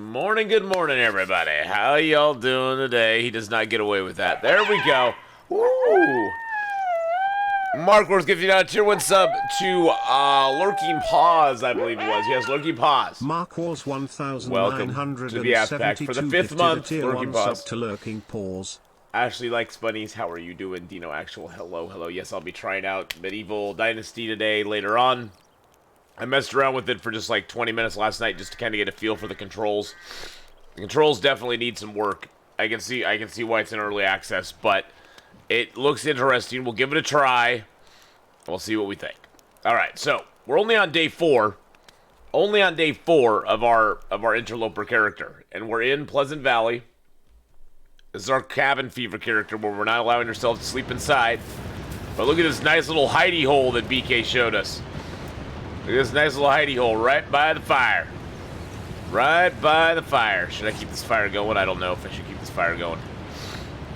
Good morning, everybody. How y'all doing today? He does not get away with that. There we go. Woo! Mark Wars gives you a tier 1 sub to Lurking Paws, I believe it was. Yes, Lurking Paws. Mark Wars 1972. Welcome to the App Pack for the 5th month. Lurking Paws. To Lurking Paws. Ashley likes bunnies. How are you doing? Dino Actual. Hello. Yes, I'll be trying out Medieval Dynasty today later on. I messed around with it for just like 20 minutes last night just to kind of get a feel for the controls. The controls definitely need some work. I can see why it's in early access, but it looks interesting. We'll give it a try. We'll see what we think. All right, so we're only on day 4. Only on day 4 of our Interloper character, and we're in Pleasant Valley. This is our cabin fever character where we're not allowing ourselves to sleep inside. But look at this nice little hidey hole that BK showed us. Look at this nice little hidey hole right by the fire. Right by the fire. Should I keep this fire going? I don't know if I should keep this fire going.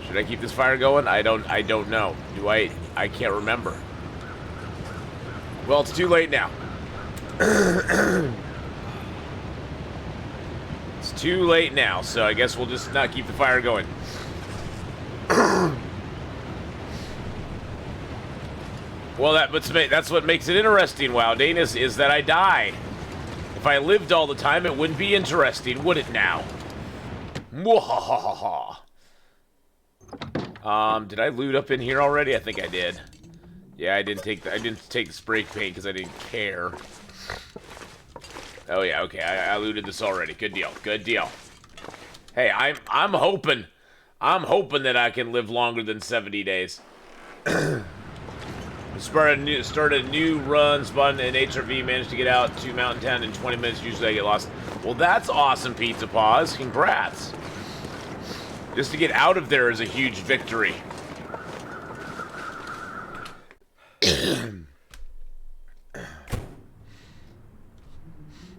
Should I keep this fire going? I don't know. Do I? I can't remember. Well, it's too late now. It's too late now, so I guess we'll just not keep the fire going. Well, that's what makes it interesting, Wowdane, is that I died. If I lived all the time, it wouldn't be interesting, would it now? Mwahahaha. Did I loot up in here already? I think I did. Yeah, I didn't take the spray paint because I didn't care. Oh yeah, okay, I looted this already. Good deal. Hey, I'm hoping that I can live longer than 70 days. Started a new run, spawned an HRV, managed to get out to Mountain Town in 20 minutes. Usually I get lost. Well, that's awesome, Pizza Paws. Congrats. Just to get out of there is a huge victory.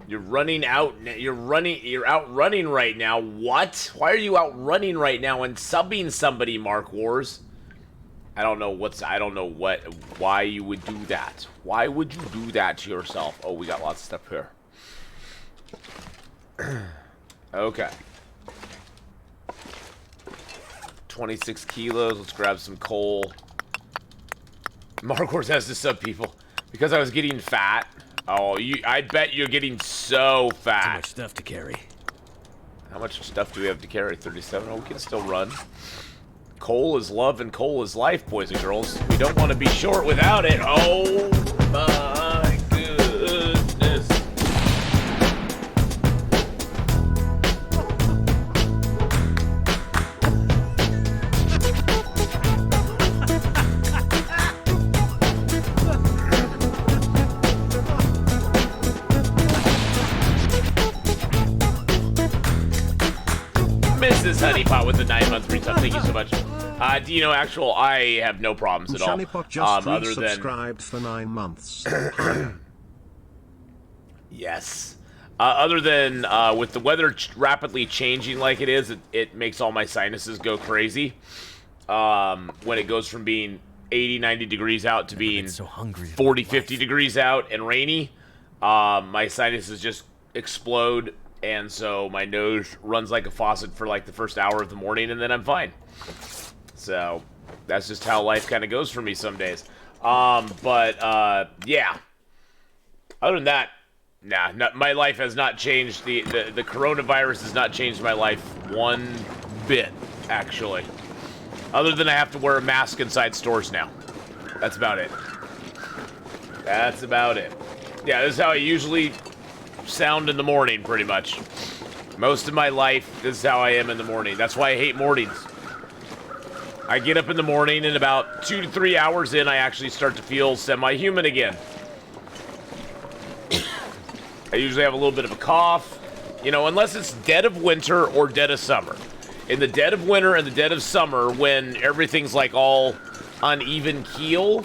You're out running right now. What? Why are you out running right now and subbing somebody, Mark Wars? I don't know why you would do that. Why would you do that to yourself? Oh, we got lots of stuff here. Okay. 26 kilos. Let's grab some coal. Mark Wars has to sub people because I was getting fat. Oh, I bet you're getting so fat. Too much stuff to carry. How much stuff do we have to carry? 37. Oh, we can still run. Coal is love and coal is life, boys and girls. We don't want to be short without it. Oh my goodness. Mrs. Honeypot with the 9-month free sub. Thank you so much. Dino Actual, I have no problems at all. Honeypot just subscribed for 9 months. Yes. Other than with the weather rapidly changing like it is, it makes all my sinuses go crazy. When it goes from being 80, 90 degrees out to being 40, 50 degrees out and rainy, my sinuses just explode. And so my nose runs like a faucet for like the first hour of the morning, and then I'm fine. So that's just how life kind of goes for me some days. Yeah. Other than that, my life has not changed. The coronavirus has not changed my life one bit, actually. Other than I have to wear a mask inside stores now. That's about it. That's about it. Yeah, this is how I usually sound in the morning, pretty much. Most of my life, this is how I am in the morning. That's why I hate mornings. I get up in the morning, and about 2 to 3 hours in, I actually start to feel semi-human again. I usually have a little bit of a cough, you know, unless it's dead of winter or dead of summer. In the dead of winter and the dead of summer, when everything's like all uneven keel,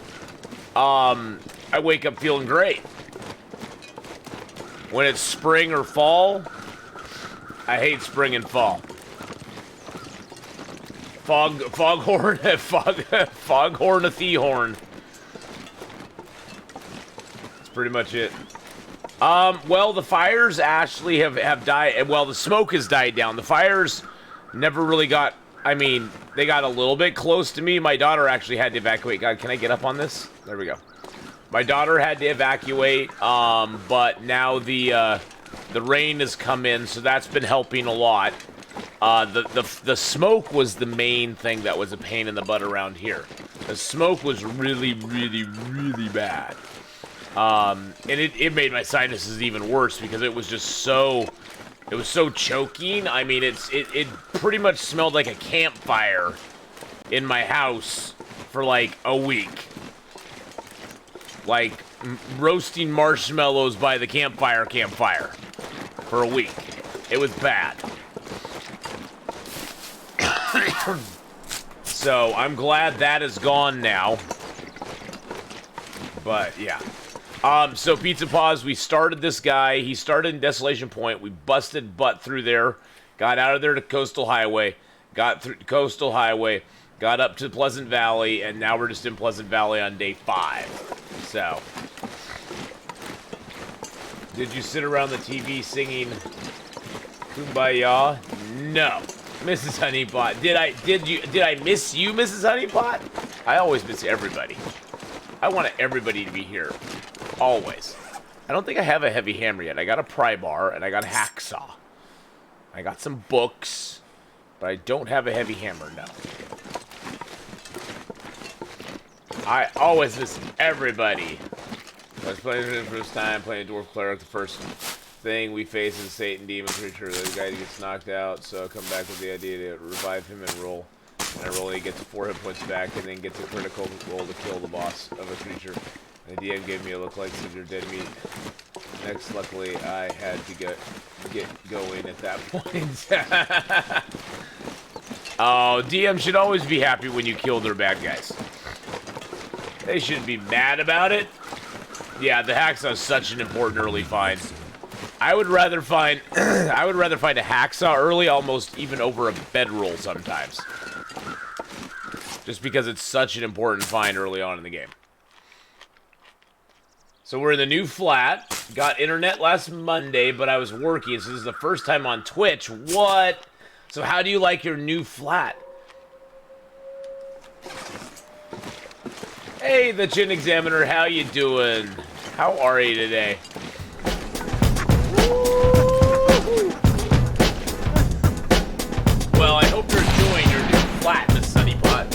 I wake up feeling great. When it's spring or fall, I hate spring and fall. Foghorn Atheenon. That's pretty much it. Well, the fires actually have died. Well, the smoke has died down. The fires never really got... I mean, they got a little bit close to me. My daughter actually had to evacuate. God, can I get up on this? There we go. My daughter had to evacuate, but now the rain has come in, so that's been helping a lot. The smoke was the main thing that was a pain in the butt around here. The smoke was really, really, really bad. And it made my sinuses even worse because it was just so... It was so choking. I mean, it pretty much smelled like a campfire in my house for like a week. Like roasting marshmallows by the campfire for a week. It was bad. So I'm glad that is gone now. But yeah. So Pizza Paws, we started this guy. He started in Desolation Point. We busted butt through there. Got out of there to Coastal Highway. Got through Coastal Highway. Got up to Pleasant Valley. And now we're just in Pleasant Valley on day 5. So. Did you sit around the TV singing Kumbaya? No. Mrs. Honeypot. Did I miss you, Mrs. Honeypot? I always miss everybody. I want everybody to be here. Always. I don't think I have a heavy hammer yet. I got a pry bar and I got a hacksaw. I got some books, but I don't have a heavy hammer, no. I always miss everybody. I was playing for the first time, playing Dwarf Cleric. The first thing we face is a Satan demon creature. The guy gets knocked out, so I come back with the idea to revive him and roll. And I roll, he gets 4 hit points back, and then gets a critical roll to kill the boss of a creature. And the DM gave me a look like scissor dead meat. Next, luckily, I had to get going at that point. Oh, DM should always be happy when you kill their bad guys. They shouldn't be mad about it. Yeah, the hacksaw is such an important early find. I would rather find a hacksaw early, almost even over a bedroll sometimes. Just because it's such an important find early on in the game. So we're in the new flat. Got internet last Monday, but I was working, so this is the first time on Twitch. What? So how do you like your new flat? Hey, the Chin Examiner, how you doing? How are you today? Well, I hope you're enjoying your new flat, Miss Sunnypot.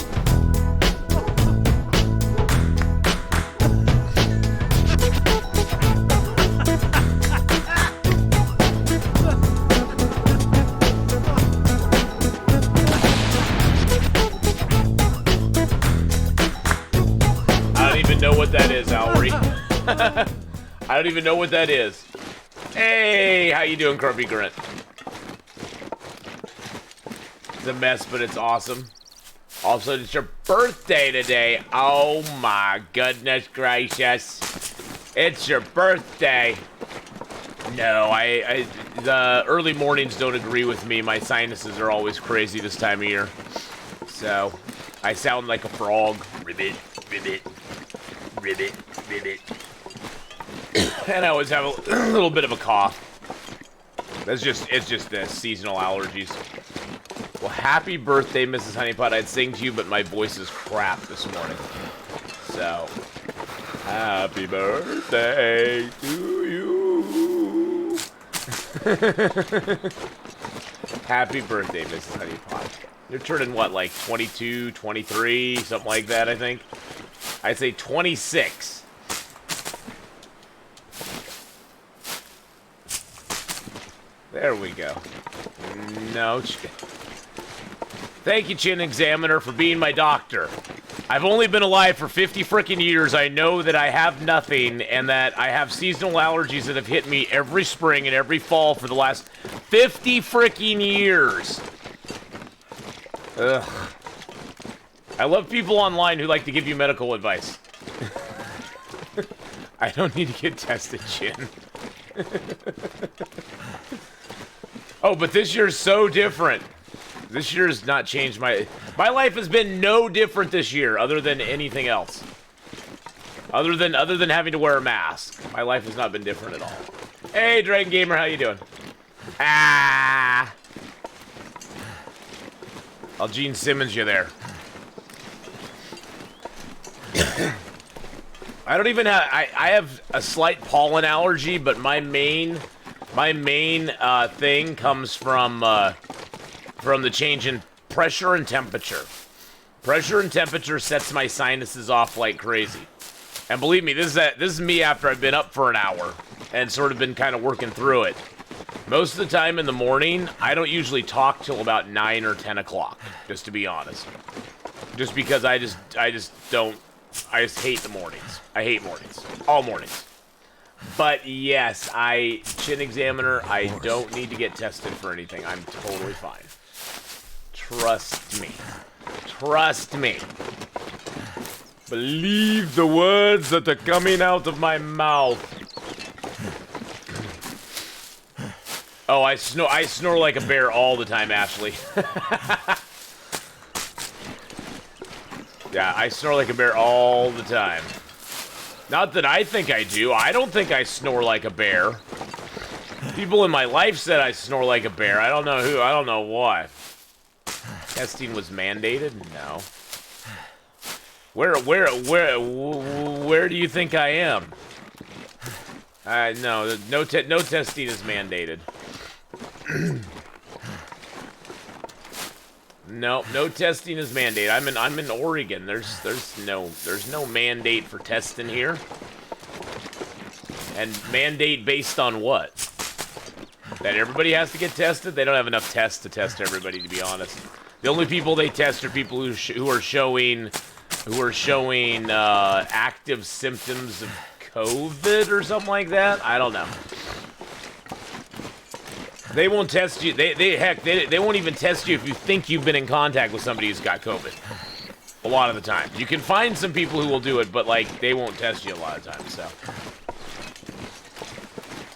I don't even know what that is, Alry. I don't even know what that is. Hey, how you doing, Kirby Grunt? It's a mess, but it's awesome. Also, it's your birthday today. Oh my goodness gracious. It's your birthday. No, the early mornings don't agree with me. My sinuses are always crazy this time of year. So, I sound like a frog. Ribbit, ribbit, ribbit, ribbit. And I always have a little bit of a cough. It's just the seasonal allergies. Well, happy birthday, Mrs. Honeypot. I'd sing to you, but my voice is crap this morning. So, happy birthday to you. Happy birthday, Mrs. Honeypot. You're turning what, like 22, 23, something like that, I think? I'd say 26. There we go. No. Thank you, Chin Examiner, for being my doctor. I've only been alive for 50 frickin' years. I know that I have nothing, and that I have seasonal allergies that have hit me every spring and every fall for the last 50 frickin' years. Ugh. I love people online who like to give you medical advice. I don't need to get tested, Chin. Oh, but this year's so different. This year has not changed my life has been no different this year, other than anything else. Other than having to wear a mask. My life has not been different at all. Hey, Dragon Gamer, how you doing? Ah! I'll Gene Simmons you there. I don't even have... I have a slight pollen allergy, but my main thing comes from the change in pressure and temperature. Pressure and temperature sets my sinuses off like crazy. And believe me, this is me after I've been up for an hour and sort of been kind of working through it. Most of the time in the morning, I don't usually talk till about 9 or 10 o'clock, just to be honest. Just because I just hate the mornings. I hate mornings. All mornings. But yes, chin examiner, I don't need to get tested for anything. I'm totally fine. Trust me. Trust me. Believe the words that are coming out of my mouth. Oh, I snore like a bear all the time, Ashley. Yeah, I snore like a bear all the time. Not that I think I do. I don't think I snore like a bear. People in my life said I snore like a bear. I don't know who. I don't know why. Testing was mandated? No. Where do you think I am? No testing is mandated. No testing is mandated. I'm in Oregon. There's no mandate for testing here. And mandate based on what? That everybody has to get tested? They don't have enough tests to test everybody, to be honest. The only people they test are people who are showing active symptoms of COVID or something like that. I don't know. They won't test you. They won't even test you if you think you've been in contact with somebody who's got COVID. A lot of the time. You can find some people who will do it, but like they won't test you a lot of times. So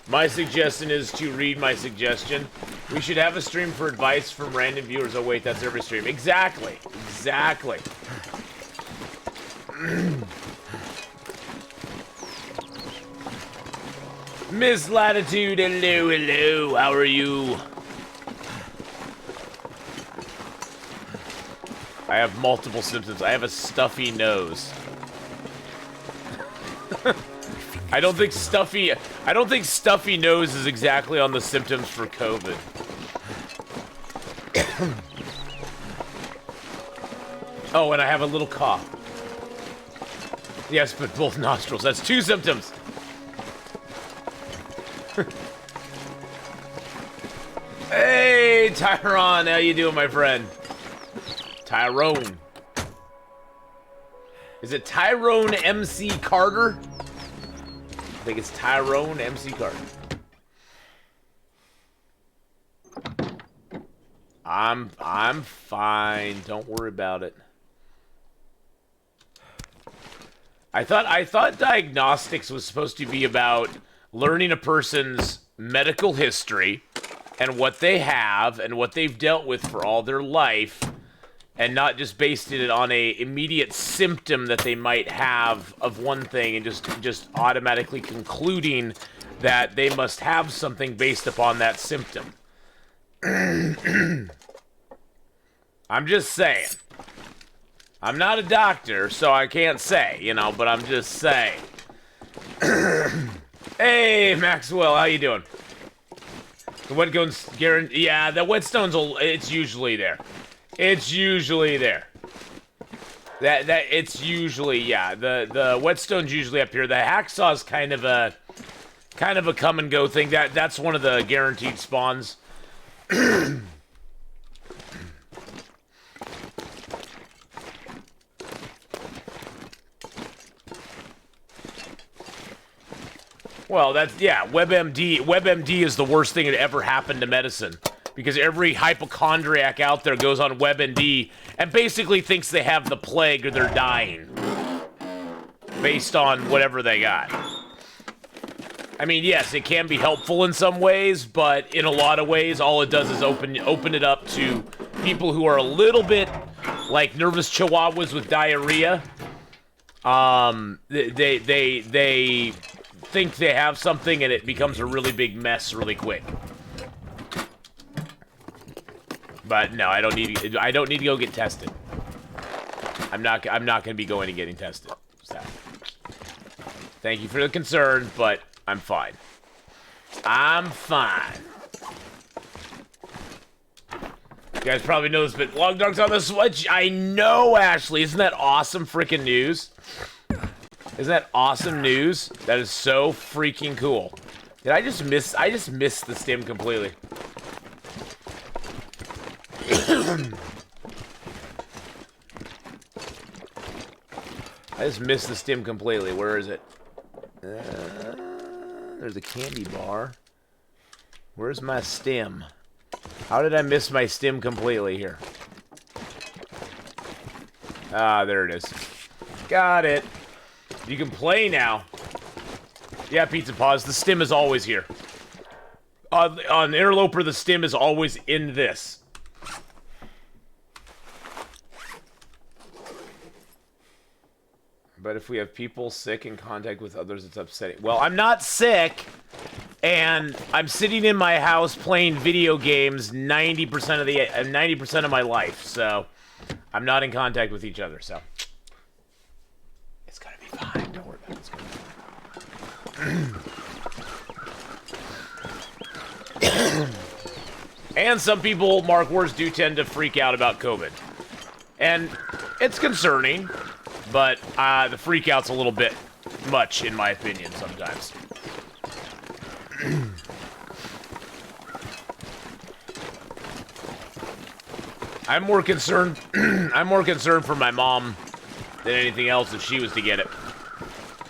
my suggestion is to read my suggestion. We should have a stream for advice from random viewers. Oh wait, that's every stream. Exactly. Exactly. Miss Latitude, hello, how are you? I have multiple symptoms. I have a stuffy nose. I don't think stuffy nose is exactly on the symptoms for COVID. Oh, and I have a little cough. Yes, but both nostrils. That's 2 symptoms. Hey, Tyrone, how you doing, my friend? Tyrone. Is it Tyrone MC Carter? I think it's Tyrone MC Carter. I'm fine. Don't worry about it. I thought diagnostics was supposed to be about learning a person's medical history and what they have and what they've dealt with for all their life, and not just based it on a immediate symptom that they might have of one thing and just automatically concluding that they must have something based upon that symptom. I'm just saying. I'm not a doctor, so I can't say, you know, but I'm just saying. Hey, Maxwell, how you doing? The whetstone's guaranteed. Yeah, the whetstone's. It's usually there. It's usually there. It's usually, yeah. The whetstone's usually up here. The hacksaw's kind of a come and go thing. That's one of the guaranteed spawns. Well, WebMD is the worst thing that ever happened to medicine, because every hypochondriac out there goes on WebMD and basically thinks they have the plague or they're dying based on whatever they got. I mean, yes, it can be helpful in some ways, but in a lot of ways, all it does is open it up to people who are a little bit like nervous chihuahuas with diarrhea. think they have something and it becomes a really big mess really quick. But no, I don't need to go get tested. I'm not gonna be going and getting tested. So, thank you for the concern, but I'm fine. I'm fine. You guys probably know this, but Long Dark's on the Switch. I know, Ashley. Isn't that awesome freaking news? Isn't that awesome news? That is so freaking cool. Did I just miss the stim completely. I just missed the stim completely. Where is it? There's a candy bar. Where's my stim? How did I miss my stim completely here? Ah, there it is. Got it. You can play now. Yeah, Pizza Paws. The stim is always here. On Interloper, the stim is always in this. But if we have people sick in contact with others, it's upsetting. Well, I'm not sick, and I'm sitting in my house playing video games 90% of my life, so I'm not in contact with each other. So it's gonna be fine. Don't worry about it. It's gonna be fine. And some people, Mark Wars, do tend to freak out about COVID, and it's concerning. But the freak out's a little bit much, in my opinion, sometimes. I'm more concerned for my mom than anything else if she was to get it.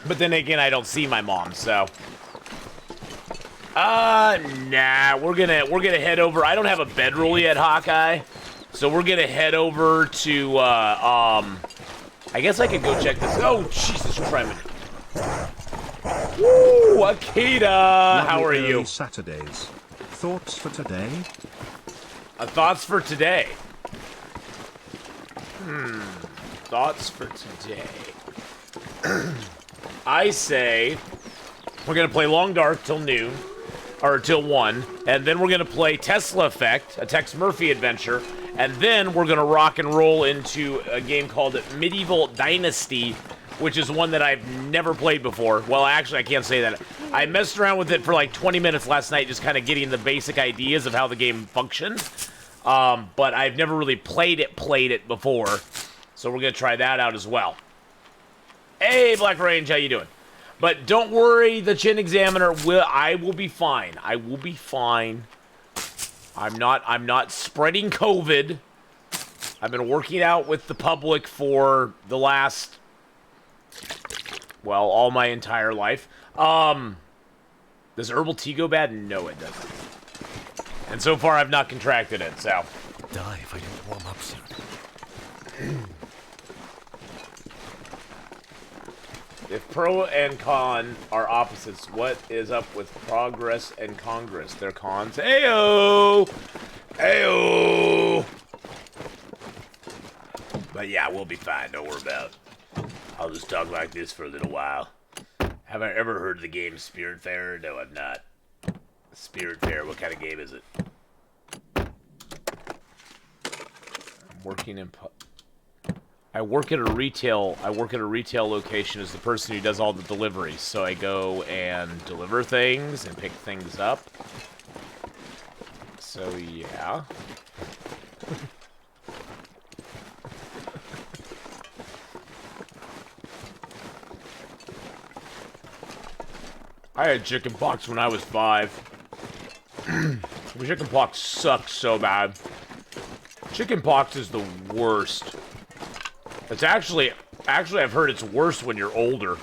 But then again, I don't see my mom, so. Nah, we're gonna head over. I don't have a bedroll yet, Hawkeye. So we're gonna head over to I guess I could go check this. Oh, Jesus Christ. Woo, Akita, how are you? Saturdays. Thoughts for today? Thoughts for today. Thoughts for today. I say we're going to play Long Dark till noon, or till 1, and then we're going to play Tesla Effect, a Tex Murphy adventure, and then we're going to rock and roll into a game called Medieval Dynasty, which is one that I've never played before. Well, actually, I can't say that. I messed around with it for like 20 minutes last night, just kind of getting the basic ideas of how the game functions. But I've never really played it before. So we're going to try that out as well. Hey, Black Range, how you doing? But don't worry, the Chin Examiner, I will be fine. I will be fine. I'm not spreading COVID. I've been working out with the public for the last, well, all my entire life. Does herbal tea go bad? No, it doesn't. And so far, I've not contracted it, so. Die if I don't warm up soon. If pro and con are opposites, what is up with progress and Congress? They're cons. Ayo! Ayo! But yeah, we'll be fine. Don't worry about it. I'll just talk like this for a little while. Have I ever heard of the game Spiritfarer? No, I've not. Spiritfarer, what kind of game is it? I'm working in... I work at a retail location as the person who does all the deliveries. So I go and deliver things and pick things up. So yeah. I had chicken pox when I was 5. Chicken pox sucks so bad. Chicken pox is the worst. It's actually, I've heard it's worse when you're older.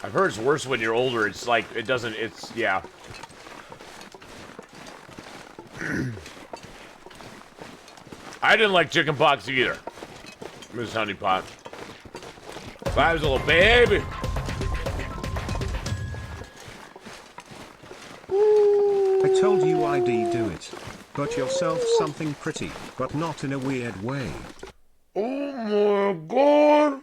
I've heard it's worse when you're older. It's like, yeah. I didn't like chicken pox either. Miss Honey Pot. I was a little baby. I told you I'd do it. Got yourself something pretty, but not in a weird way. Oh my god.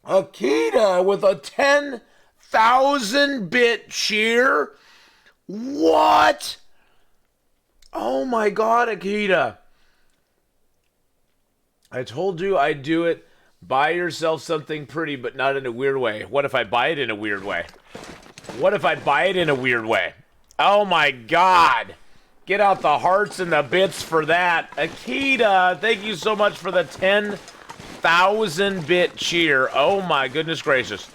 Akita with a 10,000 bit cheer? What? Oh my god, Akita. I told you I'd do it. Buy yourself something pretty, but not in a weird way. What if I buy it in a weird way? What if I buy it in a weird way? Oh my god. Get out the hearts and the bits for that. Akita, thank you so much for the 10,000 bit cheer. Oh my goodness gracious.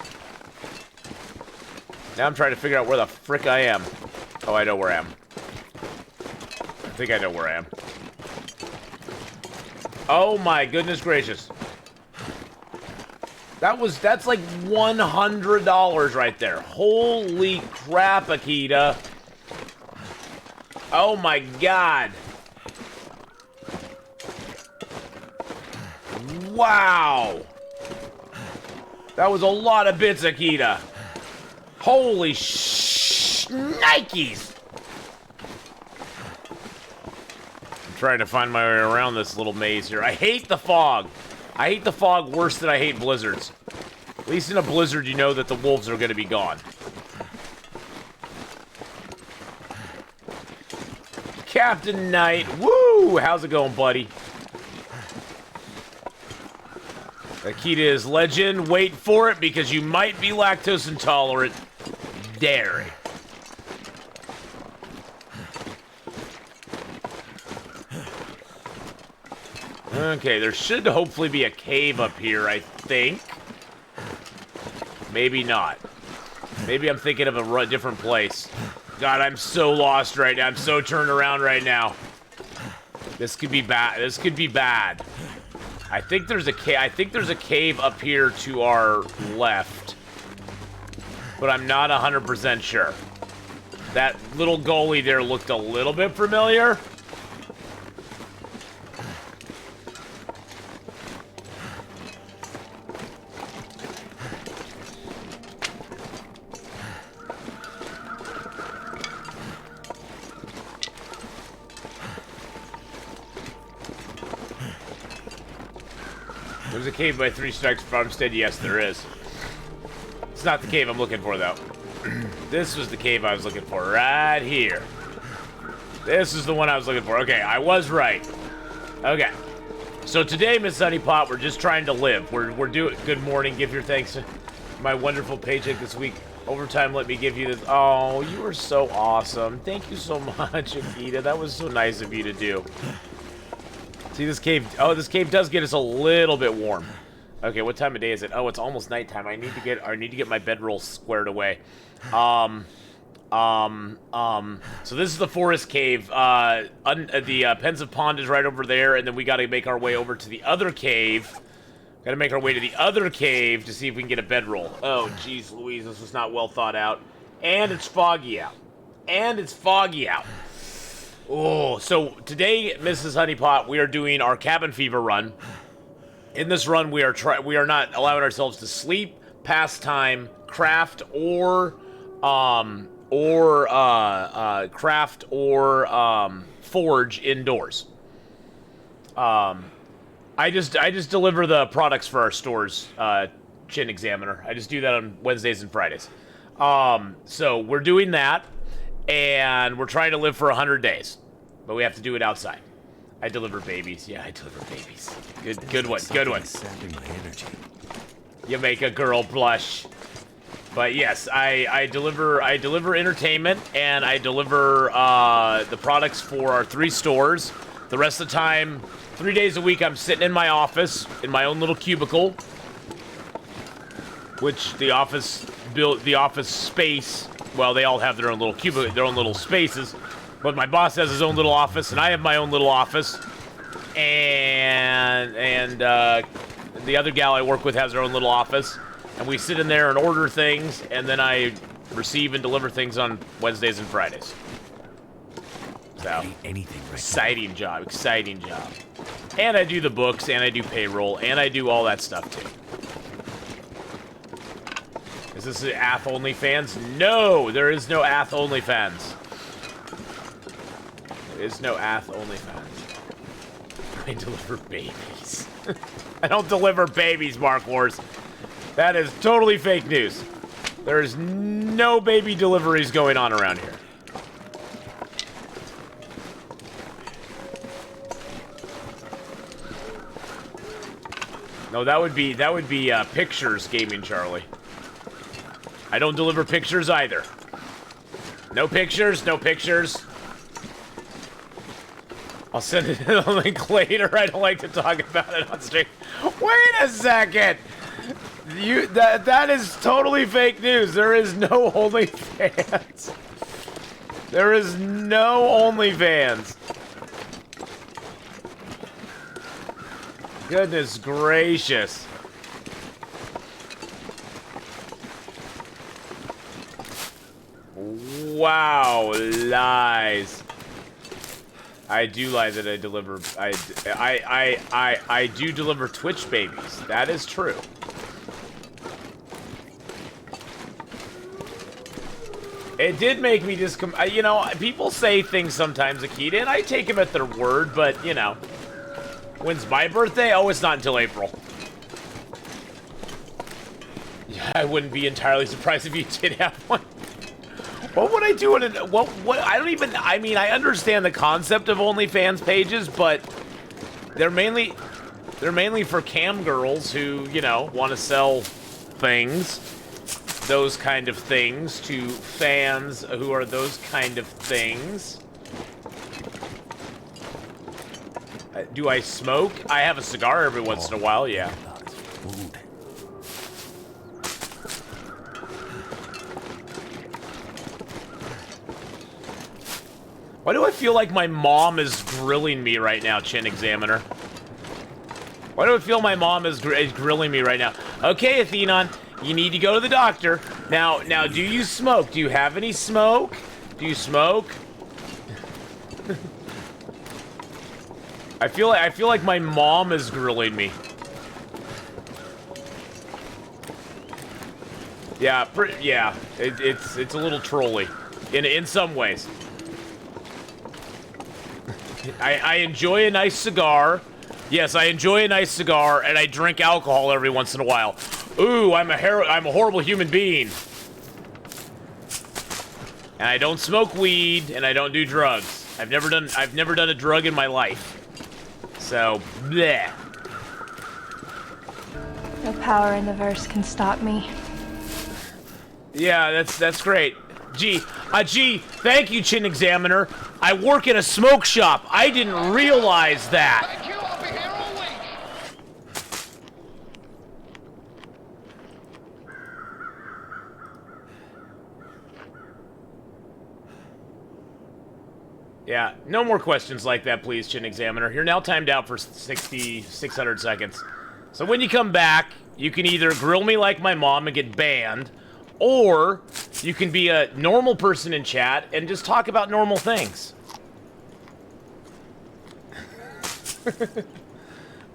Now I'm trying to figure out where the frick I am. Oh, I know where I am. I think I know where I am. Oh my goodness gracious. That's like $100 right there. Holy crap, Akita. Oh my god. Wow. That was a lot of bits, Akita. Holy Nikes. I'm trying to find my way around this little maze here. I hate the fog. I hate the fog worse than I hate blizzards. At least in a blizzard, you know that the wolves are going to be gone. Captain Knight, woo! How's it going, buddy? Akita is legend. Wait for it because you might be lactose intolerant. Dairy. Okay, there should hopefully be a cave up here, I think. Maybe not. Maybe I'm thinking of a different place. God, I'm so lost right now. I'm so turned around right now. This could be bad. This could be bad. I think there's a cave. I think there's a cave up here to our left, but I'm not 100% sure. That little goalie there looked a little bit familiar. There's a cave by 3 Strikes Farmstead. Yes, there is. It's not the cave I'm looking for, though. This was the cave I was looking for, right here. This is the one I was looking for. Okay, I was right. Okay. So today, Miss Honeypot, we're just trying to live. We're doing... Good morning. Give your thanks to my wonderful paycheck this week. Overtime, let me give you this. Oh, you are so awesome. Thank you so much, Akita. That was so nice of you to do. See, this cave... Oh, this cave does get us a little bit warm. Okay, what time of day is it? Oh, it's almost nighttime. I need to get my bedroll squared away. So this is the forest cave. The Pensive Pond is right over there, and then we got to make our way over to the other cave. Got to make our way to the other cave to see if we can get a bedroll. Oh, jeez Louise, this was not well thought out. And it's foggy out. Oh, so today, Mrs. Honeypot, we are doing our cabin fever run. In this run, we are not allowing ourselves to sleep, pass time, craft, or forge indoors. I just deliver the products for our stores, Chin Examiner. I just do that on Wednesdays and Fridays. So we're doing that, and we're trying to live for 100 days, but we have to do it outside. I deliver babies. Yeah, I deliver babies. Good one. Sapping my energy. You make a girl blush. But yes, I deliver entertainment, and I deliver the products for our 3 stores. The rest of the time, 3 days a week, I'm sitting in my office in my own little cubicle, which the office space. Well, they all have their own little cubicle, their own little spaces. But my boss has his own little office, and I have my own little office, and the other gal I work with has her own little office, and we sit in there and order things, and then I receive and deliver things on Wednesdays and Fridays. So, Anything right exciting job. And I do the books, and I do payroll, and I do all that stuff too. Is this an Ath OnlyFans? No, there is no Ath OnlyFans. Is no Ath OnlyFans. I deliver babies. I don't deliver babies, Mark Wars. That is totally fake news. There's no baby deliveries going on around here. No, that would be pictures gaming, Charlie. I don't deliver pictures either. No pictures, no pictures. I'll send it a link later. I don't like to talk about it on stream. Wait a second. That is totally fake news. There is no OnlyFans. There is no OnlyFans. Goodness gracious. Wow, lies. I do lie that I deliver. I do deliver Twitch babies. That is true. It did make me just you know, people say things sometimes, Atheenon, and I take them at their word, but you know, when's my birthday? Oh, it's not until April. Yeah, I wouldn't be entirely surprised if you did have one. What would I do in what I don't even, I mean, I understand the concept of OnlyFans pages, but they're mainly for cam girls who, you know, want to sell things, those kind of things, to fans who are those kind of things. Do I smoke? I have a cigar every once in a while, yeah. Why do I feel like my mom is grilling me right now, Chin Examiner? Why do I feel my mom is grilling me right now? Okay, Atheenon, you need to go to the doctor. Now, do you smoke? Do you have any smoke? Do you smoke? I feel like my mom is grilling me. Yeah, yeah. It's a little trolly, in some ways. I enjoy a nice cigar. Yes, I enjoy a nice cigar, and I drink alcohol every once in a while. Ooh, I'm a horrible human being. And I don't smoke weed, and I don't do drugs. I've never done a drug in my life. So, bleh. No power in the verse can stop me. Yeah, that's great. Gee, thank you, Chin Examiner. I work in a smoke shop. I didn't realize that. Thank you, I'll be here all week. Yeah, no more questions like that, please, Chin Examiner. You're now timed out for 600 seconds. So when you come back, you can either grill me like my mom and get banned, or you can be a normal person in chat and just talk about normal things.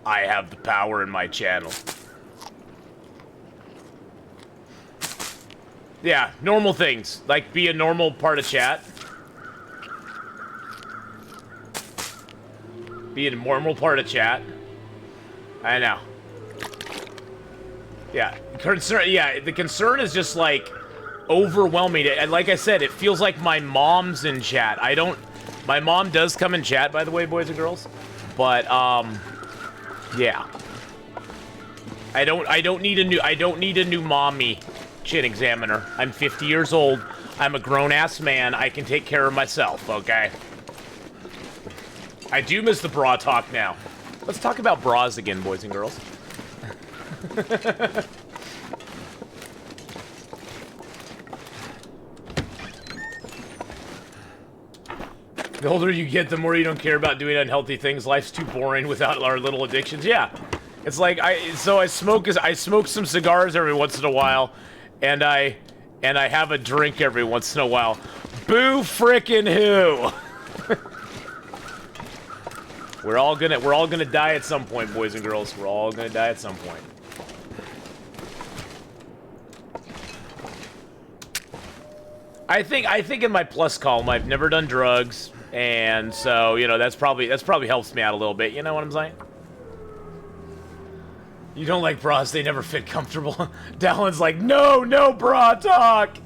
I have the power in my channel. Yeah, normal things. Like, be a normal part of chat. Be a normal part of chat. I know. Yeah, the concern is just, like, overwhelming. And like I said, it feels like my mom's in chat. My mom does come in chat, by the way, boys and girls. But, yeah. I don't need a new mommy, Chin Examiner. I'm 50 years old. I'm a grown-ass man. I can take care of myself, okay? I do miss the bra talk now. Let's talk about bras again, boys and girls. The older you get, the more you don't care about doing unhealthy things. Life's too boring without our little addictions. Yeah, it's like I smoke some cigars every once in a while, and I have a drink every once in a while. Boo frickin' who? We're all gonna die at some point, boys and girls. We're all gonna die at some point. I think in my plus column, I've never done drugs, and so, you know, that's probably helps me out a little bit. You know what I'm saying? You don't like bras, they never fit comfortable. Dallin's like, no bra talk!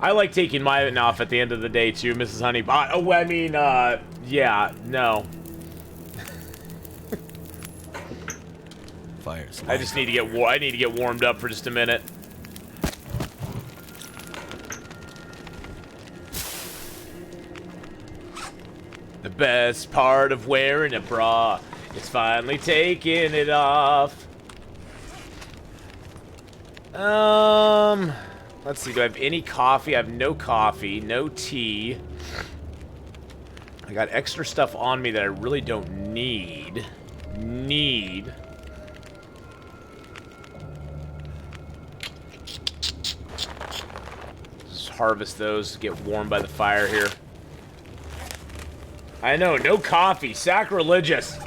I like taking mine off at the end of the day too, Mrs. Honeybot. Oh, I mean, yeah, no. Fire's I just need to get I need to get warmed up for just a minute. The best part of wearing a bra is finally taking it off. Let's see, do I have any coffee? I have no coffee, no tea. I got extra stuff on me that I really don't need. Just harvest those, get warm by the fire here. I know, no coffee, sacrilegious.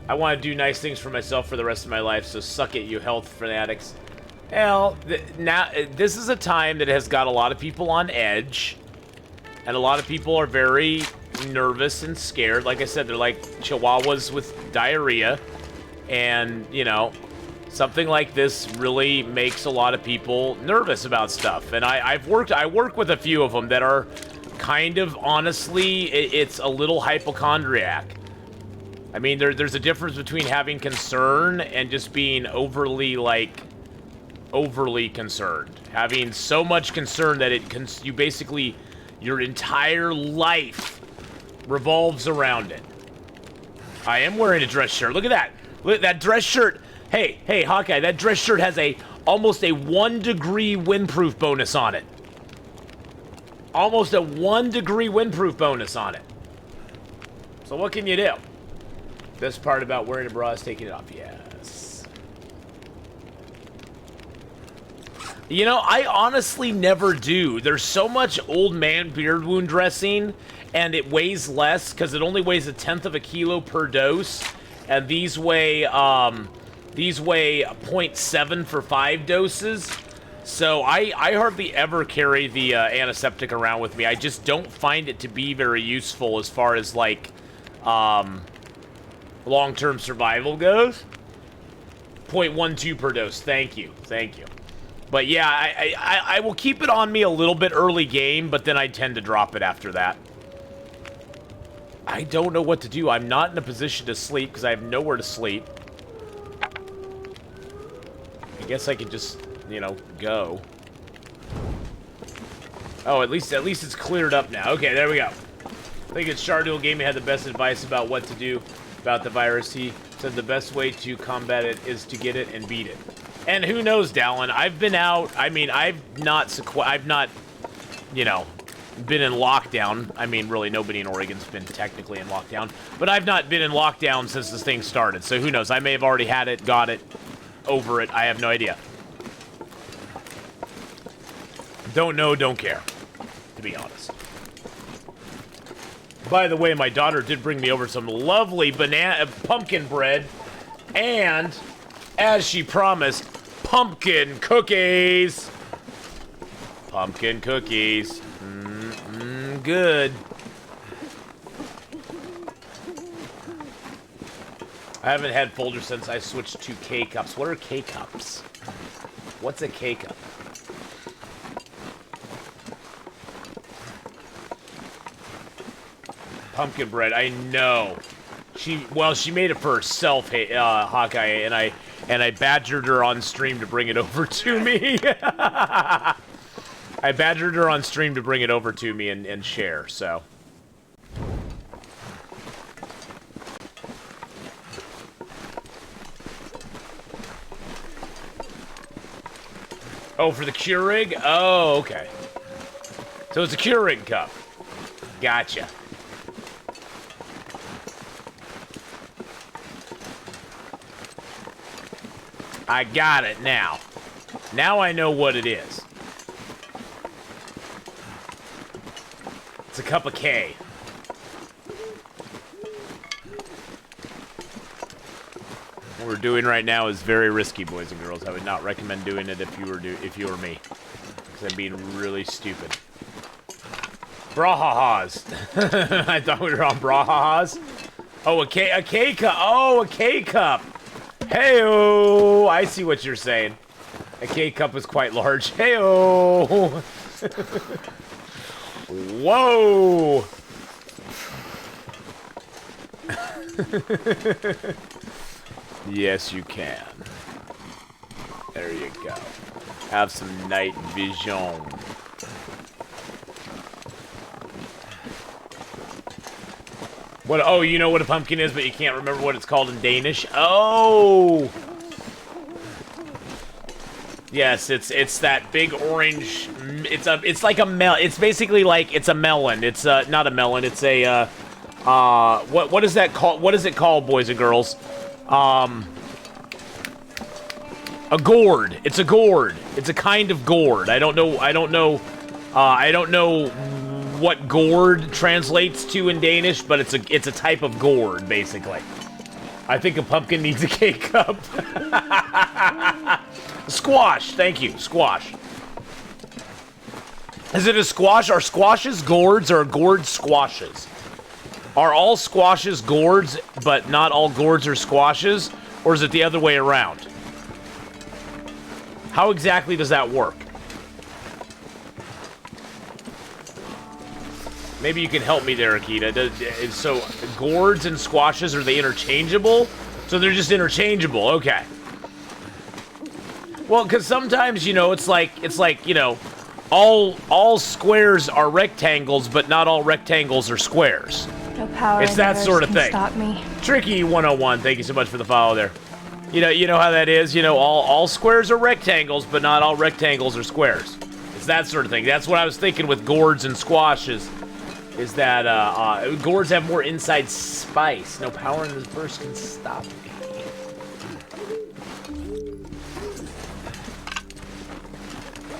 I want to do nice things for myself for the rest of my life, so suck it, you health fanatics. Hell, now this is a time that has got a lot of people on edge, and a lot of people are very nervous and scared. Like I said, they're like chihuahuas with diarrhea, and you know, something like this really makes a lot of people nervous about stuff. And I work with a few of them that are kind of, honestly, it's a little hypochondriac. I mean, there's a difference between having concern and just being overly concerned. Having so much concern that you basically, your entire life revolves around it. I am wearing a dress shirt. Look at that. Look at that dress shirt. Hey, Hawkeye, that dress shirt has almost a 1 degree windproof bonus on it. Almost a 1 degree windproof bonus on it. So what can you do? This part about wearing a bra is taking it off. Yes. You know, I honestly never do. There's so much old man beard wound dressing, and it weighs less because it only weighs 1/10 of a kilo per dose, and these weigh 0.7 for 5 doses. So I hardly ever carry the antiseptic around with me. I just don't find it to be very useful as far as like long-term survival goes. 0.12 per dose. Thank you. But yeah, I will keep it on me a little bit early game, but then I tend to drop it after that. I don't know what to do. I'm not in a position to sleep because I have nowhere to sleep. I guess I could just, you know, go. Oh, at least it's cleared up now. Okay, there we go. I think it's Sharduel Gaming had the best advice about what to do about the virus. He said the best way to combat it is to get it and beat it. And who knows, Dallin? I've been out. I mean, I've not, you know, been in lockdown. I mean, really, nobody in Oregon's been technically in lockdown. But I've not been in lockdown since this thing started. So who knows? I may have already had it, got it, over it. I have no idea. Don't know, don't care, to be honest. By the way, my daughter did bring me over some lovely pumpkin bread, and, as she promised, pumpkin cookies. Pumpkin cookies. Good. I haven't had Folgers since I switched to K-Cups. What are K-Cups? What's a K-Cup? Pumpkin bread, I know. She made it for herself, Hawkeye, and I badgered her on stream to bring it over to me. I badgered her on stream to bring it over to me and share, so. Oh, for the Keurig? Oh, okay. So it's a Keurig cup. Gotcha. I got it now. Now I know what it is. It's a cup of K. What we're doing right now is very risky, boys and girls. I would not recommend doing it if you were me, because I'm being really stupid. Brawahas. I thought we were on brawahas. Oh, a K cup. Oh, a K cup. Hey-oh! I see what you're saying. A K-cup is quite large. Hey-oh! Whoa! Yes, you can. There you go. Have some night vision. What? Oh, you know what a pumpkin is, but you can't remember what it's called in Danish? Oh! Yes, it's that big orange. It's like a It's basically like it's a melon. It's not a melon. It's a what is that called? What is it called, boys and girls? A gourd. It's a gourd. It's a kind of gourd. I don't know what gourd translates to in Danish, but it's a type of gourd, basically. I think a pumpkin needs a K-cup. Squash. Thank you. Squash. Is it a squash? Are squashes gourds or are gourds squashes? Are all squashes gourds, but not all gourds are squashes? Or is it the other way around? How exactly does that work? Maybe you can help me there, Akita. So, gourds and squashes, are they interchangeable? So they're just interchangeable, okay. Well, because sometimes, you know, it's like, you know, all squares are rectangles, but not all rectangles are squares. No power It's in that the sort of can thing. Stop me. Tricky 101, thank you so much for the follow there. You know how that is? You know, all squares are rectangles, but not all rectangles are squares. It's that sort of thing. That's what I was thinking with gourds and squashes. Is that gourds have more inside spice. No power in this burst can stop me.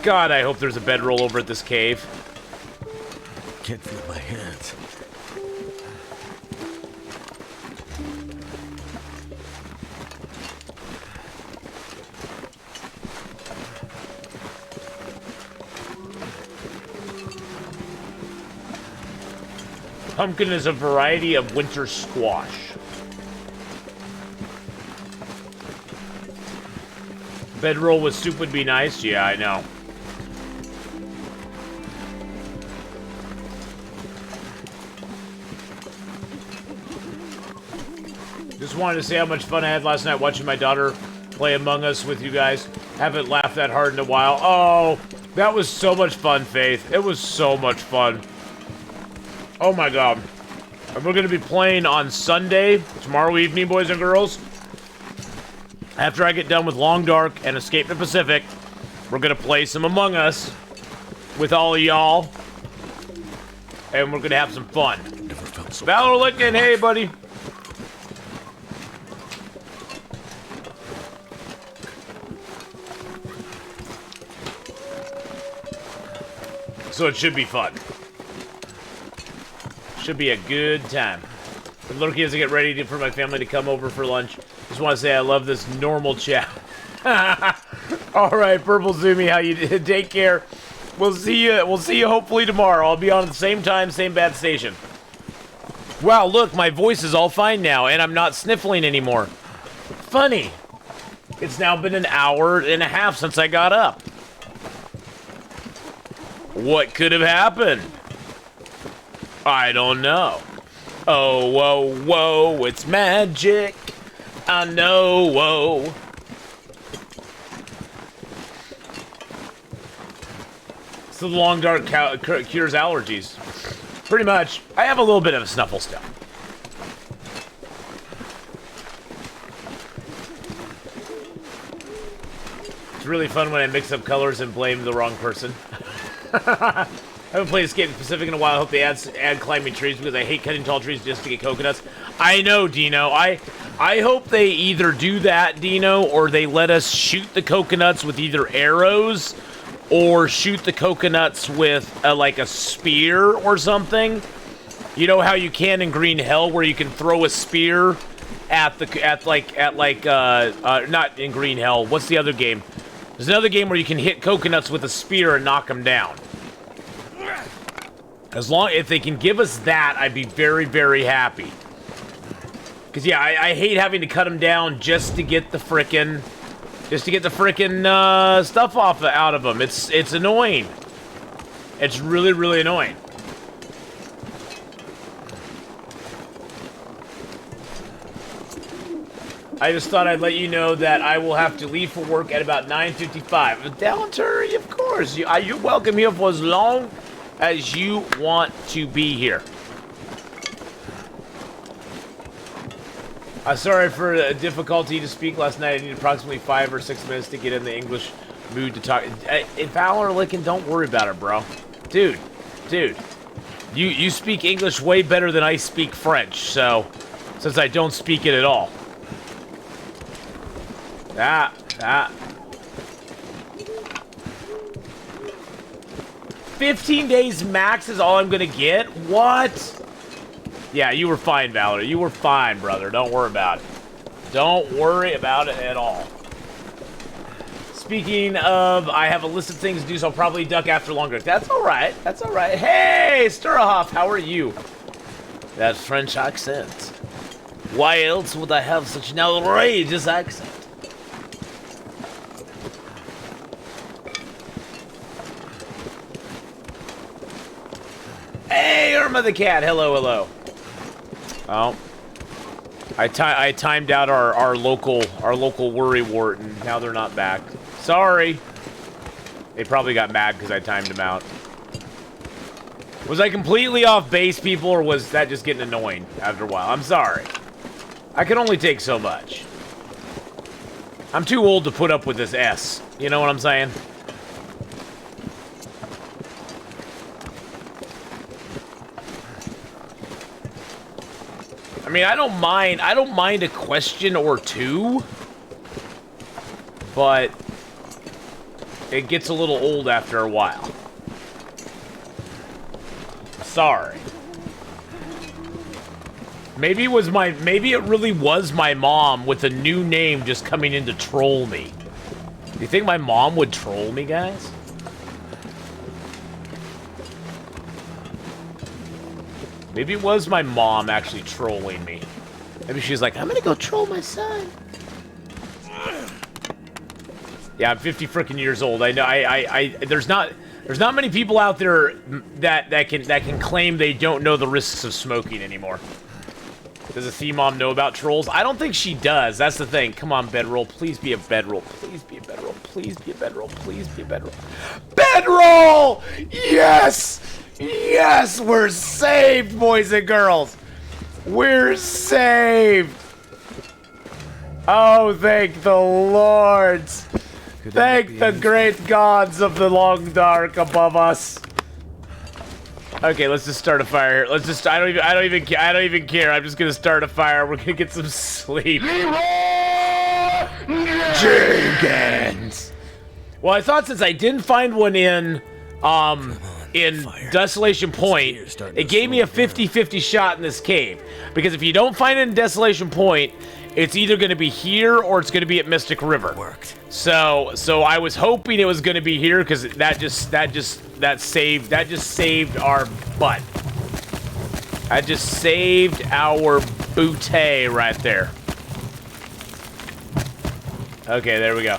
God, I hope there's a bedroll over at this cave. Can't feel my hands. Pumpkin is a variety of winter squash. Bedroll with soup would be nice. Yeah, I know. Just wanted to say how much fun I had last night watching my daughter play Among Us with you guys. Haven't laughed that hard in a while. Oh, that was so much fun, Faith. It was so much fun. Oh my god. And we're going to be playing on Sunday, tomorrow evening, boys and girls. After I get done with Long Dark and Escape the Pacific, we're going to play some Among Us with all of y'all. And we're going to have some fun. Never felt so Valor Lickin', hey buddy. So it should be fun. Should be a good time. But lurking as I get ready for my family to come over for lunch. Just want to say I love this normal chat. All right, Purple Zoomy, how you did? Take care. We'll see you. We'll see you hopefully tomorrow. I'll be on at the same time, same bad station. Wow, look, my voice is all fine now, and I'm not sniffling anymore. Funny. It's now been an hour and a half since I got up. What could have happened? I don't know. Oh, whoa, whoa, it's magic. I know, whoa. So the Long Dark cures allergies. Pretty much. I have a little bit of a snuffle still. It's really fun when I mix up colors and blame the wrong person. I haven't played Escape the Pacific in a while. I hope they add climbing trees because I hate cutting tall trees just to get coconuts. I know, Dino. I hope they either do that, Dino, or they let us shoot the coconuts with either arrows or shoot the coconuts with like a spear or something. You know how you can in Green Hell, where you can throw a spear at not in Green Hell. What's the other game? There's another game where you can hit coconuts with a spear and knock them down. If they can give us that, I'd be very, very happy. Cause yeah, I hate having to cut them down just to get the frickin' stuff out of them. It's annoying. It's really, really annoying. I just thought I'd let you know that I will have to leave for work at about 9:55. Downturn, of course. You're welcome here for as long as you want to be here. Sorry for the difficulty to speak last night. I needed approximately 5 or 6 minutes to get in the English mood to talk. Valor Lickin', don't worry about it, bro. Dude. You speak English way better than I speak French, so... Since I don't speak it at all. 15 days max is all I'm gonna get? What? Yeah, you were fine, Valor. You were fine, brother. Don't worry about it. Don't worry about it at all. Speaking of, I have a list of things to do, so I'll probably duck after longer. That's alright. That's alright. Hey, Sturhoff, how are you? That French accent. Why else would I have such an outrageous accent? Hey, Irma the cat. Hello, hello. Oh, I timed out our local worry wart, and now they're not back. Sorry. They probably got mad because I timed them out. Was I completely off base, people, or was that just getting annoying after a while? I'm sorry. I can only take so much. I'm too old to put up with this S. You know what I'm saying? I mean, I don't mind a question or two, but it gets a little old after a while. Sorry. Maybe it really was my mom with a new name just coming in to troll me. Do you think my mom would troll me, guys? Maybe it was my mom actually trolling me. Maybe she's like, I'm gonna go troll my son. Yeah, I'm 50 freaking years old. I know. There's not many people out there that can claim they don't know the risks of smoking anymore. Does a C-Mom know about trolls? I don't think she does. That's the thing. Come on, bedroll. Please be a bedroll. Please be a bedroll. Please be a bedroll. Please be a bedroll. Bedroll! Yes! Yes! We're saved, boys and girls! We're saved! Oh, thank the lords! Thank the great gods of the long dark above us. Okay, let's just start a fire here. Let's just I don't even care. I'm just gonna start a fire. We're gonna get some sleep. Jenkins! Well, I thought since I didn't find one in Desolation Point, it gave me a 50-50 shot in this cave. Because if you don't find it in Desolation Point, it's either gonna be here or it's gonna be at Mystic River. Worked. So I was hoping it was gonna be here because that just saved our butt. That just saved our bootay right there. Okay, there we go.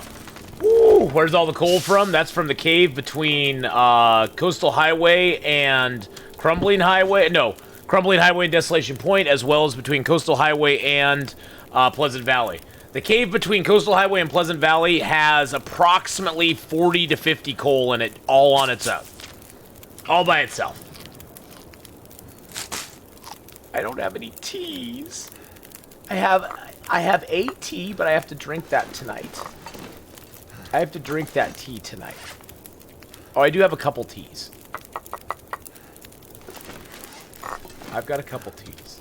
Woo, where's all the coal from? That's from the cave between Coastal Highway and Crumbling Highway. No, Crumbling Highway and Desolation Point, as well as between Coastal Highway and Pleasant Valley. The cave between Coastal Highway and Pleasant Valley has approximately 40 to 50 coal in it, all on its own. All by itself. I don't have any teas. I have a tea, but I have to drink that tonight. I have to drink that tea tonight. Oh, I do have a couple teas. I've got a couple teas.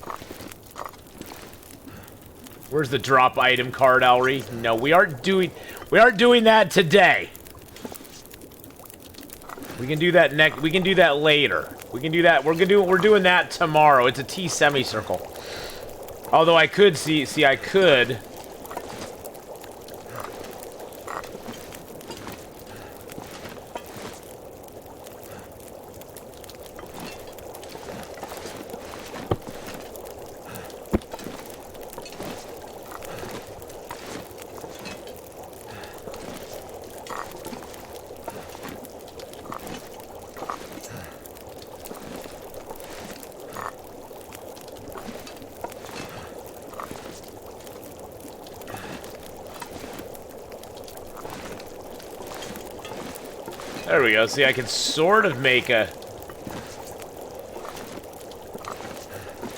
Where's the drop item card, Alri? No, we aren't doing that today. We can do that we can do that later. We can do that. We're doing that tomorrow. It's a T semicircle. Although I could see I could. There we go. See, I can sort of make a...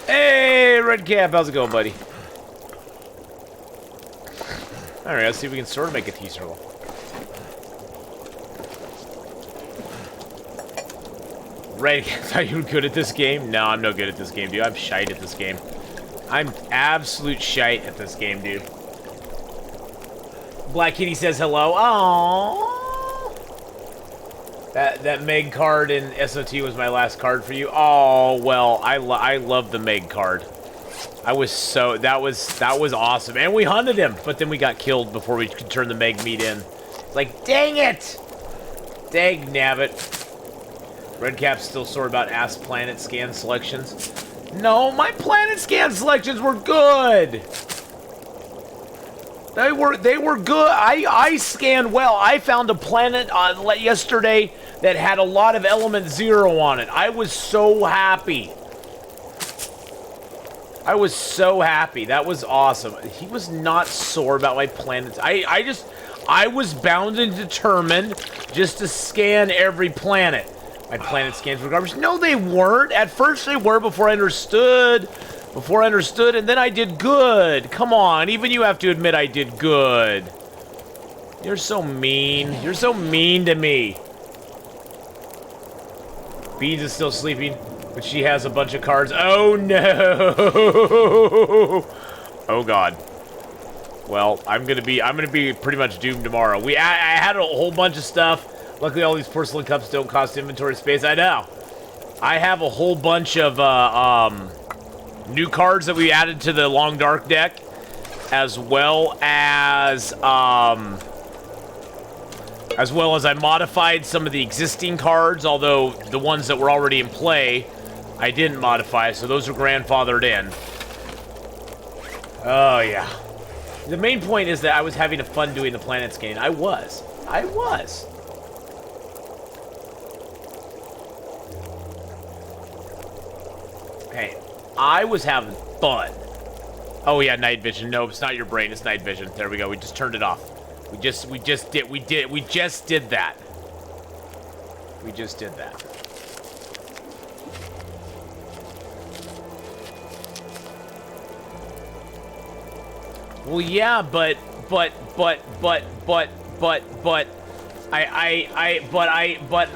Hey, Red Cap. How's it going, buddy? Alright, let's see if we can sort of make a T-circle. Red Cap, thought you were good at this game? No, I'm no good at this game, dude. I'm shite at this game. I'm absolute shite at this game, dude. Black Kitty says hello. Aww. That Meg card in SOT was my last card for you. Oh, well, I love the Meg card. I was so... That was awesome. And we hunted him, but then we got killed before we could turn the Meg meat in. Like, dang it! Dang nabbit. Redcap's still sore about ass planet scan selections. No, my planet scan selections were good! They were good. I scanned well. I found a planet yesterday that had a lot of element 0 on it. I was so happy. I was so happy. That was awesome. He was not sore about my planets. I was bound and determined just to scan every planet. My planet scans were garbage. No, they weren't. At first they were before I understood. And then I did good. Come on, even you have to admit I did good. You're so mean. You're so mean to me. Beans is still sleeping, but she has a bunch of cards. Oh no! Oh god. Well, I'm gonna be pretty much doomed tomorrow. I had a whole bunch of stuff. Luckily, all these porcelain cups don't cost inventory space. I know. I have a whole bunch of new cards that we added to the Long Dark deck, as well as I modified some of the existing cards, although the ones that were already in play, I didn't modify, so those are grandfathered in. Oh, yeah. The main point is that I was having fun doing the planet scan. I was. Hey, I was having fun. Oh yeah, night vision. No, it's not your brain. It's night vision. There we go. We just turned it off. We just did that. We just did that. Well, yeah, but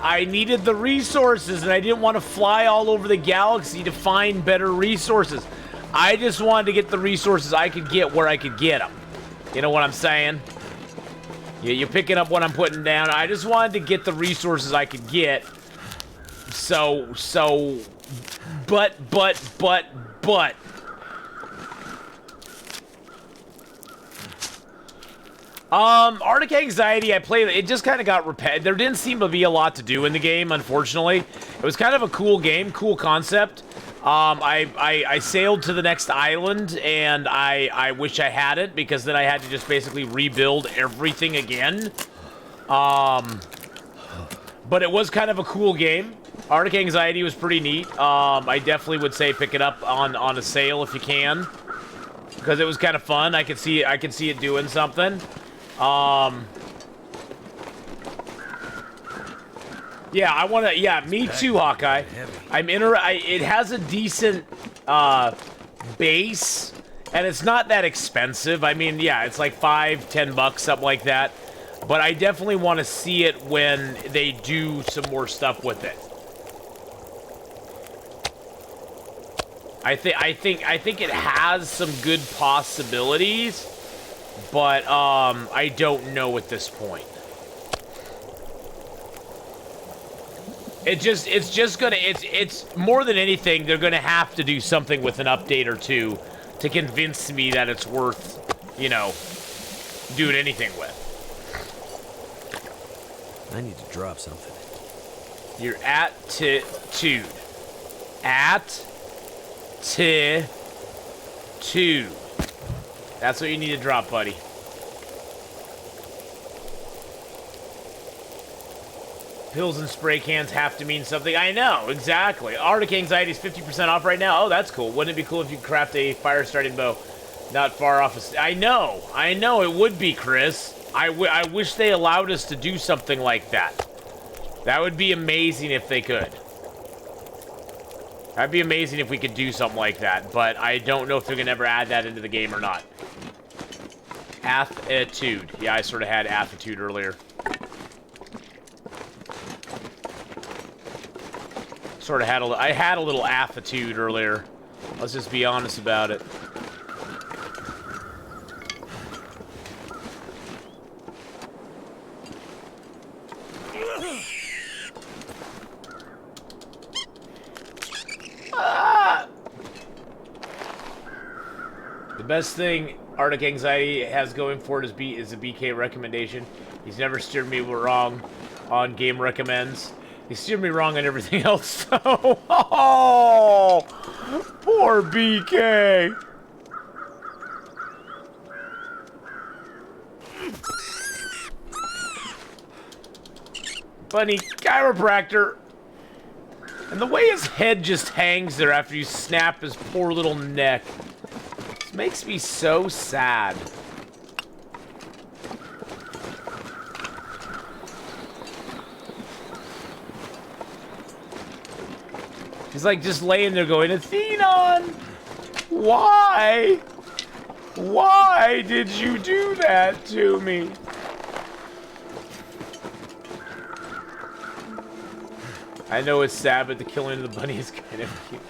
I needed the resources, and I didn't want to fly all over the galaxy to find better resources. I just wanted to get the resources I could get where I could get them. You know what I'm saying? You're picking up what I'm putting down. I just wanted to get the resources I could get. But. Arctic Anxiety, I played, it just kind of got repetitive. There didn't seem to be a lot to do in the game, unfortunately. It was kind of a cool game, cool concept. I sailed to the next island, and I wish I hadn't, because then I had to just basically rebuild everything again. But it was kind of a cool game. Arctic Anxiety was pretty neat. I definitely would say pick it up on a sale if you can, because it was kind of fun. I could see it doing something. Yeah, I want to. Yeah, me too, Hawkeye. It has a decent base, and it's not that expensive. I mean, yeah, it's like $5-10, something like that. But I definitely want to see it when they do some more stuff with it. I think it has some good possibilities, but I don't know at this point. It's more than anything, they're gonna have to do something with an update or two to convince me that it's worth, you know, doing anything with. I need to drop something. You're attitude. Attitude. That's what you need to drop, buddy. Pills and spray cans have to mean something. I know, exactly. Arctic Anxiety is 50% off right now. Oh, that's cool. Wouldn't it be cool if you could craft a fire-starting bow? Not far off. I know, it would be, Chris. I wish they allowed us to do something like that. That would be amazing if they could. That'd be amazing if we could do something like that, but I don't know if they're gonna ever add that into the game or not. Attitude. Yeah, I sort of had attitude earlier. Sort of had I had a little attitude earlier. Let's just be honest about it. The best thing Arctic Anxiety has going for it is a BK recommendation. He's never steered me wrong on game recommends. He steered me wrong on everything else, though. Oh, poor BK. Bunny chiropractor. And the way his head just hangs there after you snap his poor little neck. This makes me so sad. He's like just laying there going, Atheenon! Why? Why did you do that to me? I know it's sad, but the killing of the bunny is kind of cute.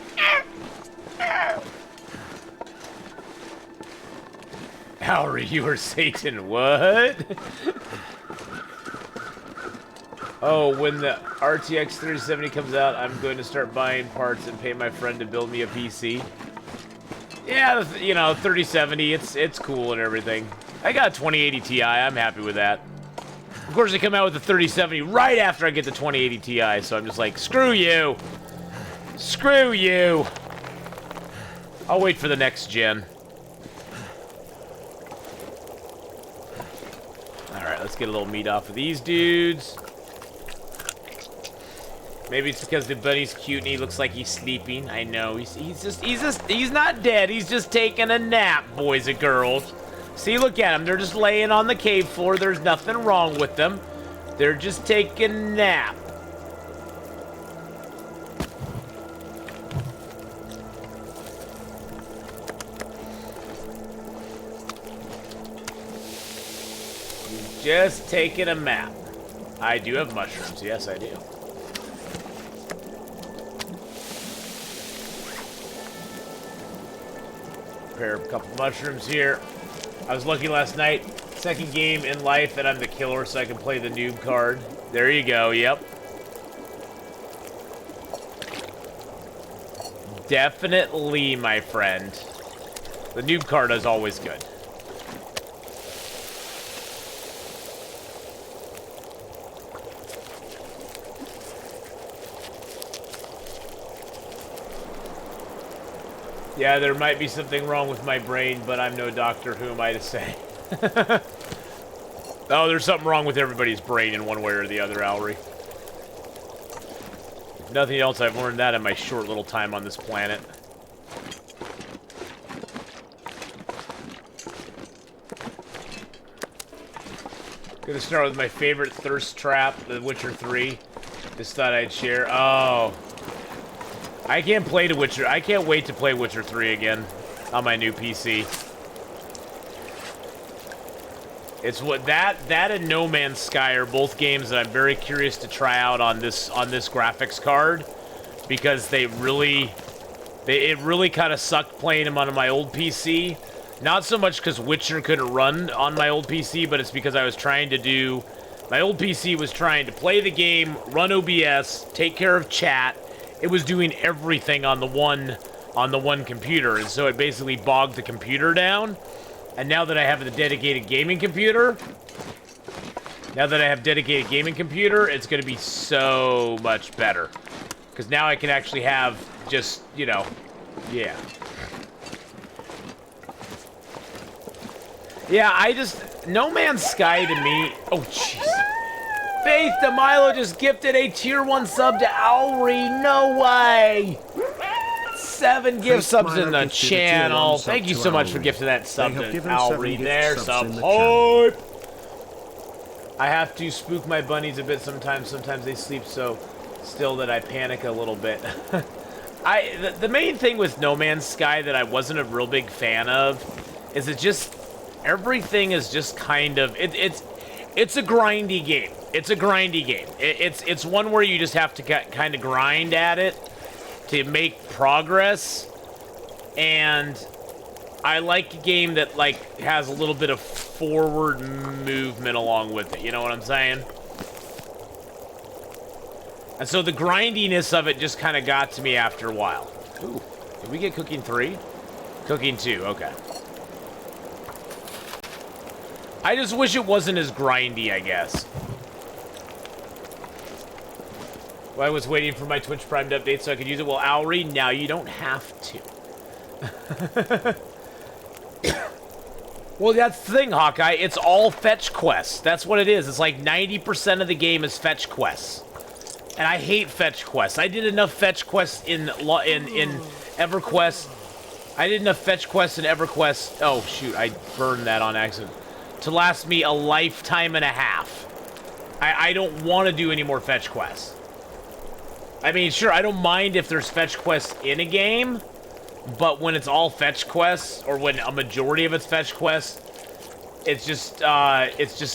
Howry, you are Satan. What? Oh, when the RTX 3070 comes out, I'm going to start buying parts and pay my friend to build me a PC. Yeah, you know, 3070, it's cool and everything. I got a 2080 Ti, I'm happy with that. Of course, they come out with the 3070 right after I get the 2080 Ti, so I'm just like, screw you! Screw you! I'll wait for the next gen. Alright, let's get a little meat off of these dudes. Maybe it's because the bunny's cute and he looks like he's sleeping. I know, he's not dead, he's just taking a nap, boys and girls. See, look at them. They're just laying on the cave floor. There's nothing wrong with them. They're just taking a nap. Just taking a nap. I do have mushrooms. Yes, I do. Prepare a couple mushrooms here. I was lucky last night, second game in life that I'm the killer so I can play the noob card. There you go, yep. Definitely, my friend. The noob card is always good. Yeah, there might be something wrong with my brain, but I'm no doctor. Who am I to say? Oh, there's something wrong with everybody's brain in one way or the other, Alry. If nothing else, I've learned that in my short little time on this planet. Gonna start with my favorite thirst trap, The Witcher 3. Just thought I'd share. Oh. I can't play The Witcher. I can't wait to play Witcher 3 again on my new PC. It's what that and No Man's Sky are both games that I'm very curious to try out on this graphics card because it really kind of sucked playing them on my old PC. Not so much because Witcher couldn't run on my old PC, but it's because I was trying to do. My old PC was trying to play the game, run OBS, take care of chat. It was doing everything on the one computer, and so it basically bogged the computer down. And now that I have the dedicated gaming computer, it's going to be so much better. Because now I can actually have just, you know, yeah. Yeah, No Man's Sky to me, oh jeez. Faith DeMilo just gifted a tier 1 sub to Alry. No way! 7 gift subs in the channel. Thank you so much for gifting that sub to Alry there. Sub hype! I have to spook my bunnies a bit sometimes. Sometimes they sleep so still that I panic a little bit. The main thing with No Man's Sky that I wasn't a real big fan of is it just everything is just kind of it's a grindy game. It's a grindy game. It's one where you just have to kind of grind at it to make progress, and I like a game that like has a little bit of forward movement along with it. You know what I'm saying? And so the grindiness of it just kind of got to me after a while. Ooh, did we get Cooking 3? Cooking 2, okay. I just wish it wasn't as grindy, I guess. Well, I was waiting for my Twitch Prime to update so I could use it. Well, Owry, now you don't have to. Well, that's the thing, Hawkeye. It's all fetch quests. That's what it is. It's like 90% of the game is fetch quests. And I hate fetch quests. I did enough fetch quests in EverQuest. I did enough fetch quests in EverQuest. Oh, shoot. I burned that on accident. To last me a lifetime and a half. I don't want to do any more fetch quests. I mean, sure, I don't mind if there's fetch quests in a game. But when it's all fetch quests, or when a majority of it's fetch quests, it's just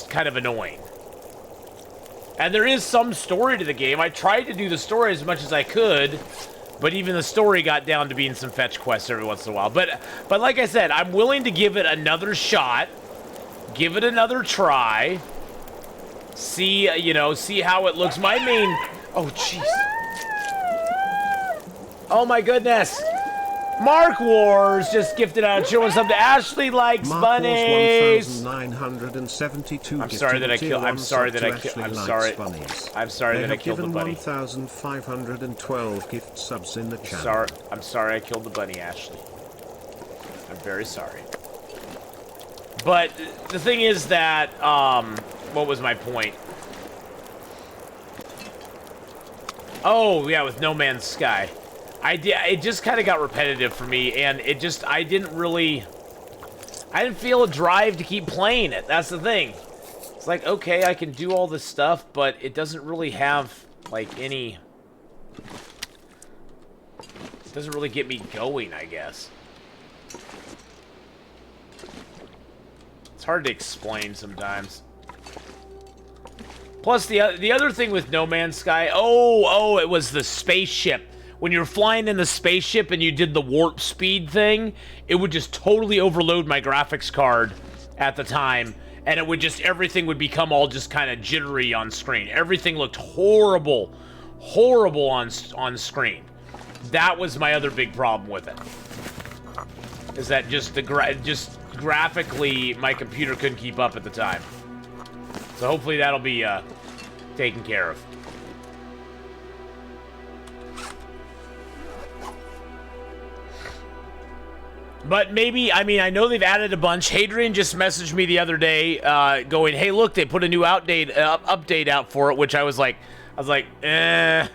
kind of annoying. And there is some story to the game. I tried to do the story as much as I could, but even the story got down to being some fetch quests every once in a while. But like I said, I'm willing to give it another shot, give it another try, see how it looks. My main... Oh, jeez. Oh, my goodness. Mark Wars just gifted out a something. Ashley likes bunnies. I'm sorry that I killed. I'm sorry that I killed. I'm sorry. I'm sorry that I killed the bunny. 1,512 gift subs in the channel. I'm sorry I killed the bunny, Ashley. I'm very sorry. But the thing is that what was my point? Oh yeah, with No Man's Sky. It just kind of got repetitive for me, and I didn't feel a drive to keep playing it. That's the thing. It's like, okay, I can do all this stuff, but it doesn't really have, like, it doesn't really get me going, I guess. It's hard to explain sometimes. Plus, the other thing with No Man's Sky, it was the spaceship. When you're flying in the spaceship and you did the warp speed thing, it would just totally overload my graphics card at the time, and it would just, everything would become all just kind of jittery on screen. Everything looked horrible on screen. That was my other big problem with it. Is that just graphically, my computer couldn't keep up at the time. So hopefully that'll be taken care of. But maybe, I mean, I know they've added a bunch. Hadrian just messaged me the other day going, hey, look, they put a new update out for it, which I was like, I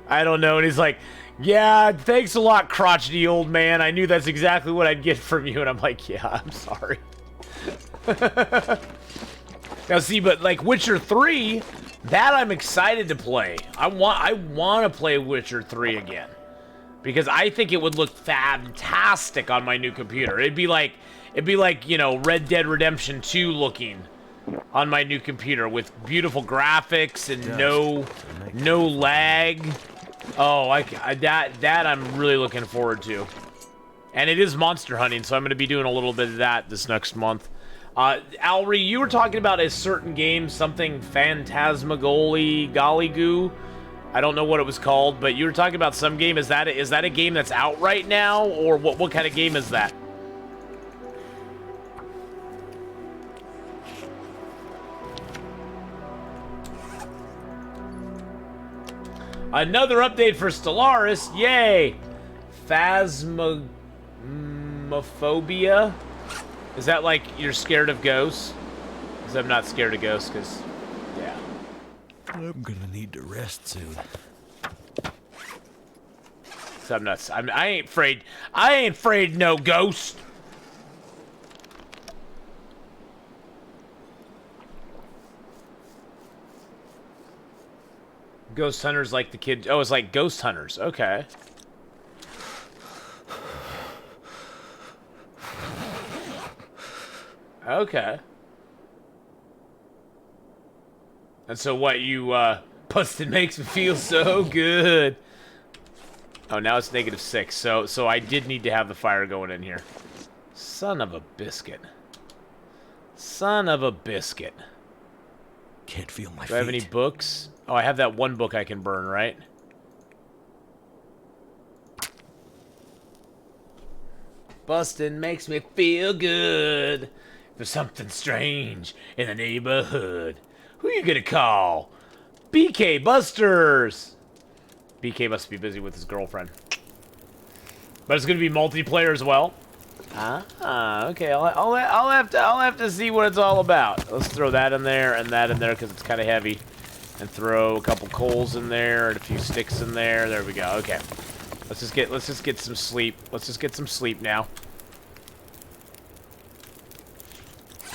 don't know. And he's like, yeah, thanks a lot, crotchety old man. I knew that's exactly what I'd get from you. And I'm like, yeah, I'm sorry. Now, see, but like Witcher 3, that I'm excited to play. I want to play Witcher 3 again. Because I think it would look fantastic on my new computer. It'd be like, you know, Red Dead Redemption 2 looking on my new computer with beautiful graphics and no lag. Oh, that I'm really looking forward to. And it is monster hunting, so I'm going to be doing a little bit of that this next month. Alry, you were talking about a certain game, something Phantasmagolly. I don't know what it was called, but you were talking about some game. Is that a game that's out right now, or what kind of game is that? Another update for Stellaris, yay! Phasmophobia? Is that like you're scared of ghosts? Because I'm not scared of ghosts, because, yeah. I'm gonna need to rest soon. So I'm not. I ain't afraid. I ain't afraid no ghost. Ghost hunters like the kid. Oh, it's like ghost hunters. Okay. Okay. And so what you, Busted makes me feel so good. Oh, now it's -6. So I did need to have the fire going in here. Son of a biscuit. Son of a biscuit. Can't feel my feet. Do I have any books? Oh, I have that one book I can burn, right? Bustin' makes me feel good. There's something strange in the neighborhood. Who you gonna call? BK Busters! BK must be busy with his girlfriend. But it's gonna be multiplayer as well. Ah, okay. I'll have to see what it's all about. Let's throw that in there and that in there because it's kind of heavy, and throw a couple coals in there and a few sticks in there. There we go. Okay. Let's just get some sleep. Let's just get some sleep now.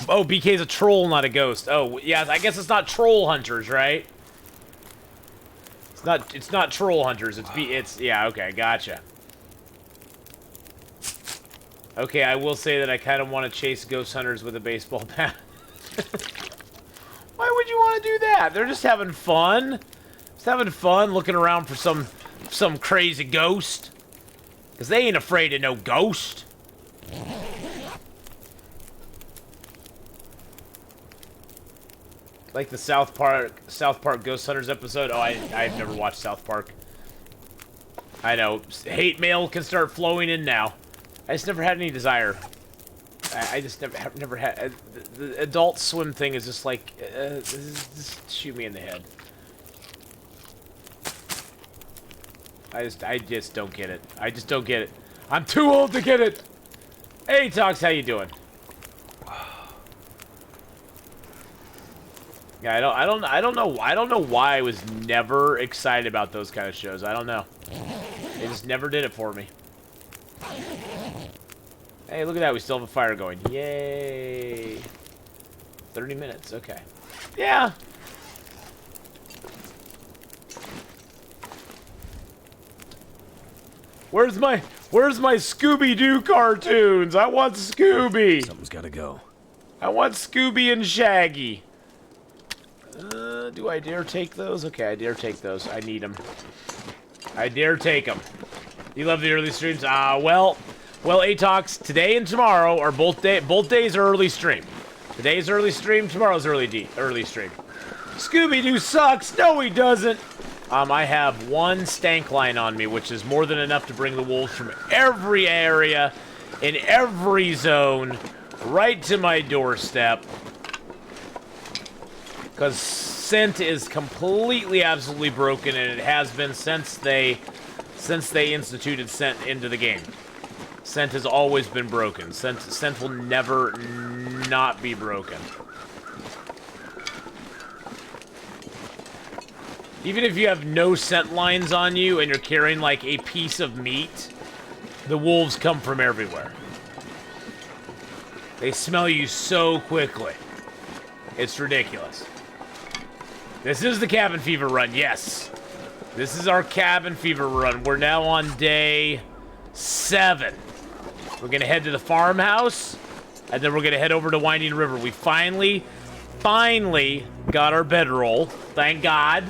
Oh, BK's a troll, not a ghost. Oh, yeah. I guess it's not troll hunters, right? It's not troll hunters. It's yeah. Okay, gotcha. Okay, I will say that I kind of want to chase ghost hunters with a baseball bat. Why would you want to do that? They're just having fun. Just having fun looking around for some crazy ghost. Because they ain't afraid of no ghost. Like the South Park Ghost Hunters episode. Oh, I've never watched South Park. I know. Hate mail can start flowing in now. I just never had any desire. I just never had. The Adult Swim thing is just like, just shoot me in the head. I just don't get it. I just don't get it. I'm too old to get it. Hey, Tox, how you doing? Yeah, I don't know why I was never excited about those kind of shows. I don't know. They just never did it for me. Hey, look at that. We still have a fire going. Yay. 30 minutes. Okay. Yeah. Where's my Scooby-Doo cartoons? I want Scooby. Something's gotta go. I want Scooby and Shaggy. Do I dare take those? Okay, I dare take those. I need them. I dare take them. You love the early streams? Well, Atox, today and tomorrow are both days are early stream. Today's early stream, tomorrow's early stream. Scooby-Doo sucks. No, he doesn't. I have one stank line on me, which is more than enough to bring the wolves from every area, in every zone, right to my doorstep. Because scent is completely, absolutely broken, and it has been since they instituted scent into the game. Scent has always been broken. Scent will never not be broken. Even if you have no scent lines on you and you're carrying like a piece of meat, the wolves come from everywhere. They smell you so quickly. It's ridiculous. This is the cabin fever run, yes. This is our cabin fever run. We're now on day 7. We're gonna head to the farmhouse, and then we're gonna head over to Winding River. We finally got our bedroll. Thank God.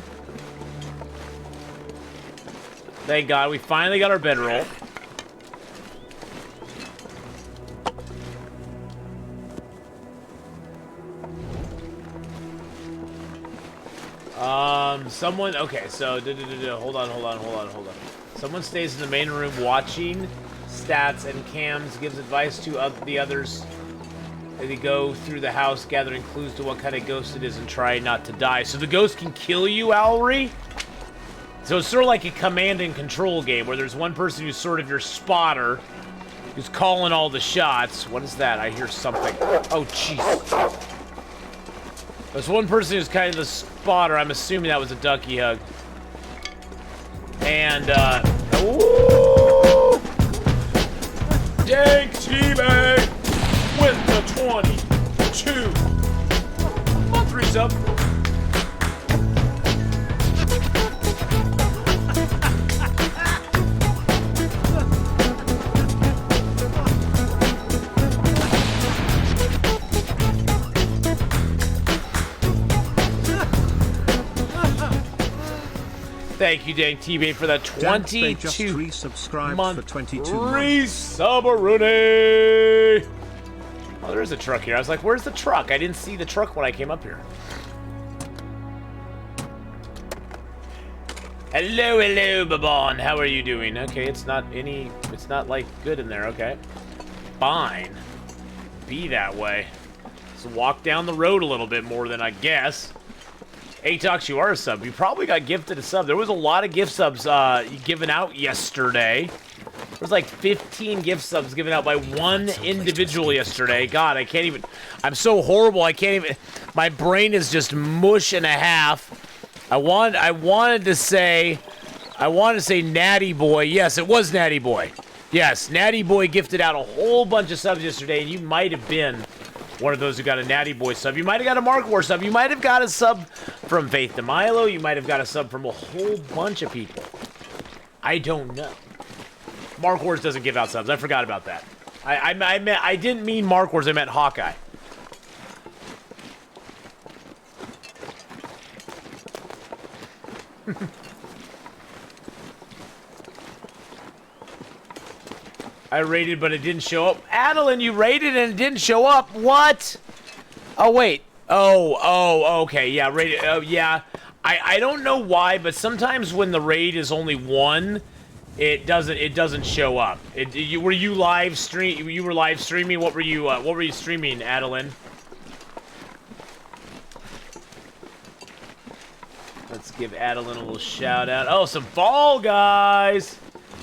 Thank God, we finally got our bedroll. Okay, so, hold on. Someone stays in the main room watching stats and cams, gives advice to the others. They go through the house, gathering clues to what kind of ghost it is and try not to die. So the ghost can kill you, Owlry? So it's sort of like a command and control game where there's one person who's sort of your spotter, who's calling all the shots. What is that? I hear something. Oh, jeez. There's one person who's kind of the spotter. I'm assuming that was a ducky hug. And, ooh! Dank teammate with the 22. Month resub. Thank you, dang T-Bait, for that Dance Bay just 22 resubscribed month for 22 months. Resubmaroonie. Oh, there's a truck here. I was like, where's the truck? I didn't see the truck when I came up here. Hello, hello, Babon. How are you doing? Okay, it's not like good in there. Okay. Fine. Be that way. Let's walk down the road a little bit more than I guess. Atox, you are a sub. You probably got gifted a sub. There was a lot of gift subs given out yesterday. There was like 15 gift subs given out by one individual yesterday. God, I can't even... I'm so horrible, I can't even... My brain is just mush and a half. I wanted to say Natty Boy. Yes, it was Natty Boy. Yes, Natty Boy gifted out a whole bunch of subs yesterday, and you might have been one of those who got a Natty Boy sub. You might have got a Mark War sub. You might have got a sub from Faith to Milo. You might have got a sub from a whole bunch of people. I don't know. Mark Wars doesn't give out subs. I forgot about that. I didn't mean Mark Wars. I meant Hawkeye. I rated, but it didn't show up. Adeline, you rated and it didn't show up. What? Oh, wait. Oh, okay. Yeah, rated. Oh, yeah. I don't know why, but sometimes when the raid is only one, it doesn't show up. Were you live stream? You were live streaming. What were you streaming, Adeline? Let's give Adeline a little shout out. Oh, some Fall Guys.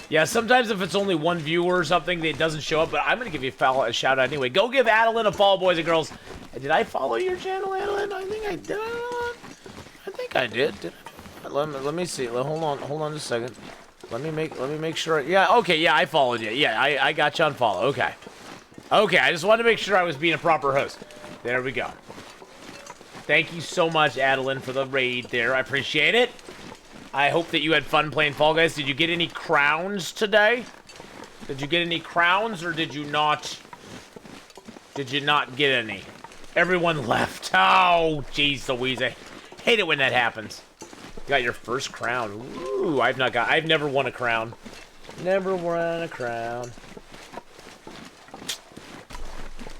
Yeah, sometimes if it's only one viewer or something, it doesn't show up, but I'm going to give you a shout out anyway. Go give Adeline a follow, boys and girls. Did I follow your channel, Adeline? I think I did. I think I did. Let me see. Hold on just a second. Let me make sure. Yeah, okay, yeah, I followed you. Yeah, I got you on follow. Okay. Okay, I just wanted to make sure I was being a proper host. There we go. Thank you so much, Adeline, for the raid there. I appreciate it. I hope that you had fun playing Fall Guys. Did you get any crowns today? Did you get any crowns, or did you not? Did you not get any? Everyone left. Oh, jeez Louise. I hate it when that happens. You got your first crown. Ooh, I've never won a crown. Never won a crown.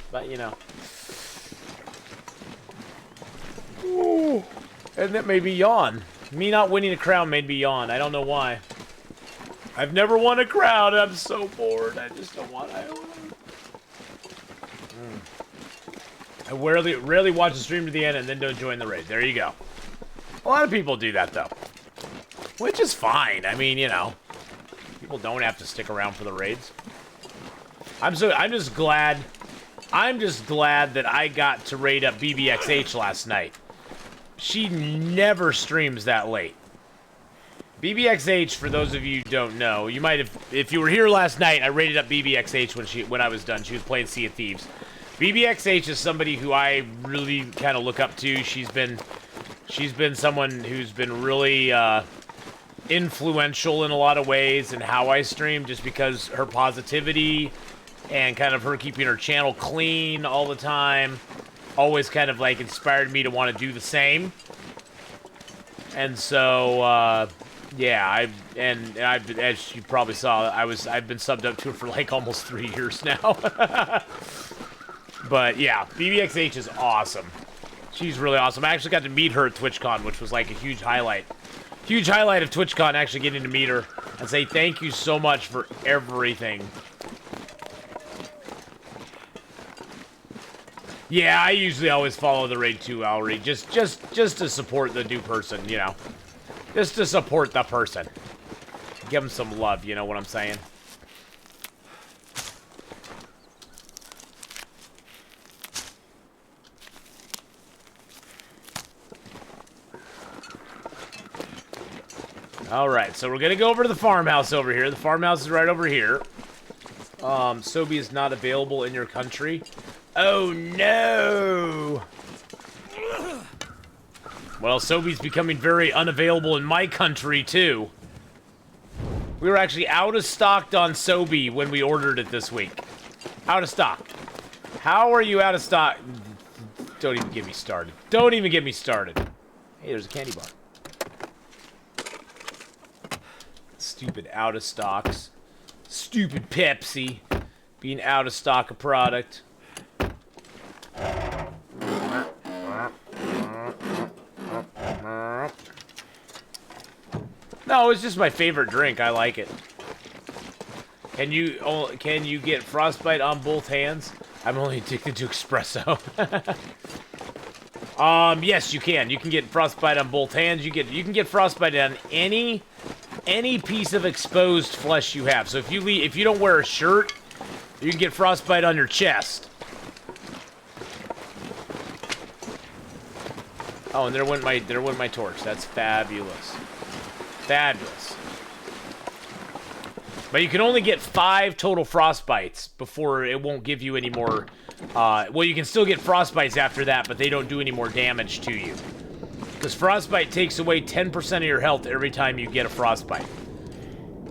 But, you know. Ooh. And that made me yawn. Me not winning a crown made me yawn. I don't know why. I've never won a crown. I'm so bored. I just don't want to. I rarely watch the stream to the end and then don't join the raid. There you go. A lot of people do that, though. Which is fine. I mean, you know. People don't have to stick around for the raids. I'm just glad that I got to raid up BBXH last night. She never streams that late. BBXH, for those of you who don't know, you might have, if you were here last night, I raided up BBXH when I was done. She was playing Sea of Thieves. BBXH is somebody who I really kind of look up to. She's been someone who's been really influential in a lot of ways in how I stream, just because her positivity and kind of her keeping her channel clean all the time always kind of like inspired me to want to do the same. And so yeah, as you probably saw, I've been subbed up to her for like almost 3 years now. But yeah, BBXH is awesome. She's really awesome. I actually got to meet her at TwitchCon, which was like a huge highlight. Huge highlight of TwitchCon, actually getting to meet her and say thank you so much for everything. Yeah, I usually always follow the raid too, Alry. Just to support the new person, you know. Just to support the person. Give them some love, you know what I'm saying? Alright, so we're gonna go over to the farmhouse over here. The farmhouse is right over here. Sobi is not available in your country. Oh no! Well, Sobi's becoming very unavailable in my country, too. We were actually out of stock on Sobi when we ordered it this week. Out of stock. How are you out of stock? Don't even get me started. Don't even get me started. Hey, there's a candy bar. Stupid out of stocks. Stupid Pepsi. Being out of stock of product. No, it's just my favorite drink. I like it. Can you get frostbite on both hands? I'm only addicted to espresso. Yes, you can. You can get frostbite on both hands. You can get frostbite on any piece of exposed flesh you have. So if you don't wear a shirt, you can get frostbite on your chest. Oh, and there went my torch. That's fabulous. Fabulous. But you can only get 5 total frostbites before it won't give you any more. Well, you can still get frostbites after that, but they don't do any more damage to you. Because frostbite takes away 10% of your health every time you get a frostbite.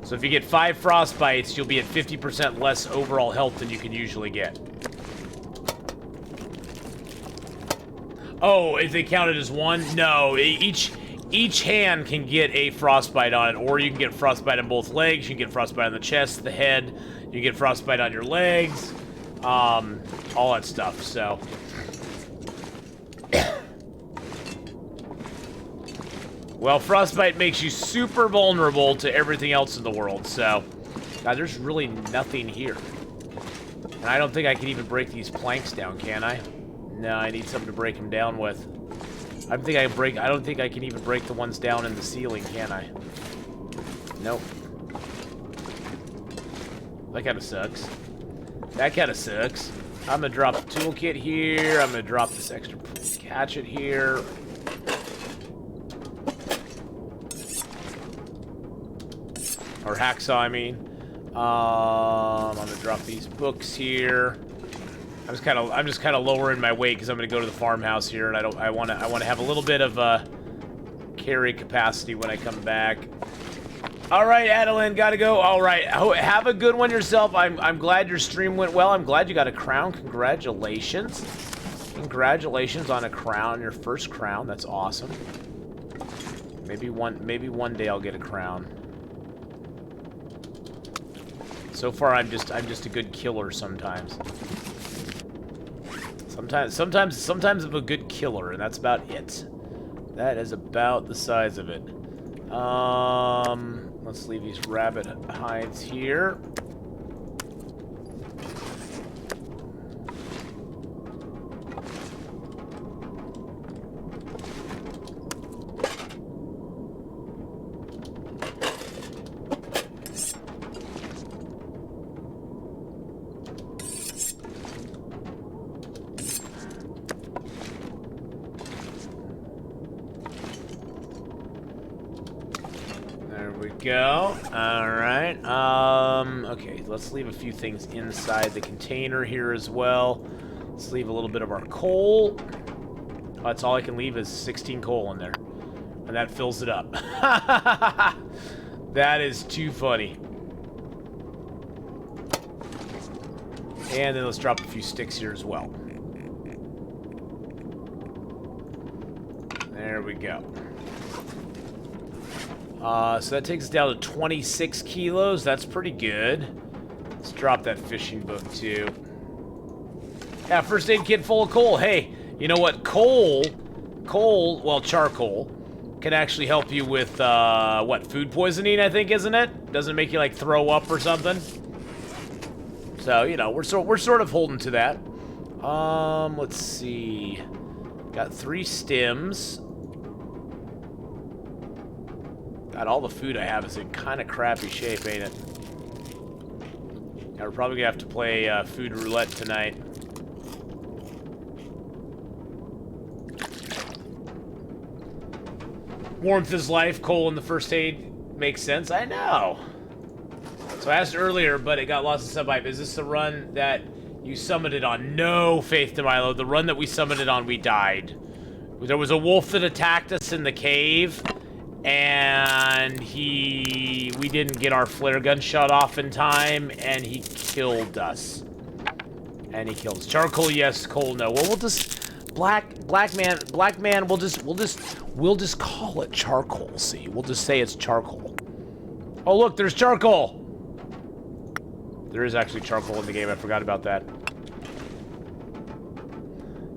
So if you get 5 frostbites, you'll be at 50% less overall health than you can usually get. Oh, if they count it as one? No, each hand can get a frostbite on it, or you can get frostbite on both legs, you can get frostbite on the chest, the head, you can get frostbite on your legs, all that stuff, so. Well, frostbite makes you super vulnerable to everything else in the world, so. God, there's really nothing here. And I don't think I can even break these planks down, can I? No, I need something to break them down with. I don't think I can even break the ones down in the ceiling, can I? Nope. That kind of sucks. That kind of sucks. I'm gonna drop the toolkit here. I'm gonna drop this extra hatchet here. Or hacksaw, I mean. I'm gonna drop these books here. I'm just kind of lowering my weight because I'm gonna go to the farmhouse here, and I want to have a little bit of carry capacity when I come back. All right, Atheenon, gotta go. All right, have a good one yourself. I'm glad your stream went well. I'm glad you got a crown. Congratulations. Congratulations on a crown, your first crown. That's awesome. Maybe one day I'll get a crown. So far, I'm just a good killer sometimes. Sometimes I'm a good killer, and that's about it. That is about the size of it. Let's leave these rabbit hides here. Go. Alright. Okay, let's leave a few things inside the container here as well. Let's leave a little bit of our coal. Oh, that's all I can leave is 16 coal in there. And that fills it up. That is too funny. And then let's drop a few sticks here as well. There we go. So that takes us down to 26 kilos. That's pretty good. Let's drop that fishing book, too. Yeah, first aid kit full of coal. Hey, you know what? Coal, well, charcoal, can actually help you with, what, food poisoning, I think, isn't it? Doesn't make you, like, throw up or something? So, you know, we're sort of holding to that. Let's see. Got 3 stems. God, all the food I have is in kind of crappy shape, ain't it? Yeah, we're probably gonna have to play food roulette tonight. Warmth is life. Coal in the first aid makes sense. I know. So I asked earlier, but it got lost in sub-hype. Is this the run that you summoned it on? No, Faith to Milo. The run that we summoned it on, we died. There was a wolf that attacked us in the cave. And we didn't get our flare gun shut off in time, and he killed us. And he killed us. Charcoal, yes. Coal, no. Well, we'll just black man. We'll just call it charcoal. See, we'll just say it's charcoal. Oh, look, there's charcoal. There is actually charcoal in the game. I forgot about that.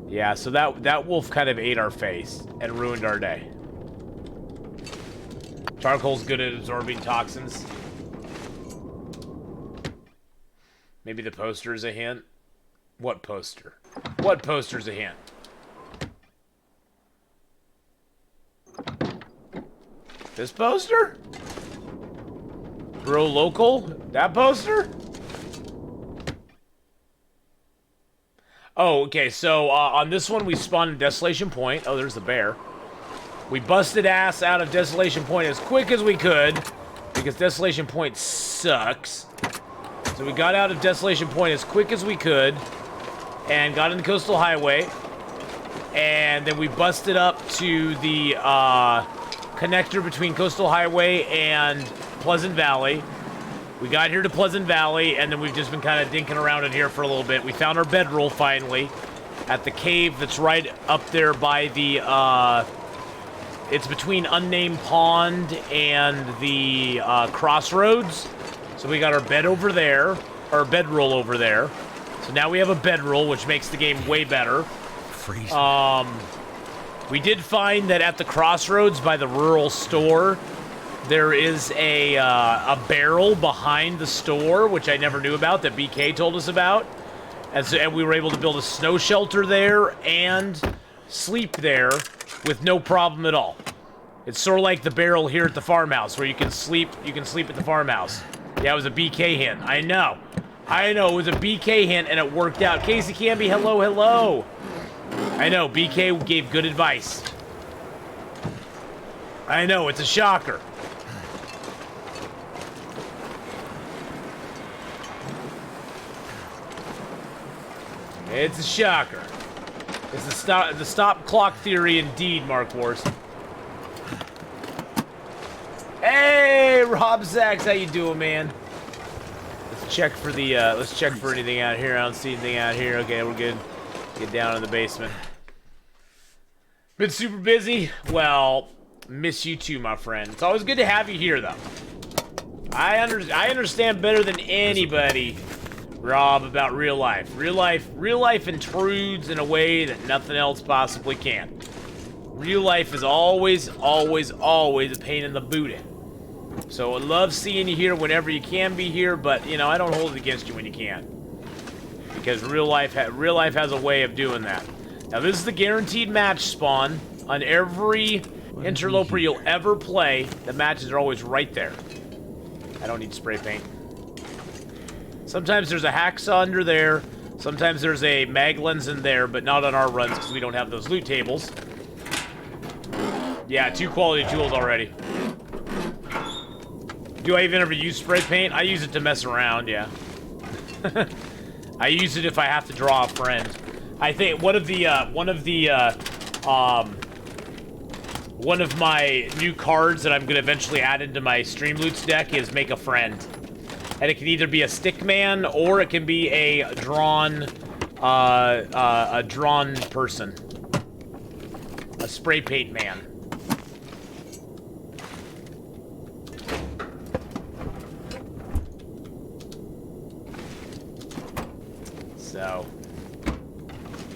Yeah, so that wolf kind of ate our face and ruined our day. Charcoal's good at absorbing toxins. Maybe the poster is a hint. What poster? What poster's a hint? This poster? Grow local? That poster? Oh, okay, so on this one we spawned in Desolation Point. Oh, there's the bear. We busted ass out of Desolation Point as quick as we could, because Desolation Point sucks. So we got out of Desolation Point as quick as we could, and got in the Coastal Highway, and then we busted up to the connector between Coastal Highway and Pleasant Valley. We got here to Pleasant Valley, and then we've just been kind of dinking around in here for a little bit. We found our bedroll, finally, at the cave that's right up there by the, it's between Unnamed Pond and the, crossroads. So we got our bed over there, or bedroll over there. So now we have a bedroll, which makes the game way better. Freezing. We did find that at the crossroads by the rural store, there is a barrel behind the store, which I never knew about, that BK told us about. And we were able to build a snow shelter there and sleep there with no problem at all. It's sort of like the barrel here at the farmhouse, where you can sleep at the farmhouse. Yeah, it was a BK hint. I know, it was a BK hint, and it worked out. Casey Canby, hello, hello. I know, BK gave good advice. I know, it's a shocker. It's a shocker. It's the stop clock theory indeed, Mark Wars. Hey, Rob Sachs, how you doing, man? Let's check for the let's check for anything out here. I don't see anything out here. Okay, we're good. Get down in the basement. Been super busy? Well, miss you too, my friend. It's always good to have you here, though. I understand better than anybody, Rob, about real life. Real life intrudes in a way that nothing else possibly can. Real life is always a pain in the booty. So I love seeing you here whenever you can be here, but, you know, I don't hold it against you when you can't. Because real life has a way of doing that. Now, this is the guaranteed match spawn. On every Interloper you'll ever play, the matches are always right there. I don't need spray paint. Sometimes there's a hacksaw under there. Sometimes there's a mag lens in there, but not on our runs because we don't have those loot tables. Yeah, 2 quality tools already. Do I even ever use spray paint? I use it to mess around, yeah. I use it if I have to draw a friend. I think one of my new cards that I'm gonna eventually add into my Streamloots deck is Make a Friend. And it can either be a stick man or it can be a drawn person. A spray paint man. So,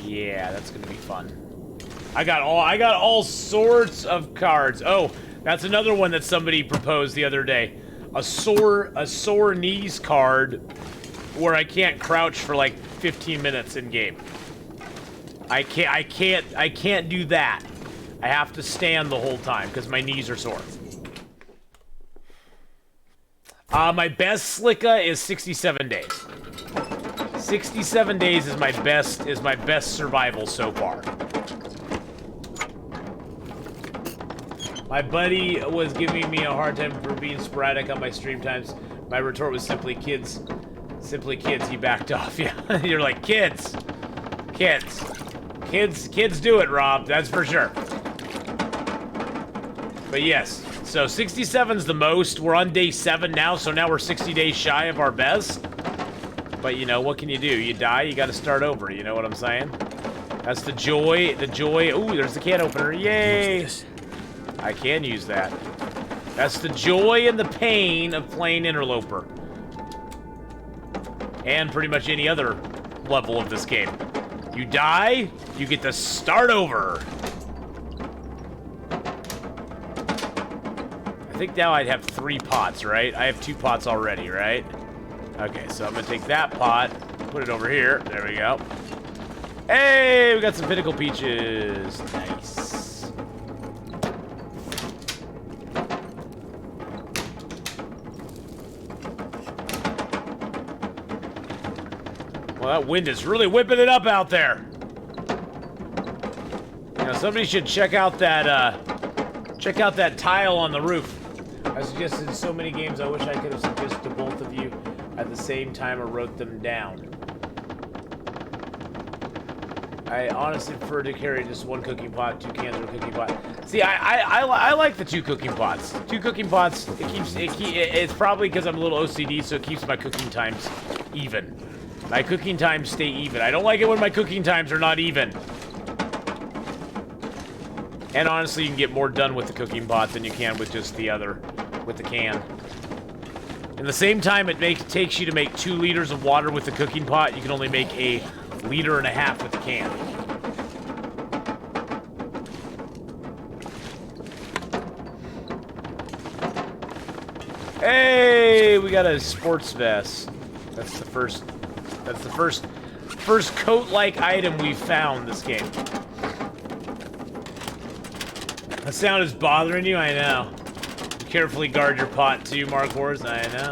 yeah, that's gonna be fun. I got all sorts of cards. Oh, that's another one that somebody proposed the other day. A sore knees card where I can't crouch for like 15 minutes in game. I can't do that. I have to stand the whole time because my knees are sore. My best slicka is 67 days. 67 days is my best survival so far. My buddy was giving me a hard time for being sporadic on my stream times. My retort was simply kids. Simply kids. He backed off. Yeah, you're like kids do it, Rob. That's for sure. But yes, so 67's the most. We're on day 7 now, so now we're 60 days shy of our best. But you know, what can you do? You die, you gotta start over, you know what I'm saying? That's the joy. Ooh, there's the can opener. Yay! I can use that. That's the joy and the pain of playing Interloper. And pretty much any other level of this game. You die, you get to start over. I think now I'd have 3 pots, right? I have 2 pots already, right? Okay, so I'm gonna take that pot, put it over here. There we go. Hey, we got some pinnacle peaches. Nice. Well, that wind is really whipping it up out there. You know, somebody should check out that tile on the roof. I suggested in so many games, I wish I could have suggested to both of you at the same time or wrote them down. I honestly prefer to carry just 1 cooking pot, 2 cans of a cooking pot. See, I like the 2 cooking pots. 2 cooking pots, it's probably because I'm a little OCD, so it keeps my cooking times even. My cooking times stay even. I don't like it when my cooking times are not even. And honestly, you can get more done with the cooking pot than you can with just the other, with the can. In the same time it takes you to make 2 liters of water with the cooking pot, you can only make a 1.5 liters with the can. Hey, we got a sports vest. That's the first coat-like item we've found this game. That sound is bothering you? I know. Carefully guard your pot too, Mark Wars. I know.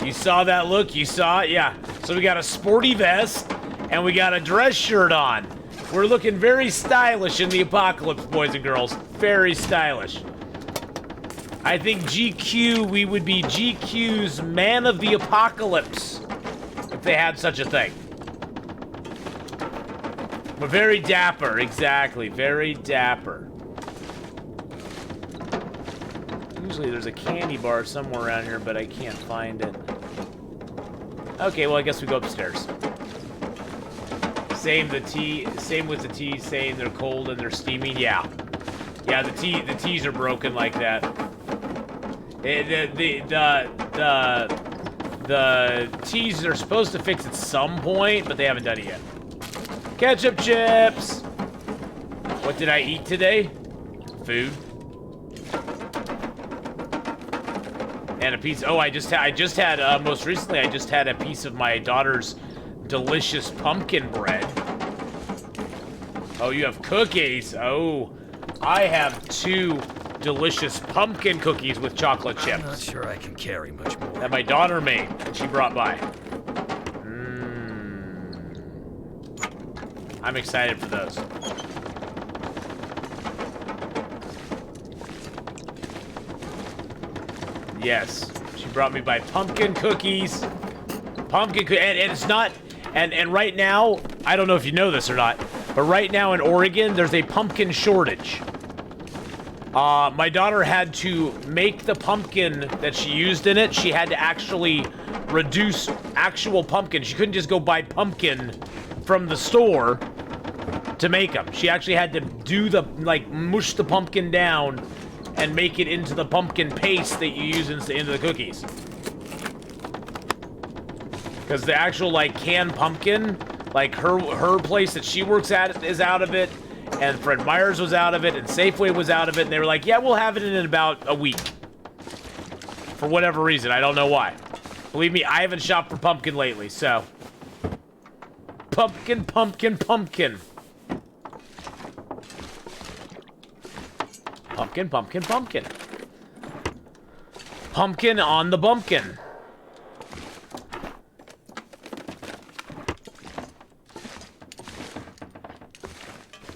You saw that look? You saw it? Yeah. So we got a sporty vest, and we got a dress shirt on. We're looking very stylish in the apocalypse, boys and girls. Very stylish. I think GQ, we would be GQ's Man of the Apocalypse if they had such a thing. We're very dapper, exactly. Very dapper. Usually there's a candy bar somewhere around here, but I can't find it. Okay, well, I guess we go upstairs. Same with the tea, saying they're cold and they're steaming. Yeah. Yeah, the teas are broken like that. The teas are supposed to fix at some point, but they haven't done it yet. Ketchup chips! What did I eat today? Food. And a piece. Oh, I just had. Most recently, I just had a piece of my daughter's delicious pumpkin bread. Oh, you have cookies. Oh, I have 2 delicious pumpkin cookies with chocolate chips. I'm not sure I can carry much more. That my daughter made. That she brought by. I'm excited for those. Yes, she brought me by pumpkin cookies. And it's not, and right now, I don't know if you know this or not, but right now in Oregon, there's a pumpkin shortage. My daughter had to make the pumpkin that she used in it. She had to actually reduce actual pumpkin. She couldn't just go buy pumpkin from the store to make them. She actually had to do the, like, mush the pumpkin down and make it into the pumpkin paste that you use into the cookies. Because the actual, like, canned pumpkin, like, her place that she works at is out of it, and Fred Meyer's was out of it, and Safeway was out of it, and they were like, yeah, we'll have it in about a week. For whatever reason, I don't know why. Believe me, I haven't shopped for pumpkin lately, so. Pumpkin, pumpkin, pumpkin. Pumpkin, pumpkin, pumpkin. Pumpkin on the bumpkin.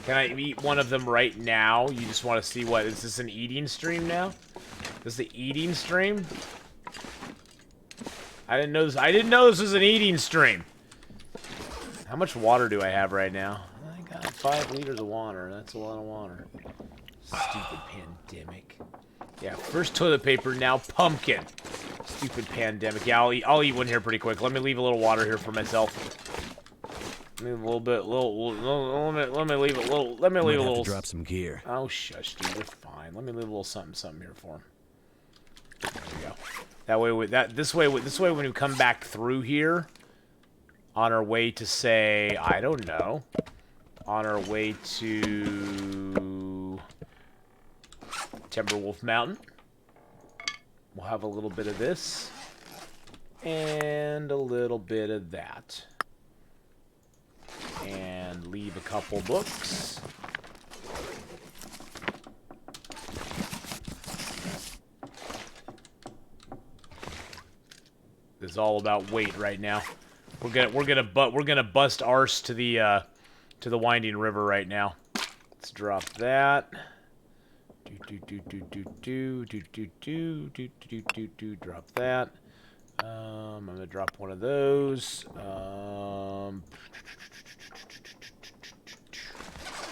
Can I eat one of them right now? You just want to see what? Is this an eating stream now? This is the eating stream? I didn't know this was an eating stream. How much water do I have right now? I got 5 liters of water. That's a lot of water. Stupid pandemic. Yeah, first toilet paper, now pumpkin. Stupid pandemic. Yeah, I'll eat one here pretty quick. Let me leave a little water here for myself. Need a little bit, let me leave a little. Let me leave a little. Drop some gear. Oh shush, dude, you're fine. Let me leave a little something here for him. There we go. That way, this way, when you come back through here, on our way to say, I don't know, on our way to Timberwolf Mountain, we'll have a little bit of this and a little bit of that. And leave a couple books. This is all about weight right now. We're gonna bust arse to the winding river right now. Let's drop that. Drop that. I'm gonna drop one of those.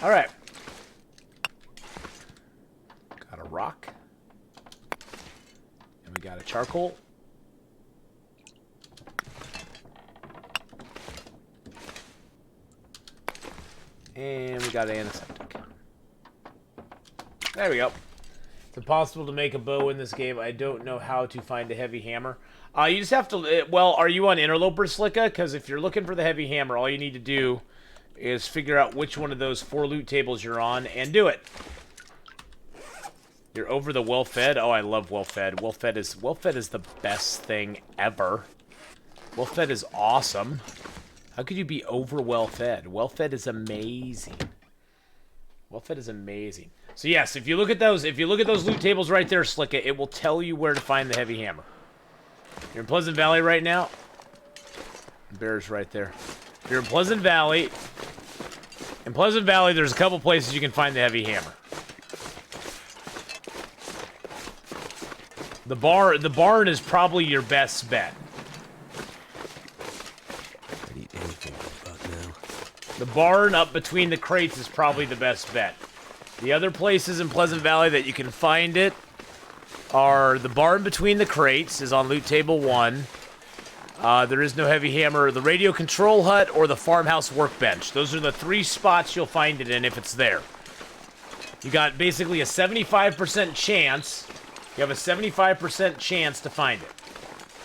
All right. Got a rock. And we got a charcoal. And we got an antiseptic. There we go. It's impossible to make a bow in this game. I don't know how to find a heavy hammer. You just have to... Well, are you on Interloper, Slicka? Because if you're looking for the heavy hammer, all you need to do is figure out which one of those 4 loot tables you're on and do it. You're over the well-fed? Oh, I love well-fed. Well-fed is the best thing ever. Well-fed is awesome. How could you be over well-fed? Well-fed is amazing. Well-fed is amazing. So yes, if you look at those loot tables right there, Slicka, it will tell you where to find the heavy hammer. You're in Pleasant Valley right now. Bear's right there. If you're in Pleasant Valley, there's a couple places you can find the heavy hammer. The barn is probably your best bet. I'd eat anything but now. The barn up between the crates is probably the best bet. The other places in Pleasant Valley that you can find it are the barn between the crates is on loot table 1. There is no heavy hammer, the radio control hut, or the farmhouse workbench. Those are the 3 spots you'll find it in if it's there. You got basically a 75% chance. You have a 75% chance to find it.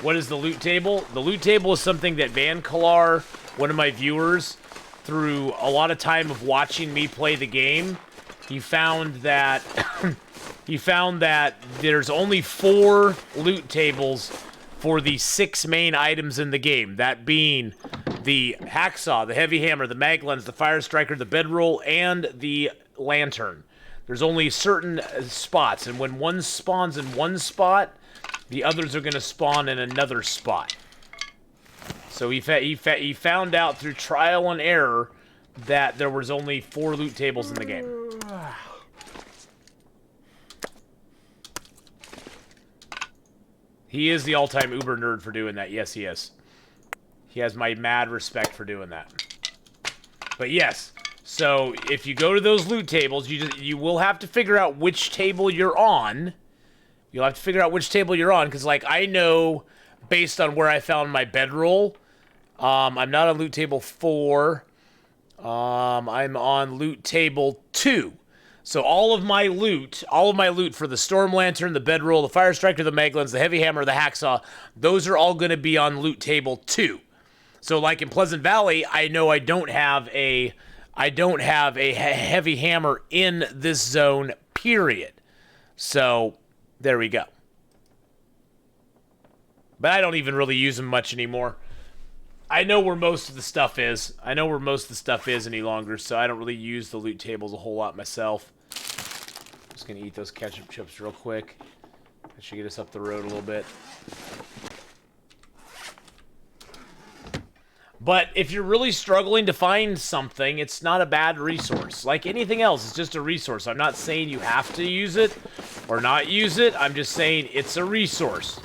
What is the loot table? The loot table is something that Van Kalar, one of my viewers, through a lot of time of watching me play the game, he found that there's only 4 loot tables for the 6 main items in the game. That being the hacksaw, the heavy hammer, the mag lens, the fire striker, the bedroll, and the lantern. There's only certain spots, and when one spawns in one spot, the others are going to spawn in another spot. So he found out through trial and error that there was only 4 loot tables in the game. He is the all-time uber nerd for doing that. Yes, he is. He has my mad respect for doing that. But yes, so if you go to those loot tables, you will have to figure out which table you're on. You'll have to figure out which table you're on, because like I know based on where I found my bedroll, I'm not on loot table 4. I'm on loot table 2. So all of my loot for the storm lantern, the bedroll, the fire striker, the mag lens, the heavy hammer, the hacksaw, those are all going to be on loot table 2. So like in Pleasant Valley, I know I don't have a heavy hammer in this zone, period. So there we go. But I don't even really use them much anymore. I know where most of the stuff is. Any longer, so I don't really use the loot tables a whole lot myself. Just gonna eat those ketchup chips real quick. That should get us up the road a little bit. But if you're really struggling to find something, it's not a bad resource. Like anything else, it's just a resource. I'm not saying you have to use it or not use it. I'm just saying it's a resource.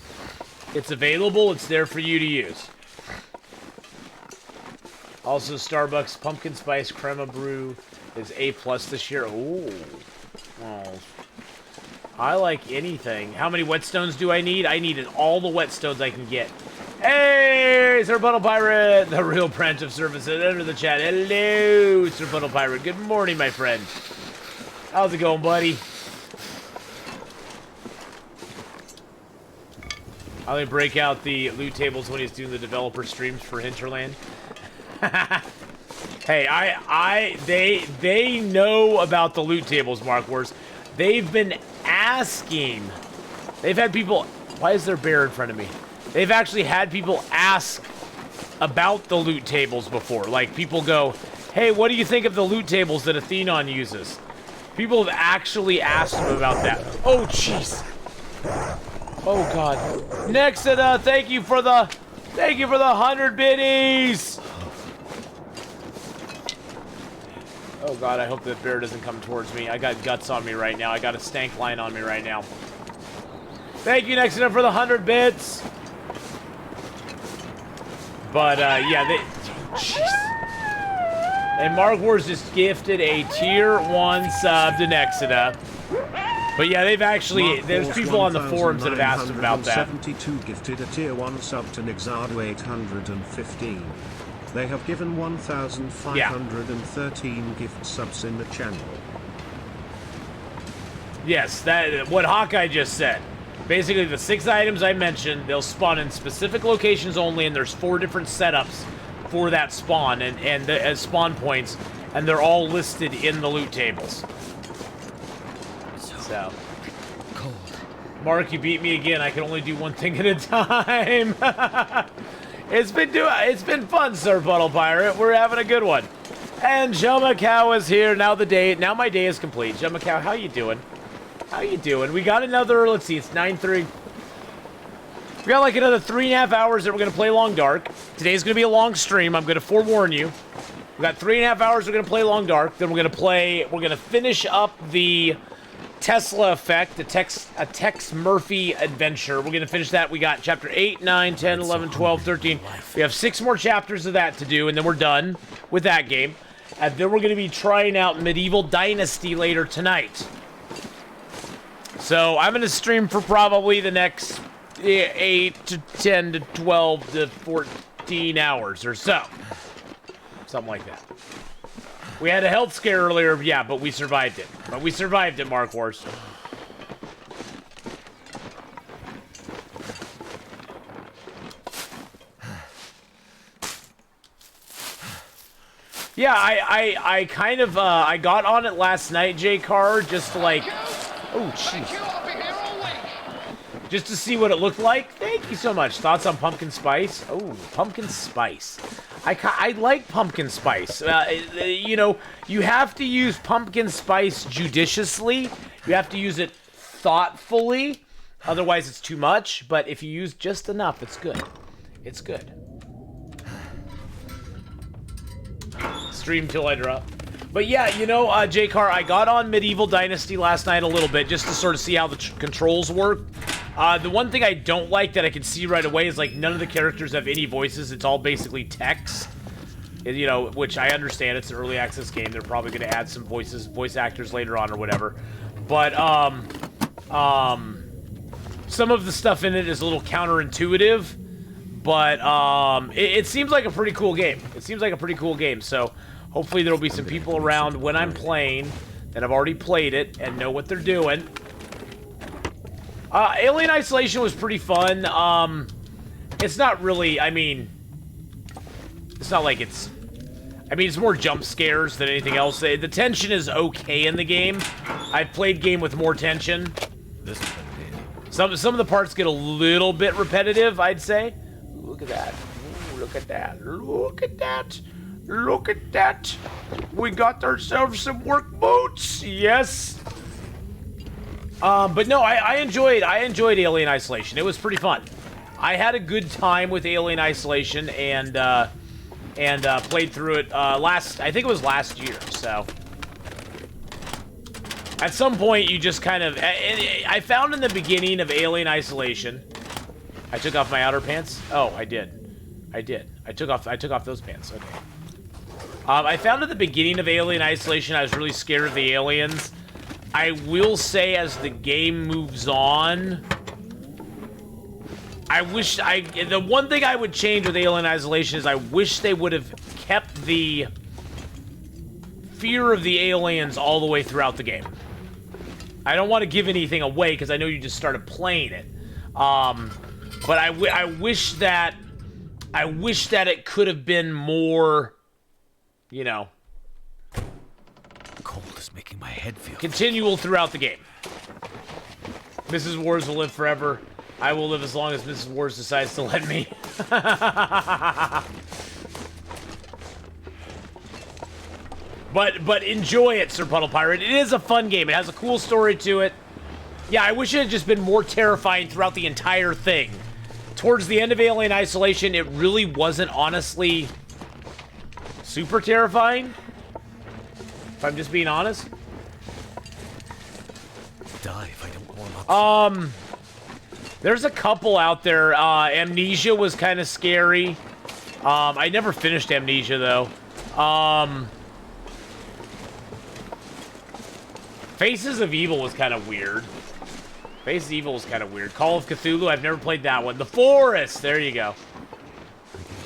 It's available. It's there for you to use. Also, Starbucks Pumpkin Spice Crema Brew is A+ this year. Ooh. Oh. I like anything. How many whetstones do I need? I needed all the whetstones I can get. Hey! Hey, Sir Puddle Pirate, the real branch of services. Enter the chat. Hello, Sir Puddle Pirate. Good morning, my friend. How's it going, buddy? I only break out the loot tables when he's doing the developer streams for Hinterland. Hey, they know about the loot tables, Mark Wars. They've been asking. They've had people. Why is there a bear in front of me? They've actually had people ask about the loot tables before. Like, people go, hey, what do you think of the loot tables that Atheenon uses? People have actually asked him about that. Oh, jeez. Oh, God. Nexida, thank you for the 100 biddies. Oh, God, I hope that bear doesn't come towards me. I got guts on me right now. I got a stank line on me right now. Thank you, Nexida, for the 100 bits. But, yeah, they... Jeez. And Mark Wars just gifted a tier 1 sub to Nexida. But yeah, they've actually... There's people on the forums that have asked him about that. 72 gifted a tier 1 sub to Nixardo 815. They have given 1,513 gift subs in the channel. Yes, that what Hawkeye just said. Basically, the 6 items I mentioned, they'll spawn in specific locations only, and there's 4 different setups for that spawn, and as spawn points, and they're all listed in the loot tables. So, Cold. Mark, you beat me again. I can only do one thing at a time. It's been fun, Sir Puddle Pirate. We're having a good one. And Joe Macau is here. Now my day is complete. Joe Macau, how you doing? How you doing? We got another, let's see, it's 9:30. We got like another 3.5 hours that we're going to play Long Dark. Today's going to be a long stream. I'm going to forewarn you. We got 3.5 hours we're going to play Long Dark. Then we're going to finish up the Tesla Effect, a Tex Murphy adventure. We're going to finish that. We got chapter 8, 9, 10, 11, 12, 13. We have 6 more chapters of that to do, and then we're done with that game. And then we're going to be trying out Medieval Dynasty later tonight. So I'm going to stream for probably the next 8 to 10 to 12 to 14 hours or so. Something like that. We had a health scare earlier, yeah, but we survived it. Mark Wars. Yeah, I kind of, I got on it last night, J-Car, just to like, oh, jeez. Just to see what it looked like. Thank you so much. Thoughts on pumpkin spice? Oh, pumpkin spice. I like pumpkin spice. You know, you have to use pumpkin spice judiciously. You have to use it thoughtfully. Otherwise, it's too much. But if you use just enough, it's good. It's good. Stream till I drop. But yeah, you know, J-Car, I got on Medieval Dynasty last night a little bit just to sort of see how the controls work. The one thing I don't like that I can see right away is, like, none of the characters have any voices. It's all basically text. You know, which I understand. It's an early access game. They're probably going to add some voice actors later on or whatever. But, some of the stuff in it is a little counterintuitive. But, it seems like a pretty cool game. So, hopefully there'll be some people around when I'm playing that have already played it and know what they're doing. Alien Isolation was pretty fun. It's not really, I mean, it's not like it's, I mean, it's more jump scares than anything else. The tension is okay in the game. I've played game with more tension. Some of the parts get a little bit repetitive, I'd say. Look at that. Ooh, look at that. Look at that. Look at that. We got ourselves some work boots. Yes. But no, I enjoyed Alien Isolation. It was pretty fun. I had a good time with Alien Isolation and played through it I think it was last year. So at some point you just kind of, I found in the beginning of Alien Isolation, I took off my outer pants. Oh, I did. I took off those pants. Okay. I found at the beginning of Alien Isolation I was really scared of the aliens. I will say, as the game moves on, The one thing I would change with Alien Isolation is I wish they would have kept the fear of the aliens all the way throughout the game. I don't want to give anything away because I know you just started playing it. But I wish that it could have been more, you know, Cold is making my head feel. continual throughout the game. Mrs. Wars will live forever. I will live as long as Mrs. Wars decides to let me. But enjoy it, Sir Puddle Pirate. It is a fun game. It has a cool story to it. Yeah, I wish it had just been more terrifying throughout the entire thing. Towards the end of Alien Isolation, it really wasn't, honestly, super terrifying. If I'm just being honest. Die if I don't warm up. There's a couple out there. Amnesia was kind of scary. I never finished Amnesia, though. Faces of Evil was kind of weird. Faces of Evil was kind of weird. Call of Cthulhu, I've never played that one. The Forest, there you go.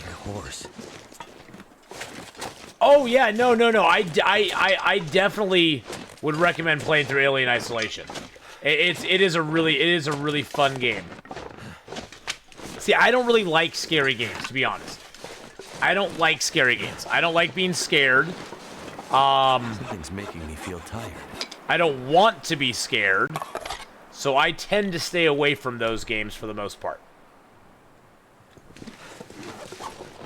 Your horse. Oh yeah, no. I definitely would recommend playing through Alien Isolation. It is a really fun game. See, I don't really like scary games, to be honest. I don't like scary games. I don't like being scared. Something's making me feel tired. I don't want to be scared, so I tend to stay away from those games for the most part.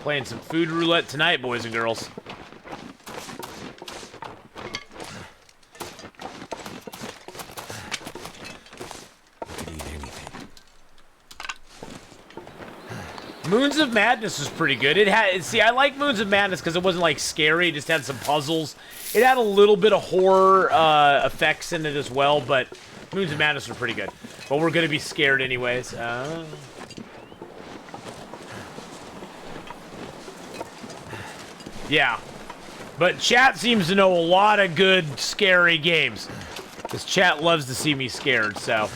Playing some food roulette tonight, boys and girls. I could eat anything. Moons of Madness was pretty good. See, I like Moons of Madness because it wasn't like scary. It just had some puzzles. It had a little bit of horror effects in it as well, but Moons of Madness were pretty good. But we're gonna be scared anyways. Yeah. But chat seems to know a lot of good, scary games. Because chat loves to see me scared, so.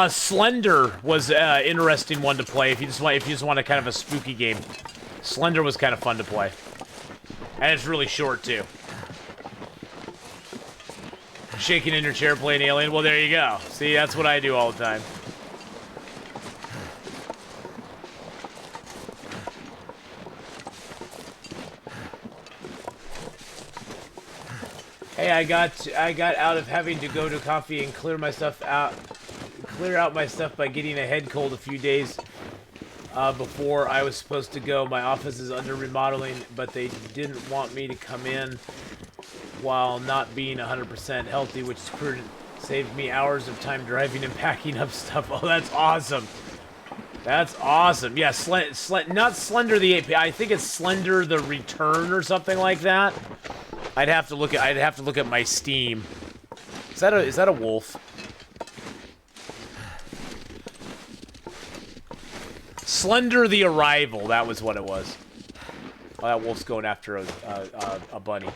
Slender was an interesting one to play if you just want a kind of a spooky game. Slender was kind of fun to play. And it's really short, too. Shaking in your chair playing Alien? Well, there you go. See, that's what I do all the time. Hey, I got out of having to go to coffee and clear out my stuff by getting a head cold a few days before I was supposed to go. My office is under remodeling, but they didn't want me to come in while not being 100% healthy, which is prudent. Saved me hours of time driving and packing up stuff. Oh, that's awesome. That's awesome. Yeah, not Slender the API. I think it's Slender the Return or something like that. I'd have to look at my Steam. Is that a wolf? Slender the Arrival, that was what it was. Oh, that wolf's going after a bunny.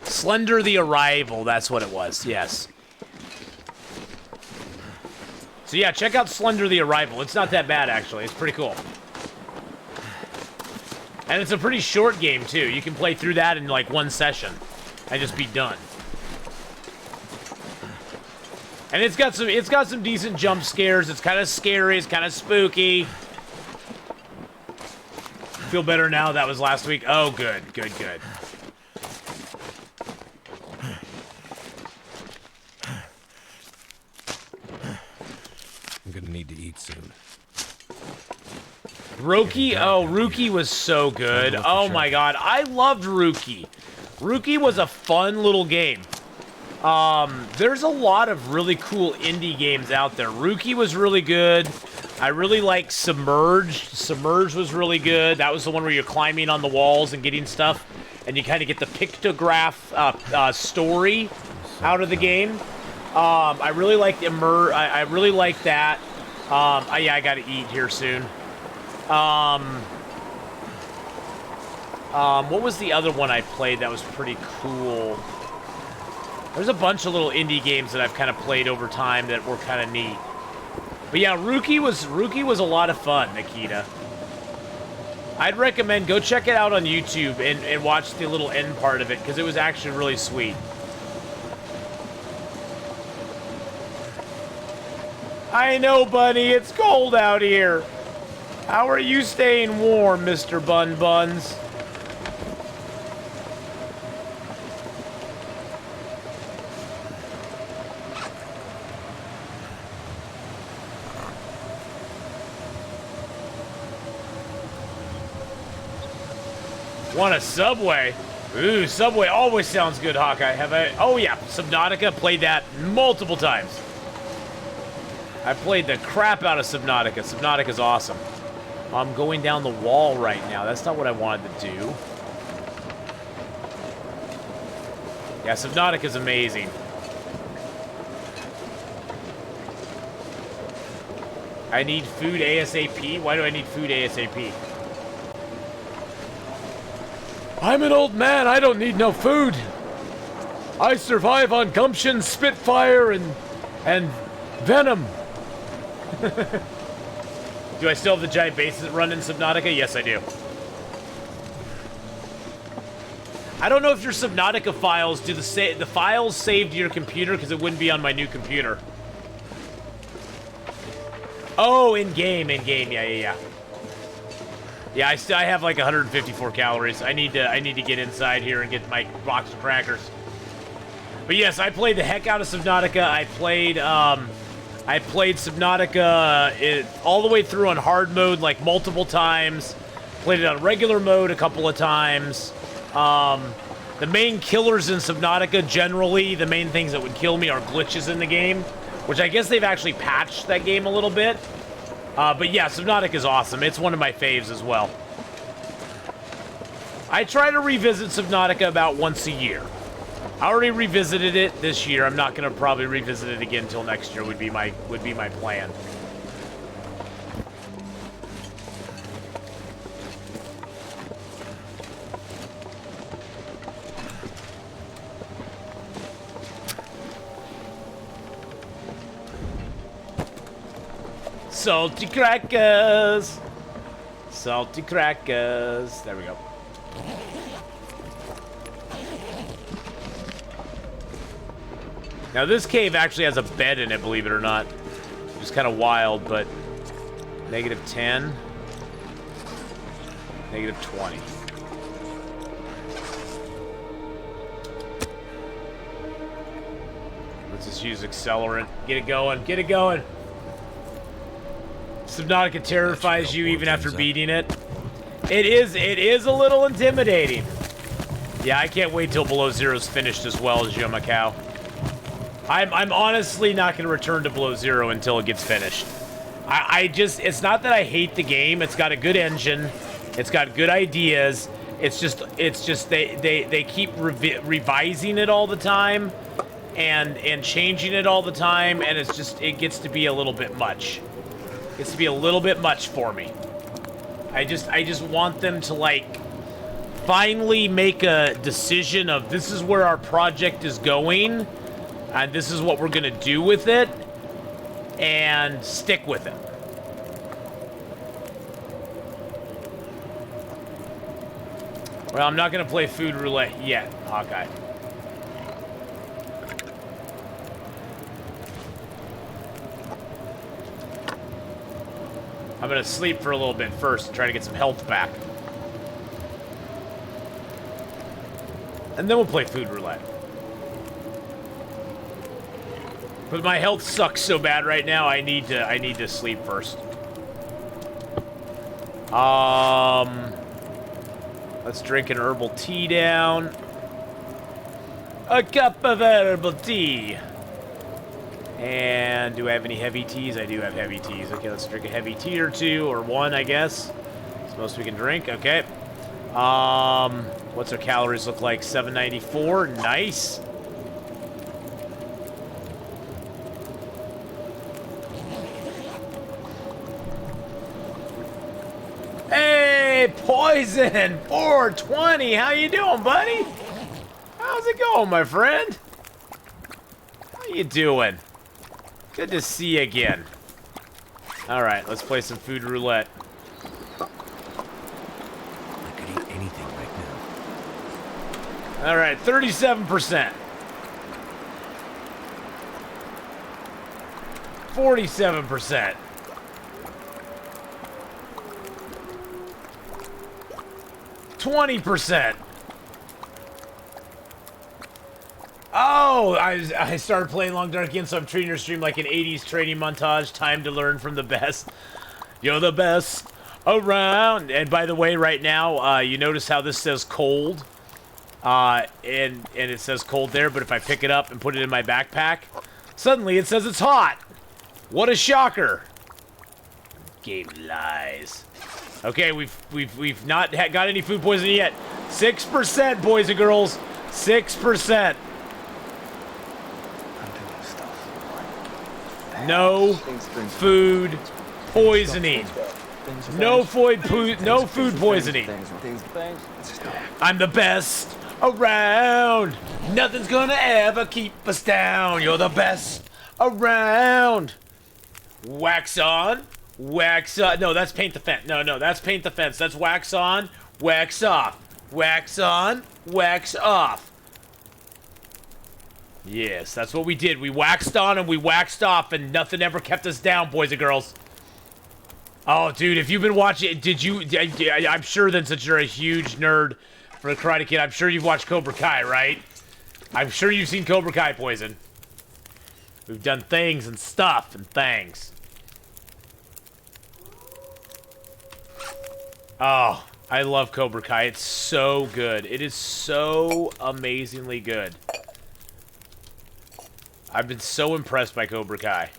Slender the Arrival, that's what it was, yes. So yeah, check out Slender the Arrival. It's not that bad, actually. It's pretty cool. And it's a pretty short game, too. You can play through that in, like, one session and just be done. And it's got some decent jump scares. It's kind of scary. It's kind of spooky. Feel better now? That was last week. Oh, good. I'm gonna need to eat soon. Rookie? Oh, Rookie was so good. Oh my god, I loved Rookie. Rookie was a fun little game. There's a lot of really cool indie games out there. Rookie was really good. I really like Submerged. Submerged was really good. That was the one where you're climbing on the walls and getting stuff, and you kind of get the pictograph story out of the game. I really liked I really liked that. Yeah, I gotta eat here soon. What was the other one I played that was pretty cool? There's a bunch of little indie games that I've kind of played over time that were kind of neat. But yeah, Rookie was a lot of fun, Nikita. I'd recommend go check it out on YouTube and watch the little end part of it, because it was actually really sweet. I know, Bunny, it's cold out here. How are you staying warm, Mr. Bun Buns? Want a Subway? Ooh, Subway always sounds good, Hawkeye. Have I? Oh yeah, Subnautica. Played that multiple times. I played the crap out of Subnautica. Subnautica's awesome. I'm going down the wall right now. That's not what I wanted to do. Yeah, Subnautica's amazing. I need food ASAP? Why do I need food ASAP? I'm an old man. I don't need no food. I survive on gumption, spitfire, and venom. Do I still have the giant bases run in Subnautica? Yes, I do. I don't know if your Subnautica files, do the files save to your computer, because it wouldn't be on my new computer. Oh, in-game, yeah. Yeah, I have like 154 calories. I need to get inside here and get my box of crackers. But yes, I played the heck out of Subnautica. I played Subnautica all the way through on hard mode like multiple times. Played it on regular mode a couple of times. The main killers in Subnautica, generally, the main things that would kill me are glitches in the game, which I guess they've actually patched that game a little bit. But yeah, Subnautica is awesome. It's one of my faves as well. I try to revisit Subnautica about once a year. I already revisited it this year. I'm not going to probably revisit it again until next year would be my plan. Salty crackers! Salty crackers. There we go. Now this cave actually has a bed in it, believe it or not. It's kind of wild, but... -10. -20. Let's just use accelerant. Get it going. Get it going. Subnautica terrifies you even after beating it. It is a little intimidating. Yeah, I can't wait till Below Zero's finished as well as Macau. I'm honestly not going to return to Below Zero until it gets finished. It's not that I hate the game. It's got a good engine. It's got good ideas. It's just they keep revising it all the time and changing it all the time, and it gets to be a little bit much. It gets to be a little bit much for me. I just want them to, like, finally make a decision of this is where our project is going, and this is what we're gonna do with it, and stick with it. Well, I'm not gonna play Food Roulette yet, Hawkeye. I'm gonna sleep for a little bit first and try to get some health back. And then we'll play Food Roulette. But my health sucks so bad right now, I need to sleep first. Let's drink an herbal tea down. A cup of herbal tea. And do I have any heavy teas? I do have heavy teas. Okay, let's drink a heavy tea or two, or one, I guess. It's most we can drink. Okay. What's our calories look like? 794. Nice. Hey, Poison 420. How you doing, buddy? How's it going, my friend? How you doing? Good to see you again. Alright, let's play some food roulette. I could eat anything right now. Alright, 37%. 47%. 20%. Oh, I started playing Long Dark again, so I'm treating your stream like an 80s training montage. Time to learn from the best. You're the best around. And by the way, right now, you notice how this says cold? And it says cold there, but if I pick it up and put it in my backpack, suddenly it says it's hot. What a shocker. Game lies. Okay, we've not got any food poisoning yet. 6%, boys and girls. 6%. No food poisoning. No food poisoning. I'm the best around. Nothing's gonna ever keep us down. You're the best around. Wax on, wax on. No, that's paint the fence. No, that's paint the fence. That's wax on, wax off. Wax on, wax off. Yes, that's what we did. We waxed on and we waxed off, and nothing ever kept us down, boys and girls. Oh, dude, if you've been watching, did you? I'm sure that since you're a huge nerd for the Karate Kid, I'm sure you've watched Cobra Kai, right? I'm sure you've seen Cobra Kai, Poison. We've done things and stuff and things. Oh, I love Cobra Kai. It's so good. It is so amazingly good. I've been so impressed by Cobra Kai.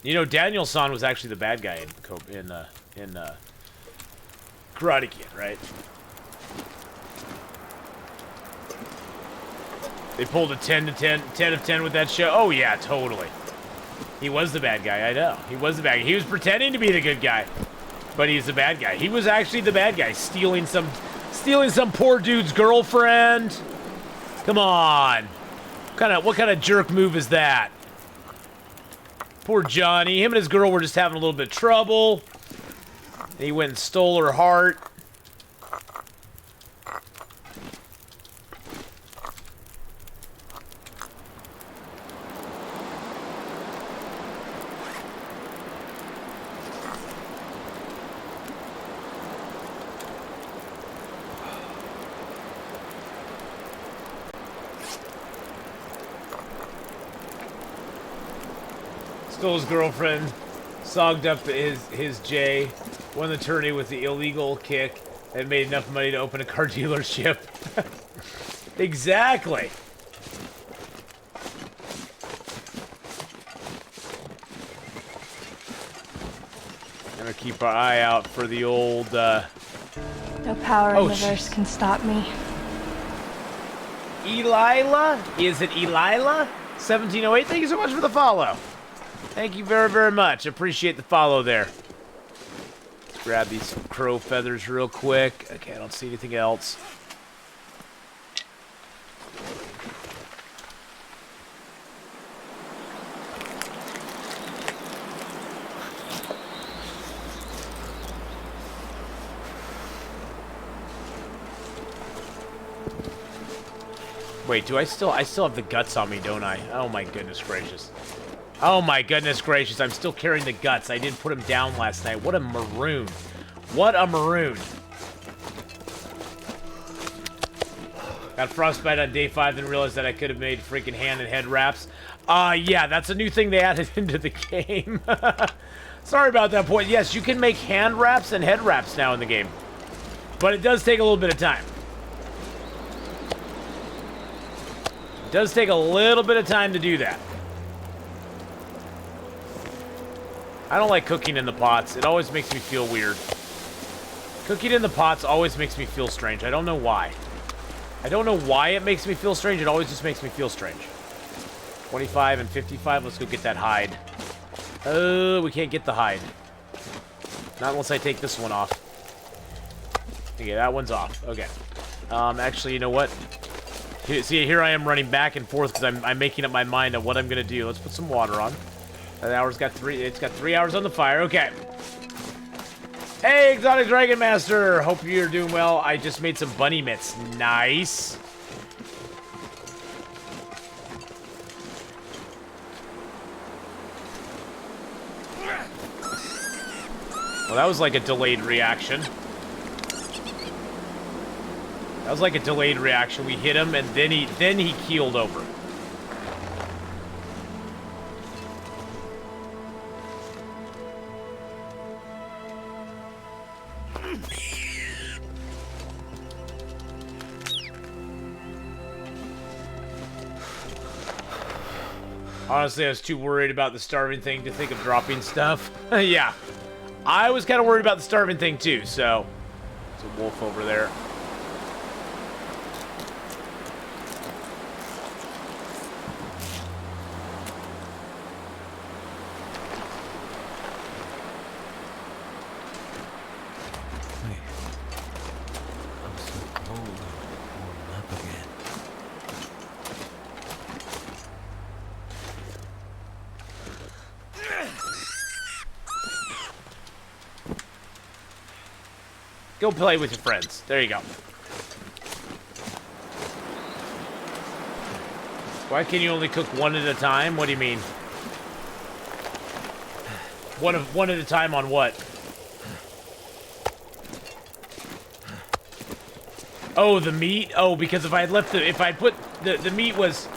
You know, Daniel-san was actually the bad guy in Karate Kid, right? They pulled a 10 of 10 with that show. Oh yeah, totally. He was the bad guy, I know. He was the bad guy. He was pretending to be the good guy, but he's the bad guy. He was actually the bad guy, stealing some poor dude's girlfriend. Come on. What kind of jerk move is that? Poor Johnny. Him and his girl were just having a little bit of trouble. He went and stole her heart. Stole his girlfriend, sogged up his J, won the tourney with the illegal kick, and made enough money to open a car dealership. Exactly. I'm gonna keep our eye out for the old, No power in the verse can stop me. Elila? Is it Elila? 1708, thank you so much for the follow. Thank you very, very much. Appreciate the follow there. Let's grab these crow feathers real quick. Okay, I don't see anything else. Wait, I still have the guts on me, don't I? Oh my goodness gracious. Oh my goodness gracious, I'm still carrying the guts. I didn't put them down last night. What a maroon. What a maroon. Got frostbite on day 5 and realized that I could have made freaking hand and head wraps. Yeah, that's a new thing they added into the game. Sorry about that point. Yes, you can make hand wraps and head wraps now in the game. But it does take a little bit of time. It does take a little bit of time to do that. I don't like cooking in the pots. It always makes me feel weird. Cooking in the pots always makes me feel strange. I don't know why. I don't know why it makes me feel strange. It always just makes me feel strange. 25 and 55. Let's go get that hide. Oh, we can't get the hide. Not unless I take this one off. Okay, that one's off. Okay. Actually, you know what? See, here I am running back and forth because I'm making up my mind on what I'm gonna do. Let's put some water on. That hour's got it's got 3 hours on the fire. Okay. Hey, Exotic Dragon Master! Hope you're doing well. I just made some bunny mitts. Nice. Well, that was like a delayed reaction. That was like a delayed reaction. We hit him, and then he keeled over. Honestly, I was too worried about the starving thing to think of dropping stuff. Yeah. I was kind of worried about the starving thing, too, so... There's a wolf over there. I'm so cold. Warming up again. Go play with your friends. There you go. Why can you only cook one at a time? What do you mean? One at a time on what? Oh, the meat? Oh, because if I had left if I put the meat was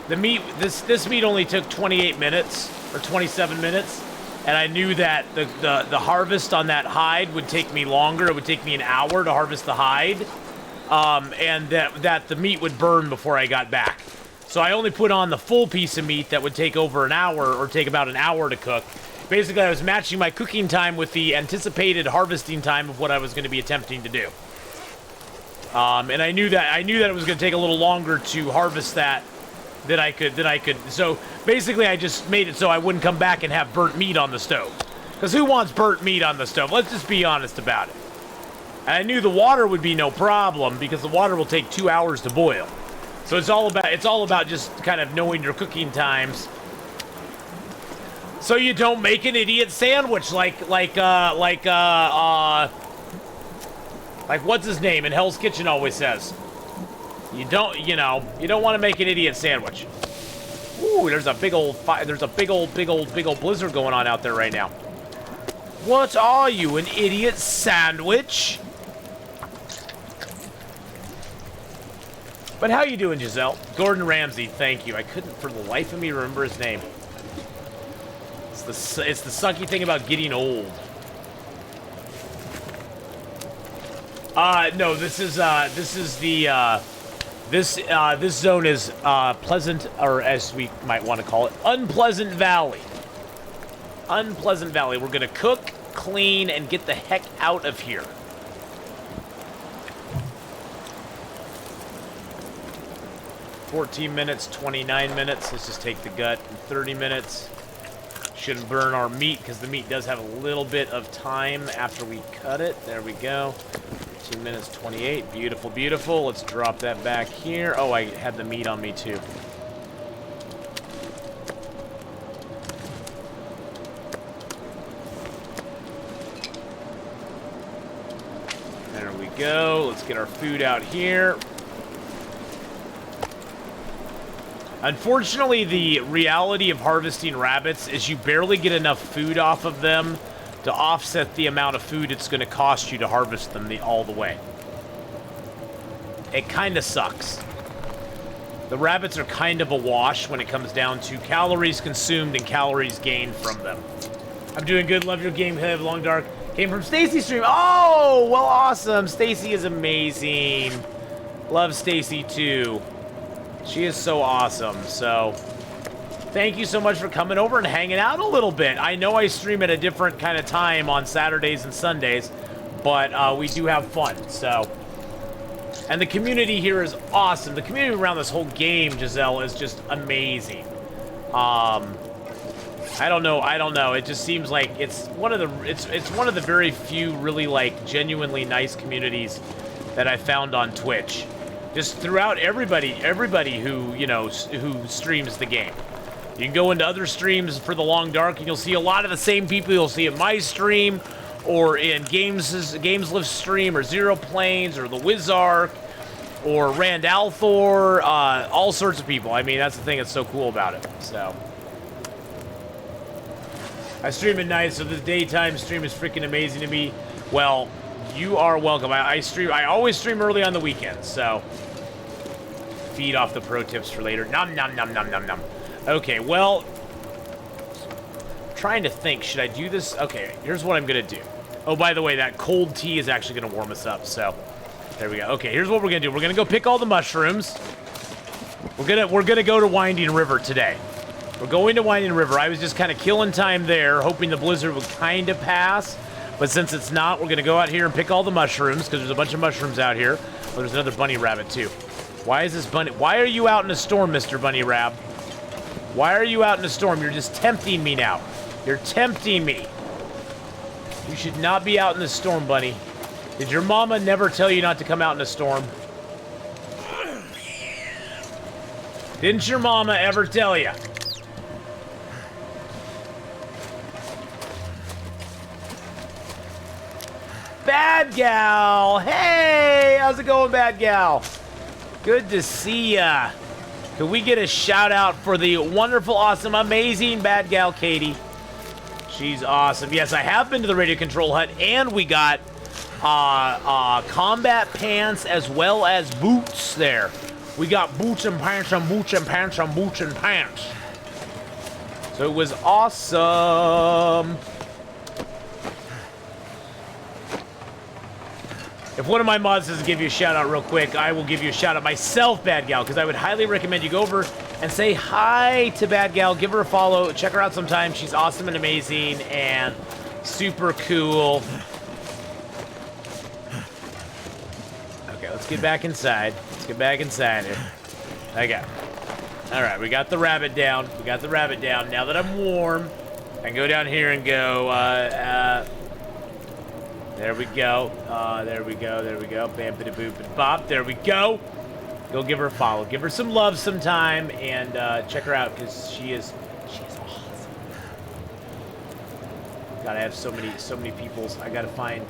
this meat only took 28 minutes or 27 minutes. And I knew that the harvest on that hide would take me longer. It would take me an hour to harvest the hide. And that the meat would burn before I got back. So I only put on the full piece of meat that would take over an hour or take about an hour to cook. Basically, I was matching my cooking time with the anticipated harvesting time of what I was going to be attempting to do. And I knew that it was going to take a little longer to harvest that than I could. So basically, I just made it so I wouldn't come back and have burnt meat on the stove. Because who wants burnt meat on the stove? Let's just be honest about it. And I knew the water would be no problem because the water will take 2 hours to boil. So it's all about just kind of knowing your cooking times. So you don't make an idiot sandwich like what's his name in Hell's Kitchen always says. You don't want to make an idiot sandwich. Ooh, there's a big old blizzard going on out there right now. What are you, an idiot sandwich? But how you doing, Giselle? Gordon Ramsay, thank you. I couldn't for the life of me remember his name. It's the sucky thing about getting old. No, this zone is Pleasant, or as we might want to call it, Unpleasant Valley. Unpleasant Valley. We're gonna cook, clean, and get the heck out of here. $14 minutes, 29 minutes. Let's just take the gut. 30 minutes. Shouldn't burn our meat because the meat does have a little bit of time after we cut it. There we go. 2 minutes, 28. Beautiful, beautiful. Let's drop that back here. Oh, I had the meat on me too. There we go. Let's get our food out here. Unfortunately, the reality of harvesting rabbits is you barely get enough food off of them to offset the amount of food it's going to cost you to harvest them all the way. It kind of sucks. The rabbits are kind of a wash when it comes down to calories consumed and calories gained from them. I'm doing good. Love your game. Have Long Dark. Came from Stacy's stream. Oh, well, awesome. Stacy is amazing. Love Stacy too. She is so awesome. So, thank you so much for coming over and hanging out a little bit. I know I stream at a different kind of time on Saturdays and Sundays, but we do have fun. So, and the community here is awesome. The community around this whole game, Giselle, is just amazing. I don't know. It just seems like it's one of the very few really like genuinely nice communities that I found on Twitch. Just throughout everybody who, you know, who streams the game. You can go into other streams for the Long Dark and you'll see a lot of the same people you'll see in my stream or in Gameslift stream or Zero Planes or the Wizark or Rand Althor, all sorts of people. I mean, that's the thing that's so cool about it. So I stream at night, so the daytime stream is freaking amazing to me. Well, you are welcome. I always stream early on the weekends, so feed off the pro tips for later. Nom nom nom nom nom nom. Okay, well, trying to think, should I do this? Okay, here's what I'm gonna do. Oh, by the way, that cold tea is actually gonna warm us up, so there we go. Okay, here's what we're gonna do. We're gonna go pick all the mushrooms. We're gonna go to Winding River today. We're going to Winding River. I was just kind of killing time there, hoping the blizzard would kind of pass. But since it's not, we're going to go out here and pick all the mushrooms, because there's a bunch of mushrooms out here. Oh, there's another bunny rabbit, too. Why is this bunny... Why are you out in a storm, Mr. Bunny Rab? Why are you out in a storm? You're just tempting me now. You're tempting me. You should not be out in the storm, bunny. Did your mama never tell you not to come out in a storm? Didn't your mama ever tell you? Bad Gal! Hey! How's it going, Bad Gal? Good to see ya. Could we get a shout out for the wonderful, awesome, amazing Bad Gal Katie? She's awesome. Yes, I have been to the Radio Control Hut, and we got combat pants as well as boots there. We got boots and pants and boots and pants and boots and pants. So it was awesome. If one of my mods doesn't give you a shout out real quick, I will give you a shout out myself, Bad Gal, because I would highly recommend you go over and say hi to Bad Gal. Give her a follow. Check her out sometime. She's awesome and amazing and super cool. Okay, let's get back inside. Let's get back inside here. Okay. All right, we got the rabbit down. We got the rabbit down. Now that I'm warm, I can go down here and go, there we go. There we go. There we go. Bam, bada, boop, and bop. There we go. Go give her a follow. Give her some love sometime, and check her out because she is awesome. Gotta have so many peoples. I gotta find.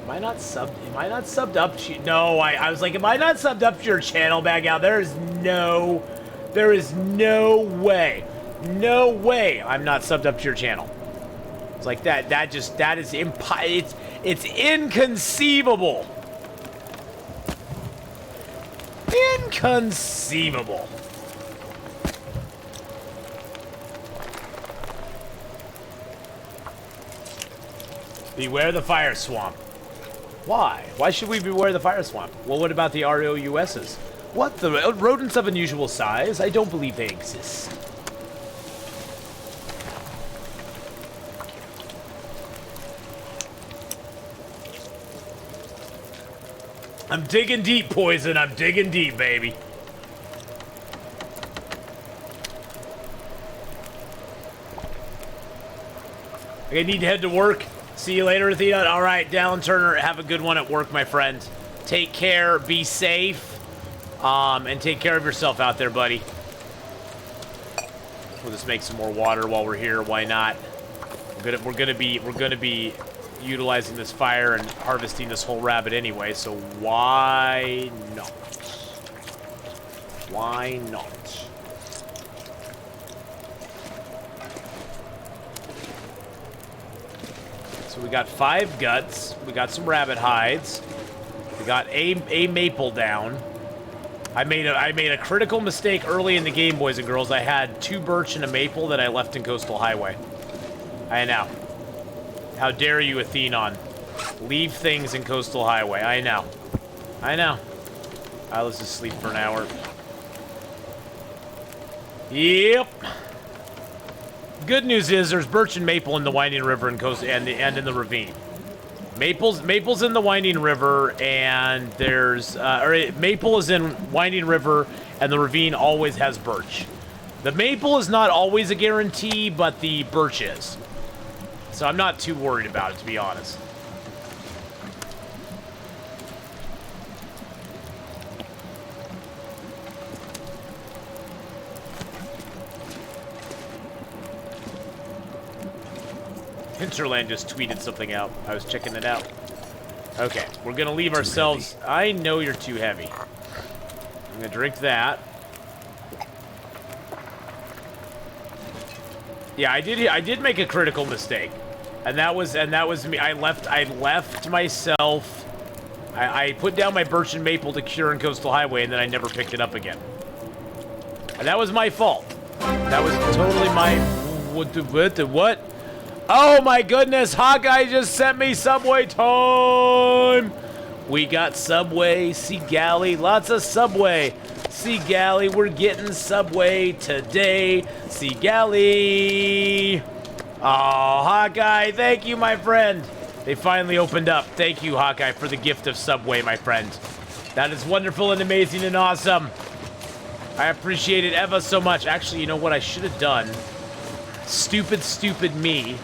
Am I not subbed up to you? No, I was like, am I not subbed up to your channel, Bad Gal? There is no way. No way I'm not subbed up to your channel. It's like that is it's inconceivable. Inconceivable. Beware the fire swamp. Why? Why should we beware the fire swamp? Well, what about the ROUSs? What? The rodents of unusual size? I don't believe they exist. I'm digging deep, Poison. I'm digging deep, baby. I need to head to work. See you later, Athena. All right, Dallin Turner, have a good one at work, my friend. Take care, be safe, and take care of yourself out there, buddy. We'll just make some more water while we're here. Why not? We're gonna be utilizing this fire and harvesting this whole rabbit anyway. So why not? Why not? So we got 5 guts. We got some rabbit hides. We got a maple down. I made a critical mistake early in the game, boys and girls. I had 2 birch and a maple that I left in Coastal Highway. I know. How dare you, Atheenon? Leave things in Coastal Highway. I know. I know. Alright, let's just sleep for an hour. Yep. Good news is there's birch and maple in the Winding River and in the ravine. Maple's in the Winding River, and there's Maple is in Winding River, and the ravine always has birch. The maple is not always a guarantee, but the birch is. So I'm not too worried about it, to be honest. Hinterland just tweeted something out. I was checking it out. Okay, we're gonna leave ourselves. I know you're too heavy. I'm gonna drink that. Yeah, I did make a critical mistake, and that was me. I left myself. I put down my birch and maple to cure and coastal highway, and then I never picked it up again. And that was my fault. That was totally my what? Oh my goodness, Hawkeye just sent me Subway time! We got Subway, Sea Galley, lots of Subway. Sea Galley, we're getting Subway today. Sea Galley! Oh, Hawkeye, thank you, my friend. They finally opened up. Thank you, Hawkeye, for the gift of Subway, my friend. That is wonderful and amazing and awesome. I appreciate it ever so much. Actually, you know what I should have done? Stupid me.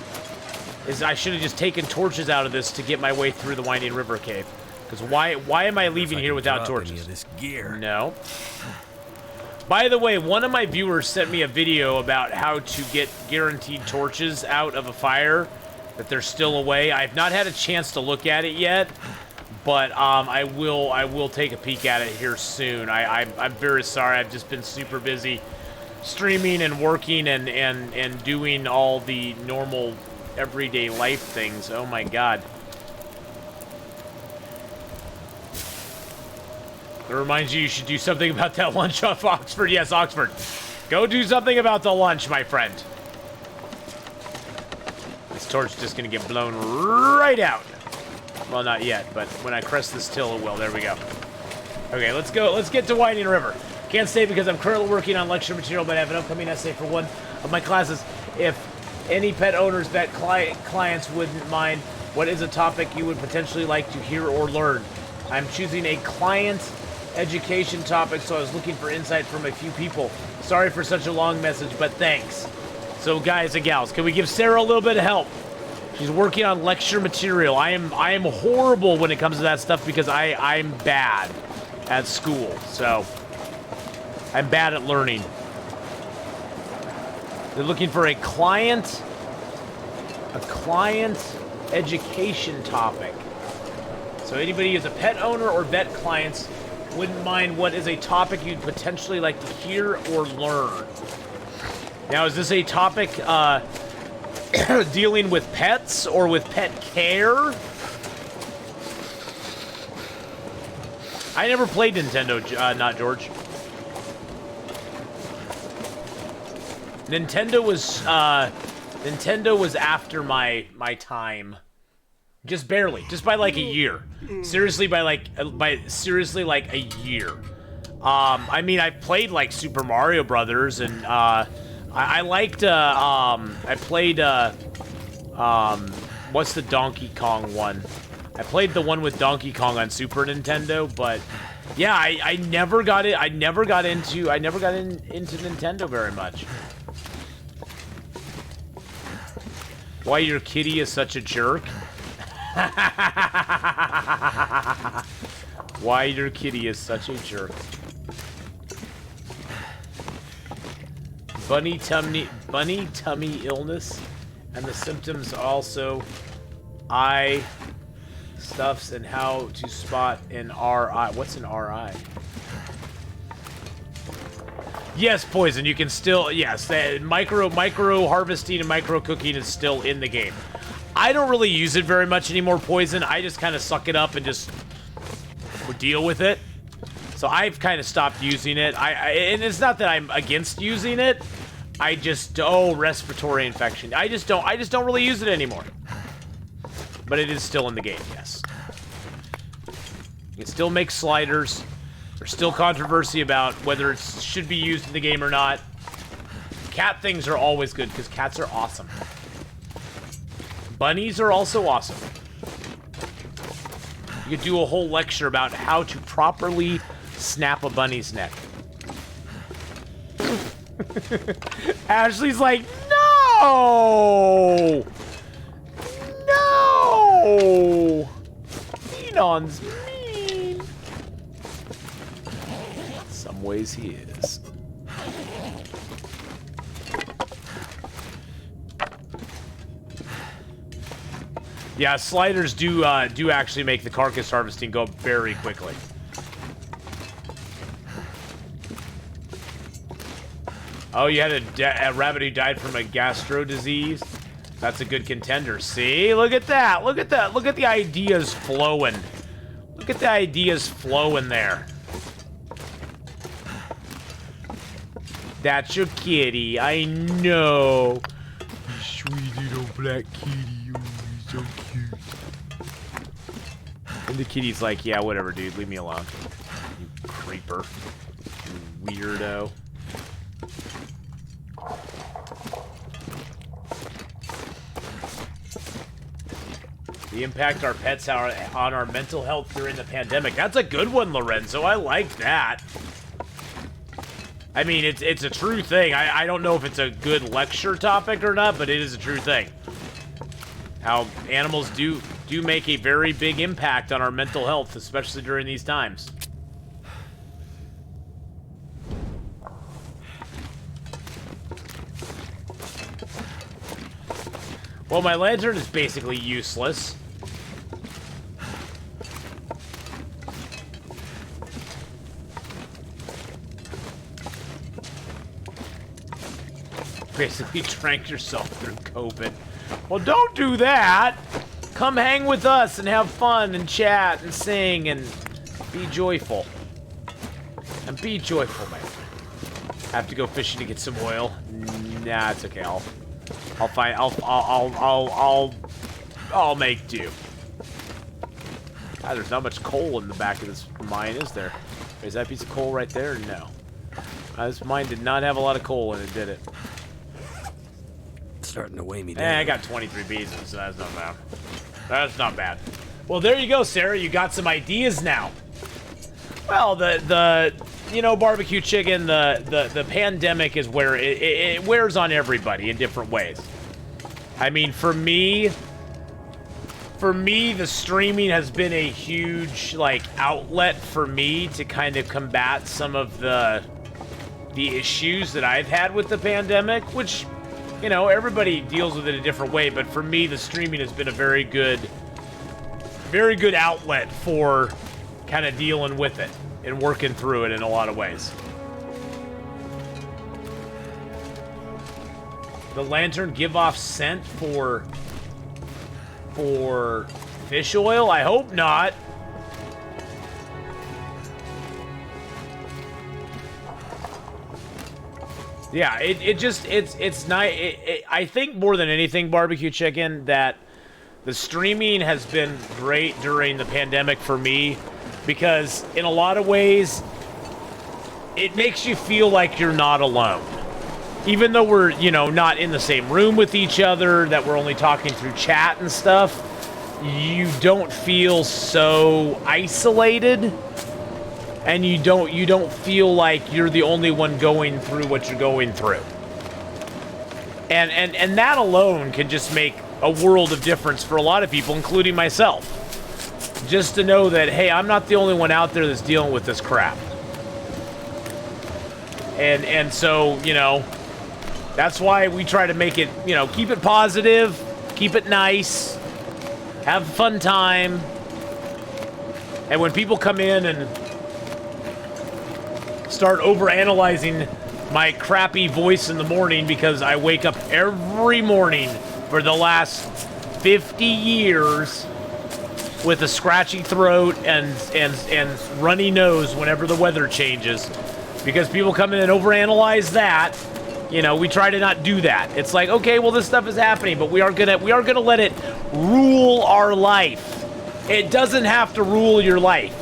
Is I should have just taken torches out of this to get my way through the Winding River Cave. Because why am I leaving here without torches? Any of this gear. No. By the way, one of my viewers sent me a video about how to get guaranteed torches out of a fire, that they're still away. I've not had a chance to look at it yet, but I will take a peek at it here soon. I'm very sorry. I've just been super busy streaming and working and doing all the normal everyday life things. Oh my god. It reminds you should do something about that lunch off Oxford. Yes, Oxford. Go do something about the lunch, my friend. This torch is just gonna get blown right out. Well, not yet, but when I crest this till, it will. There we go. Okay, let's go. Let's get to Winding River. Can't stay because I'm currently working on lecture material, but I have an upcoming essay for one of my classes. If any pet owners, vet clients wouldn't mind, what is a topic you would potentially like to hear or learn? I'm choosing a client education topic, so I was looking for insight from a few people. Sorry for such a long message, but thanks. So guys and gals, can we give Sarah a little bit of help? She's working on lecture material. I am horrible when it comes to that stuff because I'm bad at school. So I'm bad at learning. They're looking for a client education topic. So anybody who's a pet owner or vet clients wouldn't mind what is a topic you'd potentially like to hear or learn. Now, is this a topic dealing with pets or with pet care? I never played Nintendo, not George. Nintendo was after my time, just barely, just by like a year. Seriously, by like a year. I mean, I played like Super Mario Brothers, and I liked. I played. What's the Donkey Kong one? I played the one with Donkey Kong on Super Nintendo, but yeah, I never got it. I never got into Nintendo very much. Why your kitty is such a jerk? Why your kitty is such a jerk. Bunny tummy illness, and the symptoms also eye stuffs and how to spot an RI. What's an RI? Yes, Poison, you can still, yes, micro harvesting and micro cooking is still in the game. I don't really use it very much anymore, Poison. I just kind of suck it up and just deal with it. So I've kind of stopped using it. And it's not that I'm against using it. I just, respiratory infection. I just don't really use it anymore. But it is still in the game, yes. You can still make sliders. There's still controversy about whether it should be used in the game or not. Cat things are always good because cats are awesome. Bunnies are also awesome. You could do a whole lecture about how to properly snap a bunny's neck. Ashley's like, no! No! Atheenon's mean. In some ways he is. Yeah, sliders do actually make the carcass harvesting go very quickly. Oh, you had a rabbit who died from a gastro disease? That's a good contender. See? Look at that. Look at that. Look at the ideas flowing. Look at the ideas flowing there. That's your kitty. I know. Sweet little black kitty. Oh, he's so cute. And the kitty's like, yeah, whatever, dude. Leave me alone. You creeper. You weirdo. The impact our pets are on our mental health during the pandemic. That's a good one, Lorenzo. I like that. I mean, it's a true thing. I don't know if it's a good lecture topic or not, but it is a true thing. How animals do make a very big impact on our mental health, especially during these times. Well, my lantern is basically useless. Basically drank yourself through COVID. Well, don't do that. Come hang with us and have fun and chat and sing and be joyful. And be joyful, man. Have to go fishing to get some oil. Nah, it's okay. I'll make do. Ah, there's not much coal in the back of this mine, is there? Is that piece of coal right there? No. This mine did not have a lot of coal in it, did it? Starting to weigh me down. I got 23 bees, so that's not bad. That's not bad. Well, there you go, Sarah. You got some ideas now. Well, the you know, barbecue chicken, the pandemic is where it wears on everybody in different ways. I mean, for me, the streaming has been a huge, like, outlet for me to kind of combat some of the issues that I've had with the pandemic, which, you know, everybody deals with it a different way, but for me, the streaming has been a very good outlet for kind of dealing with it and working through it in a lot of ways. The lantern give off scent for fish oil? I hope not. Yeah, it's nice. I think more than anything, barbecue chicken, that the streaming has been great during the pandemic for me, because in a lot of ways, it makes you feel like you're not alone. Even though we're, you know, not in the same room with each other, that we're only talking through chat and stuff, you don't feel so isolated. And you don't feel like you're the only one going through what you're going through. And that alone can just make a world of difference for a lot of people, including myself. Just to know that, hey, I'm not the only one out there that's dealing with this crap. And so, you know, that's why we try to make it, you know, keep it positive, keep it nice, have a fun time. And when people come in and start overanalyzing my crappy voice in the morning, because I wake up every morning for the last 50 years with a scratchy throat and runny nose whenever the weather changes, because people come in and overanalyze that. You know, we try to not do that. It's like, okay, well, this stuff is happening, but we are gonna let it rule our life. It doesn't have to rule your life.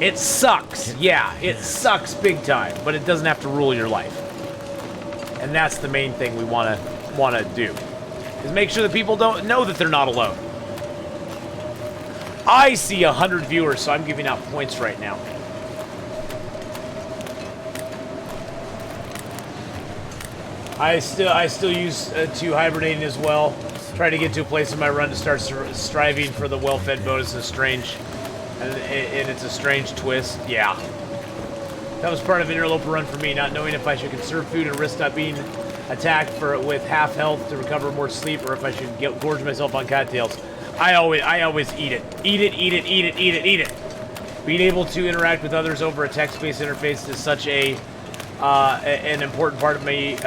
It sucks. Yeah, it sucks big time, but it doesn't have to rule your life. And that's the main thing we want to do, is make sure that people don't know that they're not alone. I see 100 viewers, so I'm giving out points right now. I still use to hibernating as well. Try to get to a place in my run to start striving for the well-fed bonus is strange, and it's a strange twist. Yeah, that was part of an interloper run for me, not knowing if I should conserve food and risk not being attacked with half health to recover more sleep, or if I should gorge myself on cattails. I always eat it. Eat it. Being able to interact with others over a text-based interface is such an important part of me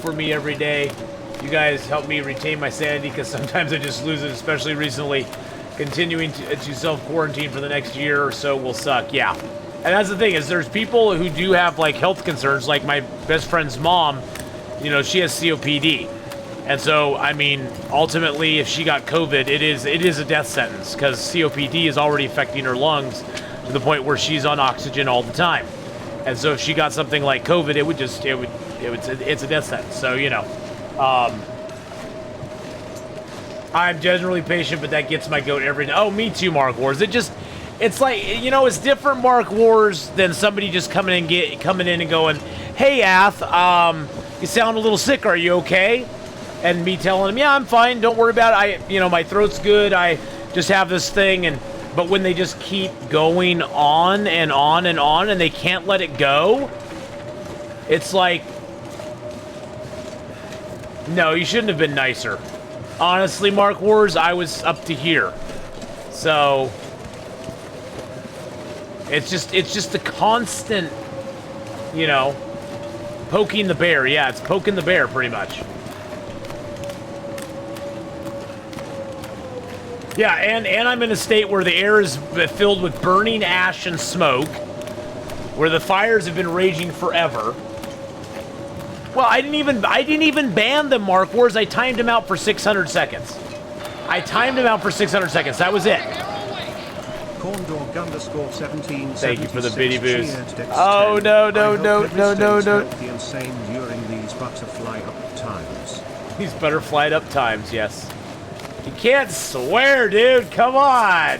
for me every day. You guys help me retain my sanity because sometimes I just lose it, especially recently. Continuing to self-quarantine for the next year or so will suck. Yeah, and that's the thing is there's people who do have like health concerns, like my best friend's mom. You know, she has COPD. And so, I mean, ultimately, if she got COVID, it is a death sentence because COPD is already affecting her lungs to the point where she's on oxygen all the time. And so, if she got something like COVID, it's a death sentence. So, you know, I'm generally patient, but that gets my goat every day. Oh, me too, Mark Wars. It's like, you know, it's different Mark Wars than somebody just coming in and going, "Hey, Ath, you sound a little sick. Are you okay?" And me telling them, yeah, I'm fine. Don't worry about it. My throat's good. I just have this thing. But when they just keep going on and on and on and they can't let it go, it's like, no, you shouldn't have been nicer. Honestly, Mark Wars, I was up to here. So it's just the constant, poking the bear. Yeah, it's poking the bear pretty much. Yeah, and I'm in a state where the air is filled with burning ash and smoke, where the fires have been raging forever. Well, I didn't even ban them, Mark Wars. I timed them out for 600 seconds. That was it. Thank you for the biddy boos. Oh no. These butterflied up times, yes. You can't swear, dude. Come on,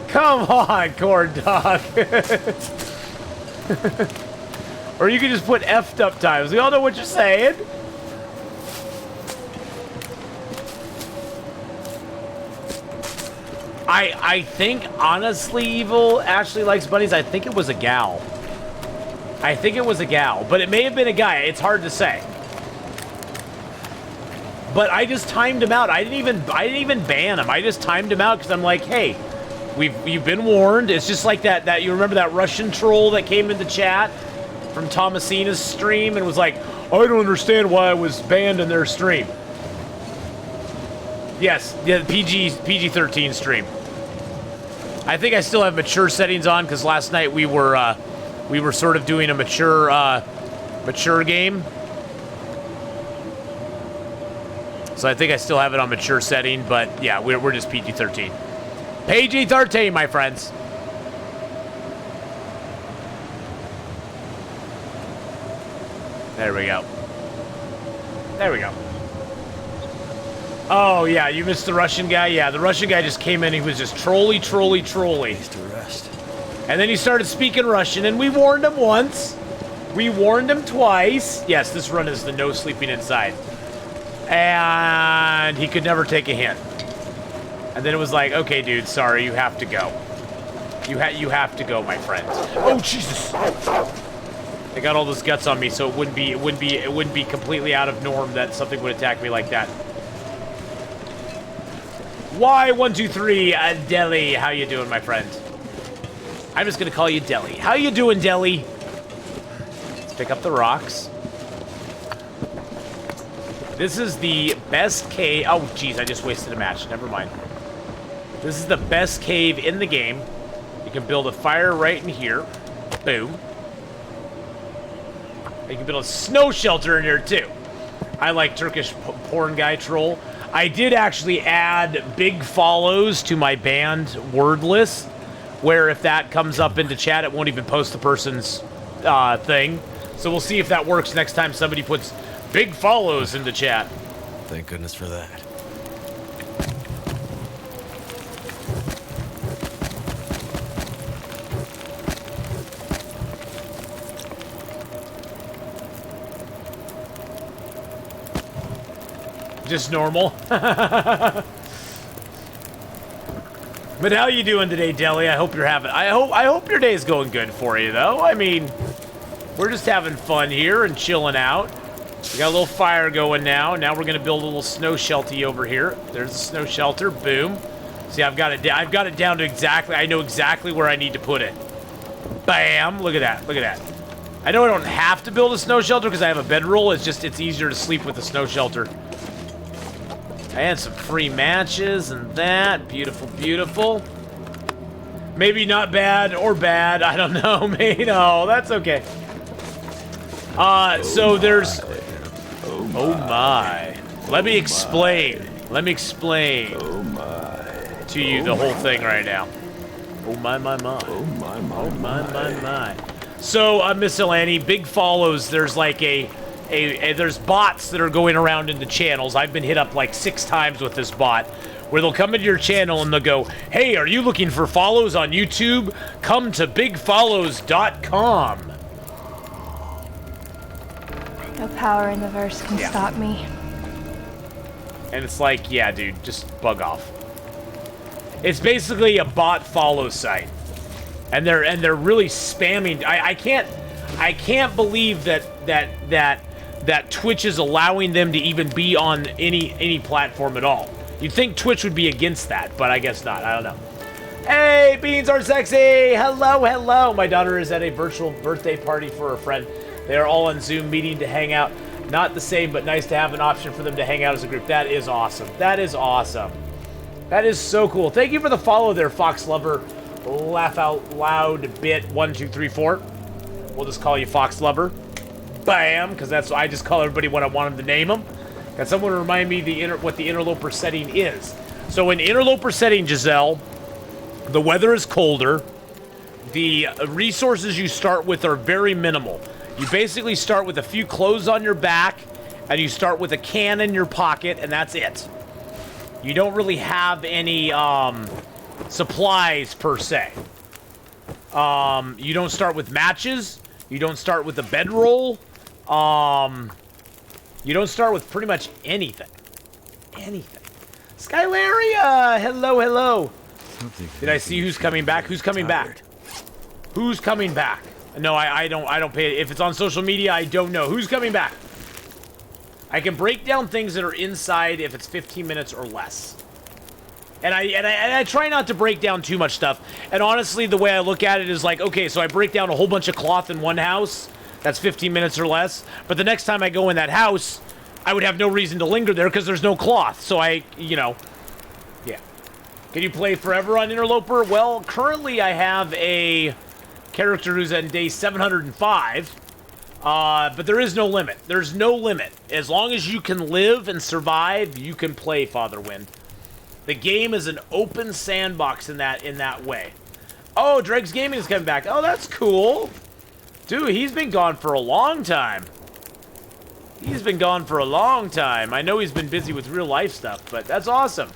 corn dog. Or you can just put effed up times. We all know what you're saying. I think, honestly, Evil Ashley likes bunnies. I think it was a gal. But it may have been a guy. It's hard to say. But I just timed him out. I didn't even ban him. I just timed him out because I'm like, hey, you've been warned. It's just like that you remember that Russian troll that came in the chat from Thomasina's stream and was like, I don't understand why I was banned in their stream. Yes, the PG-13 stream. I think I still have mature settings on because last night we were sort of doing a mature game. So I think I still have it on mature setting, but yeah, we're just PG-13. PG-13, my friends. There we go. Oh, yeah, you missed the Russian guy? Yeah, the Russian guy just came in. He was just trolly. Needs to rest. And then he started speaking Russian, and we warned him once. We warned him twice. Yes, this run is the no sleeping inside. And he could never take a hint. And then it was like, okay, dude, sorry, you have to go. You have to go, my friend. Oh, Jesus! I got all those guts on me, so it wouldn't be completely out of norm that something would attack me like that. Y123 Deli, how you doing, my friend? I'm just gonna call you Deli. How you doing, Deli? Let's pick up the rocks. This is the best cave. Oh, jeez, I just wasted a match. Never mind. This is the best cave in the game. You can build a fire right in here. Boom. You can build a snow shelter in here, too. I like Turkish porn guy troll. I did actually add big follows to my banned word list, where if that comes up into chat, it won't even post the person's thing. So we'll see if that works next time somebody puts big follows into chat. Thank goodness for that. Just normal. But how you doing today, Deli? I hope you're having. I hope your day's going good for you, though. I mean, we're just having fun here and chilling out. We got a little fire going now. Now we're gonna build a little snow shelter over here. There's a snow shelter. Boom. See, I've got it down to exactly. I know exactly where I need to put it. Bam! Look at that. Look at that. I know I don't have to build a snow shelter because I have a bedroll. It's just it's easier to sleep with a snow shelter. I had some free matches and that. Beautiful, beautiful. Maybe not bad or bad. I don't know. Maybe no. That's okay. So there's. Oh my. Let me explain. Let me explain. Oh my. To you the whole thing right now. Oh my. Oh my. So, Miss Elani, big follows. There's like there's bots that are going around in the channels. I've been hit up like 6 times with this bot, where they'll come into your channel and they'll go, "Hey, are you looking for follows on YouTube? Come to bigfollows.com." No power in the verse can stop me. And it's like, yeah, dude, just bug off. It's basically a bot follow site, and they're really spamming. I can't believe that Twitch is allowing them to even be on any platform at all. You'd think Twitch would be against that, but I guess not. I don't know. Hey, beans are sexy. Hello, hello. My daughter is at a virtual birthday party for a friend. They are all on Zoom meeting to hang out. Not the same, but nice to have an option for them to hang out as a group. That is awesome. That is awesome. That is so cool. Thank you for the follow there, Fox Lover. Laugh out loud bit 1234. We'll just call you Fox Lover. Bam, because that's I just call everybody what I want them to name them. Got someone to remind me what the interloper setting is. So in interloper setting, Giselle, the weather is colder. The resources you start with are very minimal. You basically start with a few clothes on your back, and you start with a can in your pocket, and that's it. You don't really have any supplies per se. You don't start with matches. You don't start with a bedroll. You don't start with pretty much anything. Anything. Skylaria, hello, hello. Did I see who's coming back? Who's coming back? Who's coming back? No, I don't pay it. If it's on social media, I don't know. Who's coming back? I can break down things that are inside if it's 15 minutes or less. And I try not to break down too much stuff. And honestly, the way I look at it is like, okay, so I break down a whole bunch of cloth in one house. That's 15 minutes or less. But the next time I go in that house, I would have no reason to linger there because there's no cloth. So yeah. Can you play forever on Interloper? Well, currently I have a character who's on day 705. But there is no limit. There's no limit. As long as you can live and survive, you can play Fatherwind. The game is an open sandbox in that way. Oh, Dregs Gaming is coming back. Oh, that's cool. Dude, he's been gone for a long time. He's been gone for a long time. I know he's been busy with real life stuff, but that's awesome.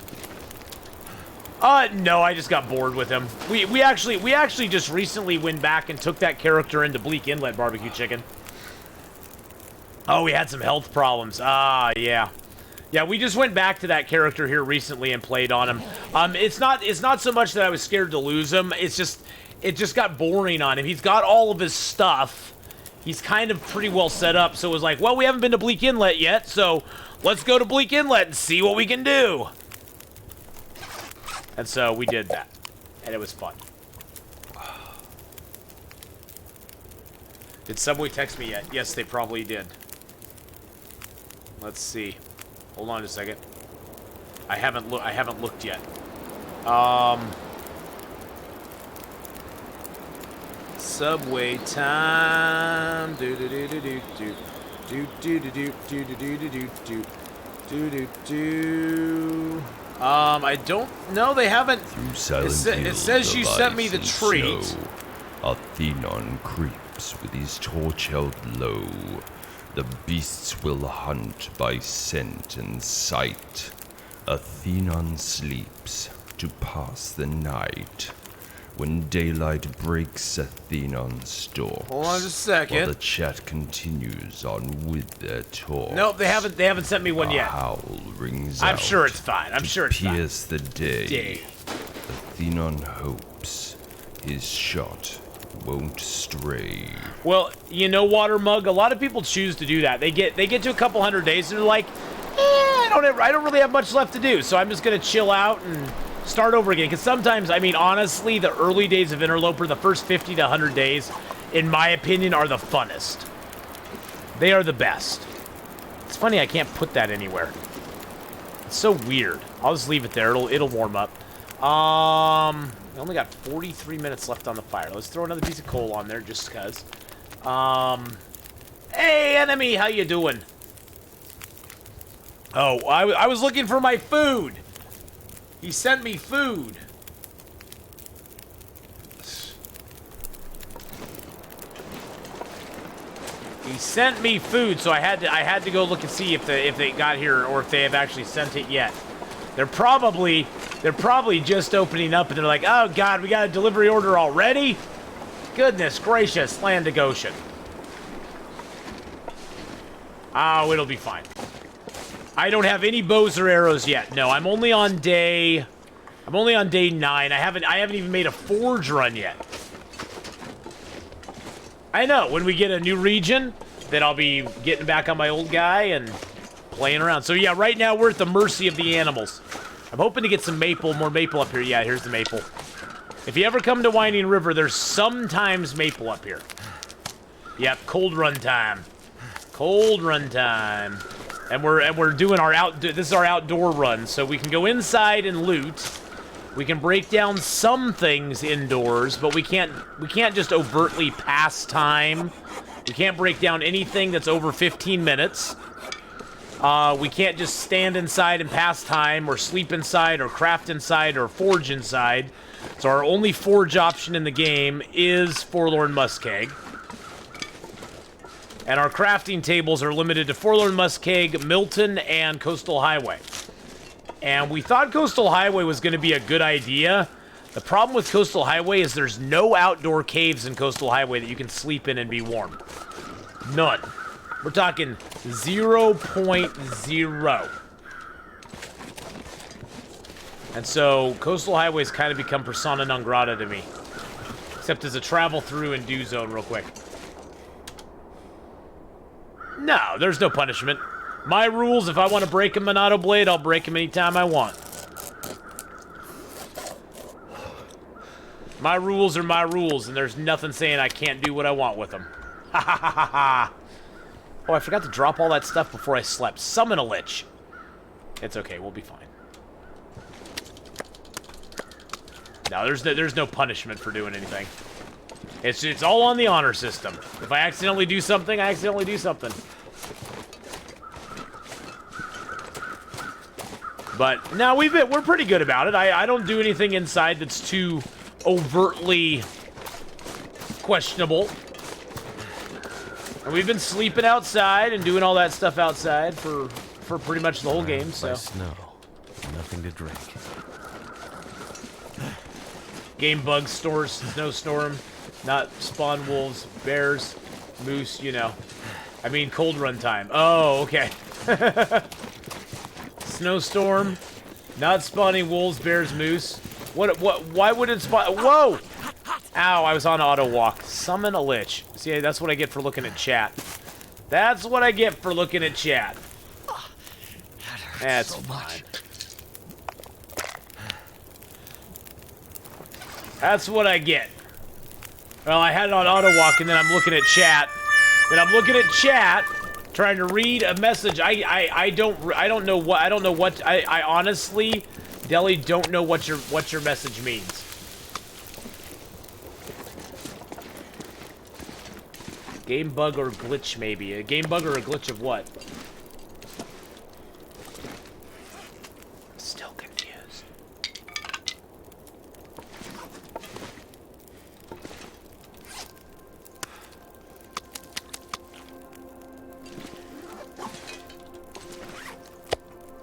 No, I just got bored with him. We actually just recently went back and took that character into Bleak Inlet Barbecue Chicken. Oh, we had some health problems. Ah, yeah. Yeah, we just went back to that character here recently and played on him. It's not so much that I was scared to lose him. It just got boring on him. He's got all of his stuff. He's kind of pretty well set up. So it was like, well, we haven't been to Bleak Inlet yet, so let's go to Bleak Inlet and see what we can do. And so we did that, and it was fun. Did Subway text me yet? Yes, they probably did. Let's see. Hold on a second. I haven't looked yet. Subway time. Do do do do do do do do do do do do do do do do do. I don't know. They haven't. It says you sent me the treat. Snow, Atheenon creeps with his torch held low. The beasts will hunt by scent and sight. Atheenon sleeps to pass the night. when daylight breaks Atheenon's door. Hold on just a second. While the chat continues on with their talk. Nope, they haven't sent me one yet. A howl rings I'm out. sure it's fine. I'm sure it's fine. Pierce the day. Atheenon hopes his shot won't stray. Well, you know, Water Mug, a lot of people choose to do that. They get to a couple hundred days and they're like, I don't really have much left to do, so I'm just gonna chill out and start over again. Because sometimes, I mean, honestly, the early days of Interloper, the first 50 to 100 days, in my opinion, are the funnest. They are the best. It's funny I can't put that anywhere. It's so weird. I'll just leave it there. It'll warm up. We only got 43 minutes left on the fire. Let's throw another piece of coal on there just because. Hey, enemy, how you doing? Oh, I was looking for my food. He sent me food. He sent me food, so I had to go look and see if they got here or if they have actually sent it yet. They're probably just opening up and they're like, oh god, we got a delivery order already? Goodness gracious, land of Goshen. Oh, it'll be fine. I don't have any bows or arrows yet. No, I'm only on day 9. I haven't even made a forge run yet. I know, when we get a new region, then I'll be getting back on my old guy and playing around. So yeah, right now we're at the mercy of the animals. I'm hoping to get some more maple up here. Yeah, here's the maple. If you ever come to Winding River, there's sometimes maple up here. Yep, cold run time. Cold run time. And we're doing this is our outdoor run, so we can go inside and loot. We can break down some things indoors, but we can't just overtly pass time. We can't break down anything that's over 15 minutes. We can't just stand inside and pass time, or sleep inside, or craft inside, or forge inside. So our only forge option in the game is Forlorn Muskeg. And our crafting tables are limited to Forlorn Muskeg, Milton, and Coastal Highway. And we thought Coastal Highway was going to be a good idea. The problem with Coastal Highway is there's no outdoor caves in Coastal Highway that you can sleep in and be warm. None. We're talking 0.0. And so Coastal Highway's kind of become persona non grata to me. Except as a travel through and do zone real quick. No, there's no punishment. My rules, if I want to break a Monado blade, I'll break them anytime I want. My rules are my rules, and there's nothing saying I can't do what I want with them. Ha ha ha ha ha. Oh, I forgot to drop all that stuff before I slept. Summon a lich. It's okay, we'll be fine. No, there's no punishment for doing anything. It's all on the honor system. If I accidentally do something, I accidentally do something. But no, we're pretty good about it. I don't do anything inside that's too overtly questionable. And we've been sleeping outside and doing all that stuff outside for pretty much the whole game. So snow, nothing to drink. Game bug stores, snowstorm, not spawn wolves, bears, moose. You know, I mean cold run time. Oh, okay. Snowstorm, not spawning wolves, bears, moose. What, why would it spawn? Whoa! Ow, I was on auto walk. Summon a lich. See, that's what I get for looking at chat. That's what I get for looking at chat. That's so fine. That's what I get. Well, I had it on auto walk and then I'm looking at chat. Trying to read a message. I don't know what I honestly, Deli, don't know what your message means. Game bug or glitch, maybe. A game bug or a glitch of what? Still confused.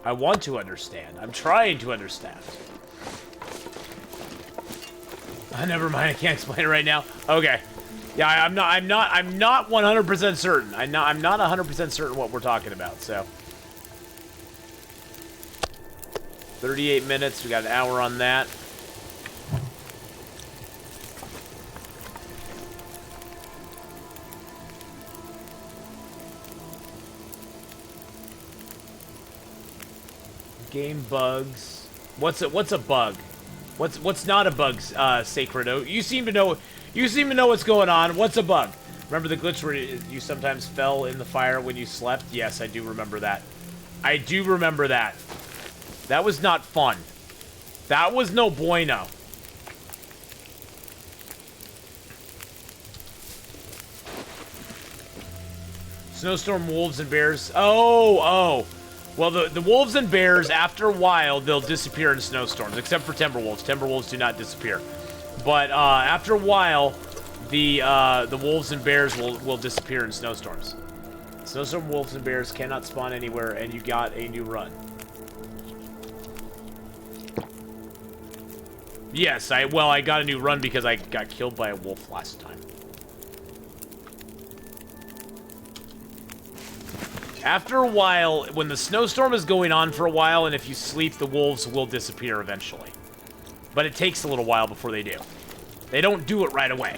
I want to understand. I'm trying to understand. Never mind, I can't explain it right now. Okay. Yeah, I'm not 100% certain. I'm not 100% certain what we're talking about, so. 38 minutes, we got an hour on that. Game bugs. What's a bug? What's not a bug, Sacredo? You seem to know what's going on. What's a bug? Remember the glitch where you sometimes fell in the fire when you slept? Yes, I do remember that. I do remember that. That was not fun. That was no bueno. Snowstorm, wolves, and bears. Oh. Well, the wolves and bears, after a while, they'll disappear in snowstorms, except for timberwolves. Timberwolves do not disappear. But after a while, the wolves and bears will disappear in snowstorms. Snowstorm, wolves, and bears cannot spawn anywhere, and you got a new run. Yes, I got a new run because I got killed by a wolf last time. After a while, when the snowstorm is going on for a while, and if you sleep, the wolves will disappear eventually. But it takes a little while before they do. They don't do it right away.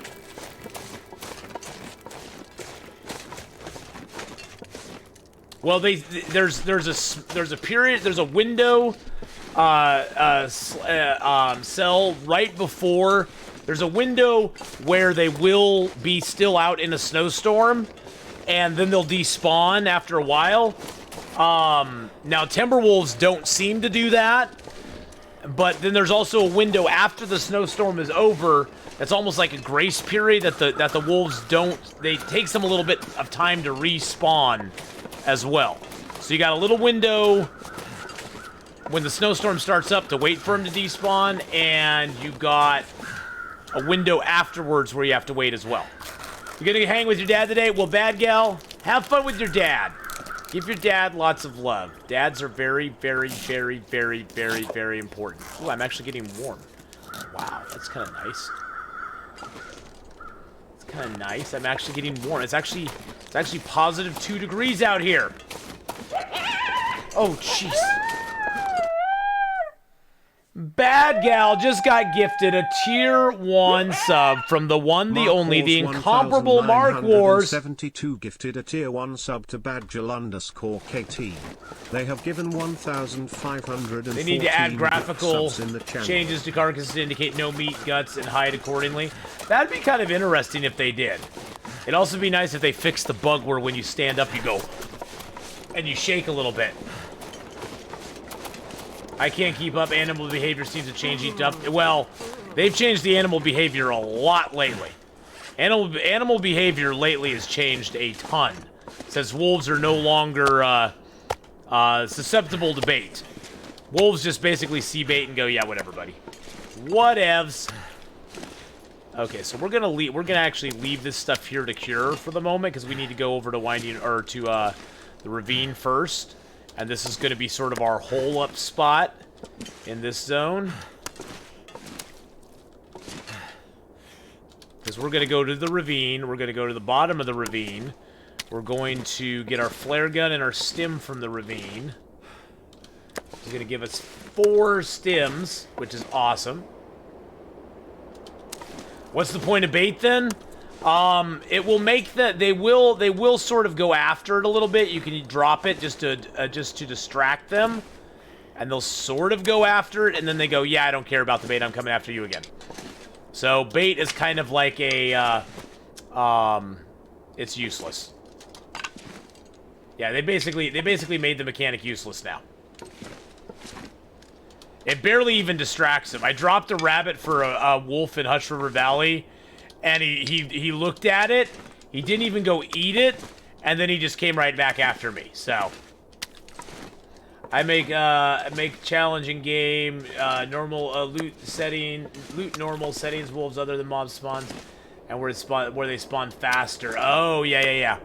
Well, there's a period, there's a window, cell right before. There's a window where they will be still out in a snowstorm, and then they'll despawn after a while. Now, Timberwolves don't seem to do that, but then there's also a window after the snowstorm is over that's almost like a grace period that the wolves don't. It takes them a little bit of time to respawn as well. So you got a little window when the snowstorm starts up to wait for them to despawn, and you got a window afterwards where you have to wait as well. You're gonna hang with your dad today? Well, bad gal, have fun with your dad. Give your dad lots of love. Dads are very, very, very, very, very, very important. Ooh, I'm actually getting warm. Wow, that's kind of nice. It's kind of nice. I'm actually getting warm. It's actually positive 2 degrees out here. Oh, jeez. Bad gal just got gifted a tier 1 sub from the one, the only, the incomparable Mark Wars. 72 gifted a tier 1 sub to Badger_KT. They have given 1,500. They need to add graphical subs in the channel. changes to carcasses to indicate no meat, guts, and hide accordingly. That'd be kind of interesting if they did. It'd also be nice if they fixed the bug where when you stand up, you go and you shake a little bit. I can't keep up. Animal behavior seems to change each up. Well, they've changed the animal behavior a lot lately. Animal behavior lately has changed a ton. Since wolves are no longer susceptible to bait. Wolves just basically see bait and go, yeah, whatever, buddy. Whatevs. Okay, so we're gonna actually leave this stuff here to cure for the moment because we need to go over to the ravine first. And this is going to be sort of our hole-up spot in this zone. Because we're going to go to the ravine. We're going to go to the bottom of the ravine. We're going to get our flare gun and our stim from the ravine. It's going to give us 4 stims, which is awesome. What's the point of bait, then? It will make that they will sort of go after it a little bit. You can drop it just to distract them, and they'll sort of go after it, and then they go, yeah, I don't care about the bait. I'm coming after you again. So bait is kind of like a it's useless. Yeah, they basically made the mechanic useless now. It barely even distracts him. I dropped a rabbit for a wolf in Hush River Valley. And he looked at it, he didn't even go eat it, and then he just came right back after me. So I make challenging game, normal loot normal settings, wolves other than mob spawns, and where they spawn faster. Oh yeah.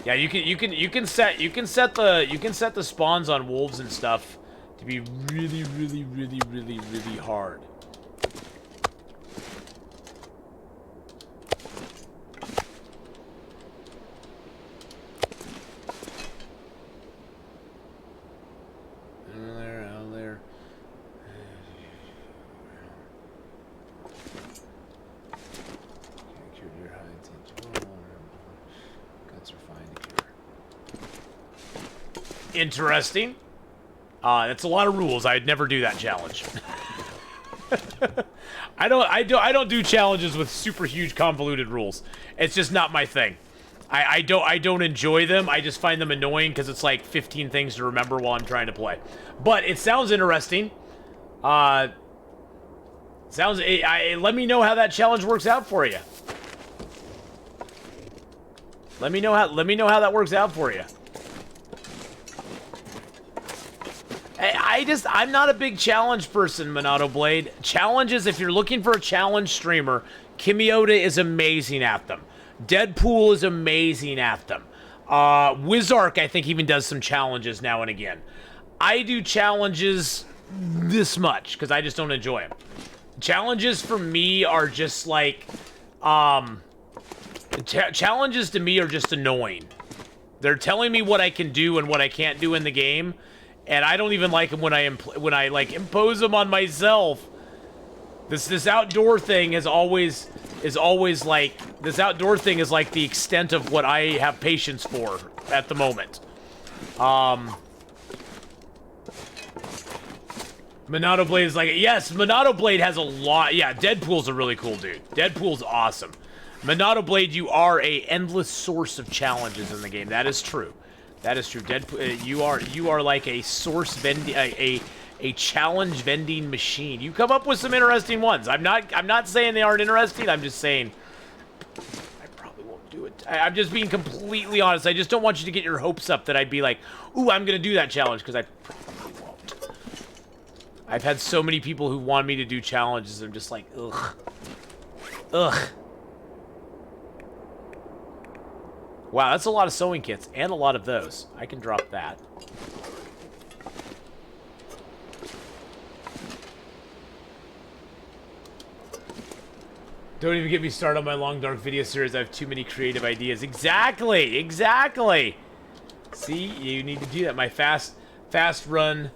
You can set the spawns on wolves and stuff to be really hard. Interesting. That's a lot of rules. I'd never do that challenge. I don't do challenges with super huge convoluted rules. It's just not my thing. I don't enjoy them. I just find them annoying because it's like 15 things to remember while I'm trying to play. But it sounds interesting. Let me know how that challenge works out for you. Let me know how that works out for you. I'm not a big challenge person, Monado Blade. Challenges, if you're looking for a challenge streamer, Kimiota is amazing at them. Deadpool is amazing at them. Wizark, I think, even does some challenges now and again. I do challenges this much, because I just don't enjoy them. Challenges for me are just like, challenges to me are just annoying. They're telling me what I can do and what I can't do in the game, and I don't even like them when I like impose them on myself. This outdoor thing is always like, this outdoor thing is like the extent of what I have patience for at the moment. Monado Blade is like, yes, Monado Blade has a lot. Yeah, Deadpool's a really cool dude. Deadpool's awesome. Monado Blade, you are a endless source of challenges in the game. That is true. That is true. Deadpool, you are like a source vending, a challenge vending machine. You come up with some interesting ones. I'm not saying they aren't interesting. I'm just saying I probably won't do it. I'm just being completely honest. I just don't want you to get your hopes up that I'd be like, ooh, I'm gonna do that challenge, because I probably won't. I've had so many people who want me to do challenges. I'm just like, ugh. Ugh. Wow, that's a lot of sewing kits, and a lot of those. I can drop that. Don't even get me started on my long, dark video series. I have too many creative ideas. Exactly! Exactly! See? You need to do that. My fast run,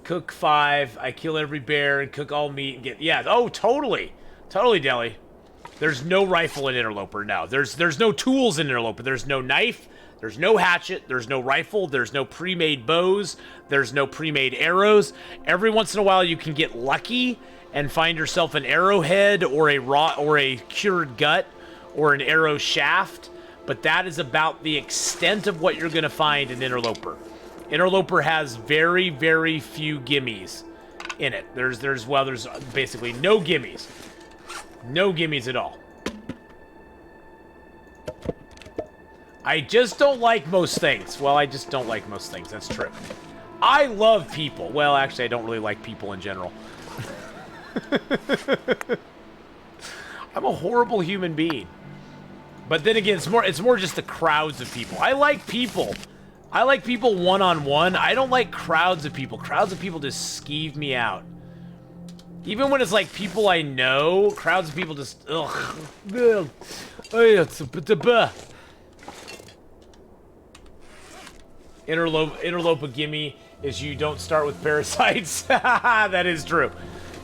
cook 5, I kill every bear, and cook all meat, and get... Yeah, oh, totally! Totally, Deli. There's no rifle in Interloper, no. There's no tools in Interloper. There's no knife, there's no hatchet, there's no rifle, there's no pre-made bows, there's no pre-made arrows. Every once in a while you can get lucky and find yourself an arrowhead or a cured gut or an arrow shaft, but that is about the extent of what you're gonna find in Interloper. Interloper has very, very few gimmies in it. There's basically no gimmies. No gimmies at all. I just don't like most things. Well, I just don't like most things. That's true. I love people. Well, actually, I don't really like people in general. I'm a horrible human being. But then again, it's more just the crowds of people. I like people. I like people one-on-one. I don't like crowds of people. Crowds of people just skeeve me out. Even when it's like people I know, crowds of people just, ugh. Interloper gimme is you don't start with parasites. That is true.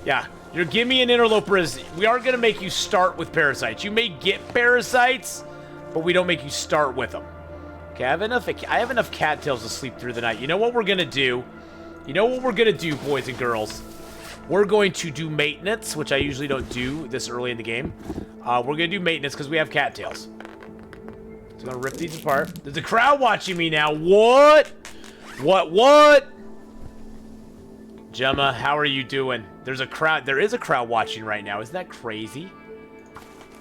Yeah, your gimme in Interloper is, we aren't going to make you start with parasites. You may get parasites, but we don't make you start with them. Okay, I have enough cattails to sleep through the night. You know what we're going to do? You know what we're going to do, boys and girls? We're going to do maintenance, which I usually don't do this early in the game. We're going to do maintenance because we have cattails. So I'm going to rip these apart. There's a crowd watching me now. What? What? Gemma, how are you doing? There is a crowd watching right now. Isn't that crazy?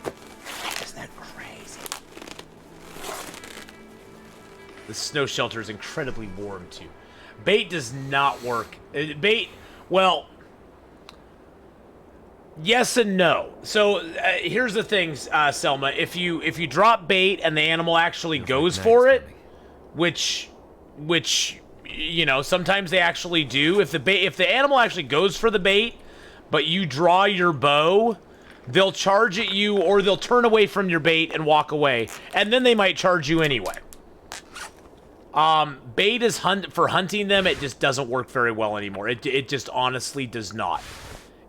Isn't that crazy? The snow shelter is incredibly warm, too. Bait does not work. Bait, well... Yes and no. So here's the thing, Selma. If you drop bait and the animal actually goes for it, which you know sometimes they actually do. If the animal actually goes for the bait, but you draw your bow, they'll charge at you or they'll turn away from your bait and walk away, and then they might charge you anyway. Bait is for hunting them. It just doesn't work very well anymore. It just honestly does not.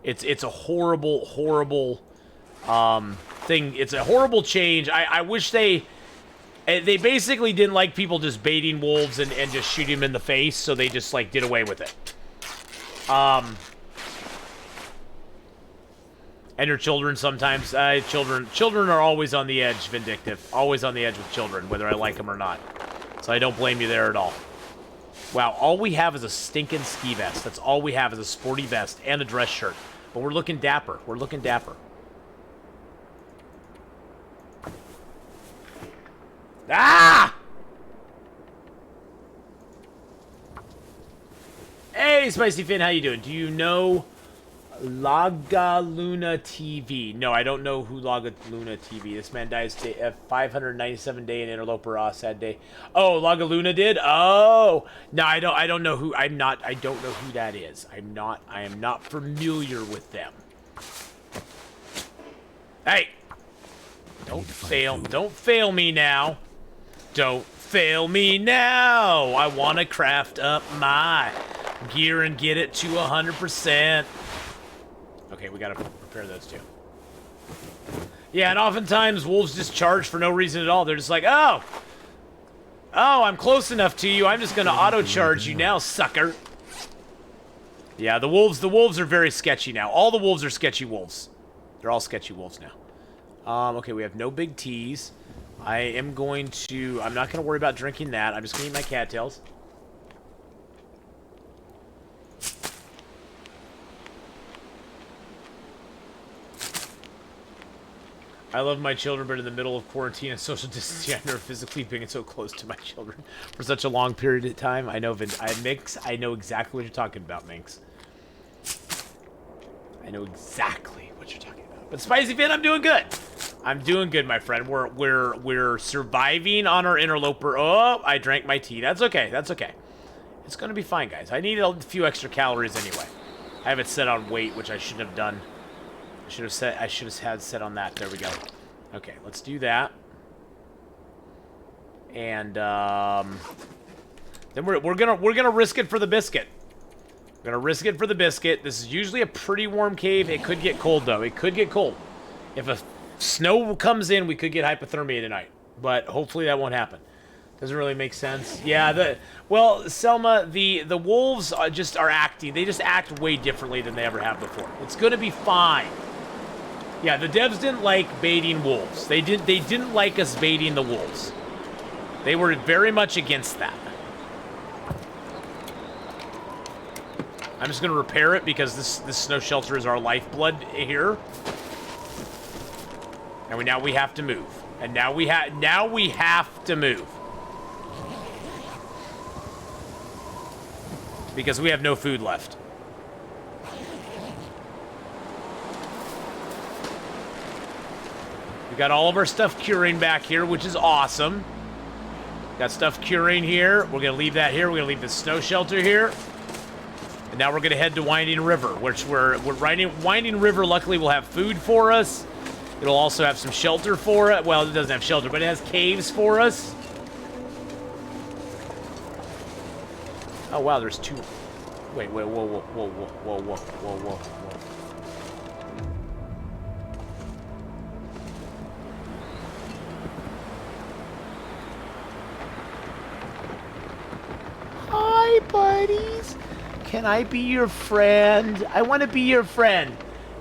It's a horrible thing. It's a horrible change. I wish they They basically didn't like people just baiting wolves and just shooting them in the face, so they just, like, did away with it. And your children sometimes. Children are always on the edge, vindictive. Always on the edge with children, whether I like them or not. So I don't blame you there at all. Wow, all we have is a stinking ski vest. That's all we have is a sporty vest and a dress shirt. But we're looking dapper. We're looking dapper. Ah! Hey, Spicy Finn, how you doing? Do you know Lagaluna TV? No, I don't know who Lagaluna TV. This man dies at 597 day in Interloper. Sad day. Oh, Lagaluna did? Oh, no, I don't know who. I don't know who that is. I am not familiar with them. Hey, don't fail me now. Don't fail me now. I want to craft up my gear and get it to 100%. Okay, we gotta prepare those two. Yeah, and oftentimes wolves just charge for no reason at all. They're just like, oh, I'm close enough to you. I'm just gonna auto-charge you now, sucker. Yeah, the wolves are very sketchy now. All the wolves are sketchy wolves. They're all sketchy wolves now. Okay, we have no big T's. I'm not gonna worry about drinking that. I'm just gonna eat my cattails. I love my children, but in the middle of quarantine and social distancing, I've never physically been so close to my children for such a long period of time. I know, Minx, I know exactly what you're talking about, Minx. I know exactly what you're talking about. But Spicy Finn, I'm doing good. I'm doing good, my friend. We're surviving on our interloper. Oh, I drank my tea. That's okay. That's okay. It's gonna be fine, guys. I need a few extra calories anyway. I have it set on weight, which I shouldn't have done. I should have had set on that. There we go. Okay, let's do that. And then we're gonna risk it for the biscuit. We're gonna risk it for the biscuit. This is usually a pretty warm cave. It could get cold though. It could get cold. If a snow comes in, we could get hypothermia tonight. But hopefully that won't happen. Doesn't really make sense. Yeah, well, Selma, the wolves are acting. They just act way differently than they ever have before. It's gonna be fine. Yeah, the devs didn't like baiting wolves. They didn't like us baiting the wolves. They were very much against that. I'm just gonna repair it because this snow shelter is our lifeblood here. And now we have to move. And now we have to move. Because we have no food left. We got all of our stuff curing back here, which is awesome. Got stuff curing here. We're gonna leave that here. We're gonna leave the snow shelter here. And now we're gonna head to Winding River, which we're riding. Winding River, luckily, will have food for us. It'll also have some shelter for it. Well, it doesn't have shelter, but it has caves for us. Oh, wow, there's two. Wait, whoa. Hi, buddies. Can I be your friend? I want to be your friend.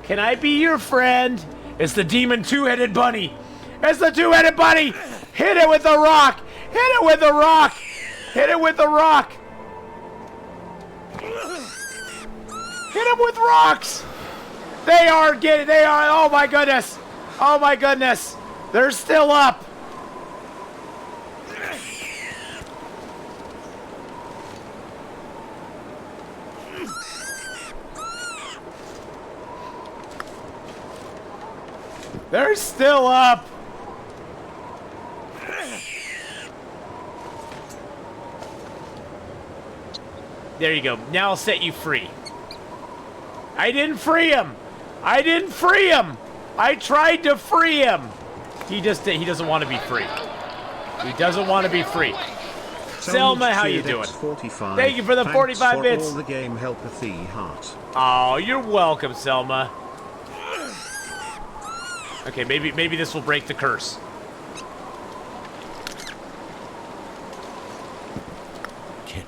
Can I be your friend? It's the demon two-headed bunny. It's the two-headed bunny. Hit it with a rock. Hit it with a rock. Hit it with a rock. Hit him with rocks. They are, oh my goodness. Oh my goodness. They're still up. They're still up. There you go. Now I'll set you free. I didn't free him. I didn't free him. I tried to free him. He doesn't want to be free. He doesn't want to be free. Selma, how you doing? 45. Thank you for the 45 bits. All the game help Atheenon heart. Oh, you're welcome, Selma. Okay, maybe this will break the curse.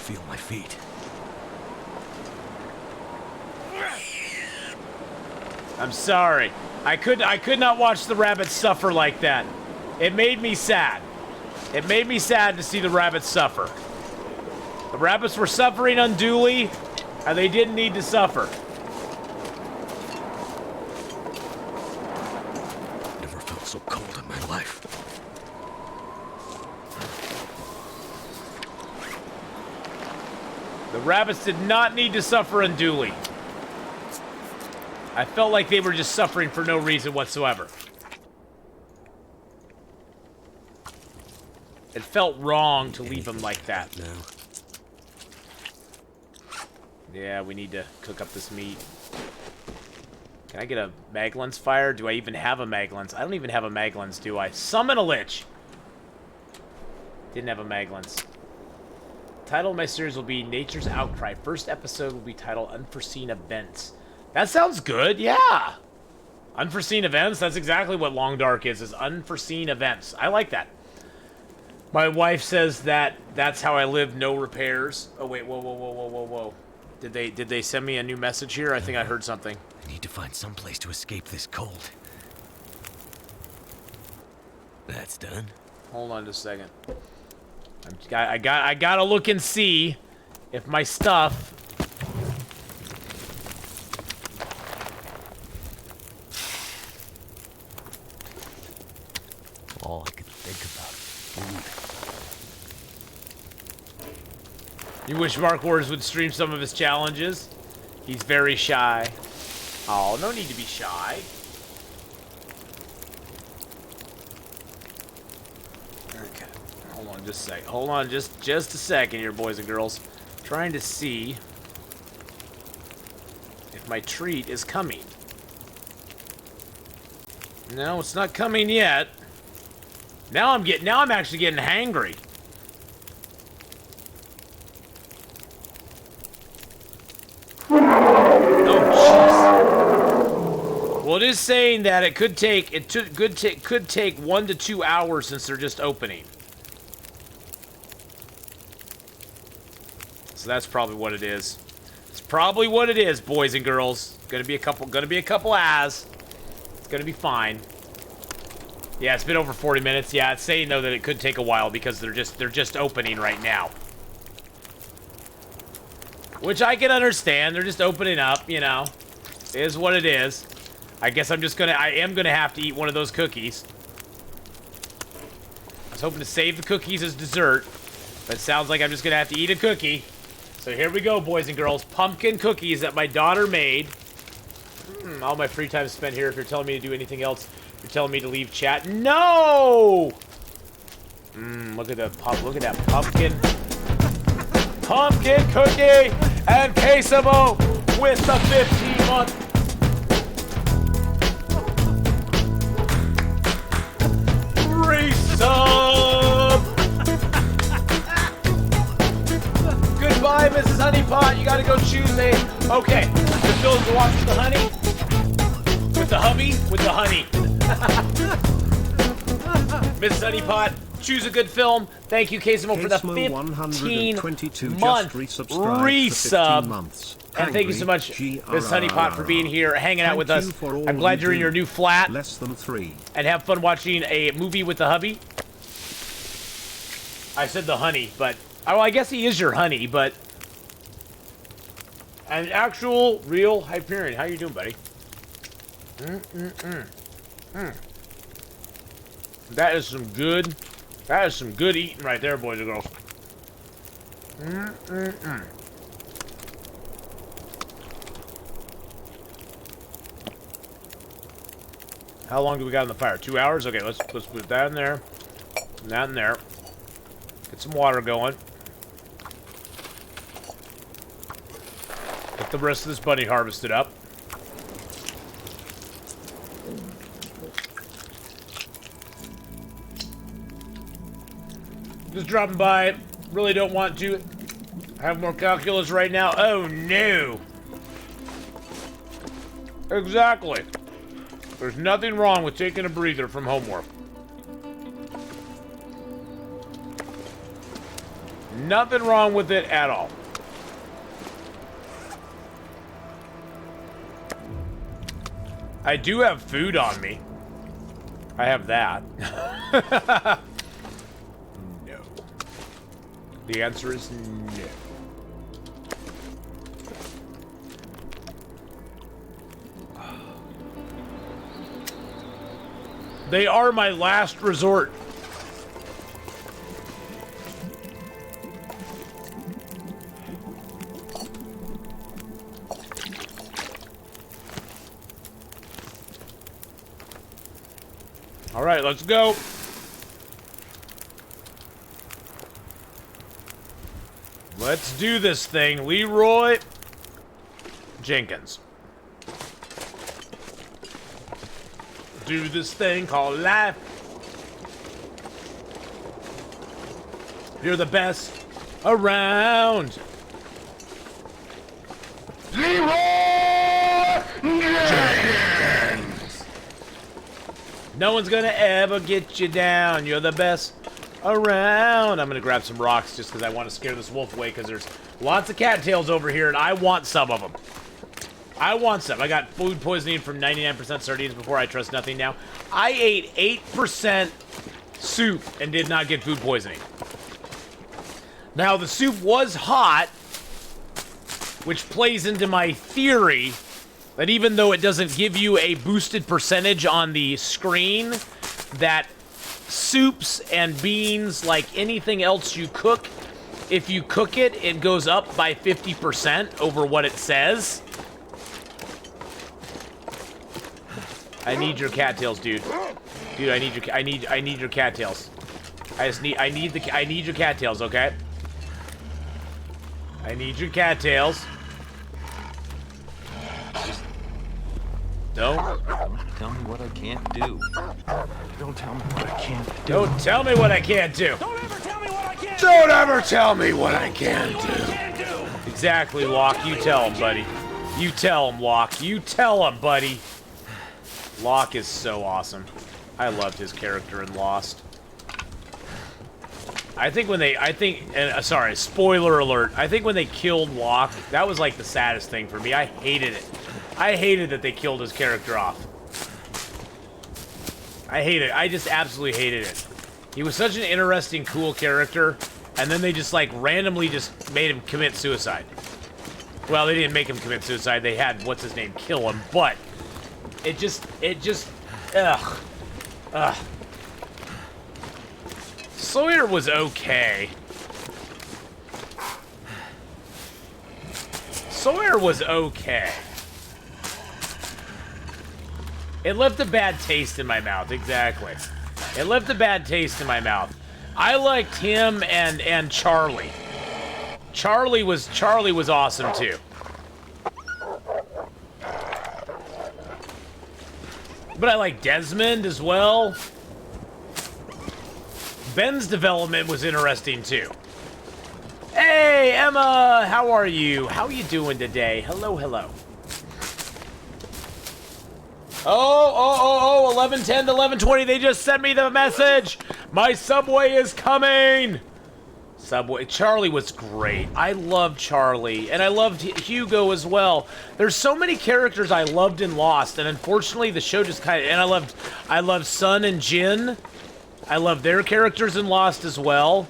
feel my feet. I'm sorry. I could not watch the rabbits suffer like that. It made me sad. It made me sad to see the rabbits suffer. The rabbits were suffering unduly, and they didn't need to suffer. Never felt so cold in my life. The rabbits did not need to suffer unduly. I felt like they were just suffering for no reason whatsoever. It felt wrong to leave them like that. Now, Yeah, we need to cook up this meat. Can I get a mag lens fire? Do I even have a mag lens? I don't even have a mag lens, do I? Summon a lich! Didn't have a mag lens. Title of my series will be Nature's Outcry. First episode will be titled Unforeseen Events. That sounds good, yeah! Unforeseen events, that's exactly what Long Dark is unforeseen events. I like that. My wife says that that's how I live, no repairs. Oh wait, whoa. Did they send me a new message here? I think I heard something. I need to find some place to escape this cold. That's done. Hold on just a second. I gotta look and see if my stuff. All I could think about is food. You wish Mark Wars would stream some of his challenges? He's very shy. Oh, no need to be shy. Okay. Hold on just a sec. Hold on just a second here, boys and girls. Trying to see if my treat is coming. No, it's not coming yet. Now I'm actually getting hangry. Well, it is saying that it could take 1 to 2 hours since they're just opening. So that's probably what it is. It's probably what it is, boys and girls. Gonna be a couple hours. It's gonna be fine. Yeah, it's been over 40 minutes. Yeah, it's saying though that it could take a while because they're just opening right now. Which I can understand. They're just opening up, you know. It is what it is. I guess I am gonna have to eat one of those cookies. I was hoping to save the cookies as dessert, but it sounds like I'm just gonna have to eat a cookie. So here we go, boys and girls. Pumpkin cookies that my daughter made. All my free time spent here. If you're telling me to do anything else, you're telling me to leave chat. No! Look at that pumpkin cookie and queso with the 15-month. Resub! Goodbye, Mrs. Honeypot. You gotta go choose a... Okay, the film to watch with the honey. With the hubby. With the honey. Mrs. Honeypot, choose a good film. Thank you, Casemo, for the 15-month resub. And thank you so much, Mrs. Honeypot, for being here, hanging out with us. I'm glad you're in your new flat. Less than 3. And have fun watching a movie with the hubby. I said the honey, but... Oh, I guess he is your honey, but... An actual, real Hyperion. How you doing, buddy? That is some good... That is some good eating right there, boys and girls. How long do we got on the fire? 2 hours? Okay, let's put that in there. And that in there. Get some water going. Get the rest of this bunny harvested up. Just dropping by. Really don't want to have more calculus right now. Oh no! Exactly. There's nothing wrong with taking a breather from homework. Nothing wrong with it at all. I do have food on me. I have that. No. The answer is no. They are my last resort. All right, let's go. Let's do this thing, Leroy Jenkins. Do this thing called life. You're the best around. Leroy Jenkins. No one's gonna ever get you down. You're the best around. I'm gonna grab some rocks just because I want to scare this wolf away because there's lots of cattails over here and I want some of them. I want some. I got food poisoning from 99% sardines before. I trust nothing now. I ate 8% soup and did not get food poisoning. Now, the soup was hot, which plays into my theory that even though it doesn't give you a boosted percentage on the screen, that soups and beans, like anything else you cook, if you cook it, it goes up by 50% over what it says. I need your cattails, dude. Dude, I need your cattails. I need your cattails, okay? I need your cattails. Don't Tell me what I can't do. Don't tell me what I can't do. Don't tell me what I can't do. Don't ever tell me what I can't Don't ever tell me what I can't do. Exactly, Locke. You tell him, buddy. You tell him, Locke. You tell him, buddy. Locke is so awesome. I loved his character in Lost. Sorry, spoiler alert. I think when they killed Locke, that was like the saddest thing for me. I hated it. I hated that they killed his character off. I hate it. I just absolutely hated it. He was such an interesting, cool character, and then they just like randomly just made him commit suicide. Well, they didn't make him commit suicide. They had what's his name kill him, but it just ugh. Sawyer was okay. Sawyer was okay. It left a bad taste in my mouth, exactly. It left a bad taste in my mouth. I liked him and Charlie. Charlie was awesome too. But I like Desmond as well. Ben's development was interesting too. Hey, Emma, how are you? How are you doing today? Hello, hello. Oh, 11:10 to 11:20. They just sent me the message. My subway is coming. Subway. Charlie was great. I loved Charlie, and I loved Hugo as well. There's so many characters I loved in Lost, and unfortunately the show just kind of. And I loved Sun and Jin. I love their characters in Lost as well.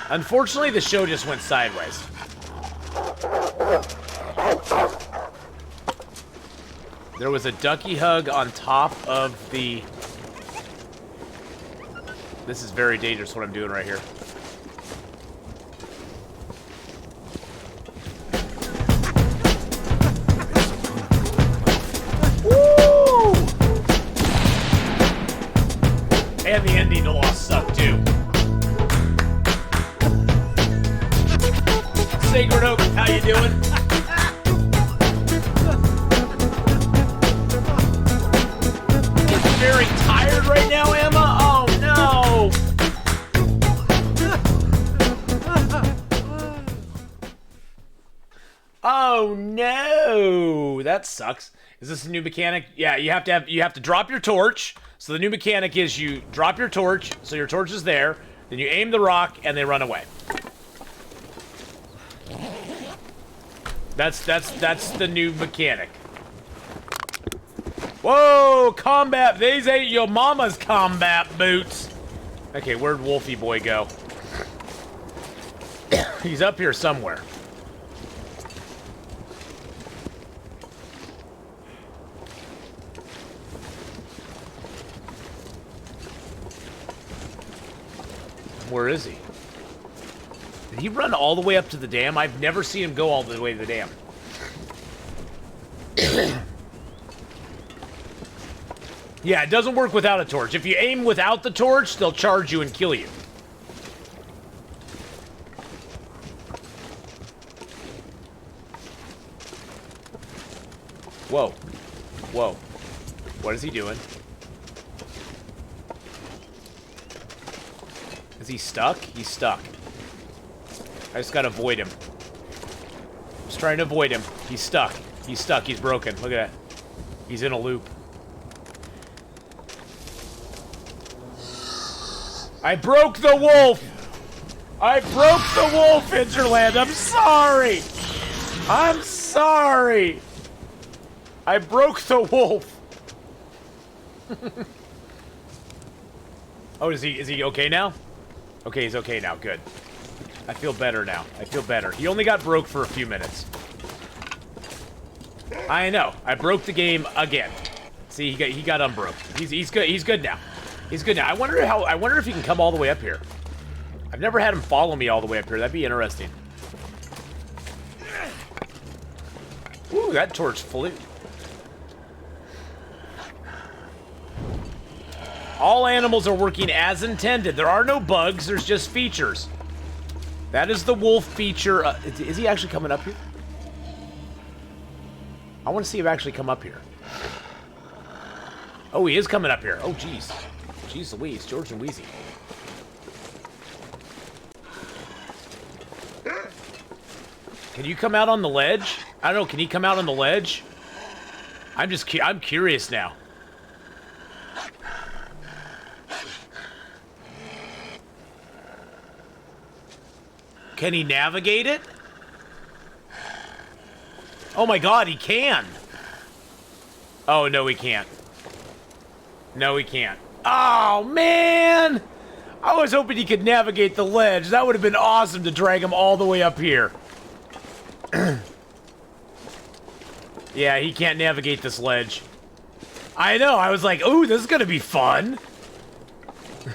Unfortunately, the show just went sideways. There was a ducky hug on top of the... This is very dangerous what I'm doing right here. Woo! And the ending to Lost sucked too. Sacred Oak, how you doing? You're very tired right now, Emma? Oh no! Oh no! That sucks. Is this a new mechanic? Yeah, you have to drop your torch. So the new mechanic is you drop your torch, so your torch is there, then you aim the rock, and they run away. That's the new mechanic. Whoa, combat! These ain't your mama's combat boots. Okay, where'd Wolfie boy go? He's up here somewhere. Where is he? Did he run all the way up to the dam? I've never seen him go all the way to the dam. Yeah, it doesn't work without a torch. If you aim without the torch, they'll charge you and kill you. Whoa. Whoa. What is he doing? Is he stuck? He's stuck. I just gotta avoid him. I'm just trying to avoid him. He's stuck. He's stuck. He's broken. Look at that. He's in a loop. I broke the wolf! I broke the wolf, Interland! I'm sorry! I'm sorry! I broke the wolf! Oh, is he okay now? Okay, he's okay now. Good. I feel better now. I feel better. He only got broke for a few minutes. I know. I broke the game again. See, he got unbroke. He's good. He's good now. He's good now. I wonder if he can come all the way up here. I've never had him follow me all the way up here. That'd be interesting. Ooh, that torch fully. All animals are working as intended. There are no bugs. There's just features. That is the wolf feature. Is he actually coming up here? I want to see him actually come up here. Oh, he is coming up here. Oh, jeez. Jeez Louise. George and Wheezy. Can you come out on the ledge? I don't know. Can he come out on the ledge? I'm curious now. Can he navigate it? Oh my god, he can! Oh, no, he can't. No, he can't. Oh, man! I was hoping he could navigate the ledge. That would have been awesome to drag him all the way up here. Yeah, he can't navigate this ledge. I know, I was like, ooh, this is gonna be fun.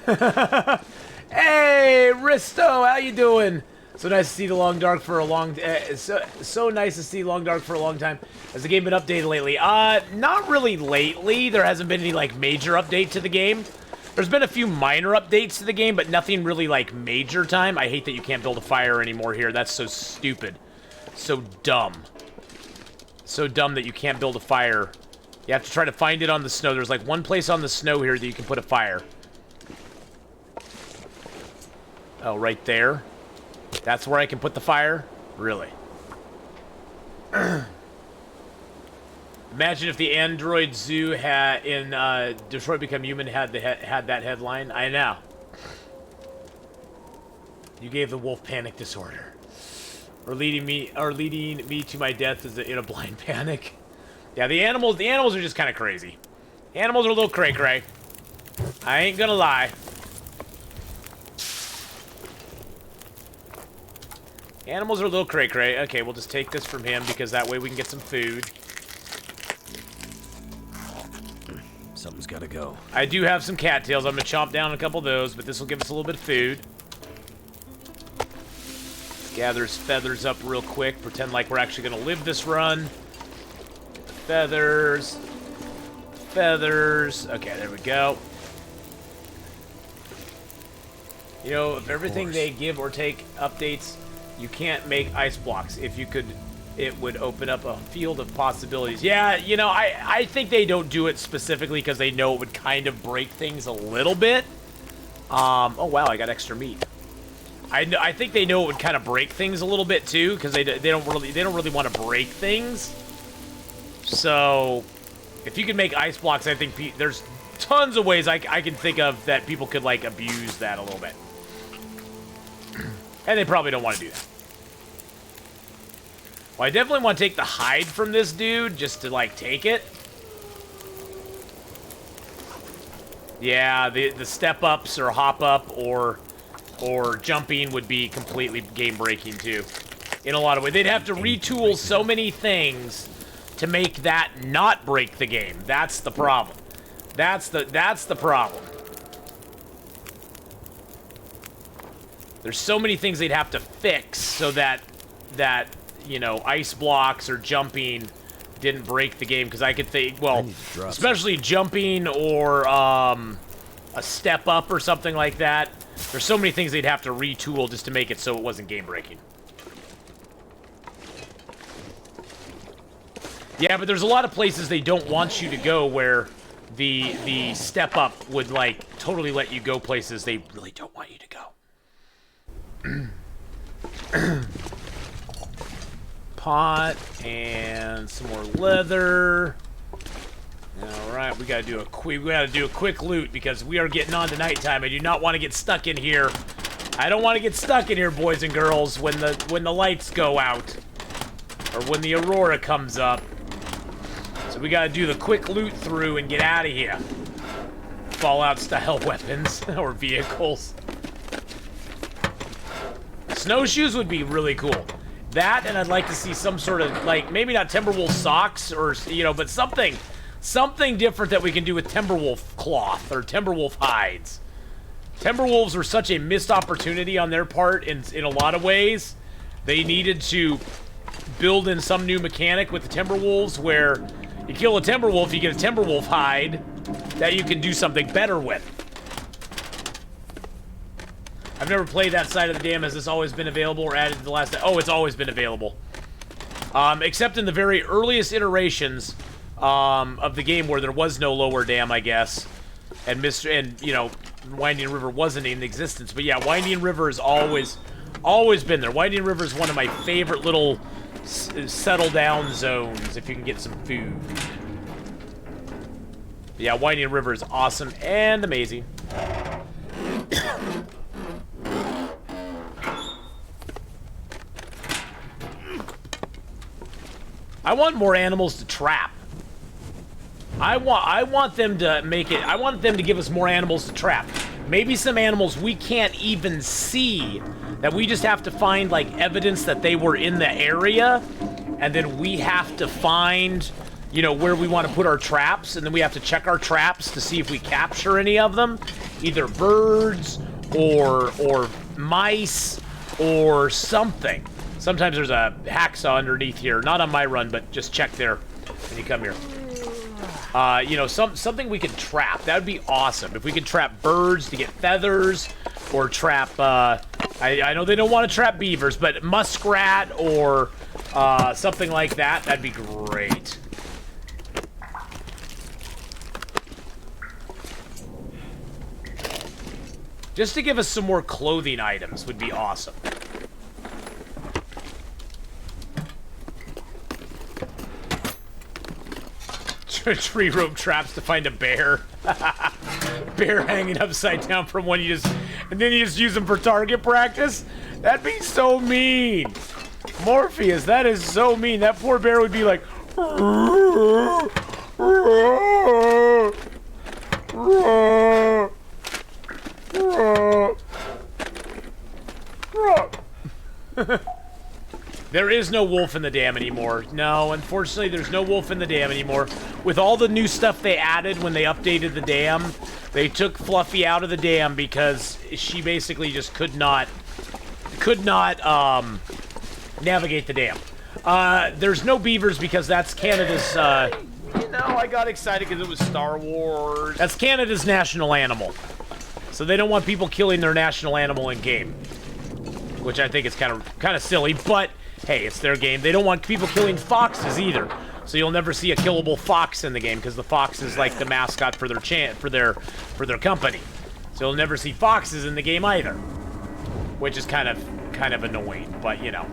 Hey, Risto, how you doing? So nice to see the Long Dark for a long... so nice to see Long Dark for a long time. Has the game been updated lately? Not really lately. There hasn't been any, like, major update to the game. There's been a few minor updates to the game, but nothing really, like, major time. I hate that you can't build a fire anymore here. That's so stupid. So dumb. So dumb that you can't build a fire. You have to try to find it on the snow. There's, like, one place on the snow here that you can put a fire. Oh, right there? That's where I can put the fire? Really? Imagine if the Android Zoo in Detroit Become Human had that headline. I know. You gave the wolf panic disorder, or leading me to my death in a blind panic. Yeah, the animals are just kind of crazy. The animals are a little cray-cray. I ain't gonna lie. Animals are a little cray-cray. Okay, we'll just take this from him because that way we can get some food. Something's gotta go. I do have some cattails. I'm gonna chomp down a couple of those, but this will give us a little bit of food. Gather his feathers up real quick. Pretend like we're actually gonna live this run. Feathers. Feathers. Okay, there we go. You know, if everything they give or take updates, you can't make ice blocks. If you could, it would open up a field of possibilities. Yeah, you know, I think they don't do it specifically because they know it would kind of break things a little bit. Oh wow, I got extra meat. I think they know it would kind of break things a little bit too because they don't really want to break things. So, if you can make ice blocks, I think there's tons of ways I can think of that people could, like, abuse that a little bit. And they probably don't want to do that. Well, I definitely want to take the hide from this dude, just to, like, take it. Yeah, the step-ups or hop-up or jumping would be completely game-breaking, too. In a lot of ways. They'd have to retool so many things to make that not break the game. That's the problem. That's the problem. There's so many things they'd have to fix so that you know, ice blocks or jumping didn't break the game, because I could think, well, especially jumping or a step up or something like that. There's so many things they'd have to retool just to make it so it wasn't game breaking. Yeah, but there's a lot of places they don't want you to go where the step up would, like, totally let you go places they really don't want you to go. Pot and some more leather. All right, we gotta do a quick loot because we are getting on to nighttime. I do not want to get stuck in here. I don't want to get stuck in here, boys and girls, when the lights go out or when the aurora comes up. So we gotta do the quick loot through and get out of here. Fallout style weapons or vehicles. Snowshoes would be really cool. That, and I'd like to see some sort of, like, maybe not Timberwolf socks or, you know, but something different that we can do with Timberwolf cloth or Timberwolf hides. Timberwolves were such a missed opportunity on their part in a lot of ways. They needed to build in some new mechanic with the Timberwolves where you kill a Timberwolf, you get a Timberwolf hide that you can do something better with. I've never played that side of the dam. Has this always been available or added to the last... Oh, it's always been available. Except in the very earliest iterations of the game where there was no lower dam, I guess. And, you know, Winding River wasn't in existence. But yeah, Winding River has always been there. Winding River is one of my favorite little settle down zones if you can get some food. Yeah, Winding River is awesome and amazing. I want more animals to trap. I want them to make it. I want them to give us more animals to trap. Maybe some animals we can't even see, that we just have to find, like, evidence that they were in the area, and then we have to find, you know, where we want to put our traps, and then we have to check our traps to see if we capture any of them, either birds or mice or something. Sometimes there's a hacksaw underneath here. Not on my run, but just check there when you come here. You know, something we could trap. That would be awesome. If we could trap birds to get feathers, or trap, I know they don't want to trap beavers, but muskrat or something like that, that'd be great. Just to give us some more clothing items would be awesome. Tree rope traps to find a bear. Bear hanging upside down from one and then you just use them for target practice? That'd be so mean. Morpheus, that is so mean. That poor bear would be like... There is no wolf in the dam anymore. No, unfortunately, there's no wolf in the dam anymore. With all the new stuff they added when they updated the dam, they took Fluffy out of the dam because she basically just could not navigate the dam. There's no beavers because that's Canada's, you know, I got excited because it was Star Wars. That's Canada's national animal. So they don't want people killing their national animal in game. Which I think is kind of silly, but hey, it's their game. They don't want people killing foxes either. So you'll never see a killable fox in the game because the fox is like the mascot for their company. So you'll never see foxes in the game either, which is kind of annoying. But you know,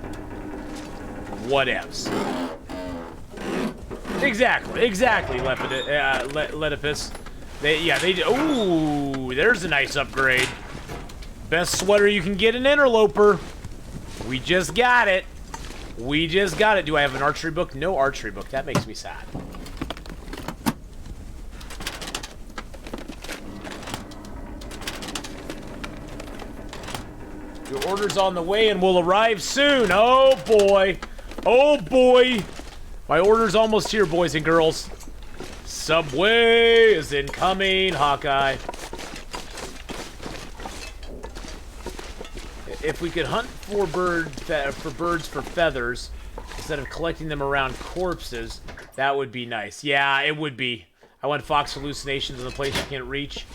whatevs. Exactly, Letipus. They do. Ooh, there's a nice upgrade. Best sweater you can get in Interloper. We just got it. We just got it. Do I have an archery book? No archery book. That makes me sad. Your order's on the way and will arrive soon. Oh, boy. Oh, boy. My order's almost here, boys and girls. Subway is incoming, Hawkeye. If we could hunt for birds for feathers instead of collecting them around corpses, that would be nice. Yeah, it would be. I want fox hallucinations in a place you can't reach.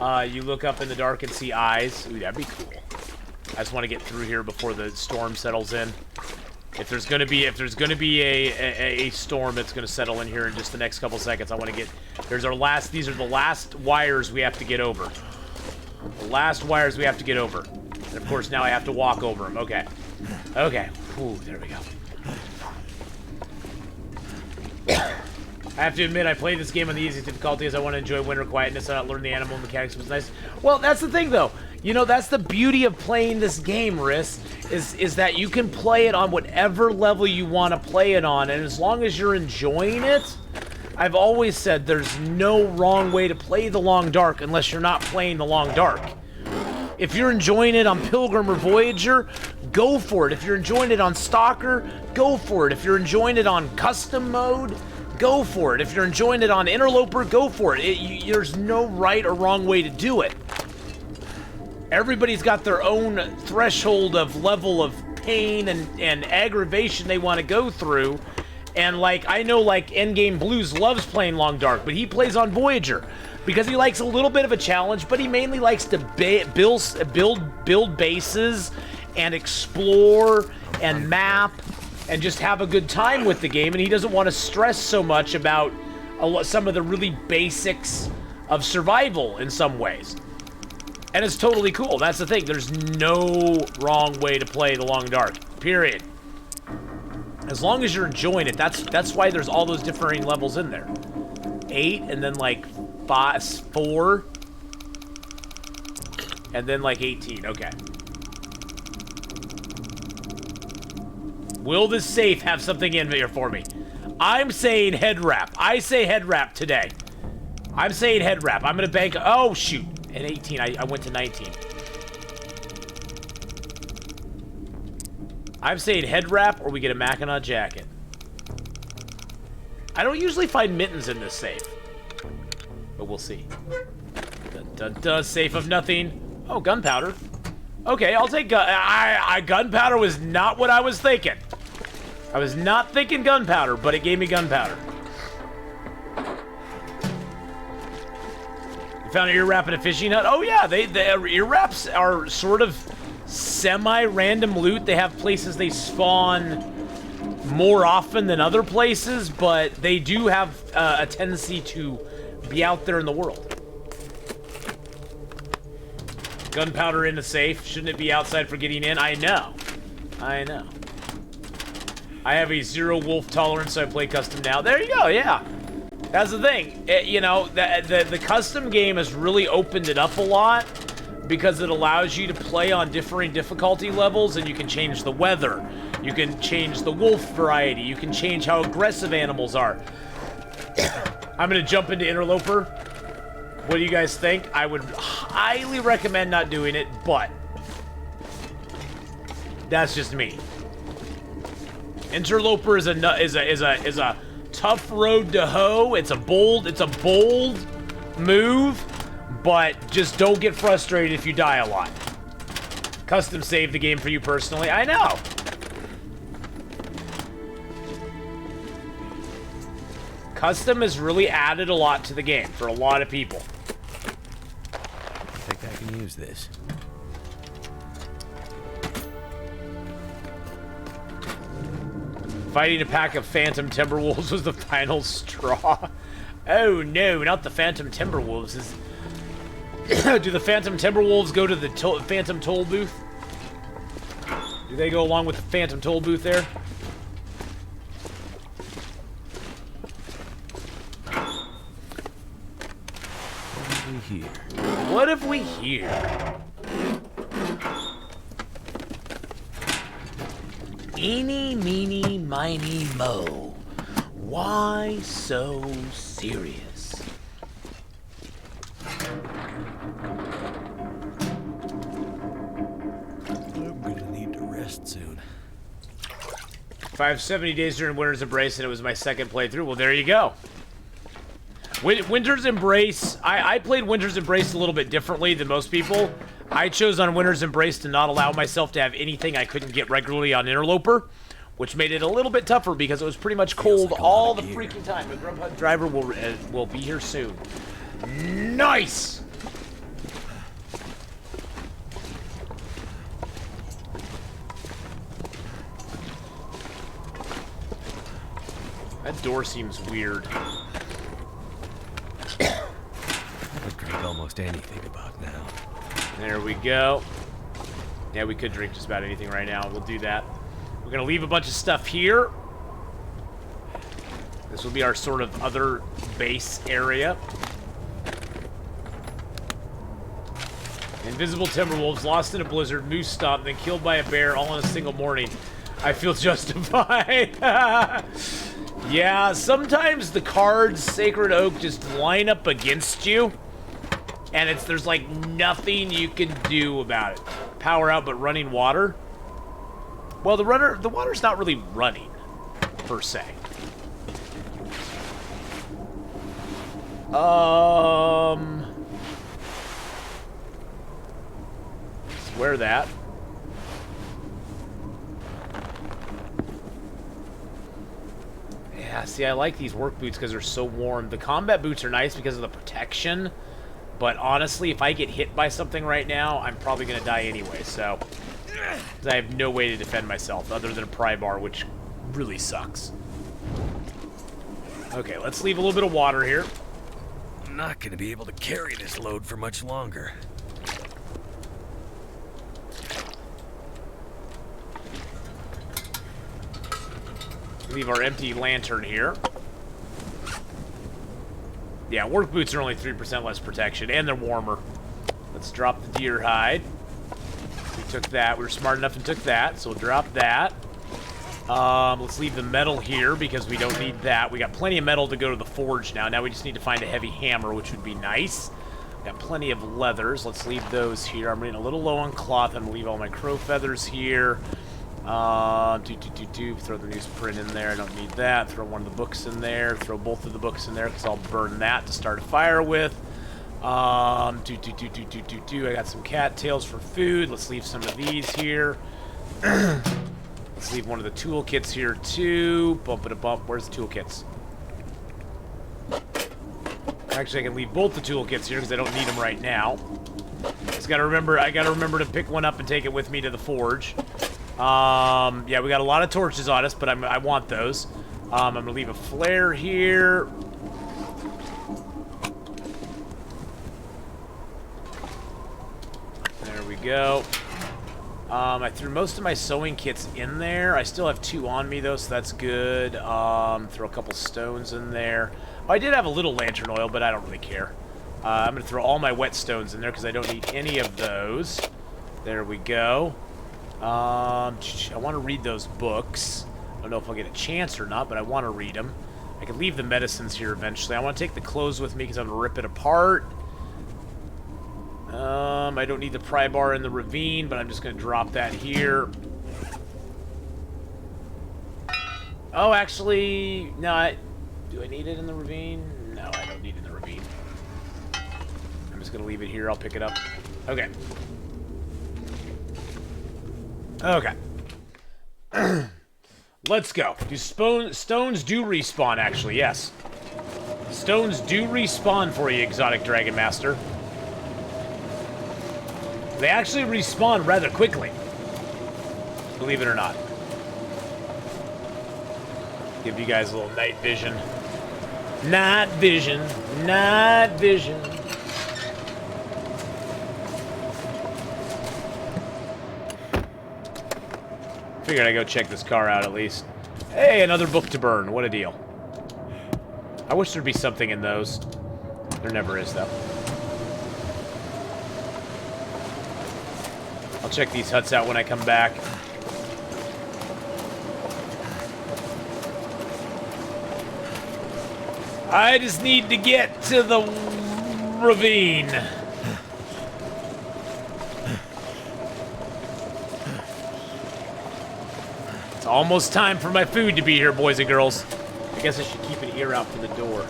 You look up in the dark and see eyes. Ooh, that'd be cool. I just want to get through here before the storm settles in. If there's gonna be a storm that's gonna settle in here in just the next couple seconds, I want to get. These are the last wires we have to get over. The last wires we have to get over. And of course now I have to walk over them. Okay. Okay. Ooh, there we go. I have to admit, I played this game on the easiest difficulty as I want to enjoy winter quietness and not learn the animal mechanics was nice. Well, that's the thing, though. You know, that's the beauty of playing this game, Riss, is that you can play it on whatever level you want to play it on, and as long as you're enjoying it, I've always said there's no wrong way to play the Long Dark unless you're not playing the Long Dark. If you're enjoying it on Pilgrim or Voyager, go for it. If you're enjoying it on Stalker, go for it. If you're enjoying it on Custom Mode, go for it. If you're enjoying it on Interloper, go for it. There's no right or wrong way to do it. Everybody's got their own threshold of level of pain and aggravation they want to go through. And, like, I know, like, Endgame Blues loves playing Long Dark, but he plays on Voyager because he likes a little bit of a challenge, but he mainly likes to build bases and explore and map and just have a good time with the game, and he doesn't want to stress so much about some of the really basics of survival in some ways. And it's totally cool. That's the thing. There's no wrong way to play the Long Dark. Period. As long as you're enjoying it, that's why there's all those differing levels in there. 8, and then like 4, and then like 18. Okay. Will this safe have something in here for me? I'm saying head wrap. I say head wrap today. I'm saying head wrap. I'm gonna bank. Oh shoot! At 18, I went to 19. I'm saying head wrap, or we get a Mackinac jacket. I don't usually find mittens in this safe, but we'll see. Dun, dun, dun, safe of nothing. Oh, gunpowder. Okay, I'll take gunpowder was not what I was thinking. I was not thinking gunpowder, but it gave me gunpowder. You found an ear wrap in a fishing hut? Oh yeah, the ear wraps are sort of semi-random loot. They have places they spawn more often than other places, but they do have a tendency to be out there in the world. Gunpowder in the safe. Shouldn't it be outside for getting in? I know. I know. I have a 0 wolf tolerance, so I play custom now. There you go, yeah. That's the thing. You know, the custom game has really opened it up a lot because it allows you to play on differing difficulty levels, and you can change the weather. You can change the wolf variety. You can change how aggressive animals are. I'm going to jump into Interloper. What do you guys think? I would highly recommend not doing it, but that's just me. Interloper is a tough road to hoe. It's a bold move, but just don't get frustrated if you die a lot. Custom saved the game for you personally. I know. Custom has really added a lot to the game for a lot of people. I think I can use this. Fighting a pack of Phantom Timberwolves was the final straw. Oh no, not the Phantom Timberwolves. Do the Phantom Timberwolves go to the Phantom Toll booth? Do they go along with the Phantom Toll booth there? we hear? What if we hear? Eeny, meeny, miny, mo. Why so serious? I'm gonna need to rest soon. 570 days during Winter's Embrace, and it was my second playthrough. Well, there you go. Winter's Embrace, I played Winter's Embrace a little bit differently than most people. I chose on Winter's Embrace to not allow myself to have anything I couldn't get regularly on Interloper, which made it a little bit tougher because it was pretty much cold all the freaking time. The Grubhub driver will be here soon. Nice! That door seems weird. I could drink almost anything about now. There we go. Yeah, we could drink just about anything right now. We'll do that. We're gonna leave a bunch of stuff here. This will be our sort of other base area. Invisible Timberwolves, lost in a blizzard, moose stomped, then killed by a bear all in a single morning. I feel justified. Yeah, sometimes the cards Sacred Oak just line up against you, and there's like nothing you can do about it. Power out, but running water. Well, the water's not really running, per se. Swear that. Yeah, see, I like these work boots because they're so warm. The combat boots are nice because of the protection, but honestly, if I get hit by something right now, I'm probably going to die anyway, so I have no way to defend myself other than a pry bar, which really sucks. Okay, let's leave a little bit of water here. I'm not gonna be able to carry this load for much longer. Leave our empty lantern here. Yeah, work boots are only 3% less protection, and they're warmer. Let's drop the deer hide. We took that. We were smart enough and took that, so we'll drop that. Let's leave the metal here because we don't need that. We got plenty of metal to go to the forge now. Now we just need to find a heavy hammer, which would be nice. Got plenty of leathers. Let's leave those here. I'm running a little low on cloth. I'm gonna leave all my crow feathers here. Throw the newsprint in there. I don't need that. Throw one of the books in there. Throw both of the books in there because I'll burn that to start a fire with. I got some cattails for food. Let's leave some of these here. Let's leave one of the toolkits here too. Bump it a bump. Where's the toolkits? Actually, I can leave both the toolkits here because I don't need them right now. Just gotta remember. I gotta remember to pick one up and take it with me to the forge. Yeah, we got a lot of torches on us, but I want those. I'm gonna leave a flare here. There we go. I threw most of my sewing kits in there. I still have 2 on me, though, so that's good. Throw a couple stones in there. Oh, I did have a little lantern oil, but I don't really care. I'm going to throw all my whetstones in there because I don't need any of those. There we go. I want to read those books. I don't know if I'll get a chance or not, but I want to read them. I can leave the medicines here eventually. I want to take the clothes with me because I'm going to rip it apart. I don't need the pry bar in the ravine, but I'm just going to drop that here. Oh, actually, no, do I need it in the ravine? No, I don't need it in the ravine. I'm just going to leave it here. I'll pick it up. Okay. Okay. Let's go. Stones do respawn, actually, yes. Stones do respawn for you, Exotic Dragon Master. They actually respawn rather quickly. Believe it or not. Give you guys a little night vision. Night vision. Night vision. Figured I'd go check this car out at least. Hey, another book to burn. What a deal. I wish there'd be something in those. There never is, though. I'll check these huts out when I come back. I just need to get to the ravine. It's almost time for my food to be here, boys and girls. I guess I should keep an ear out for the door.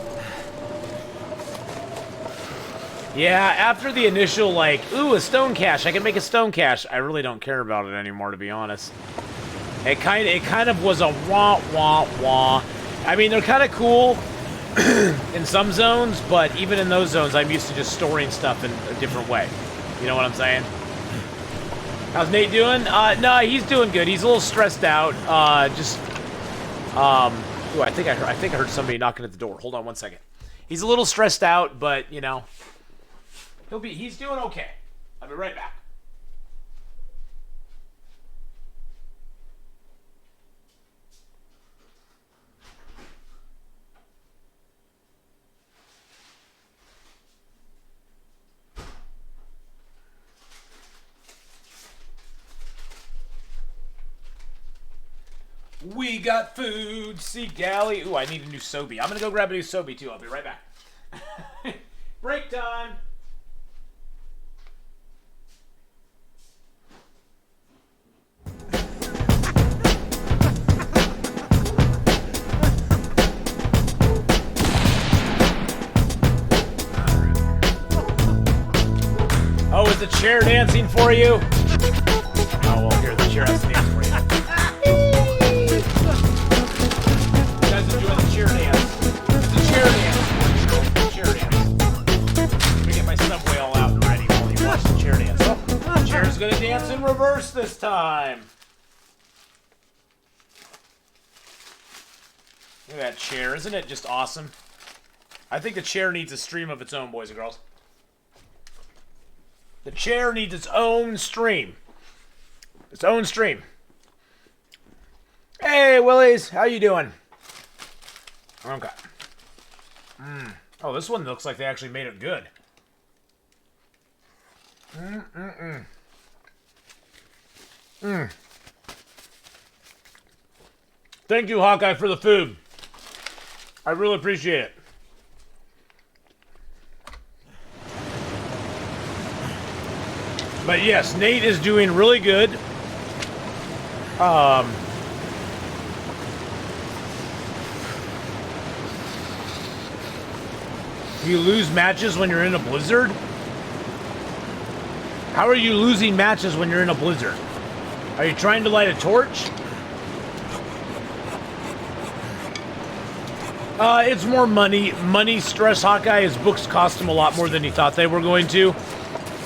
Yeah, after the initial, like, ooh, a stone cache, I can make a stone cache. I really don't care about it anymore, to be honest. It kind of was a wah, wah, wah. I mean, they're kind of cool in some zones, but even in those zones, I'm used to just storing stuff in a different way. You know what I'm saying? How's Nate doing? No, he's doing good. He's a little stressed out. Ooh, I think I heard somebody knocking at the door. Hold on one second. He's a little stressed out, but, you know, he's doing okay. I'll be right back. We got food, sea galley. Ooh, I need a new Sobe. I'm gonna go grab a new Sobe too. I'll be right back. Break time. Oh, is the chair dancing for you? Oh, well, here, the chair has to dance for you. You guys enjoy the chair dance. The chair dance. The chair dance. Let me get my subway all out and ready while you watch the chair dance. Oh, the chair's gonna dance in reverse this time. Look at that chair. Isn't it just awesome? I think the chair needs a stream of its own, boys and girls. The chair needs its own stream. Its own stream. Hey, Willies. How you doing? Okay. Oh, this one looks like they actually made it good. Thank you, Hawkeye, for the food. I really appreciate it. But yes, Nate is doing really good. You lose matches when you're in a blizzard? How are you losing matches when you're in a blizzard? Are you trying to light a torch? It's more money. Money stress, Hawkeye. His books cost him a lot more than he thought they were going to.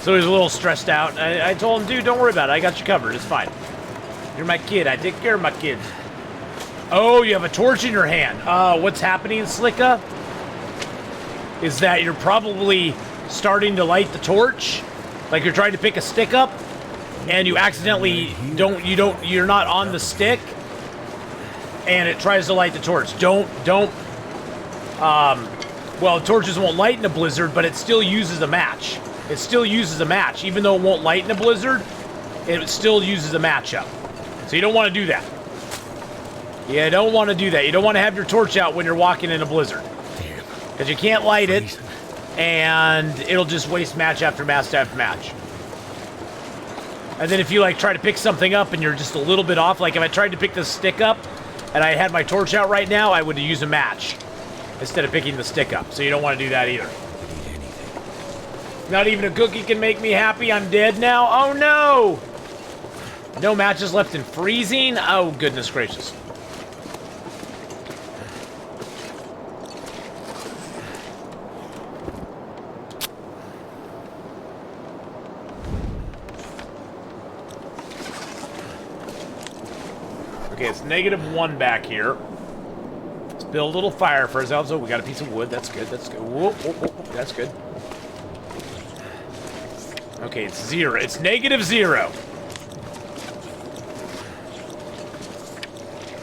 So he's a little stressed out. I told him, dude, don't worry about it. I got you covered. It's fine. You're my kid. I take care of my kids. Oh, you have a torch in your hand. What's happening, Slicka? Is that you're probably starting to light the torch. Like you're trying to pick a stick up. And you accidentally you're not on the stick. And it tries to light the torch. Well, torches won't light in a blizzard, but it still uses a match. It still uses a match. Even though it won't light in a blizzard, it still uses a match up. So you don't want to do that. You don't want to do that. You don't want to have your torch out when you're walking in a blizzard. Because you can't light it, and it'll just waste match after match after match. And then if you like try to pick something up and you're just a little bit off, like if I tried to pick this stick up and I had my torch out right now, I would use a match instead of picking the stick up. So you don't want to do that either. Not even a cookie can make me happy. I'm dead now. Oh no! No matches left in freezing? Oh goodness gracious. Okay, it's -1 back here. Let's build a little fire for ourselves. Oh, we got a piece of wood. That's good. That's good. Whoop, whoop, whoop. That's good. Okay, it's 0. It's -0.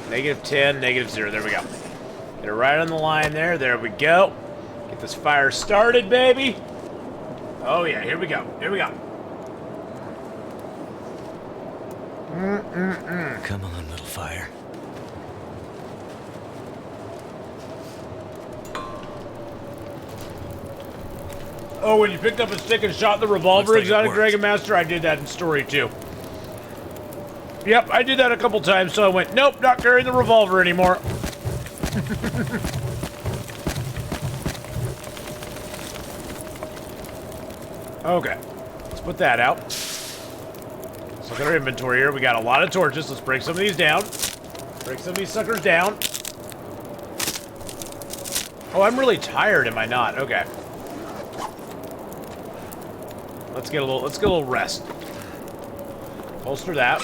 -10, -0. There we go. Get it right on the line there. There we go. Get this fire started, baby. Oh, yeah. Here we go. Here we go. Come on, little fire. Oh, when you picked up a stick and shot the revolver, Looks like it Exotic worked. Dragon Master, I did that in story 2. Yep, I did that a couple times, so I went, nope, not carrying the revolver anymore. Okay, let's put that out. Let's look at our inventory here. We got a lot of torches. Let's break some of these down. Break some of these suckers down. Oh, I'm really tired, am I not? Okay. Let's get a little rest. Holster that.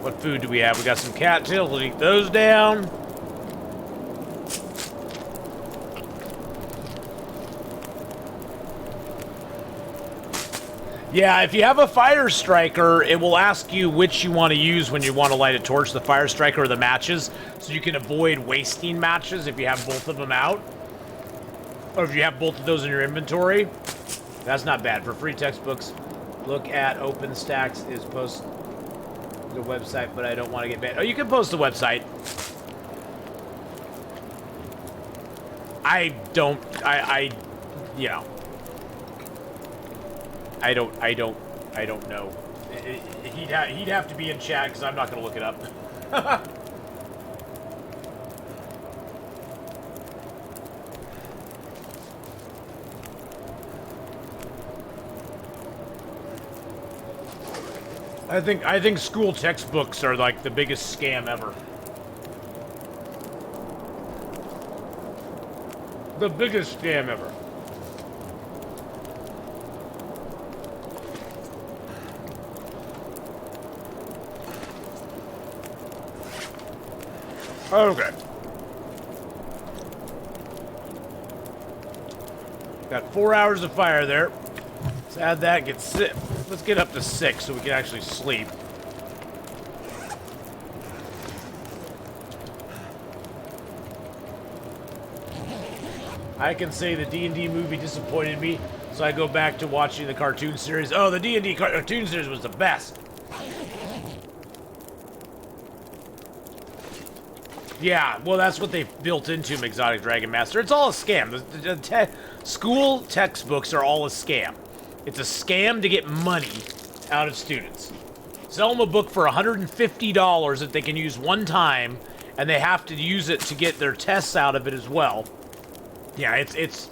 What food do we have? We got some cattails. We'll eat those down. Yeah, if you have a fire striker, it will ask you which you want to use when you want to light a torch, the fire striker or the matches, so you can avoid wasting matches if you have both of them out. Or if you have both of those in your inventory. That's not bad. For free textbooks, look at OpenStax is post the website, but I don't want to get banned. Oh, you can post the website. You know. I don't know. He'd have to be in chat because I'm not going to look it up. I think school textbooks are like the biggest scam ever. The biggest scam ever. Okay. Got 4 hours of fire there. Let's add that, let's get up to 6 so we can actually sleep. I can say the D&D movie disappointed me, so I go back to watching the cartoon series. Oh, the D&D cartoon series was the best. Yeah, well, that's what they've built into Exotic Dragon Master. It's all a scam. The school textbooks are all a scam. It's a scam to get money out of students. Sell them a book for $150 that they can use one time, and they have to use it to get their tests out of it as well. Yeah, it's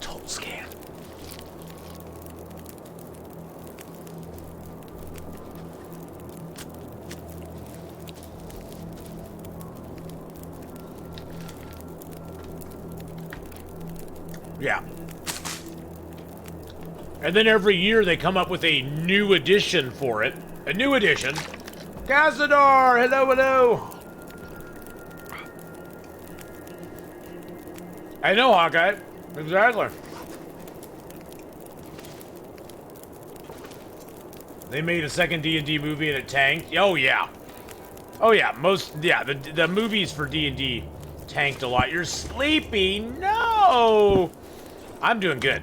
total scam. Yeah. And then every year they come up with a new edition for it. A new edition. Cazador! Hello, hello! I know, Hawkeye. Exactly. They made a second D&D movie and it tanked. Oh, yeah. Oh, yeah. The movies for D&D tanked a lot. You're sleepy? No! I'm doing good.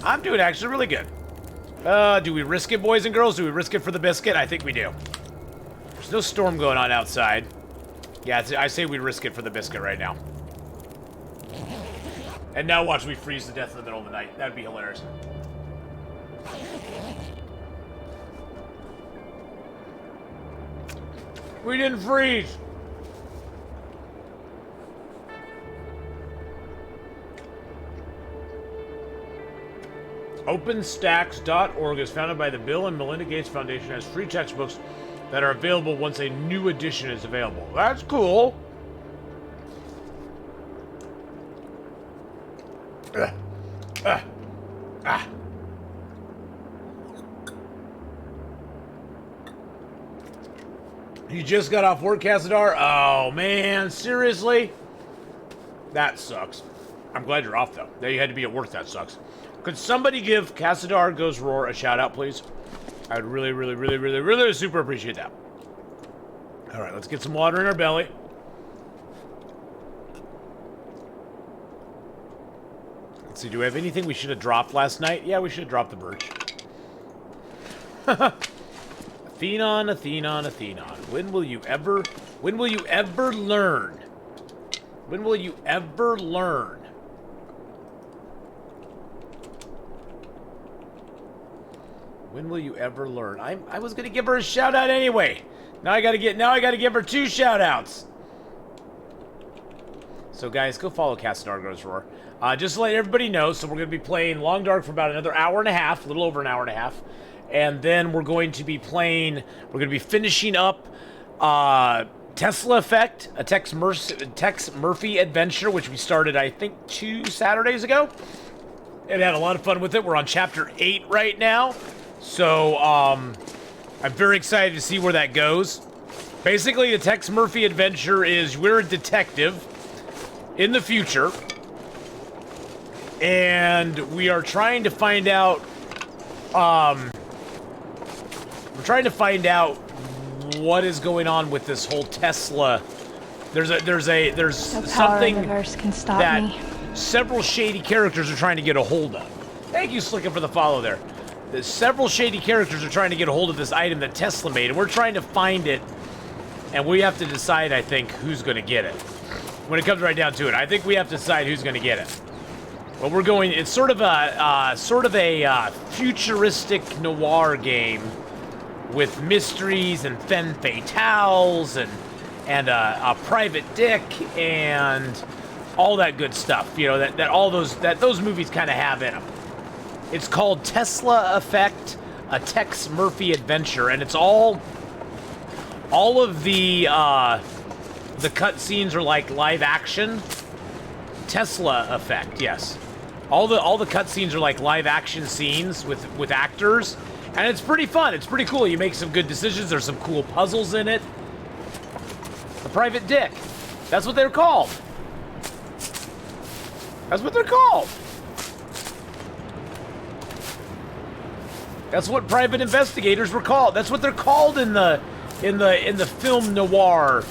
I'm doing actually really good. Do we risk it, boys and girls? Do we risk it for the biscuit? I think we do. There's no storm going on outside. Yeah, I say we risk it for the biscuit right now. And now watch me freeze to death in the middle of the night. That'd be hilarious. We didn't freeze! OpenStax.org is founded by the Bill and Melinda Gates Foundation, has free textbooks that are available once a new edition is available. That's cool. You just got off work, Cazador? Oh, man. Seriously? That sucks. I'm glad you're off, though. Now you had to be at work. That sucks. Could somebody give Cazador Goes Roar a shout-out, please? I'd really, really, really, really, really super appreciate that. All right, let's get some water in our belly. Let's see, do we have anything we should have dropped last night? Yeah, we should have dropped the birch. Atheenon, Atheenon, Atheenon. When will you ever learn? When will you ever learn? When will you ever learn? I was gonna give her a shout out anyway. Now I gotta give her 2 shout outs. So guys, go follow Castanargo's Roar. Just to let everybody know, so we're gonna be playing Long Dark for about another hour and a half, a little over an hour and a half. And then we're going to be finishing up Tesla Effect, a Tex Murphy adventure, which we started, I think, 2 Saturdays ago. And had a lot of fun with it. We're on chapter 8 right now. So, I'm very excited to see where that goes. Basically, the Tex Murphy adventure is we're a detective in the future. And we are trying to find out, what is going on with this whole Tesla. There's something that several shady characters are trying to get a hold of. Thank you, Slicka, for the follow there. There's several shady characters are trying to get a hold of this item that Tesla made, and we're trying to find it, and we have to decide, I think, who's going to get it. When it comes right down to it, I think we have to decide who's going to get it. Well, we're going. It's sort of a futuristic noir game with mysteries and femme fatales and a private dick and all that good stuff. You know that those movies kind of have in them. It's called Tesla Effect, a Tex Murphy adventure, and it's all of the cutscenes are like live action. Tesla Effect, yes. All the cutscenes are like live action scenes with actors, and it's pretty fun. It's pretty cool. You make some good decisions. There's some cool puzzles in it. The private dick. That's what they're called. That's what they're called. That's what private investigators were called. That's what they're called in the film noir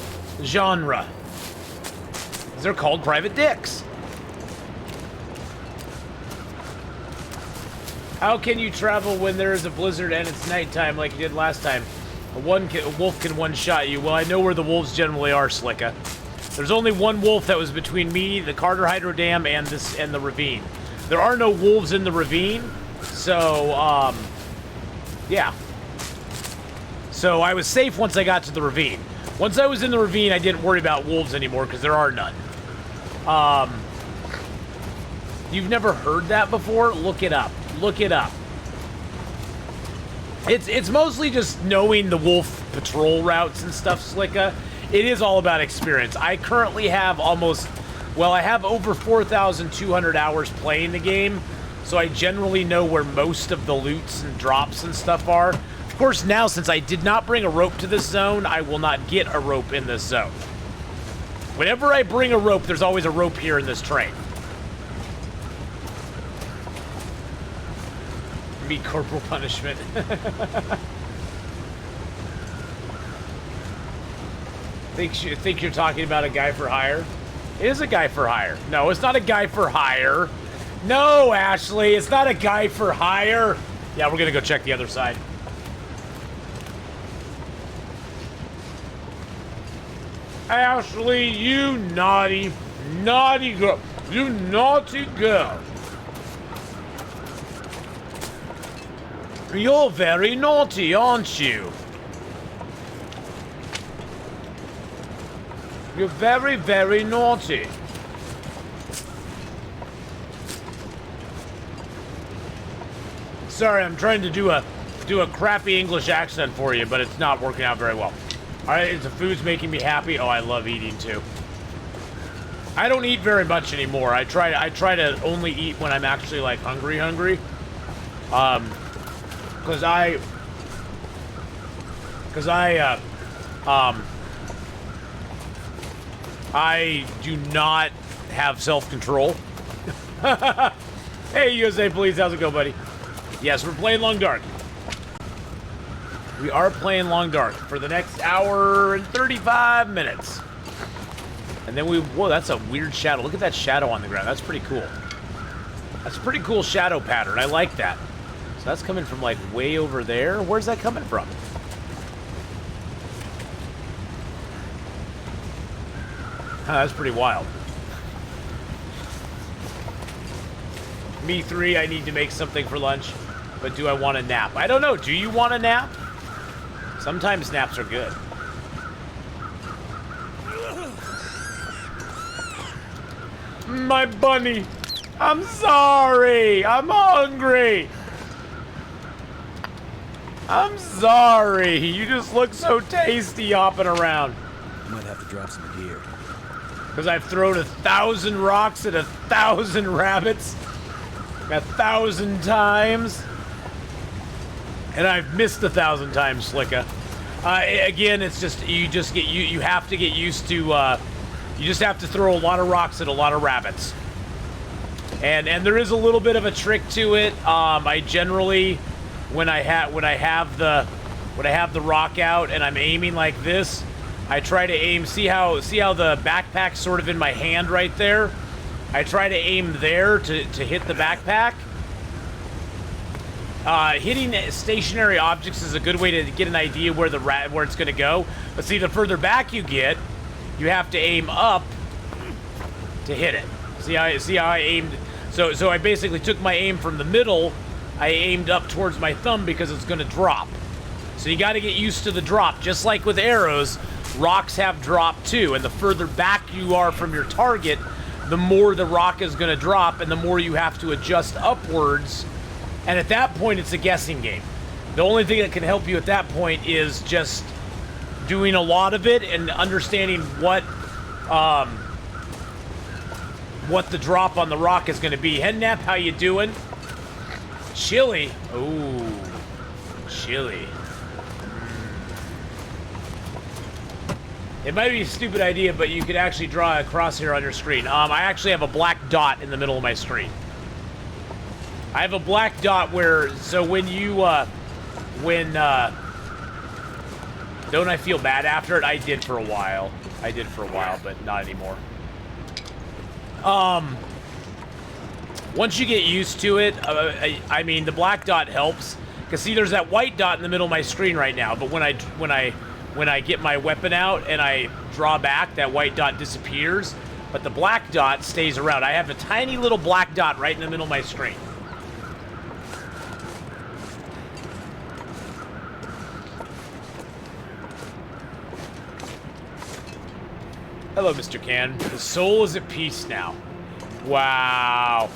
genre. They're called private dicks. How can you travel when there is a blizzard and it's nighttime like you did last time? A wolf can one-shot you. Well, I know where the wolves generally are, Slicka. There's only one wolf that was between me, the Carter Hydro Dam, and the ravine. There are no wolves in the ravine, so yeah. So I was safe once I got to the ravine. Once I was in the ravine, I didn't worry about wolves anymore because there are none. You've never heard that before? Look it up. Look it up. It's mostly just knowing the wolf patrol routes and stuff, Slicka. It is all about experience. I currently have I have over 4,200 hours playing the game, so I generally know where most of the loots and drops and stuff are. Of course, now, since I did not bring a rope to this zone, I will not get a rope in this zone. Whenever I bring a rope, there's always a rope here in this train. Me corporal punishment. Think you're talking about a guy for hire? It is a guy for hire. No, it's not a guy for hire. No, Ashley, it's not a guy for hire. Yeah, we're gonna go check the other side. Ashley, you naughty girl. You naughty girl. You're very naughty, aren't you? You're very, very naughty. Sorry, I'm trying to do a crappy English accent for you, but it's not working out very well. Alright, the food's making me happy. Oh, I love eating too. I don't eat very much anymore. I try to only eat when I'm actually like hungry. Because I do not have self-control. Hey, USA Police, how's it go, buddy? Yes, we're playing Long Dark. We are playing Long Dark for the next hour and 35 minutes. And then whoa, that's a weird shadow. Look at that shadow on the ground. That's pretty cool. That's a pretty cool shadow pattern. I like that. So that's coming from like way over there. Where's that coming from? That's pretty wild. Me 3, I need to make something for lunch. But do I want a nap? I don't know. Do you want a nap? Sometimes naps are good. My bunny. I'm sorry. I'm hungry. I'm sorry. You just look so tasty hopping around. Might have to drop some gear. Because I've thrown 1,000 rocks at 1,000 rabbits 1,000 times. And I've missed 1,000 times, Slicka. Again, it's just, you have to get used to, you just have to throw a lot of rocks at a lot of rabbits. And there is a little bit of a trick to it. I generally, when I have the rock out and I'm aiming like this, I try to aim, see how the backpack's sort of in my hand right there? I try to aim there to hit the backpack. Hitting stationary objects is a good way to get an idea where it's going to go. But see, the further back you get, you have to aim up to hit it. See how I aimed? So I basically took my aim from the middle. I aimed up towards my thumb because it's going to drop. So you got to get used to the drop. Just like with arrows, rocks have drop too. And the further back you are from your target, the more the rock is going to drop, and the more you have to adjust upwards. And at that point, it's a guessing game. The only thing that can help you at that point is just doing a lot of it and understanding what the drop on the rock is going to be. Headnap, how you doing? Chili. Ooh, chili. It might be a stupid idea, but you could actually draw a crosshair on your screen. I actually have a black dot in the middle of my screen. I have a black dot where, so when you, don't I feel bad after it? I did for a while. But not anymore. Once you get used to it, I mean, the black dot helps. Because see, there's that white dot in the middle of my screen right now, but when I get my weapon out and I draw back, that white dot disappears, but the black dot stays around. I have a tiny little black dot right in the middle of my screen. Hello, Mr. Can. The soul is at peace now. Wow.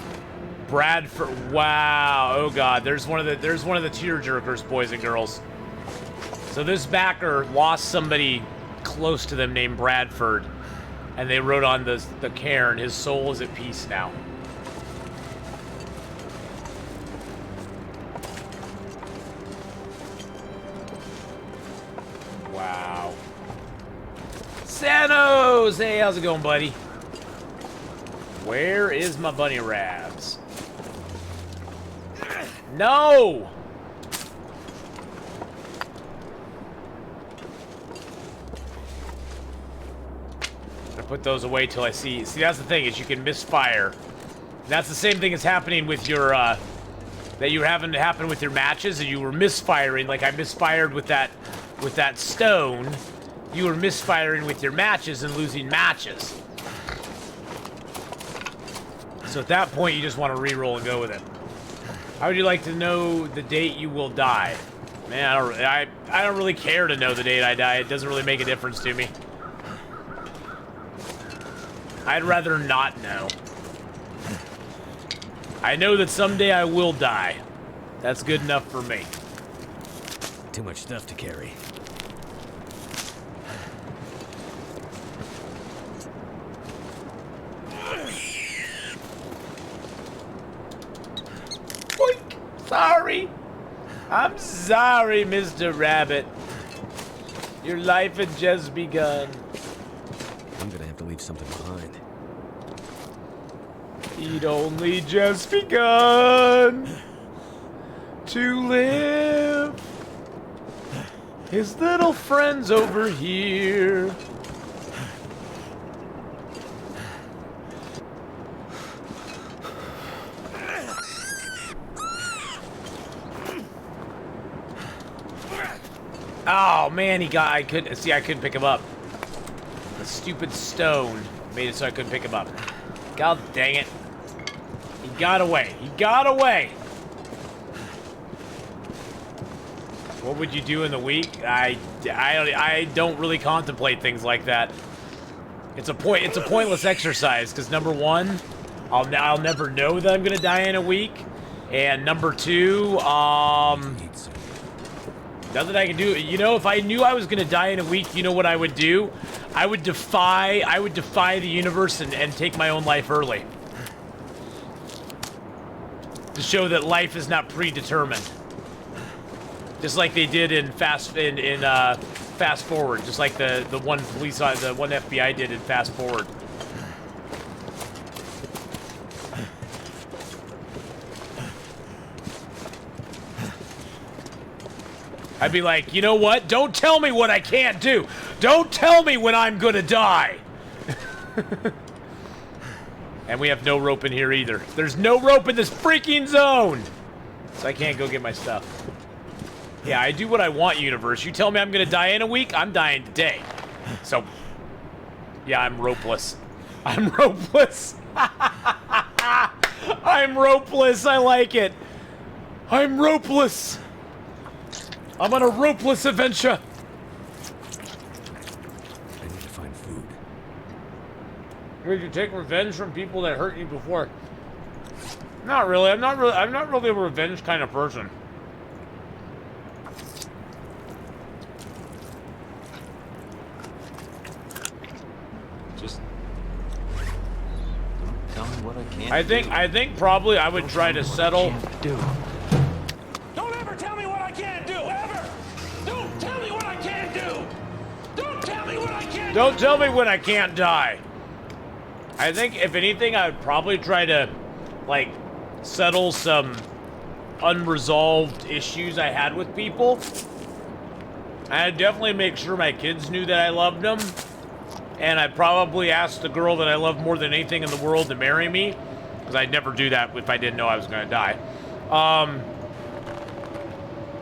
Bradford. Wow. Oh God. There's one of the tearjerkers, boys and girls. So this backer lost somebody close to them named Bradford, and they wrote on the cairn, his soul is at peace now. Wow. Sanos! Hey, how's it going, buddy? Where is my bunny rabs? No! I put those away till I see. See, that's the thing, is you can misfire. That's the same thing that's happening with your, that you're having to happen with your matches, and you were misfiring, like I misfired with that stone. You were misfiring with your matches and losing matches. So at that point, you just want to re-roll and go with it. How would you like to know the date you will die? Man, I don't really care to know the date I die. It doesn't really make a difference to me. I'd rather not know. I know that someday I will die. That's good enough for me. Too much stuff to carry. Sorry. I'm sorry, Mr. Rabbit. Your life had just begun. I'm gonna have to leave something behind. He'd only just begun to live. His little friend's over here. Oh man, I couldn't pick him up. The stupid stone. Made it so I couldn't pick him up. God dang it. He got away. He got away. What would you do in the week? I don't really contemplate things like that. It's a pointless exercise because number one, I'll never know that I'm gonna die in a week, and number two, nothing I can do. You know, if I knew I was gonna die in a week, you know what I would do? I would defy the universe and take my own life early to show that life is not predetermined. Just like they did in Fast Forward, just like the one the one FBI did in Fast Forward. I'd be like, you know what? Don't tell me what I can't do. Don't tell me when I'm gonna die. And we have no rope in here either. There's no rope in this freaking zone. So I can't go get my stuff. Yeah, I do what I want, universe. You tell me I'm gonna die in a week, I'm dying today. So, yeah, I'm ropeless. I'm ropeless. I'm ropeless. I like it. I'm ropeless. I'm on a ropeless adventure. I need to find food. Would you take revenge from people that hurt you before? Not really. I'm not really a revenge kind of person. Just don't tell me what I can't I think probably I would try to settle. do. Don't ever tell me what I can't do, ever! Don't tell me what I can't do! Don't tell me what I can't Don't tell me when I can't die. I think if anything, I would probably try to, like, settle some unresolved issues I had with people. I'd definitely make sure my kids knew that I loved them. And I'd probably ask the girl that I love more than anything in the world to marry me, because I'd never do that if I didn't know I was going to die.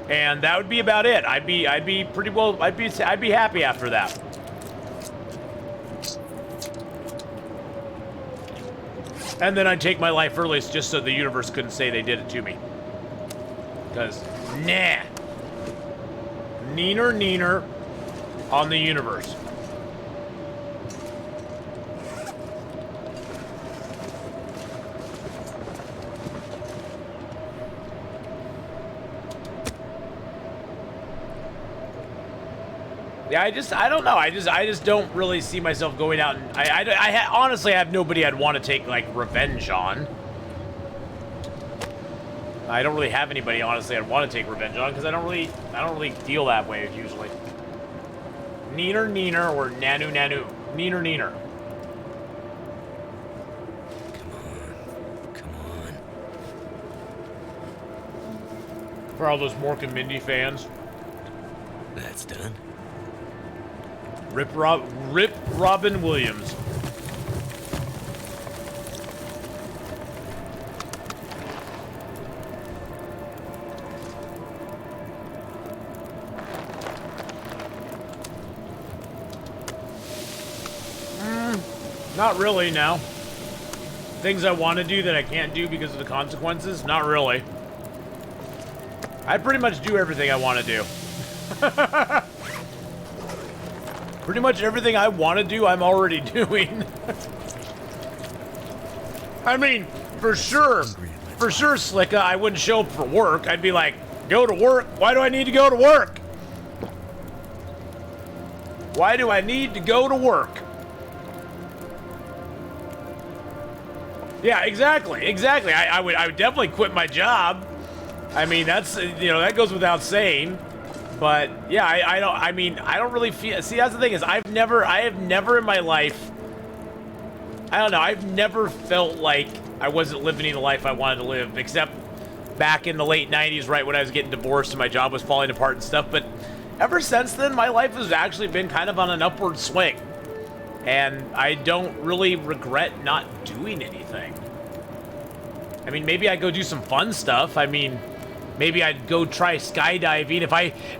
And that would be about it. I'd be pretty well. I'd be happy after that. And then I'd take my life early just so the universe couldn't say they did it to me. Because, nah. Neener on the universe. Yeah, I don't know. I just don't really see myself going out and honestly, I have nobody I'd want to take like revenge on. I don't really have anybody honestly I'd want to take revenge on because I don't really deal that way usually. Neener or nanu. Neener. Come on. For all those Mork and Mindy fans. That's done. Rip Robin Williams. Not really, now. Things I want to do that I can't do because of the consequences? Not really. I pretty much do everything I want to do. Pretty much everything I want to do, I'm already doing. I mean, for sure, Slicka, I wouldn't show up for work. I'd be like, go to work? Why do I need to go to work? Why do I need to go to work? Yeah, exactly. I would definitely quit my job. I mean, that's, that goes without saying. But yeah, I don't really feel. See, that's the thing is, I have never in my life. I don't know. I've never felt like I wasn't living the life I wanted to live, except back in the late '90s, right when I was getting divorced and my job was falling apart and stuff. But ever since then, my life has actually been kind of on an upward swing, and I don't really regret not doing anything. I mean, maybe I go do some fun stuff. I mean. Maybe I'd go try skydiving. If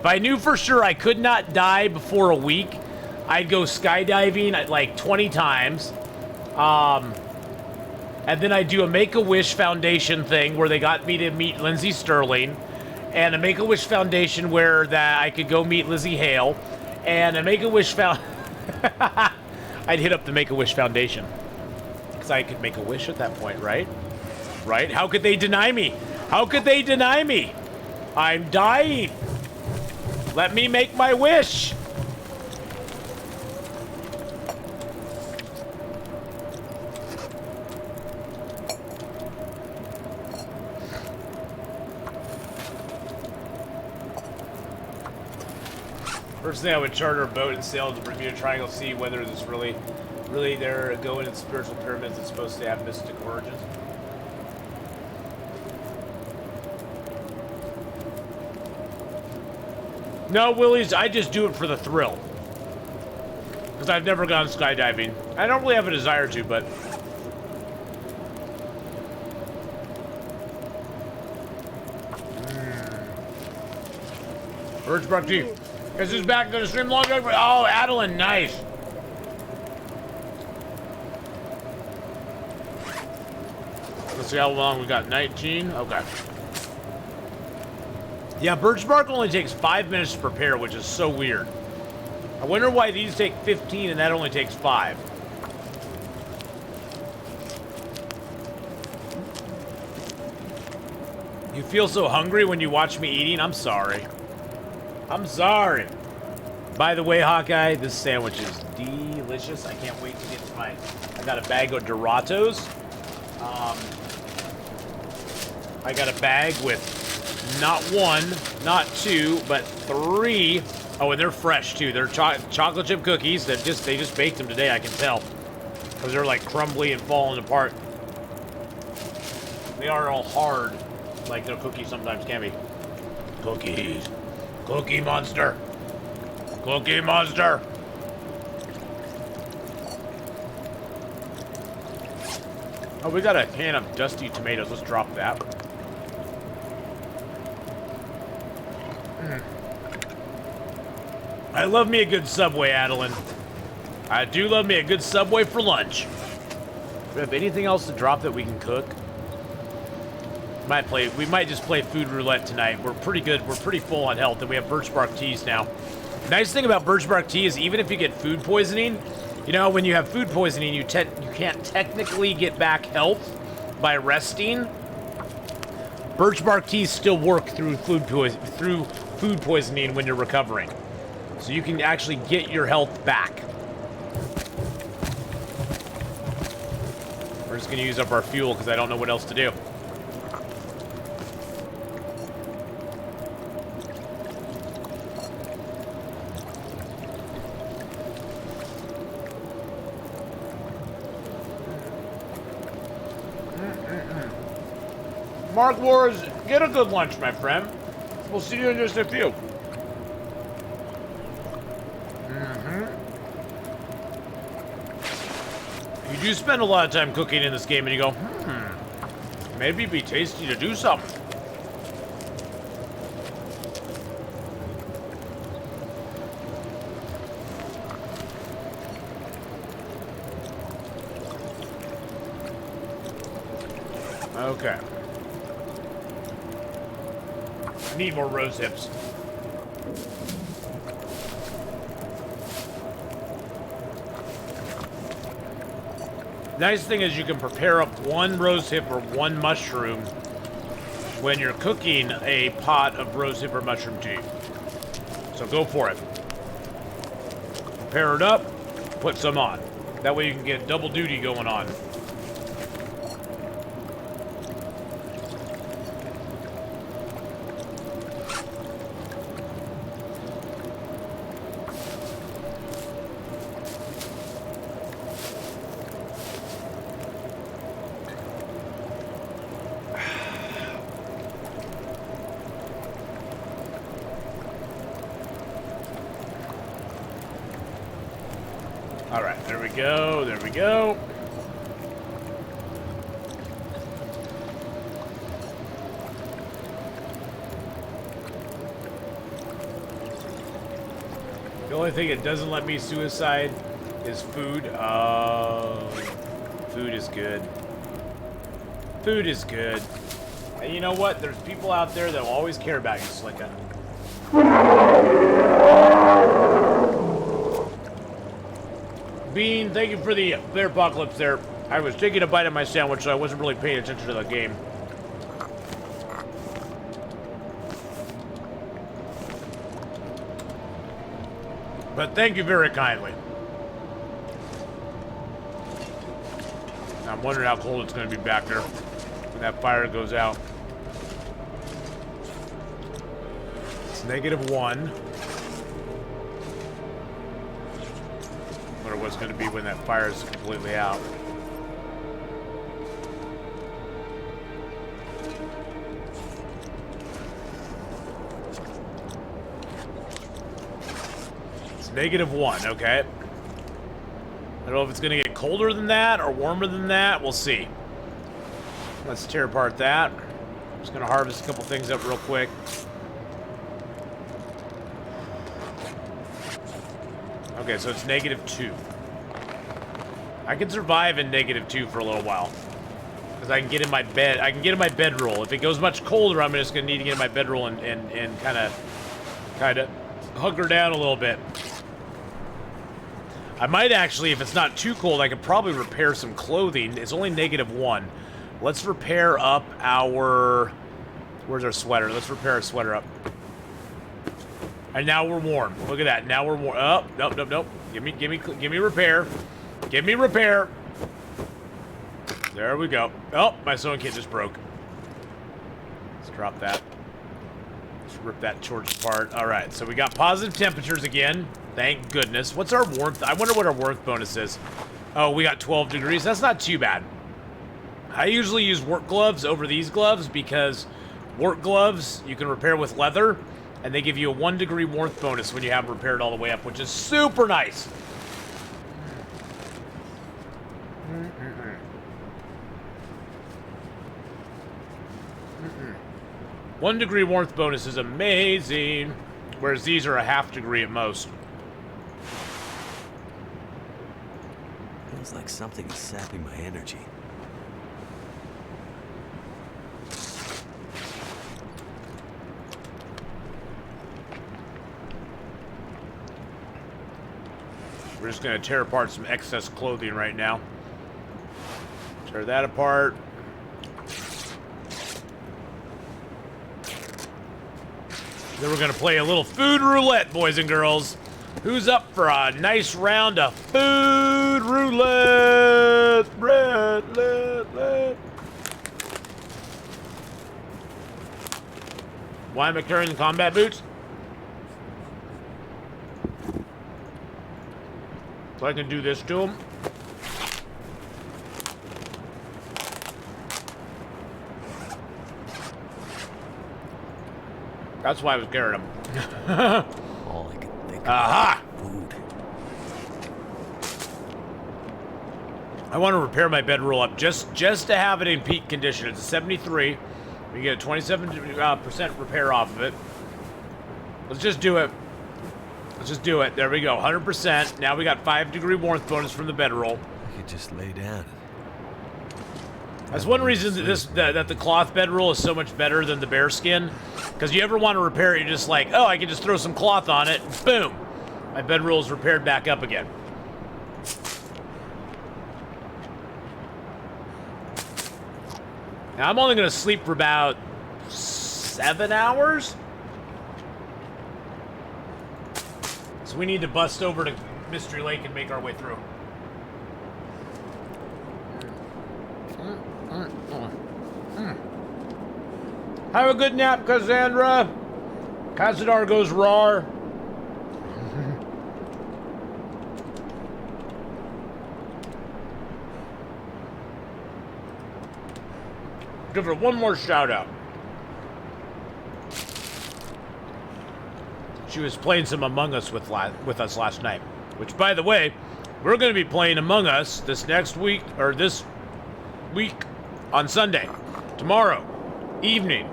I knew for sure I could not die before a week, I'd go skydiving like 20 times. And then I do a Make-A-Wish Foundation thing where they got me to meet Lindsay Sterling, and a Make-A-Wish Foundation where that I could go meet Lizzie Hale, and a Make-A-Wish I'd hit up the Make-A-Wish Foundation because I could make a wish at that point, right? Right? How could they deny me? How could they deny me? I'm dying. Let me make my wish. First thing I would charter a boat and sail to the Bermuda Triangle, see whether this really they're going in spiritual pyramids that's supposed to have mystic origins. No, Willies, I just do it for the thrill. Because I've never gone skydiving. I don't really have a desire to, but... Birchbark tea. This is back to the stream long ago. Oh, Adeline, nice. Let's see how long we got. 19? Okay. Yeah, birch bark only takes 5 minutes to prepare, which is so weird. I wonder why these take 15 and that only takes 5. You feel so hungry when you watch me eating? I'm sorry. I'm sorry. By the way, Hawkeye, this sandwich is delicious. I can't wait to get to mine. I got a bag of Doratos. I got a bag with not 1, not 2, but 3. Oh, and they're fresh too. They're chocolate chip cookies. They just baked them today. I can tell because they're like crumbly and falling apart. They are all hard, like their cookies sometimes can be. Cookies. Cookie Monster. Cookie Monster. Oh, we got a can of dusty tomatoes. Let's drop that. I love me a good Subway, Adeline. I do love me a good Subway for lunch. Do we have anything else to drop that we can cook? We might just play food roulette tonight. We're pretty good. We're pretty full on health, and we have birch bark teas now. Nice thing about birch bark tea is even if you get food poisoning, you know, when you have food poisoning, you can't technically get back health by resting. Birch bark teas still work through food poisoning when you're recovering. So you can actually get your health back. We're just going to use up our fuel because I don't know what else to do. Mark Wars, get a good lunch, my friend. We'll see you in just a few. You do spend a lot of time cooking in this game, and you go, maybe it'd be tasty to do something. Okay. I need more rose hips. Nice thing is you can prepare up 1 rose hip or 1 mushroom when you're cooking a pot of rose hip or mushroom tea. So go for it. Prepare it up, put some on. That way you can get double duty going on. Alright, there we go, there we go. The only thing that doesn't let me suicide is food. Food is good. Food is good. And you know what? There's people out there that will always care about you, Slicka. Bean, thank you for the bear apocalypse there. I was taking a bite of my sandwich, so I wasn't really paying attention to the game. But thank you very kindly. I'm wondering how cold it's going to be back there when that fire goes out. It's -1. Wonder what's going to be when that fire is completely out. It's -1, okay. I don't know if it's going to get colder than that or warmer than that. We'll see. Let's tear apart that. I'm just going to harvest a couple things up real quick. Okay, so it's -2. I can survive in -2 for a little while. Because I can get in my bed. I can get in my bedroll. If it goes much colder, I'm just going to need to get in my bedroll and kind of hunker down a little bit. I might actually, if it's not too cold, I could probably repair some clothing. It's only -1. Let's repair up our... Where's our sweater? Let's repair our sweater up. And now we're warm. Look at that. Now we're warm. Oh, nope, nope, nope. Give me repair. Give me repair. There we go. Oh, my sewing kit just broke. Let's drop that. Let's rip that torch apart. All right, so we got positive temperatures again. Thank goodness. What's our warmth? I wonder what our warmth bonus is. Oh, we got 12 degrees. That's not too bad. I usually use work gloves over these gloves because work gloves you can repair with leather, and they give you a 1 degree warmth bonus when you have them repaired all the way up, which is super nice. 1 degree warmth bonus is amazing, whereas these are a ½ degree at most. Feels like something is sapping my energy. We're just going to tear apart some excess clothing right now. Tear that apart. Then we're going to play a little food roulette, boys and girls. Who's up for a nice round of food roulette? Why am I carrying the combat boots? So I can do this to him. That's why I was carrying him. All I can think Aha! of is food. I want to repair my bedroll up just to have it in peak condition. It's a 73. We get a 27% repair off of it. Let's just do it. Let's just do it. There we go. 100%. Now we got 5 degree warmth bonus from the bedroll. I could just lay down. That's one reason that the cloth bedroll is so much better than the bear skin. Because you ever want to repair it, you're just like, oh, I can just throw some cloth on it. Boom. My bedroll is repaired back up again. Now, I'm only going to sleep for about 7 hours. So we need to bust over to Mystery Lake and make our way through. Have a good nap, Cassandra. Cazadar goes rawr. Give her one more shout out. She was playing some Among Us with us last night. Which, by the way, we're going to be playing Among Us this week on Sunday. Tomorrow evening.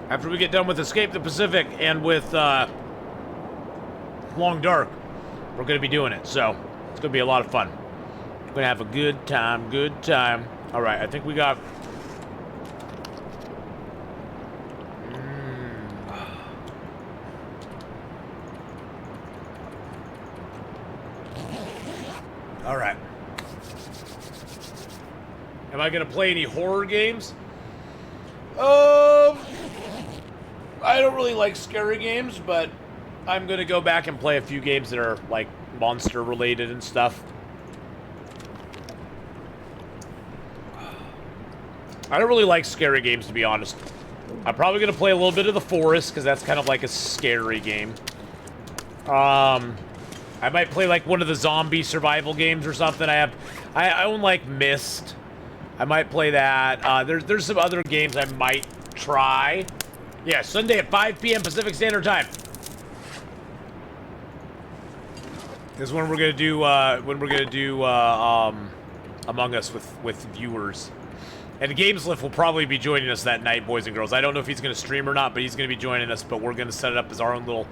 After we get done with Escape the Pacific and with Long Dark, we're going to be doing it. So, it's going to be a lot of fun. Gonna have a good time, good time. All right, I think we got... All right. Am I gonna play any horror games? I don't really like scary games, but I'm gonna go back and play a few games that are like monster related and stuff. I don't really like scary games, to be honest. I'm probably gonna play a little bit of The Forest because that's kind of like a scary game. I might play like one of the zombie survival games or something. I own like Myst. I might play that. There's some other games I might try. Yeah, Sunday at 5 p.m. Pacific Standard Time. Is when we're gonna do Among Us with viewers. And Gameslift will probably be joining us that night, boys and girls. I don't know if he's gonna stream or not, but he's gonna be joining us. But we're gonna set it up as our own little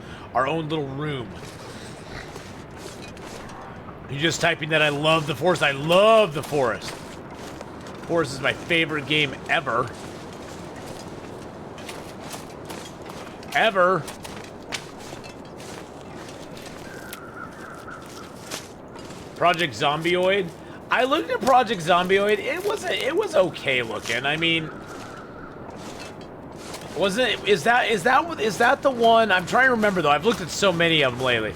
room. You're just typing that I love The Forest. I love The Forest. Forest is my favorite game ever. Ever. Project Zombioid. I looked at Project Zombioid. It was okay looking. I mean, wasn't is that the one? I'm trying to remember though. I've looked at so many of them lately.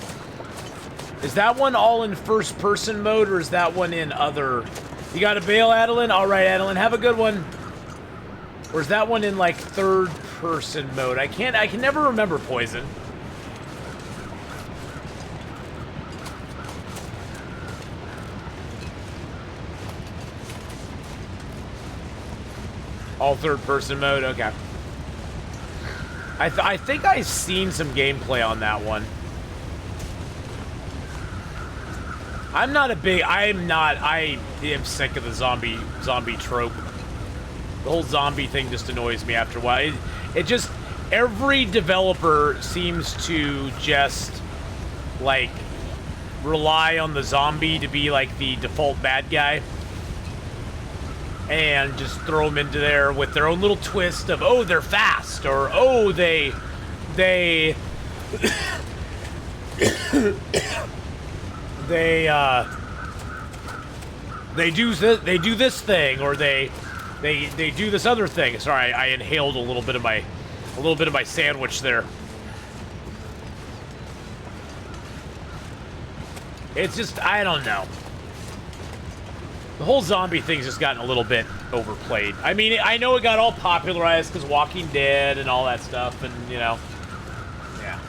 Is that one all in first-person mode, or is that one in other? You got to bail, Adeline? All right, Adeline, have a good one. Or is that one in, like, third-person mode? I can never remember, Poison. All third-person mode? Okay. I think I've seen some gameplay on that one. I am sick of the zombie trope. The whole zombie thing just annoys me after a while. It just, every developer seems to just, like, rely on the zombie to be, like, the default bad guy. And just throw them into there with their own little twist of, oh, they're fast, or, oh, they do this thing, or they do this other thing. Sorry, I inhaled a little bit of my sandwich there. It's just, I don't know. The whole zombie thing's just gotten a little bit overplayed. I mean, I know it got all popularized because Walking Dead and all that stuff, and you know, yeah.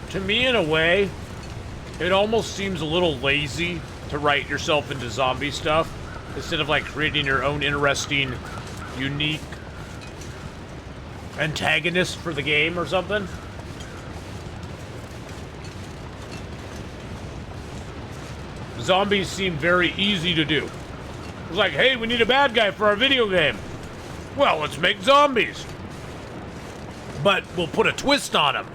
To me, in a way, it almost seems a little lazy to write yourself into zombie stuff instead of like creating your own interesting, unique antagonist for the game or something. Zombies seem very easy to do. It's like, hey, we need a bad guy for our video game. Well, let's make zombies. But we'll put a twist on them.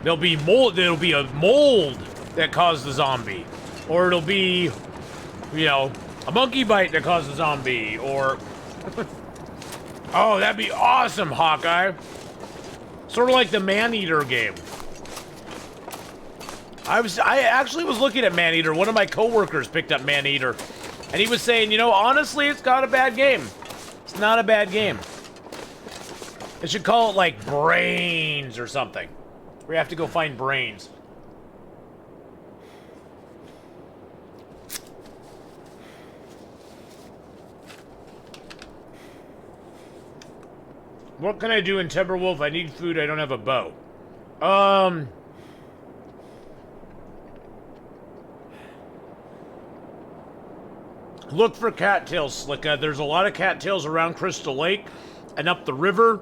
There'll be a mold that caused the zombie. Or it'll be, you know, a monkey bite that caused the zombie. Or, oh, that'd be awesome, Hawkeye. Sort of like the Maneater game. I actually was looking at Maneater. One of my coworkers picked up Maneater, and he was saying, you know, honestly, it's not a bad game. It's not a bad game. They should call it like Brains or something. We have to go find Brains. What can I do in Timberwolf? I need food. I don't have a bow. Look for cattails, Slicka. There's a lot of cattails around Crystal Lake and up the river.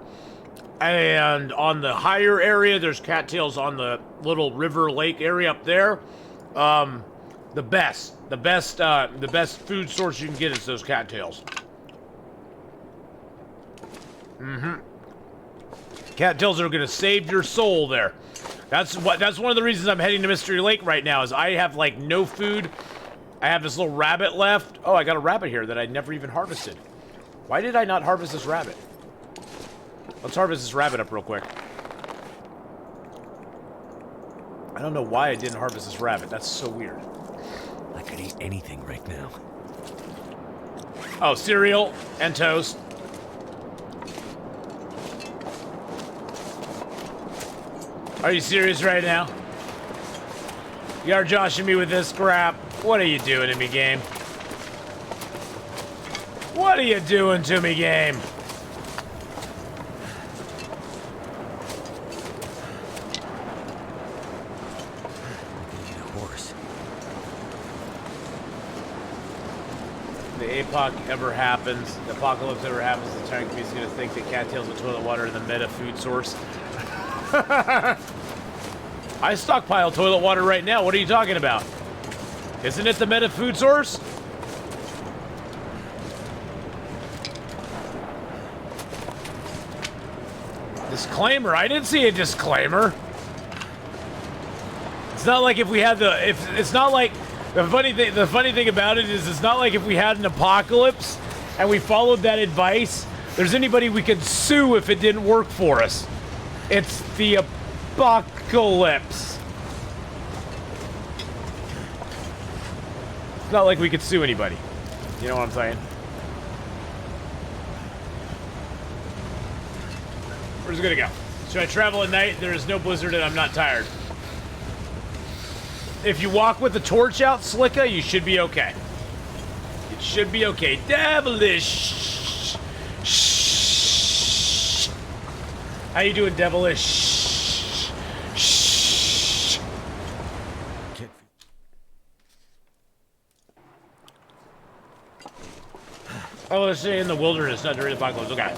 And on the higher area, there's cattails on the little river lake area up there. The best food source you can get is those cattails. Mm-hmm. Cattails are gonna save your soul there. That's one of the reasons I'm heading to Mystery Lake right now, is I have, like, no food. I have this little rabbit left. Oh, I got a rabbit here that I never even harvested. Why did I not harvest this rabbit? Let's harvest this rabbit up real quick. I don't know why I didn't harvest this rabbit. That's so weird. I could eat anything right now. Oh, cereal and toast. Are you serious right now? You are joshing me with this crap. What are you doing to me, game? What are you doing to me, game? I need a horse. The apocalypse ever happens, the entire community's gonna think that cattails and toilet water are the meta food source. I stockpile toilet water right now. What are you talking about? Isn't it the meta food source? Disclaimer. I didn't see a disclaimer. It's not like if we had it's not like the funny thing about it is it's not like if we had an apocalypse and we followed that advice, there's anybody we could sue if it didn't work for us. It's the apocalypse. It's not like we could sue anybody. You know what I'm saying? Where's it gonna go? Should I travel at night? There is no blizzard and I'm not tired. If you walk with the torch out, Slicka, you should be okay. It should be okay. Devilish. Shh. How you doing, Devilish? Shh. Oh, let's say in the wilderness, not during the apocalypse. Okay.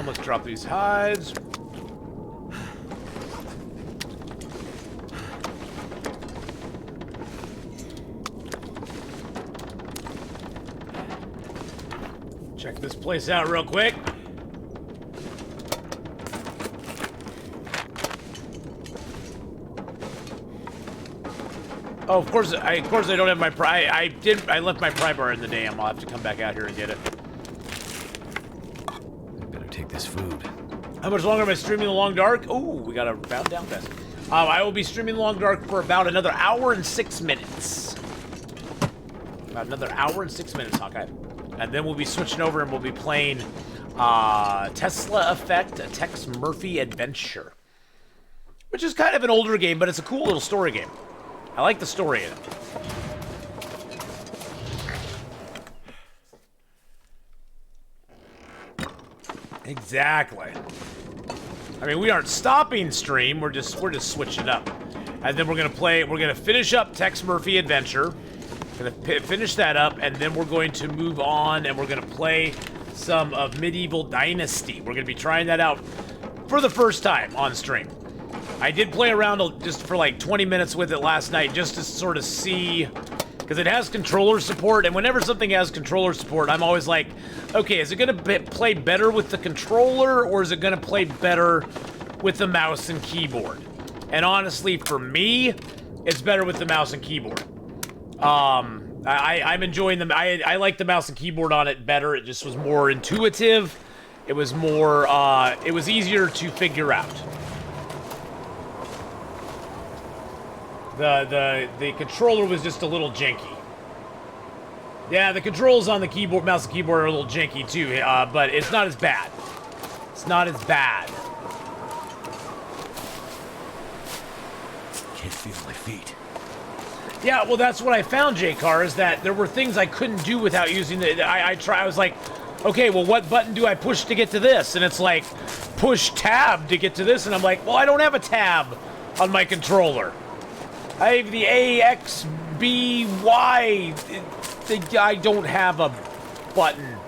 Let's drop these hides. Check this place out real quick. Oh, of course I don't have my I left my pry bar in the dam. I'll have to come back out here and get it. This food. How much longer am I streaming The Long Dark? Oh, we got a bound down fest. I will be streaming The Long Dark for about another hour and 6 minutes. About another hour and 6 minutes, Hawkeye. And then we'll be switching over and we'll be playing Tesla Effect, a Tex Murphy Adventure. Which is kind of an older game, but it's a cool little story game. I like the story in it. Exactly. I mean, we aren't stopping stream. We're just switching up, and then we're gonna finish up Tex Murphy Adventure. Gonna finish that up, and then we're going to move on, and we're gonna play some of Medieval Dynasty. We're gonna be trying that out for the first time on stream. I did play around just for like 20 minutes with it last night, just to sort of see. Because it has controller support, and whenever something has controller support, I'm always like, okay, is it going to play better with the controller, or is it going to play better with the mouse and keyboard? And honestly, for me, it's better with the mouse and keyboard. I'm enjoying them. I like the mouse and keyboard on it better. It just was more intuitive. It was more, it was easier to figure out. The controller was just a little janky. Yeah, the controls on the keyboard, mouse and keyboard are a little janky too, but it's not as bad. It's not as bad. Can't feel my feet. Yeah, well, that's what I found, J-Car, is that there were things I couldn't do without using the... I was like, okay, well, what button do I push to get to this? And it's like, push tab to get to this, and I'm like, well, I don't have a tab on my controller. I have the A, X, B, Y. I don't have a button.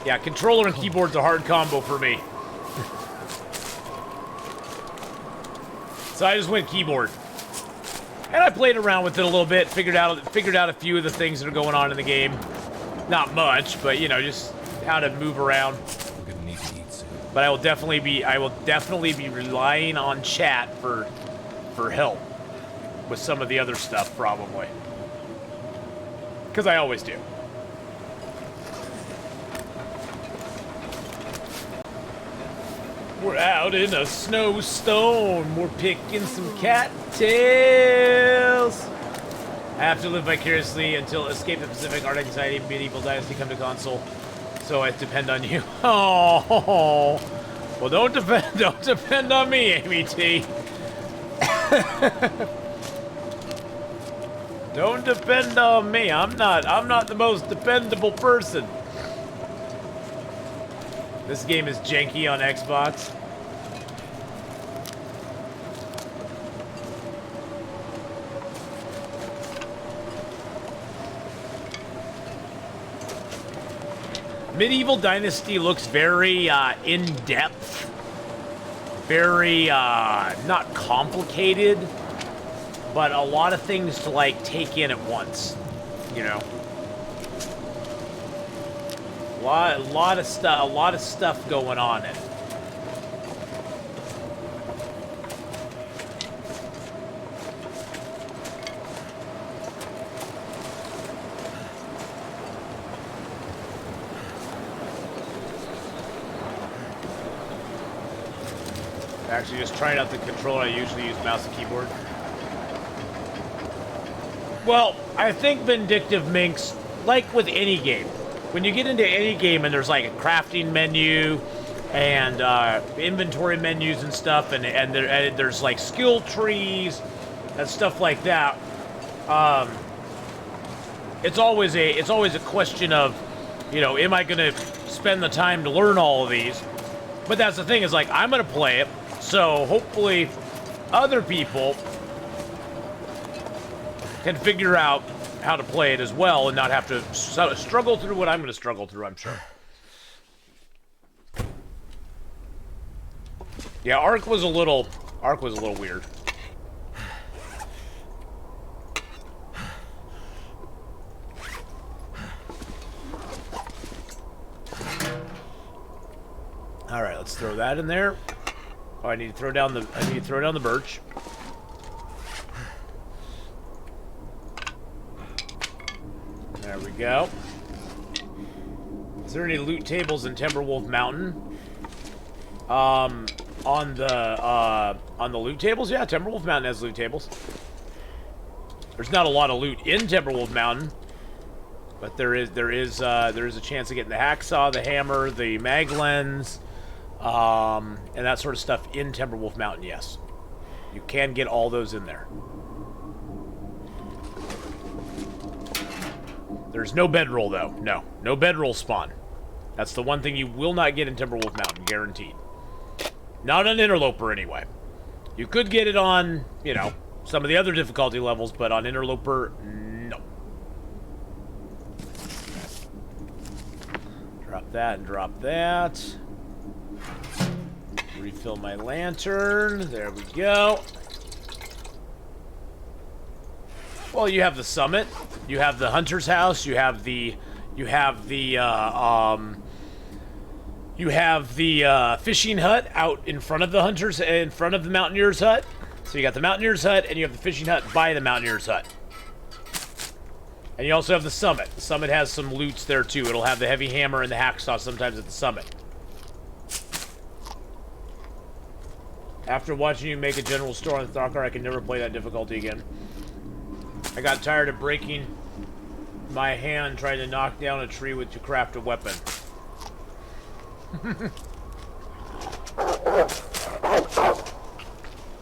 Yeah, controller and keyboard's a hard combo for me. So I just went keyboard. And I played around with it a little bit, figured out a few of the things that are going on in the game. Not much, but you know, just how to move around. We're gonna need to eat soon. But I will definitely be relying on chat for help with some of the other stuff, probably. Because I always do. We're out in a snowstorm. We're picking some cattails. I have to live vicariously until Escape the Pacific, Art Anxiety, and Medieval Dynasty come to console. So I depend on you. Oh, well, don't depend on me, Amy T. Don't depend on me. I'm not the most dependable person. This game is janky on Xbox. Medieval Dynasty looks very in-depth, very not complicated, but a lot of things to like take in at once, you know. A lot of stuff going on in it. Actually, just trying out the controller. I usually use mouse and keyboard. Well, I think Vindictive Minx, like with any game, when you get into any game and there's like a crafting menu and inventory menus and stuff, and there's like skill trees and stuff like that, it's always a question of, you know, am I going to spend the time to learn all of these? But that's the thing, is like, I'm going to play it, so hopefully other people can figure out how to play it as well and not have to struggle through what I'm going to struggle through, I'm sure. Yeah, Ark was a little weird. All right, let's throw that in there. Oh, I need to throw down the birch. There we go. Is there any loot tables in Timberwolf Mountain? On the loot tables, yeah, Timberwolf Mountain has loot tables. There's not a lot of loot in Timberwolf Mountain, but there is a chance of getting the hacksaw, the hammer, the mag lens, and that sort of stuff in Timberwolf Mountain. Yes, you can get all those in there. There's no bedroll, though. No bedroll spawn. That's the one thing you will not get in Timberwolf Mountain, guaranteed. Not on Interloper, anyway. You could get it on, you know, some of the other difficulty levels, but on Interloper, no. Drop that and drop that. Refill my lantern. There we go. Well, you have the summit, you have the hunter's house, you have the fishing hut out in front of the mountaineer's hut. So you got the mountaineer's hut, and you have the fishing hut by the mountaineer's hut. And you also have the summit. The summit has some loots there too. It'll have the heavy hammer and the hacksaw sometimes at the summit. After watching you make a general store on Throcker, I can never play that difficulty again. I got tired of breaking my hand trying to knock down a tree to craft a weapon.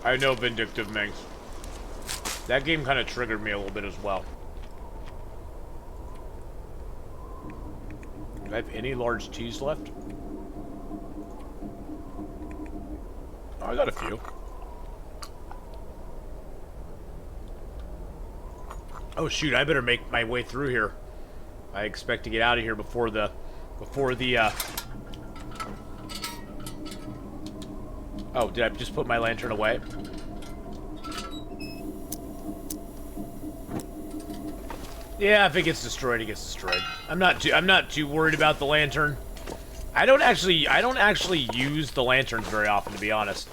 I know, Vindictive Minx. That game kind of triggered me a little bit as well. Do I have any large cheese left? I got a few. Oh shoot, I better make my way through here. I expect to get out of here before the Oh, did I just put my lantern away? Yeah, if it gets destroyed, it gets destroyed. I'm not too worried about the lantern. I don't actually use the lanterns very often, to be honest.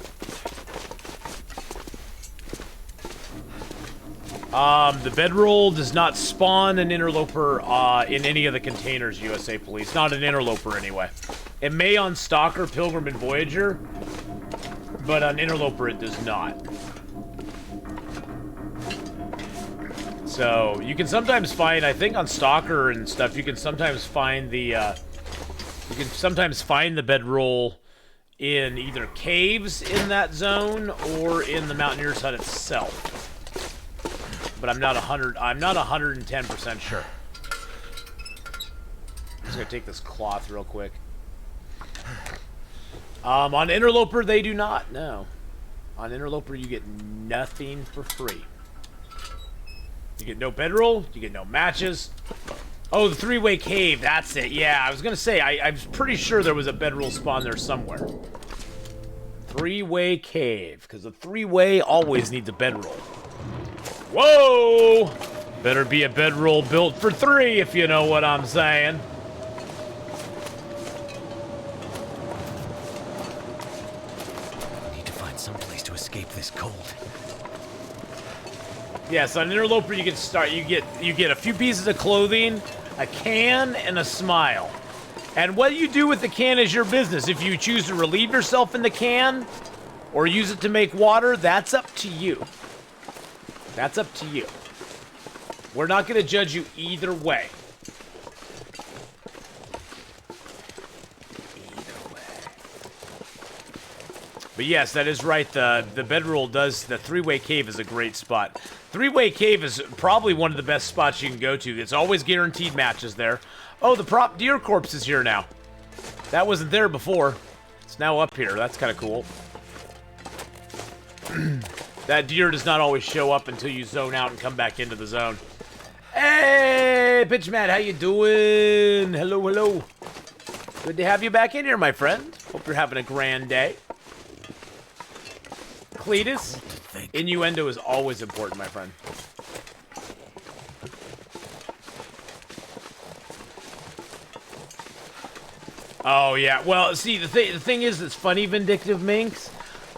The bedroll does not spawn an interloper in any of the containers, USA Police. Not an interloper, anyway. It may on Stalker, Pilgrim, and Voyager, but on interloper it does not. So, you can sometimes find, I think on Stalker and stuff, you can sometimes find the, bedroll in either caves in that zone or in the Mountaineer's Hut itself. But I'm not 110% sure. I'm just gonna take this cloth real quick. On Interloper, they do not, no. On Interloper, you get nothing for free. You get no bedroll, you get no matches. Oh, the three-way cave, that's it. Yeah, I was gonna say, I'm pretty sure there was a bedroll spawn there somewhere. Three-way cave, because the three-way always needs a bedroll. Whoa! Better be a bedroll built for 3, if you know what I'm saying. I need to find some place to escape this cold. Yes, on Interloper you get a few pieces of clothing, a can, and a smile. And what you do with the can is your business. If you choose to relieve yourself in the can, or use it to make water, that's up to you. That's up to you. We're not going to judge you either way. But yes, that is right. The bedroll does, the three-way cave is a great spot. Three-way cave is probably one of the best spots you can go to. It's always guaranteed matches there. Oh, the prop deer corpse is here now. That wasn't there before. It's now up here. That's kind of cool. That deer does not always show up until you zone out and come back into the zone. Hey, Pitch Matt, how you doing? Hello, hello. Good to have you back in here, my friend. Hope you're having a grand day. Cletus, innuendo is always important, my friend. Oh, yeah. Well, see, the thing is, it's funny, Vindictive Minx.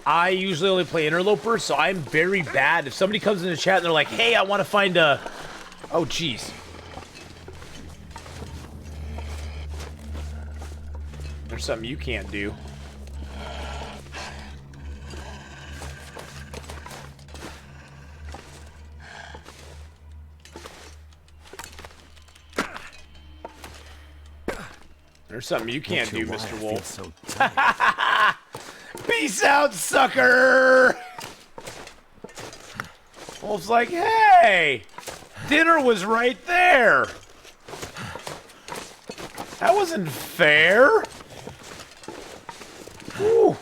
I usually only play Interloper, so I'm very bad. If somebody comes in the chat and they're like, hey, I want to find a... Oh, jeez. There's something you can't do. There's something you can't do, Mr. Wolf. So peace out, sucker! Wolf's like, hey! Dinner was right there! That wasn't fair! Whew.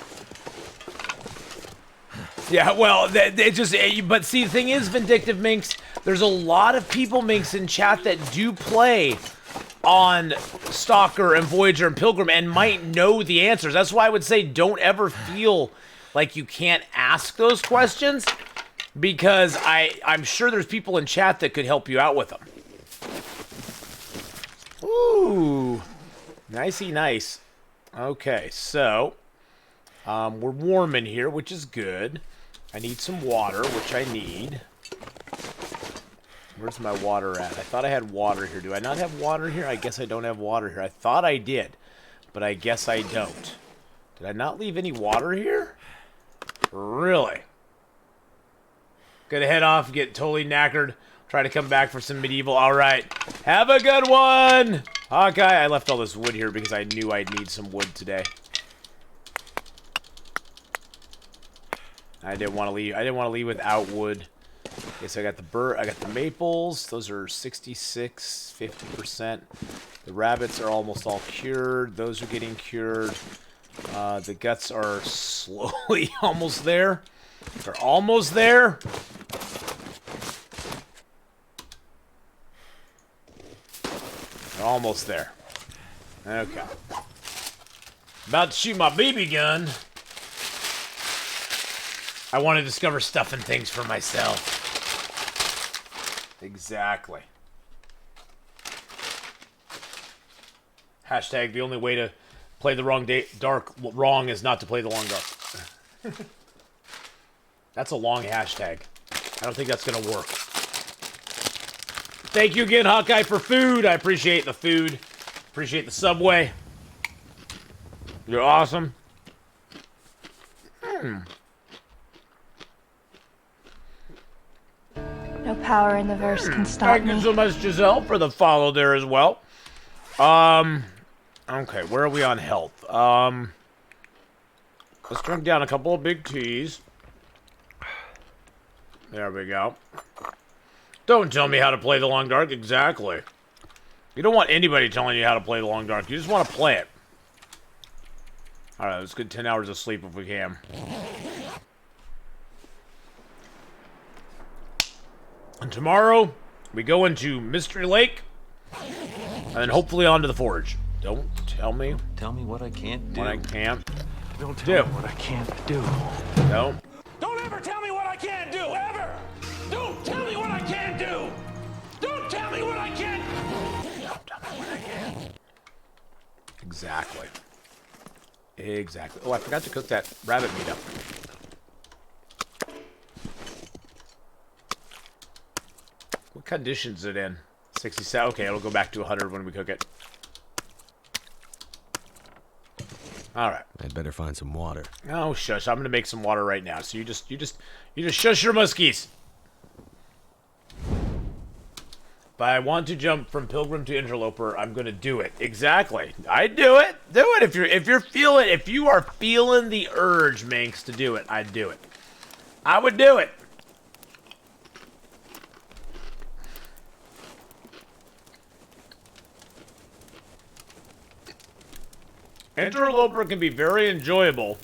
Yeah, well, it just... But see, the thing is, Vindictive Minx, there's a lot of people, Minx, in chat that do play on Stalker and Voyager and Pilgrim and might know the answers. That's why I would say don't ever feel like you can't ask those questions, because I'm sure there's people in chat that could help you out with them. Ooh, nicey nice. Okay, so we're warm in here, which is good. I need some water, which I need. Where's my water at? I thought I had water here. Do I not have water here? I guess I don't have water here. I thought I did, but I guess I don't. Did I not leave any water here? Really? Gonna head off, get totally knackered. Try to come back for some medieval. All right. Have a good one! Hawkeye, I left all this wood here because I knew I'd need some wood today. I didn't want to leave without wood. Okay, so I got the maples. Those are 66, 50%. The rabbits are almost all cured. Those are getting cured. The guts are slowly almost there. They're almost there. They're almost there. Okay. About to shoot my BB gun. I want to discover stuff and things for myself. Exactly. Hashtag the only way to play the wrong is not to play the long dark. That's a long hashtag. I don't think that's going to work. Thank you again, Hawkeye, for food. I appreciate the food. Appreciate the Subway. You're awesome. No power in the verse can stop Thank me. you so much, Giselle, for the follow there as well. Okay, where are we on health? Let's drink down a couple of big teas. There we go. Don't tell me how to play the long dark. Exactly. You don't want anybody telling you how to play the long dark. You just want to play it. Alright, let's get 10 hours of sleep if we can. And tomorrow, we go into Mystery Lake. And then hopefully onto the Forge. Don't tell me Tell me what I can't do. what I can't Don't do. tell me what I can't do. No. Don't ever tell me what I can't do, ever! Don't tell me what I can't do! Don't tell me what I can't... Don't tell me what I can. Exactly. Exactly. Oh, I forgot to cook that rabbit meat up. What condition's it in? 67. Okay, it'll go back to 100 when we cook it. All right. I'd better find some water. Oh, shush! I'm gonna make some water right now. So you just shush your muskies. But I want to jump from Pilgrim to Interloper. I'm gonna do it. Exactly. I'd do it. Do it if you are feeling the urge, Minx, to do it. I'd do it. I would do it. Interloper can be very enjoyable.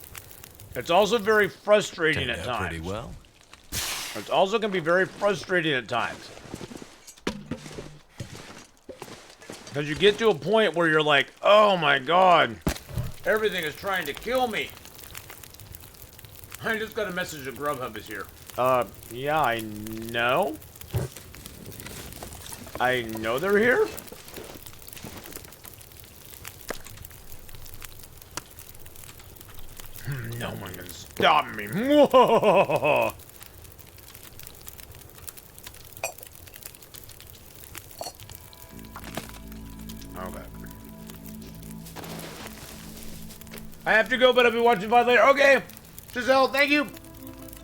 It's also very frustrating at times. Pretty well. It also can be very frustrating at times. Because you get to a point where you're like, oh my god, everything is trying to kill me. I just got a message that Grubhub is here. Yeah, I know. I know they're here. No one can stop me. Whoa. Okay. I have to go, but I'll be watching VOD later. Okay. Giselle, thank you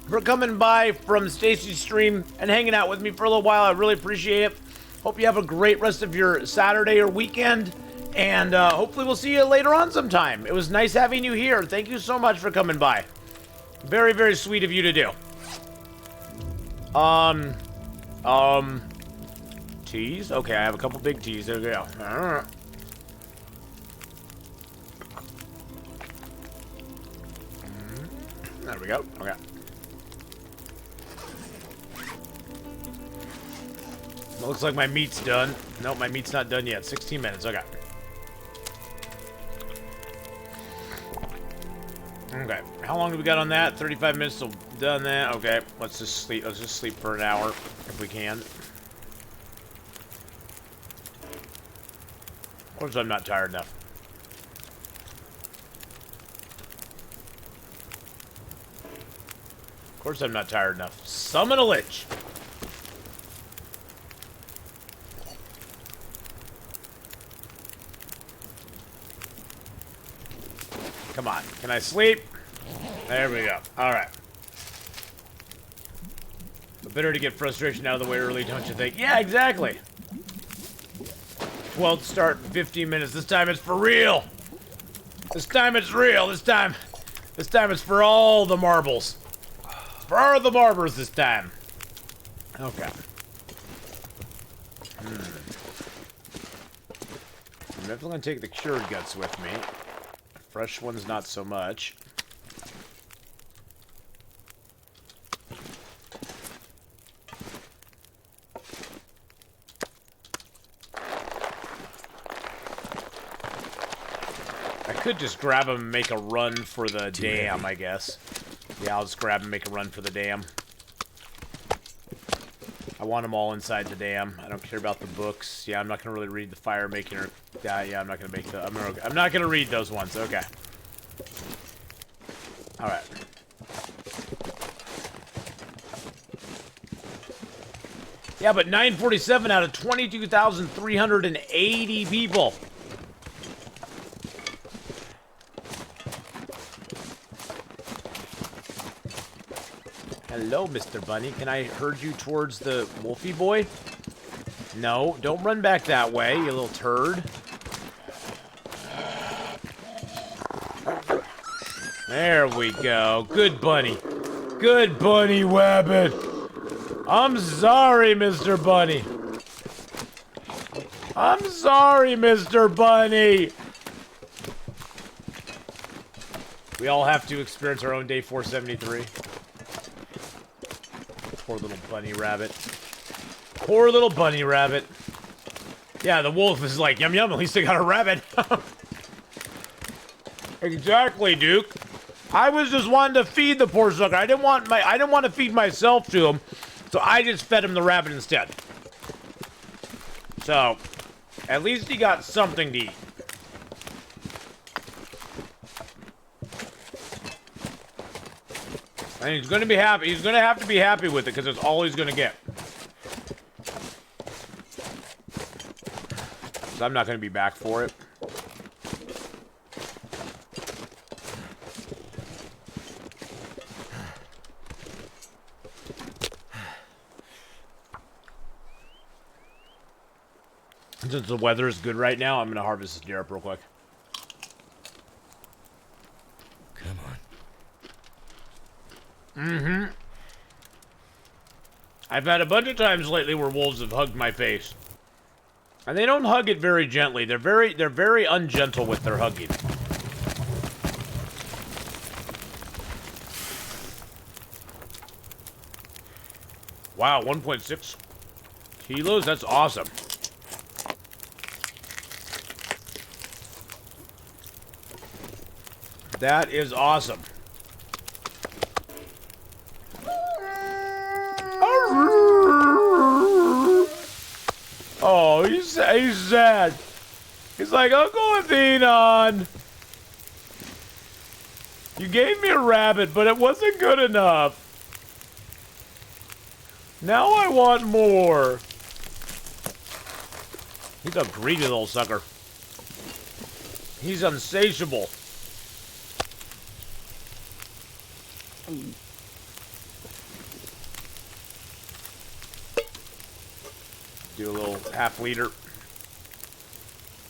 for coming by from Stacy's stream and hanging out with me for a little while. I really appreciate it. Hope you have a great rest of your Saturday or weekend. And hopefully we'll see you later on sometime. It was nice having you here. Thank you so much for coming by. Very, very sweet of you to do. Teas? Okay, I have a couple big teas. There we go. There we go. Okay. It looks like my meat's done. Nope, my meat's not done yet. 16 minutes. Okay. Okay. How long do we got on that? 35 minutes till done that. Okay. Let's just sleep. Let's just sleep for an hour if we can. Of course, I'm not tired enough. Of course, I'm not tired enough. Summon a lich. Come on. Can I sleep? There we go. Alright. But better to get frustration out of the way early, don't you think? Yeah, exactly. 12th start in 15 minutes. This time it's for real. This time it's real. This time it's for all the marbles. For all the barbers this time. Okay. I'm definitely going to take the cured guts with me. Fresh ones, not so much. I could just grab them and make a run for the dam, I guess. Yeah, I'll just grab and make a run for the dam. I want them all inside the dam. I don't care about the books. Yeah, I'm not gonna really read the fire making or. Yeah, I'm not gonna make the. I'm not gonna read those ones. Okay. All right. Yeah, but 947 out of 22,380 people. Hello, Mr. Bunny. Can I herd you towards the Wolfie boy? No, don't run back that way, you little turd. There we go. Good bunny. Good bunny, Wabbit. I'm sorry, Mr. Bunny. I'm sorry, Mr. Bunny. We all have to experience our own day 473. Poor little bunny rabbit. Poor little bunny rabbit. Yeah, the wolf is like, yum yum, at least I got a rabbit. Exactly, Duke. I was just wanting to feed the poor sucker. I didn't want to feed myself to him, so I just fed him the rabbit instead. So, at least he got something to eat. And he's gonna be happy. He's gonna have to be happy with it because it's all he's gonna get. So I'm not gonna be back for it. Since the weather is good right now, I'm gonna harvest this deer up real quick. Come on. Mm-hmm. I've had a bunch of times lately where wolves have hugged my face. And they don't hug it very gently. They're very ungentle with their hugging. Wow, 1.6 kilos? That's awesome. That is awesome. Oh, he's sad. He's like, Uncle Atheenon, you gave me a rabbit, but it wasn't good enough. Now I want more. He's a greedy little sucker. He's insatiable. Do a little half liter.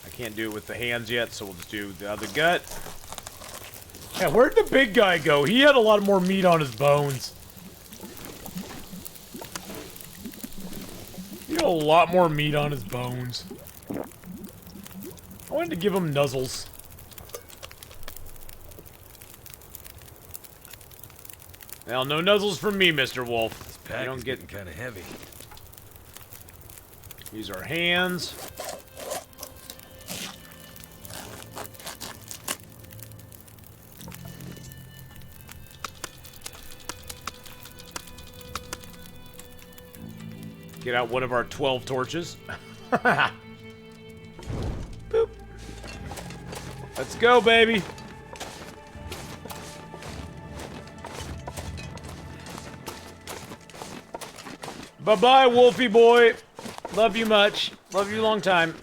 I can't do it with the hands yet, so we'll just do the other gut. Yeah, where'd the big guy go? He had a lot more meat on his bones. He had a lot more meat on his bones. I wanted to give him nuzzles. Well, no nuzzles from me, Mr. Wolf. This pack is getting kind of heavy. Use our hands. Get out one of our 12 torches. Boop. Let's go, baby. Bye-bye, Wolfie boy. Love you much. Love you long time.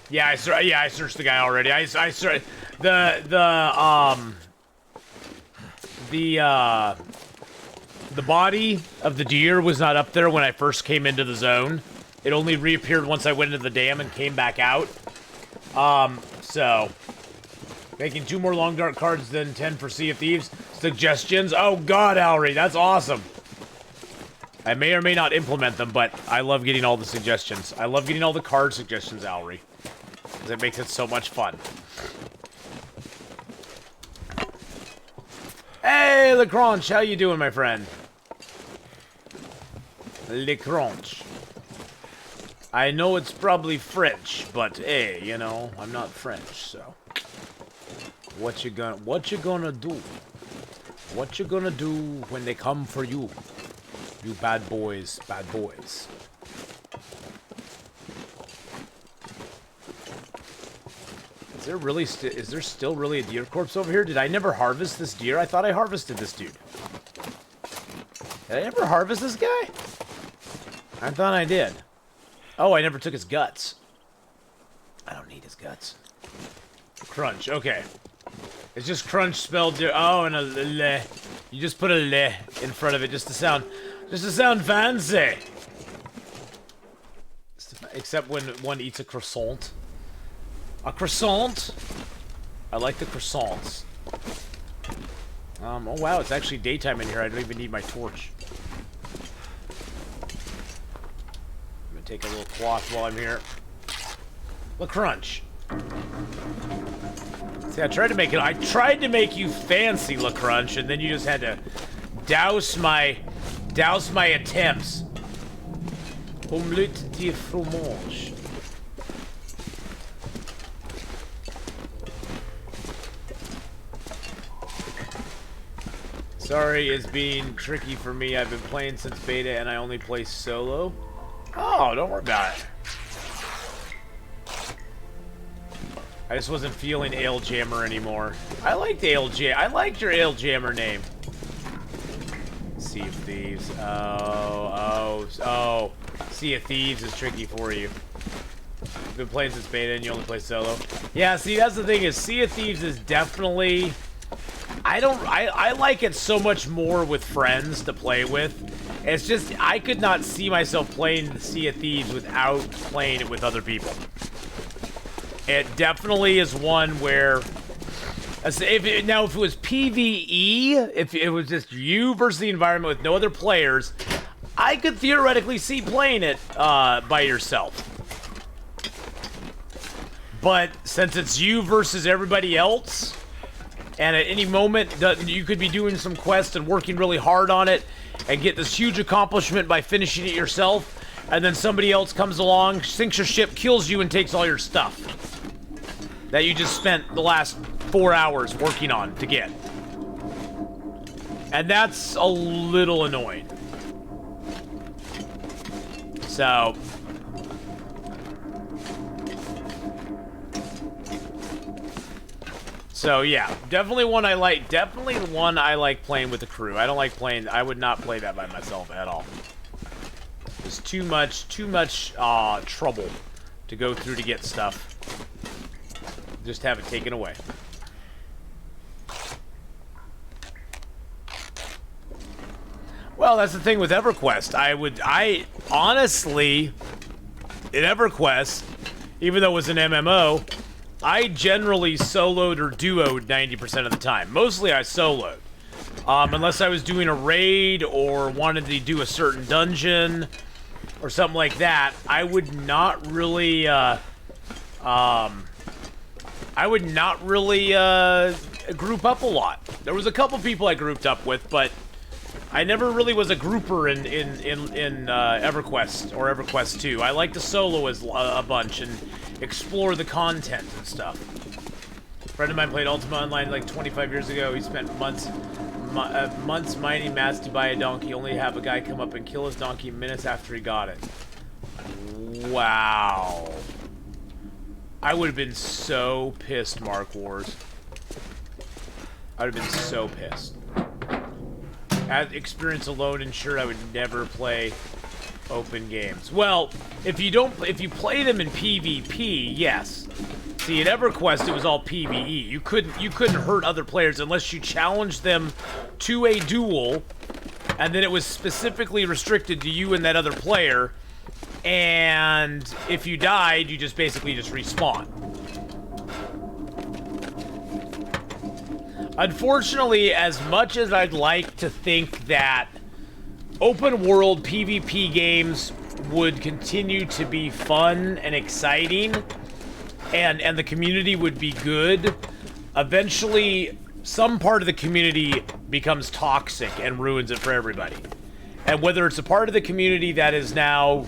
Yeah, I searched the guy already. I searched the body of the deer was not up there when I first came into the zone. It only reappeared once I went into the dam and came back out. So making 2 more long dark cards than 10 for Sea of Thieves. Suggestions? Oh God, Alry, that's awesome. I may or may not implement them, but I love getting all the suggestions. I love getting all the card suggestions, Alry. because it makes it so much fun. Hey, LeCrunch, how you doing, my friend? LeCrunch. I know it's probably French, but hey, you know, I'm not French, so what you gonna do? What you gonna do when they come for you? You bad boys, bad boys. Is there still really a deer corpse over here? Did I never harvest this deer? I thought I harvested this dude. Did I ever harvest this guy? I thought I did. Oh, I never took his guts. I don't need his guts. Crunch, okay. It's just crunch spelled oh, and a le. You just put a le in front of it just to sound fancy. Except when one eats a croissant. A croissant? I like the croissants. Oh wow, it's actually daytime in here. I don't even need my torch. I'm gonna take a little cloth while I'm here. Look, crunch. See, I tried to make you fancy, LaCrunch, and then you just had to douse my attempts. Omelette de fromage. Sorry, it's been tricky for me. I've been playing since beta, and I only play solo. Oh, don't worry about it. I just wasn't feeling Ale Jammer anymore. I liked Ale Jam. I liked your Ale Jammer name. Sea of Thieves. Oh. Sea of Thieves is tricky for you. You've been playing since beta and you only play solo. Yeah, see, that's the thing is Sea of Thieves is definitely... I like it so much more with friends to play with. It's just, I could not see myself playing Sea of Thieves without playing it with other people. It definitely is one where, if it was PvE, if it was just you versus the environment with no other players, I could theoretically see playing it by yourself. But since it's you versus everybody else, and at any moment you could be doing some quest and working really hard on it and get this huge accomplishment by finishing it yourself, and then somebody else comes along, sinks your ship, kills you, and takes all your stuff that you just spent the last 4 hours working on to get. And that's a little annoying. So yeah, definitely one I like. Definitely one I like playing with the crew. I don't like playing. I would not play that by myself at all. It's too much trouble to go through to get stuff. Just have it taken away. Well, that's the thing with EverQuest. I honestly, in EverQuest, even though it was an MMO, I generally soloed or duoed 90% of the time. Mostly I soloed. Unless I was doing a raid or wanted to do a certain dungeon or something like that, I would not really, group up a lot. There was a couple people I grouped up with, but I never really was a grouper in EverQuest or EverQuest 2. I like to solo as a bunch and explore the content and stuff. A friend of mine played Ultima Online like 25 years ago. He spent months mining mats to buy a donkey, only to have a guy come up and kill his donkey minutes after he got it. Wow. I would have been so pissed, Mark Wars. I would have been so pissed. At experience alone ensured I would never play open games. Well, if you play them in PvP, yes. See, at EverQuest it was all PvE. You couldn't hurt other players unless you challenged them to a duel, and then it was specifically restricted to you and that other player. And if you died, you just basically respawn. Unfortunately, as much as I'd like to think that open world PvP games would continue to be fun and exciting, and the community would be good, eventually some part of the community becomes toxic and ruins it for everybody. And whether it's a part of the community that has now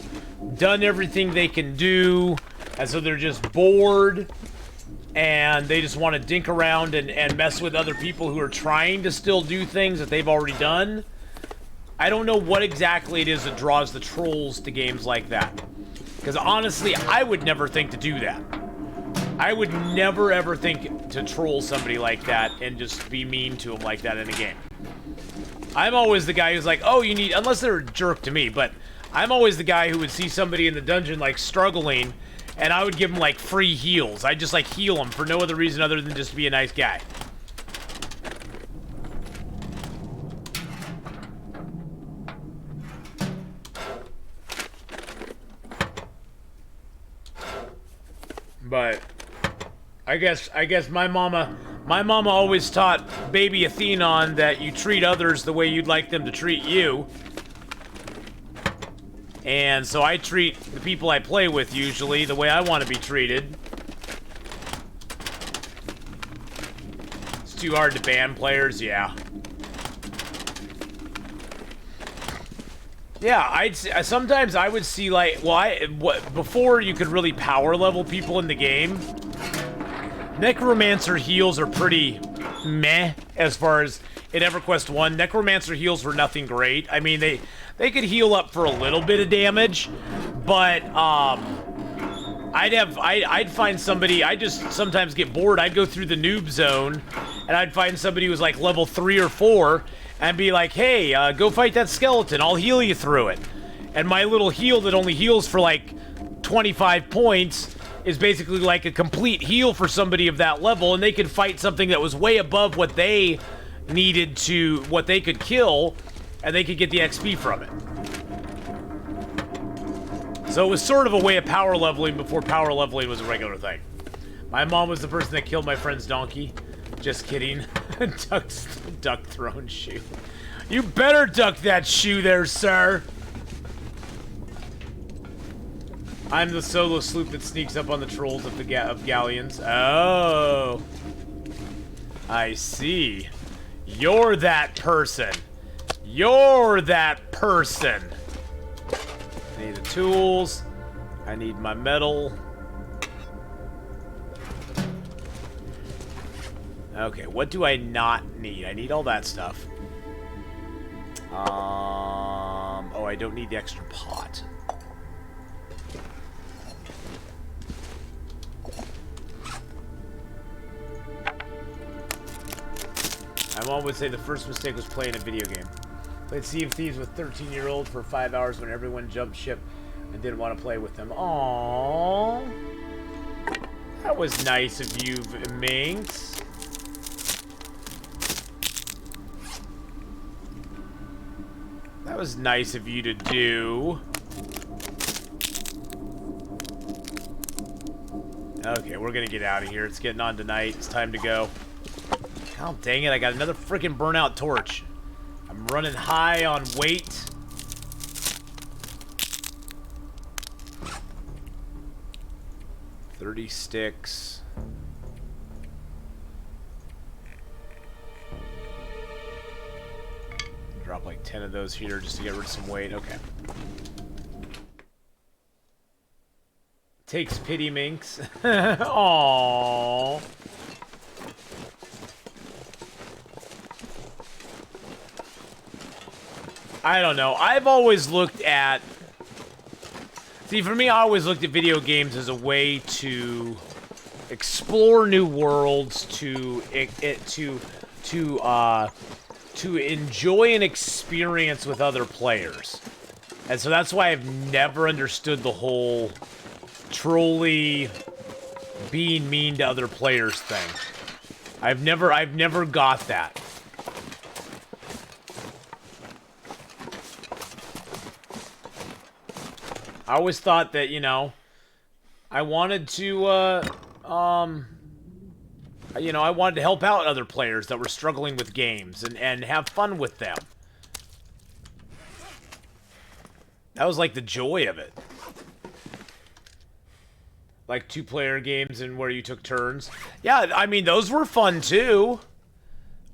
done everything they can do, and so they're just bored, and they just want to dink around and mess with other people who are trying to still do things that they've already done. I don't know what exactly it is that draws the trolls to games like that. Because honestly, I would never think to do that. I would never ever think to troll somebody like that and just be mean to them like that in a game. I'm always the guy who's like, oh, you need, unless they're a jerk to me, but I'm always the guy who would see somebody in the dungeon like struggling, and I would give them like free heals. I'd just like heal them for no other reason other than just to be a nice guy. But I guess my mama always taught baby Atheenon that you treat others the way you'd like them to treat you. And so I treat the people I play with usually the way I want to be treated. It's too hard to ban players, yeah. Yeah, sometimes I would see like, before you could really power level people in the game, Necromancer heals are pretty meh as far as in EverQuest 1. Necromancer heals were nothing great. I mean, they could heal up for a little bit of damage, but I'd find somebody, I just sometimes get bored. I'd go through the noob zone and I'd find somebody who was like level 3 or 4 and be like, hey, go fight that skeleton, I'll heal you through it. And my little heal that only heals for like 25 points is basically like a complete heal for somebody of that level, and they could fight something that was way above what they needed to, what they could kill, and they could get the XP from it. So it was sort of a way of power leveling before power leveling was a regular thing. My mom was the person that killed my friend's donkey. Just kidding. Duck thrown shoe. You better duck that shoe there, sir. I'm the solo sloop that sneaks up on the trolls of the of galleons. Oh. I see. You're that person. You're that person. I need the tools. I need my metal. Okay, what do I not need? I need all that stuff. Oh, I don't need the extra pot. My mom would say the first mistake was playing a video game. Played Sea of Thieves with 13-year-old for 5 hours when everyone jumped ship and didn't want to play with them. Aww. That was nice of you, Minx. That was nice of you to do. Okay, we're gonna get out of here. It's getting on tonight. It's time to go. Oh, dang it. I got another freaking burnout torch. I'm running high on weight. $30 sticks. Drop like 10 of those here just to get rid of some weight. Okay. Takes pity, Minx. Aww. I don't know. I've always looked at... See, for me, I always looked at video games as a way to explore new worlds, to enjoy an experience with other players. And so that's why I've never understood the whole trolley being mean to other players thing. I've never got that. I always thought that, you know, I wanted to, you know, I wanted to help out other players that were struggling with games and have fun with them. That was like the joy of it. Like 2-player games and where you took turns. Yeah, I mean those were fun too.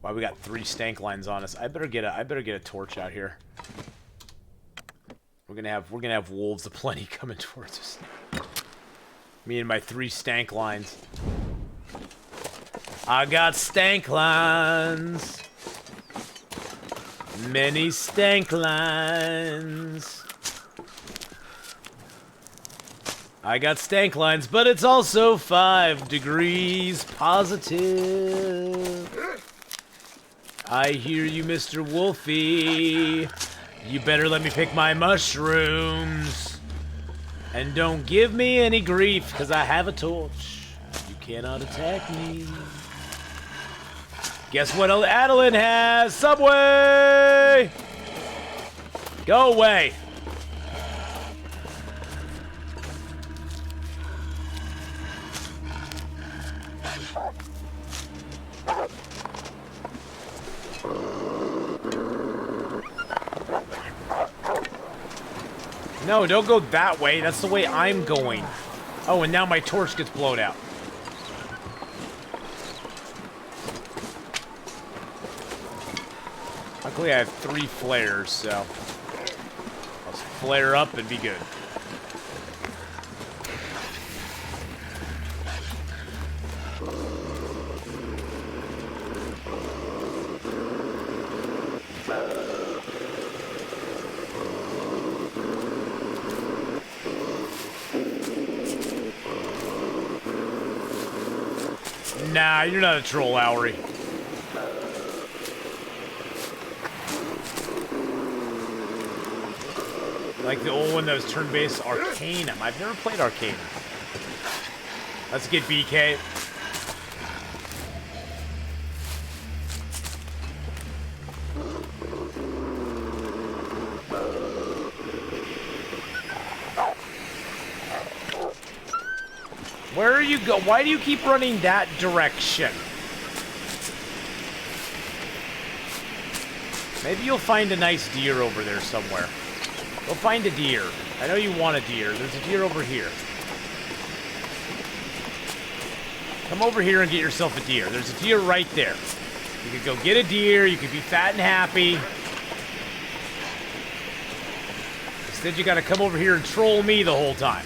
Wow, we got 3 stank lines on us. I better get a torch out here. We're gonna have wolves aplenty coming towards us. Me and my 3 stank lines. I got stank lines. Many stank lines. I got stank lines, but it's also 5 degrees positive. I hear you, Mr. Wolfie. You better let me pick my mushrooms. And don't give me any grief, because I have a torch. You cannot attack me. Guess what Atheenon has? Subway! Go away. No, don't go that way. That's the way I'm going. Oh, and now my torch gets blown out. Luckily, I have 3 flares, so I'll just flare up and be good. Nah, you're not a troll, Lowry. Like the old one that was turn-based, Arcanum. I've never played Arcanum. Let's get BK. Where are you go? Why do you keep running that direction? Maybe you'll find a nice deer over there somewhere. Go find a deer. I know you want a deer. There's a deer over here. Come over here and get yourself a deer. There's a deer right there. You could go get a deer. You could be fat and happy. Instead, you gotta come over here and troll me the whole time.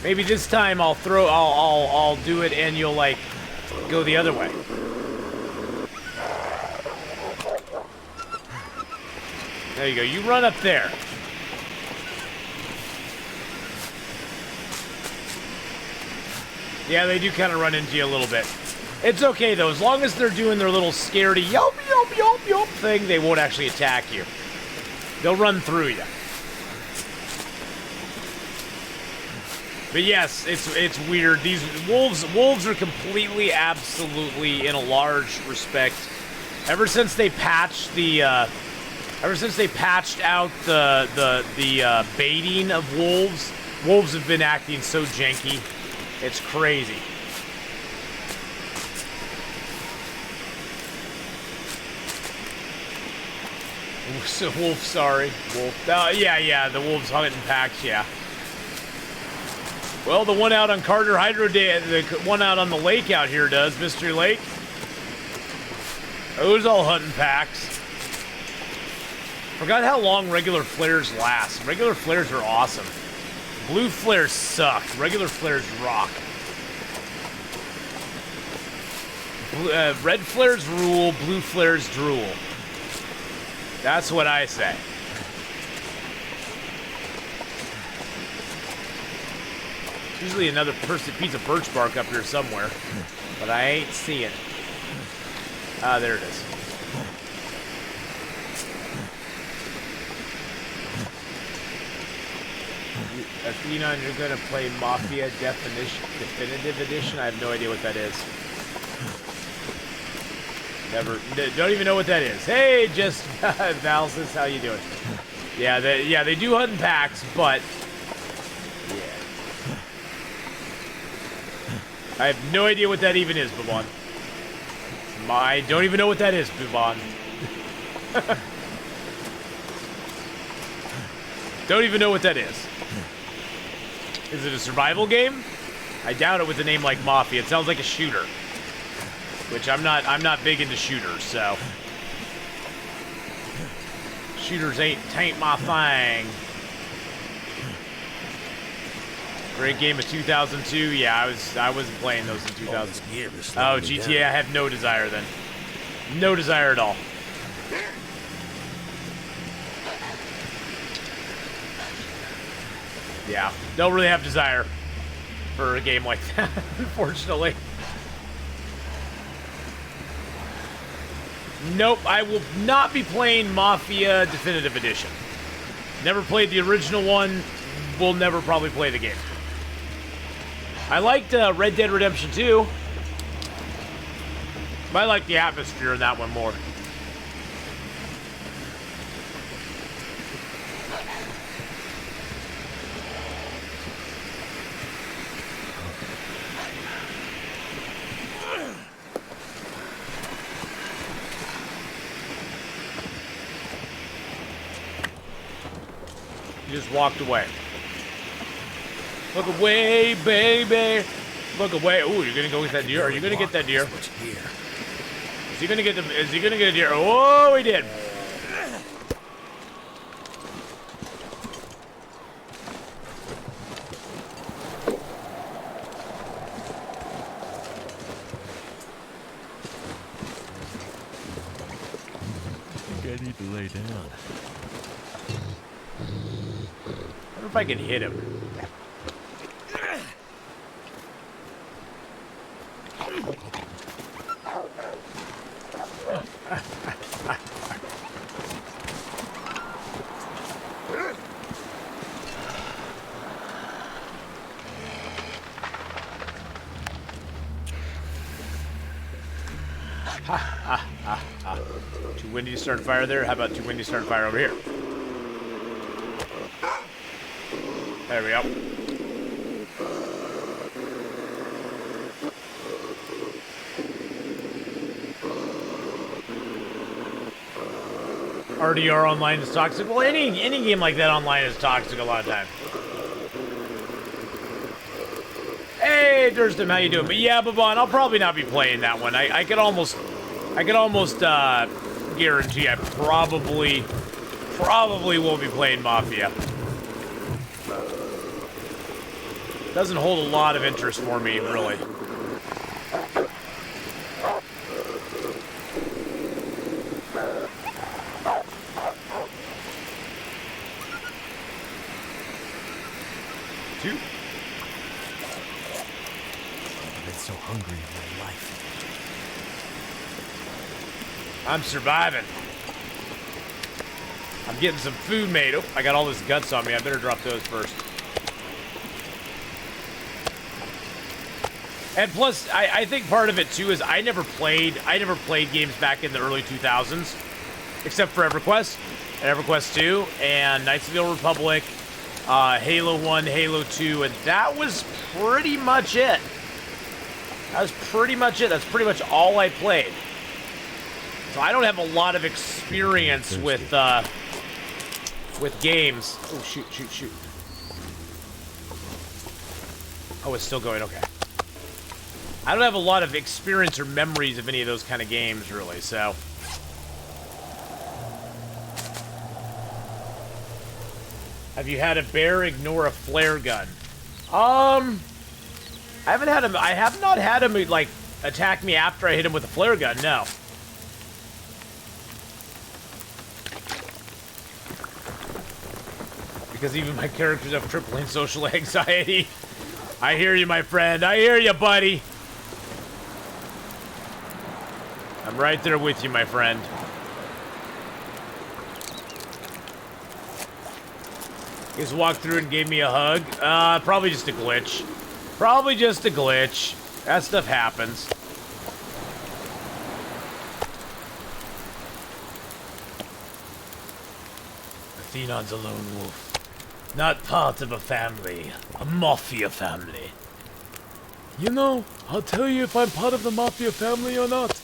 Maybe this time I'll do it and you'll like go the other way. There you go. You run up there. Yeah, they do kind of run into you a little bit. It's okay though, as long as they're doing their little scaredy yelp yelp yelp yelp thing, they won't actually attack you. They'll run through you. But yes, it's weird. These wolves are completely, absolutely, in a large respect. Ever since they patched out the baiting of wolves have been acting so janky. It's crazy. So wolf, sorry, wolf. Yeah, the wolves hunt in packs. Yeah. Well, the one out on Carter Hydro Day, the one out on the lake out here does, Mystery Lake. Those all hunting packs. Forgot how long regular flares last. Regular flares are awesome. Blue flares suck. Regular flares rock. Red flares rule, blue flares drool. That's what I say. Usually another piece of birch bark up here somewhere, but I ain't seeing it. Ah, there it is. Atheenon, you're gonna play Mafia Definitive Edition? I have no idea what that is. Don't even know what that is. Hey, just Valsis, how you doing? Yeah, they do hunt in packs, but yeah. I have no idea what that even is, Bubon. I don't even know what that is, Bubon. Don't even know what that is. Is it a survival game? I doubt it with a name like Mafia. It sounds like a shooter. Which I'm not big into shooters, so. Shooters ain't my thing. Great game of 2002. Yeah, I wasn't playing those in 2000. Oh, GTA, I have no desire then. No desire at all. Yeah, don't really have desire for a game like that, unfortunately. Nope, I will not be playing Mafia Definitive Edition. Never played the original one. Will never probably play the game. I liked Red Dead Redemption 2. But I like the atmosphere in that one more. He just walked away. Look away, baby. Look away. Ooh, you're gonna go get that deer. Are you gonna get that deer? Is he gonna get the? Is he gonna get a deer? Oh, he did. I think I need to lay down. I wonder if I can hit him. Too windy to start a fire there? How about too windy to start a fire over here? There we go. RDR online is toxic. Well, any game like that online is toxic a lot of times. Hey, Durston, how you doing? But yeah, Babon, I'll probably not be playing that one. I could almost guarantee I probably won't be playing Mafia. Doesn't hold a lot of interest for me, really. Two. I've been so hungry in my life. I'm surviving. I'm getting some food made. Oh, I got all this guts on me. I better drop those first. And plus, I think part of it too is I never played games back in the early 2000s, except for EverQuest and EverQuest 2 and Knights of the Old Republic, Halo 1, Halo 2, and that was pretty much it. That's pretty much all I played. So I don't have a lot of experience with games. Oh, shoot. Oh, it's still going, okay. I don't have a lot of experience or memories of any of those kind of games, really, so. Have you had a bear ignore a flare gun? I have not had him, like, attack me after I hit him with a flare gun, no. Because even my characters have crippling social anxiety. I hear you, my friend. I hear you, buddy. I'm right there with you, my friend. He just walked through and gave me a hug. Probably just a glitch. Probably just a glitch. That stuff happens. Athenon's a lone wolf. Not part of a family. A mafia family. You know, I'll tell you if I'm part of the mafia family or not.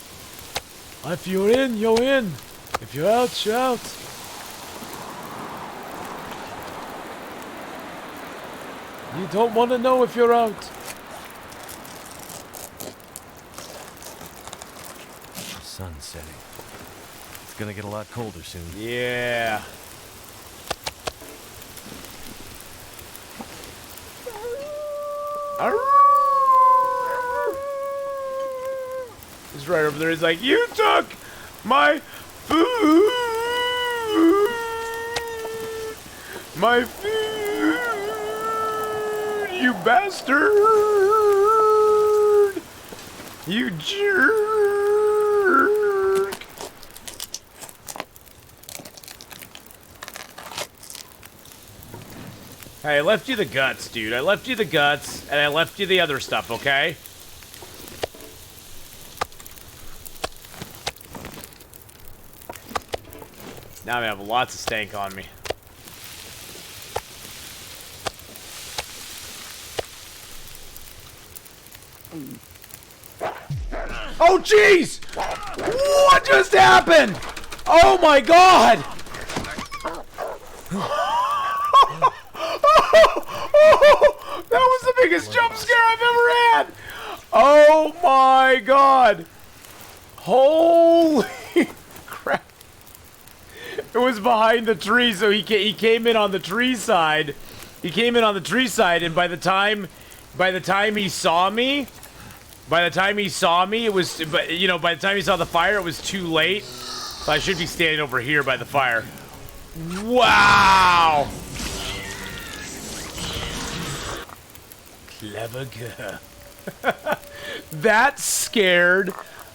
If you're in, you're in. If you're out, you're out. You don't want to know if you're out. The sun's setting. It's gonna get a lot colder soon. Yeah. He's right over there. He's like, you took my food. My food. You bastard. You jerk. Hey, I left you the guts, dude. I left you the guts, and I left you the other stuff, okay? Now I have lots of stank on me. Oh, jeez! What just happened? Oh, my God! That was the biggest jump scare I've ever had! Oh, my God! Holy crap. It was behind the tree, so he came in on the tree side. He came in on the tree side, and by the time he saw me, it was, you know, by the time he saw the fire, it was too late. So I should be standing over here by the fire. Wow! Clever girl. That scared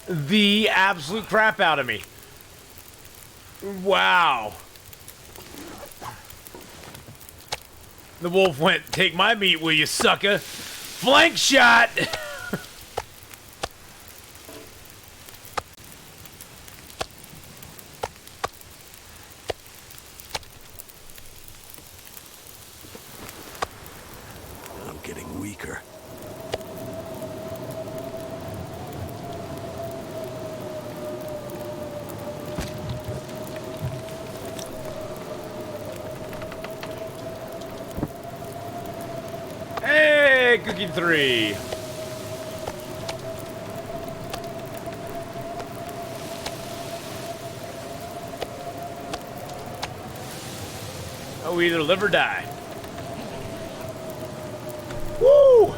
the absolute crap out of me. Wow. The wolf went, take my meat, will you, sucker? Flank shot! I'm getting weaker. Hey, Cookie 3. Oh, we either live or die. Woo!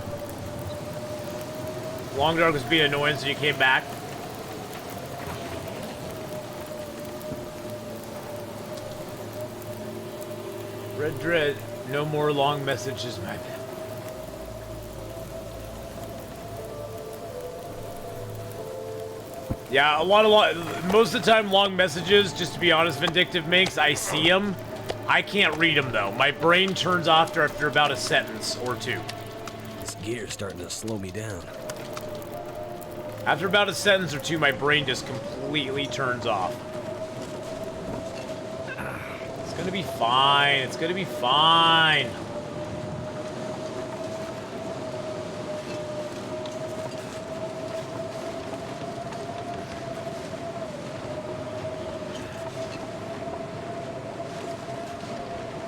Long Dark was being annoying, so you came back. Red Dread, no more long messages, my man. Yeah, most of the time, long messages, just to be honest, Vindictive Minx, I see them. I can't read them, though. My brain turns off after about a sentence or two. This gear's starting to slow me down. After about a sentence or two, my brain just completely turns off. It's gonna be fine. It's gonna be fine.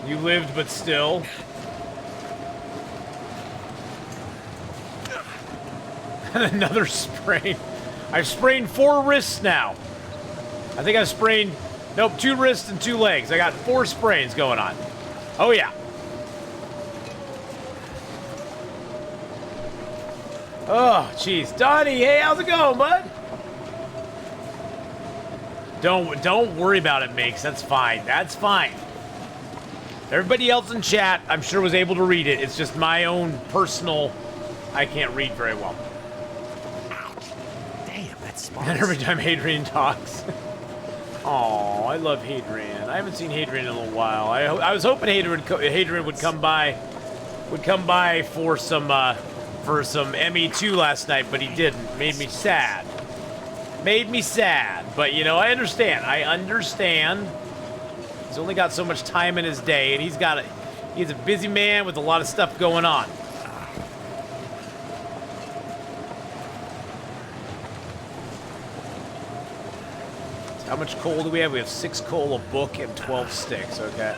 You lived, but still. And another sprain. I've sprained 4 wrists now. I think I've sprained, nope, 2 wrists and 2 legs. I got 4 sprains going on. Oh, yeah. Oh, jeez. Donnie, hey, how's it going, bud? Don't worry about it, Makes. That's fine. That's fine. Everybody else in chat, I'm sure, was able to read it. It's just my own personal, I can't read very well. Damn, that's smart. And every time Hadrian talks. Aw, I love Hadrian. I haven't seen Hadrian in a little while. I was hoping Hadrian would come by for some ME2 last night, but he didn't. Made me sad. Made me sad. But you know, I understand. He's only got so much time in his day, and he's a busy man with a lot of stuff going on. How much coal do we have? We have 6 coal, a book, and 12 sticks, okay.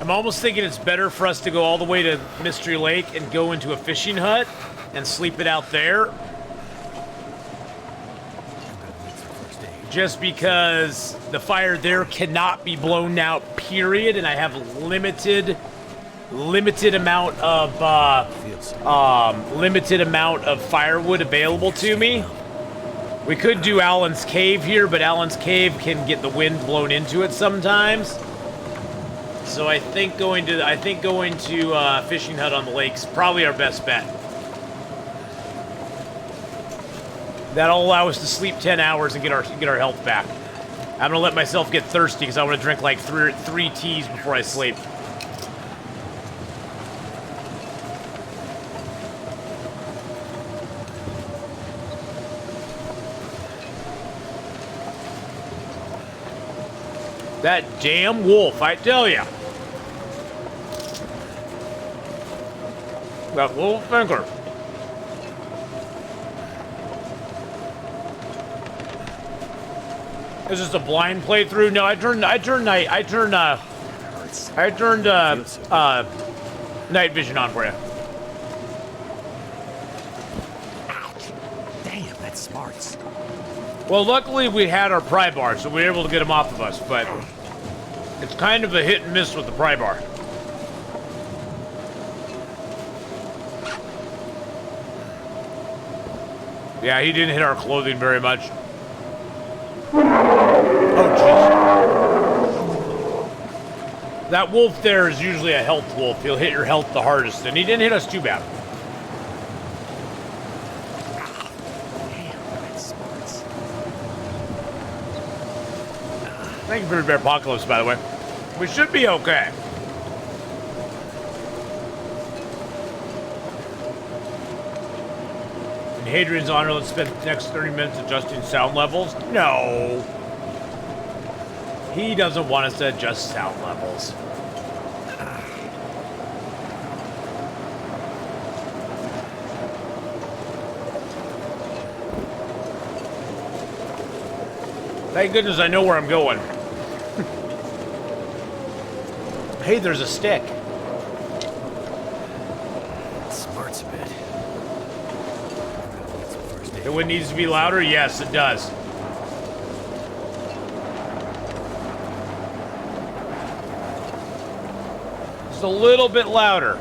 I'm almost thinking it's better for us to go all the way to Mystery Lake and go into a fishing hut and sleep it out there. Just because the fire there cannot be blown out, period, and I have limited amount of firewood available to me. We could do Alan's Cave here, but Alan's Cave can get the wind blown into it sometimes. So I think going to fishing hut on the lake's probably our best bet. That'll allow us to sleep 10 hours and get our health back. I'm gonna let myself get thirsty because I want to drink like three teas before I sleep. That damn wolf, I tell ya. That little finger. Is this a blind playthrough? No, I turned night vision on for you. Damn, that smarts. Well, luckily we had our pry bar, so we were able to get him off of us, but it's kind of a hit and miss with the pry bar. Yeah, he didn't hit our clothing very much. Oh, jeez. That wolf there is usually a health wolf. He'll hit your health the hardest, and he didn't hit us too bad. Thank you for the apocalypse, by the way. We should be okay. In Hadrian's honor, let's spend the next 30 minutes adjusting sound levels. No. He doesn't want us to adjust sound levels. Thank goodness I know where I'm going. Hey, there's a stick. Smarts a bit. The wind needs to be louder? Yes, it does. Just a little bit louder.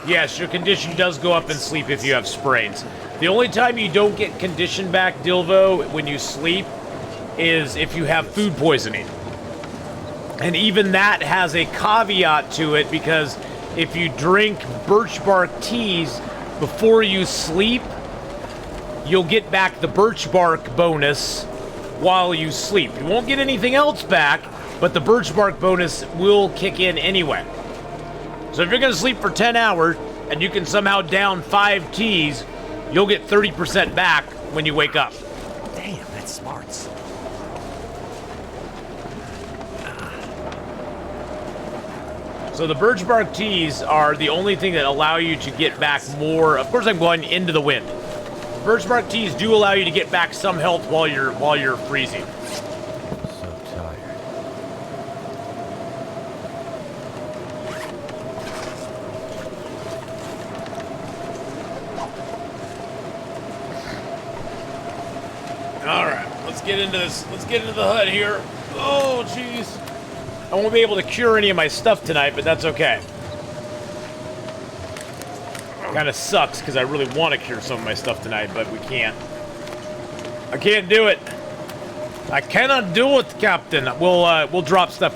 Yes, your condition does go up in sleep if you have sprains. The only time you don't get condition back, Dilvo, when you sleep, is if you have food poisoning. And even that has a caveat to it, because if you drink birch bark teas before you sleep, you'll get back the birch bark bonus while you sleep. You won't get anything else back, but the birch bark bonus will kick in anyway. So if you're going to sleep for 10 hours and you can somehow down 5 teas, you'll get 30% back when you wake up. Damn, that's smarts. So the birch bark teas are the only thing that allow you to get back more. Of course, I'm going into the wind. Birch bark teas do allow you to get back some health while you're freezing. So tired. All right, let's get into this. Let's get into the hut here. Oh, jeez. I won't be able to cure any of my stuff tonight, but that's okay. Kind of sucks because I really want to cure some of my stuff tonight, but we can't. I can't do it. I cannot do it, Captain. We'll drop stuff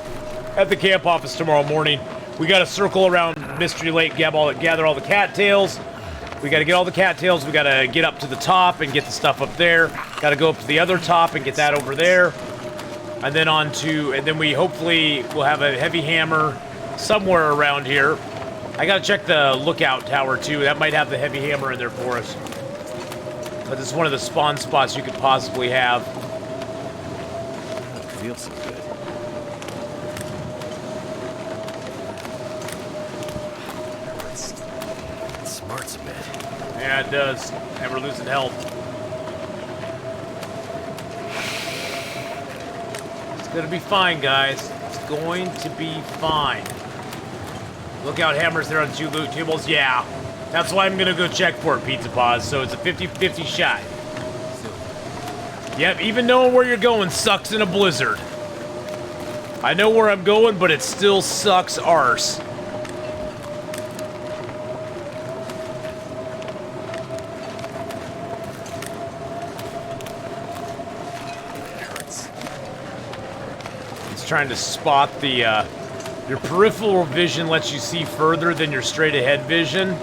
at the camp office tomorrow morning. We got to circle around Mystery Lake, gather all the cattails. We got to get all the cattails. We got to get up to the top and get the stuff up there. Got to go up to the other top and get that over there. And then we hopefully will have a heavy hammer somewhere around here. I gotta check the lookout tower too. That might have the heavy hammer in there for us. But it's one of the spawn spots you could possibly have. It feels so good. It smarts a bit. Yeah, it does. And we're losing health. gonna be fine, guys. It's going to be fine. Lookout hammers there on 2 loot tables. Yeah. That's why I'm gonna go check for it, Pizza Paws. So it's a 50-50 shot. Yep, even knowing where you're going sucks in a blizzard. I know where I'm going, but it still sucks arse. It's trying to spot the, your peripheral vision lets you see further than your straight ahead vision.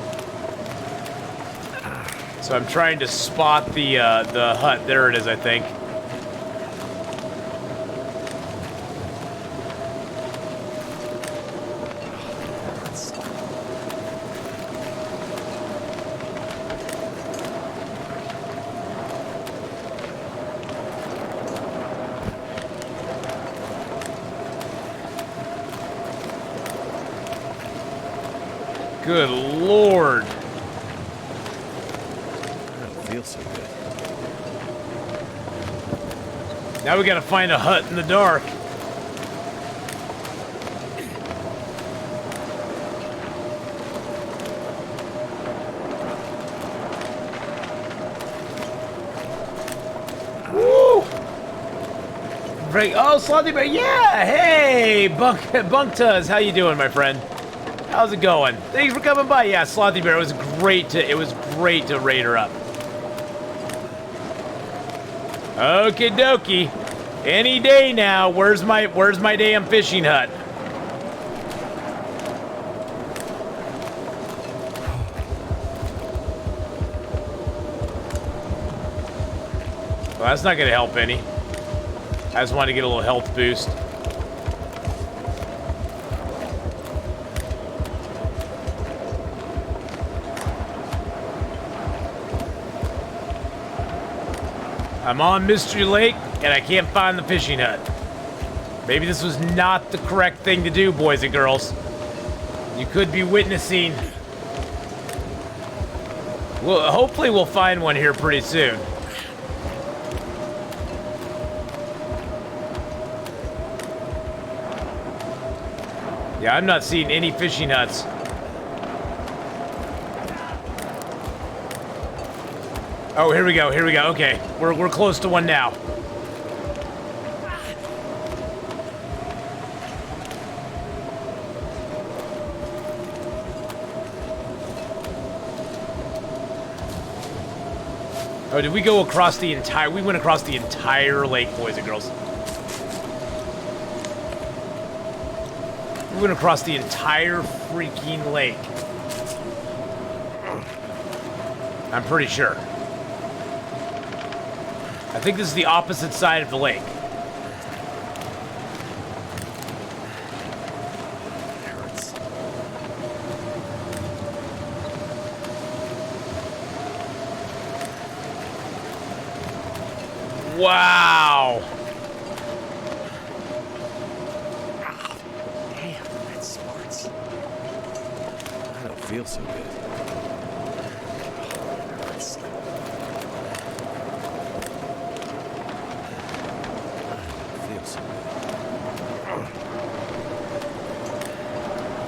So I'm trying to spot the hut. There it is, I think. Good Lord. Feels so good. Now we gotta find a hut in the dark. Woo! Right. Oh, Slothy Bear. Yeah. Hey, Bunktuz. How you doing, my friend? How's it going? Thanks for coming by. Yeah, Slothy Bear. It was great to raid her up. Okie dokie. Any day now. Where's my damn fishing hut? Well, that's not gonna help any. I just wanted to get a little health boost. I'm on Mystery Lake, and I can't find the fishing hut. Maybe this was not the correct thing to do, boys and girls. You could be witnessing... Well, hopefully we'll find one here pretty soon. Yeah, I'm not seeing any fishing huts. Oh, here we go, okay. We're close to one now. Oh, did we go across the entire... We went across the entire lake, boys and girls. We went across the entire freaking lake. I'm pretty sure. I think this is the opposite side of the lake. Wow. Damn, that smarts. I don't feel so good.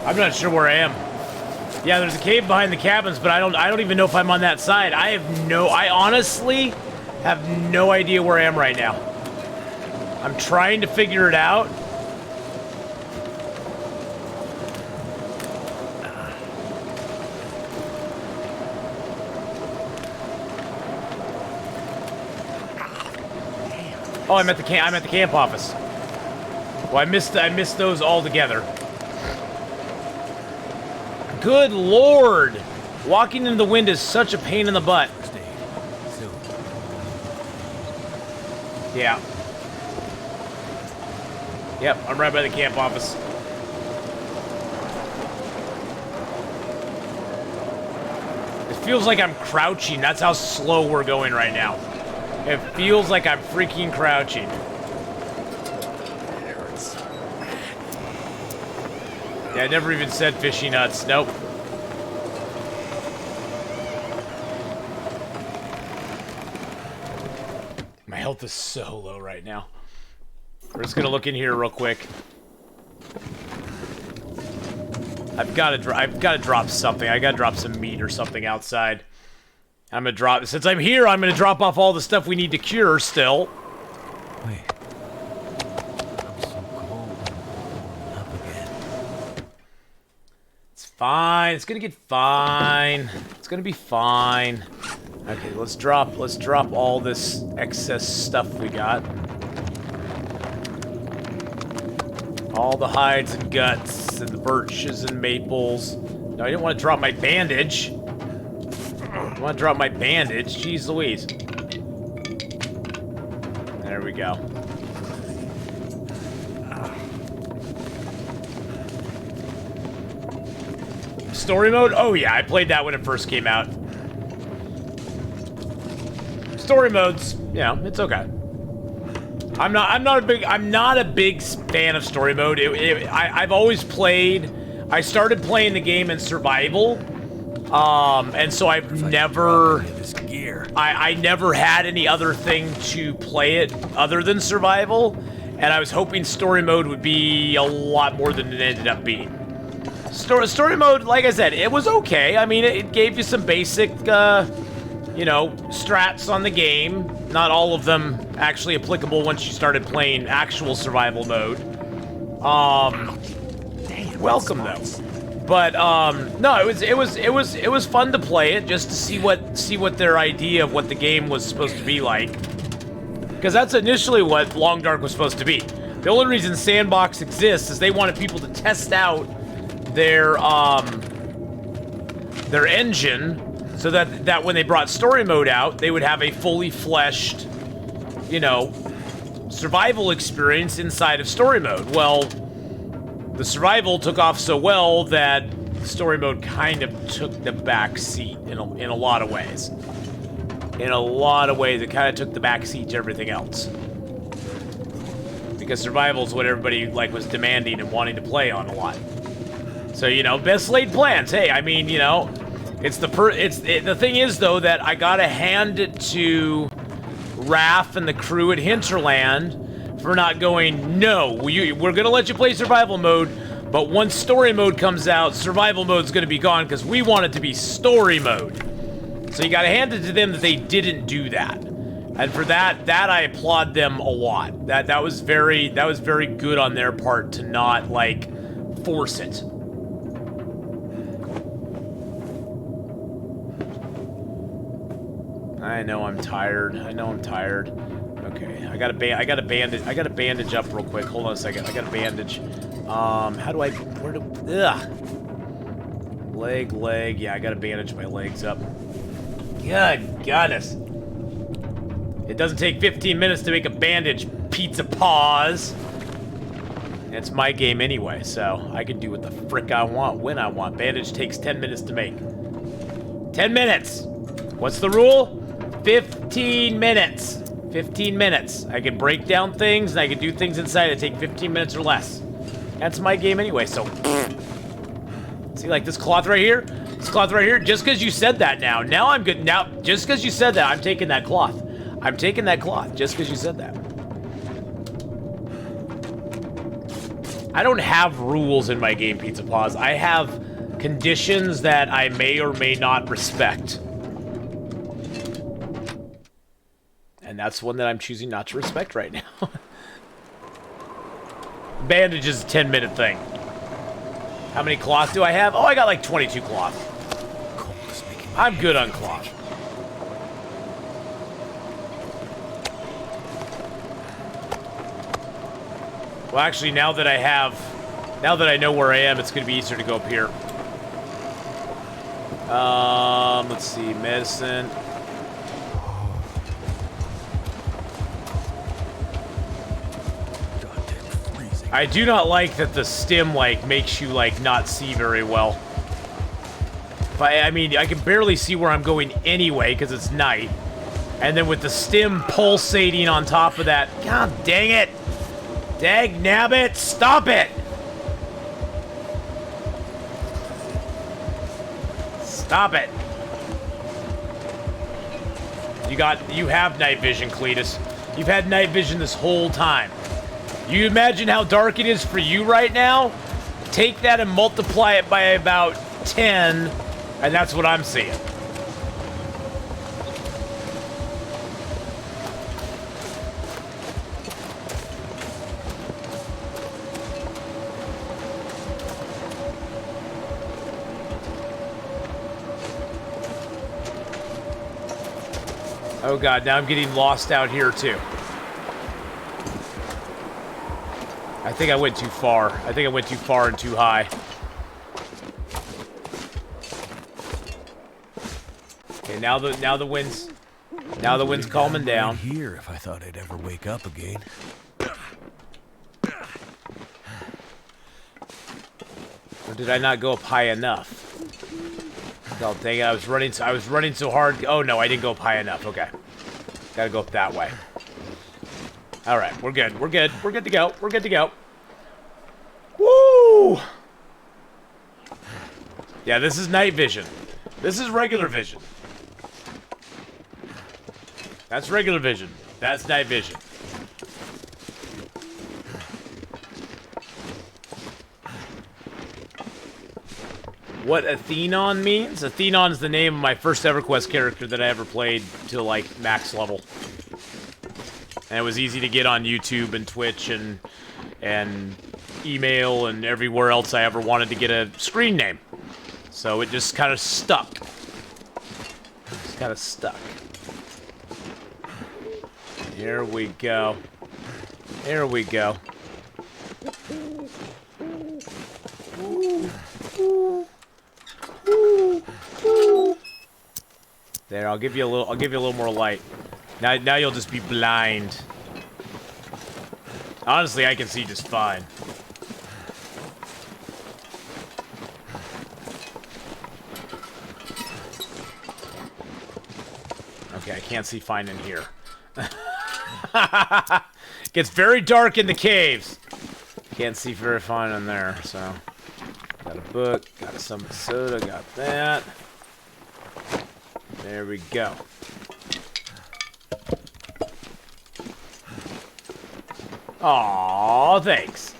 I'm not sure where I am. Yeah, there's a cave behind the cabins, but I don't even know if I'm on that side. I honestly have no idea where I am right now. I'm trying to figure it out. Oh, I'm at the camp office. Well, I missed those altogether. Good Lord! Walking into the wind is such a pain in the butt. Yeah. Yep, I'm right by the camp office. It feels like I'm crouching. That's how slow we're going right now. It feels like I'm freaking crouching. Yeah, I never even said fishing huts. Nope. My health is so low right now. We're just gonna look in here real quick. I've got to drop something. I got to drop some meat or something outside. I'm gonna drop. Since I'm here, I'm gonna drop off all the stuff we need to cure still. Wait. I'm so cold. Up again. It's fine. It's gonna get fine. It's gonna be fine. Okay, let's drop all this excess stuff we got. All the hides and guts and the birches and maples. No, I didn't want to drop my bandage. I want to drop my bandage. Jeez Louise. There we go. Story mode? Oh yeah, I played that when it first came out. Story modes, yeah, it's okay. I'm not a big fan of story mode. I've always played. I started playing the game in survival, and so I've never. I never had any other thing to play it other than survival, and I was hoping story mode would be a lot more than it ended up being. Story mode, like I said, it was okay. I mean, it gave you some basic, you know, strats on the game. Not all of them actually applicable once you started playing actual survival mode. Welcome though. But no, it was fun to play it just to see what their idea of what the game was supposed to be like. Because that's initially what Long Dark was supposed to be. The only reason Sandbox exists is they wanted people to test out their engine, so that when they brought story mode out, they would have a fully fleshed, you know, survival experience inside of story mode. Well, the survival took off so well that story mode kind of took the back seat in a lot of ways. In a lot of ways, it kind of took the back seat to everything else. Because survival is what everybody was demanding and wanting to play on a lot. So, you know, best laid plans. Hey, I mean, you know, the thing is though that I gotta hand it to Raph and the crew at Hinterland for not going, no, we're gonna let you play survival mode, but once story mode comes out, survival mode's gonna be gone because we want it to be story mode. So you gotta hand it to them that they didn't do that. And for that I applaud them a lot. That was very good on their part to not force it. I know I'm tired. Okay, I got a bandage up real quick. Hold on a second. I got a bandage. Leg. Yeah, I got to bandage my legs up. Good goodness. It doesn't take 15 minutes to make a bandage, pizza paws. It's my game anyway, so I can do what the frick I want, when I want. Bandage takes 10 minutes to make. 10 minutes! What's the rule? 15 minutes. 15 minutes. I can break down things, and I can do things inside that take 15 minutes or less. That's my game anyway, so... See, like this cloth right here? This cloth right here? Just because you said that now I'm good. Now, just because you said that, I'm taking that cloth. I'm taking that cloth, just because you said that. I don't have rules in my game, Pizza Paws. I have conditions that I may or may not respect. And that's one that I'm choosing not to respect right now. Bandage is a 10-minute thing. How many cloth do I have? Oh, I got like 22 cloth. I'm good on cloth. Well, actually, now that I know where I am, it's going to be easier to go up here. Let's see, medicine. I do not like that the stim, makes you, not see very well. I mean, I can barely see where I'm going anyway, because it's night. And then with the stim pulsating on top of that, god dang it! Dag nabbit, stop it! Stop it! You have night vision, Cletus. You've had night vision this whole time. You imagine how dark it is for you right now? Take that and multiply it by about 10, and that's what I'm seeing. Oh god, now I'm getting lost out here too. I think I went too far. I think I went too far and too high. Okay, now the wind's calming down. Right here, if I thought I'd ever wake up again. Or did I not go up high enough? Oh dang it! I was running so hard. Oh no, I didn't go up high enough. Okay, gotta go up that way. All right, we're good. We're good. We're good to go. We're good to go. Woo! Yeah, this is night vision. This is regular vision. That's regular vision. That's night vision. What Atheenon means? Atheenon is the name of my first EverQuest character that I ever played to, like, max level. And it was easy to get on YouTube and Twitch and email and everywhere else I ever wanted to get a screen name. So it just kind of stuck. Just kind of stuck. Here we go. Here we go. There, I'll give you a little more light. Now you'll just be blind. Honestly, I can see just fine. Okay, I can't see fine in here. Gets very dark in the caves. Can't see very fine in there, so. Got a book, got some soda, got that. There we go. Aw, thanks.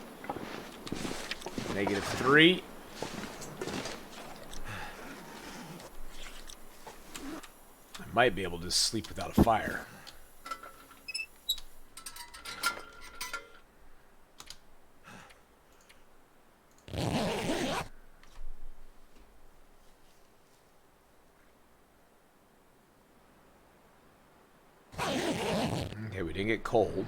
-3. I might be able to sleep without a fire. Okay, we didn't get cold.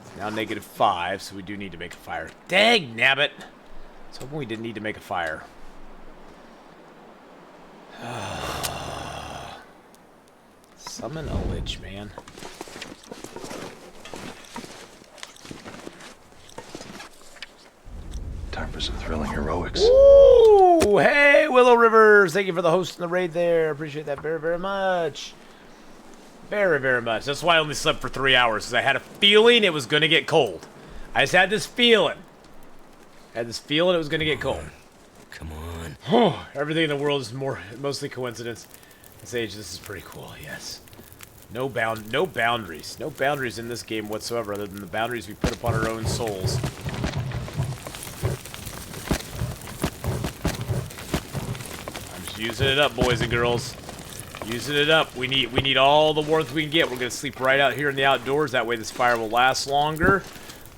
It's now -5, so we do need to make a fire. Dang nabbit! I was hoping we didn't need to make a fire. Summon a lich, man. Time for some thrilling heroics. Ooh! Hey, Willow Rivers! Thank you for the host and the raid there. Appreciate that very, very much. Very, very much. That's why I only slept for 3 hours, because I had a feeling it was going to get cold. I just had this feeling. It was going to get cold. Come on. Everything in the world is mostly coincidence. This age, this is pretty cool, yes. No boundaries. No boundaries in this game whatsoever, other than the boundaries we put upon our own souls. I'm just using it up, boys and girls. Using it up. We need all the warmth we can get. We're gonna sleep right out here in the outdoors. That way this fire will last longer.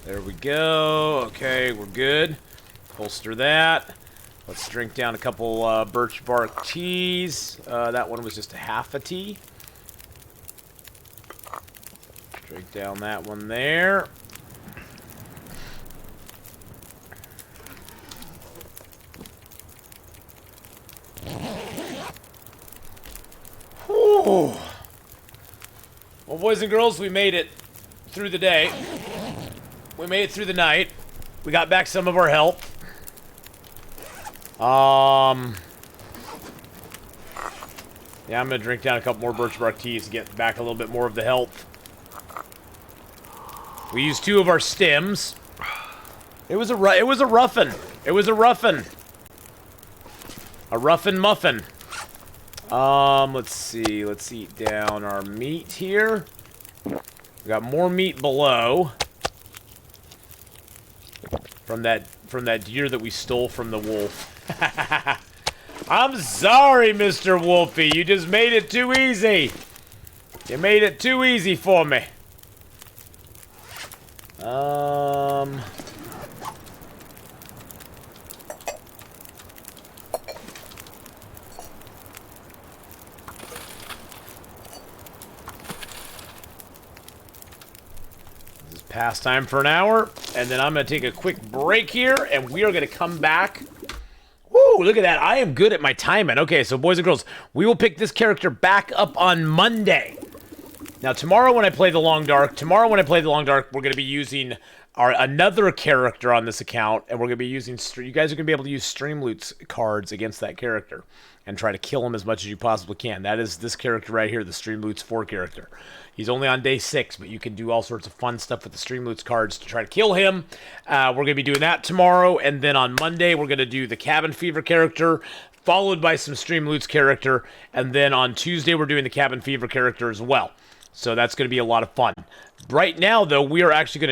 There we go. Okay, we're good. Holster that. Let's drink down a couple birch bark teas. That one was just a half a tea. Drink down that one there. Whew. Well, boys and girls, we made it through the day. We made it through the night. We got back some of our health. Yeah, I'm gonna drink down a couple more birch bark teas to get back a little bit more of the health. We used 2 of our stems. It was a roughin'. It was a roughin'. A roughin' muffin. Let's see. Let's eat down our meat here. We got more meat below. from that deer that we stole from the wolf. I'm sorry, Mr. Wolfie. You just made it too easy. You made it too easy for me. This is past time for an hour, and then I'm going to take a quick break here, and we are going to come back. Woo, look at that. I am good at my timing. Okay, so boys and girls, we will pick this character back up on Monday. Now, tomorrow when I play the Long Dark, we're going to be using another character on this account, and we're going to be using, you guys are going to be able to use Stream Loot's cards against that character and try to kill him as much as you possibly can. That is this character right here, the Stream Loot's 4 character. He's only on day 6, but you can do all sorts of fun stuff with the Stream Loot's cards to try to kill him. We're going to be doing that tomorrow, and then on Monday, we're going to do the Cabin Fever character, followed by some Stream Loot's character, and then on Tuesday, we're doing the Cabin Fever character as well. So that's going to be a lot of fun. Right now, though, we are actually going to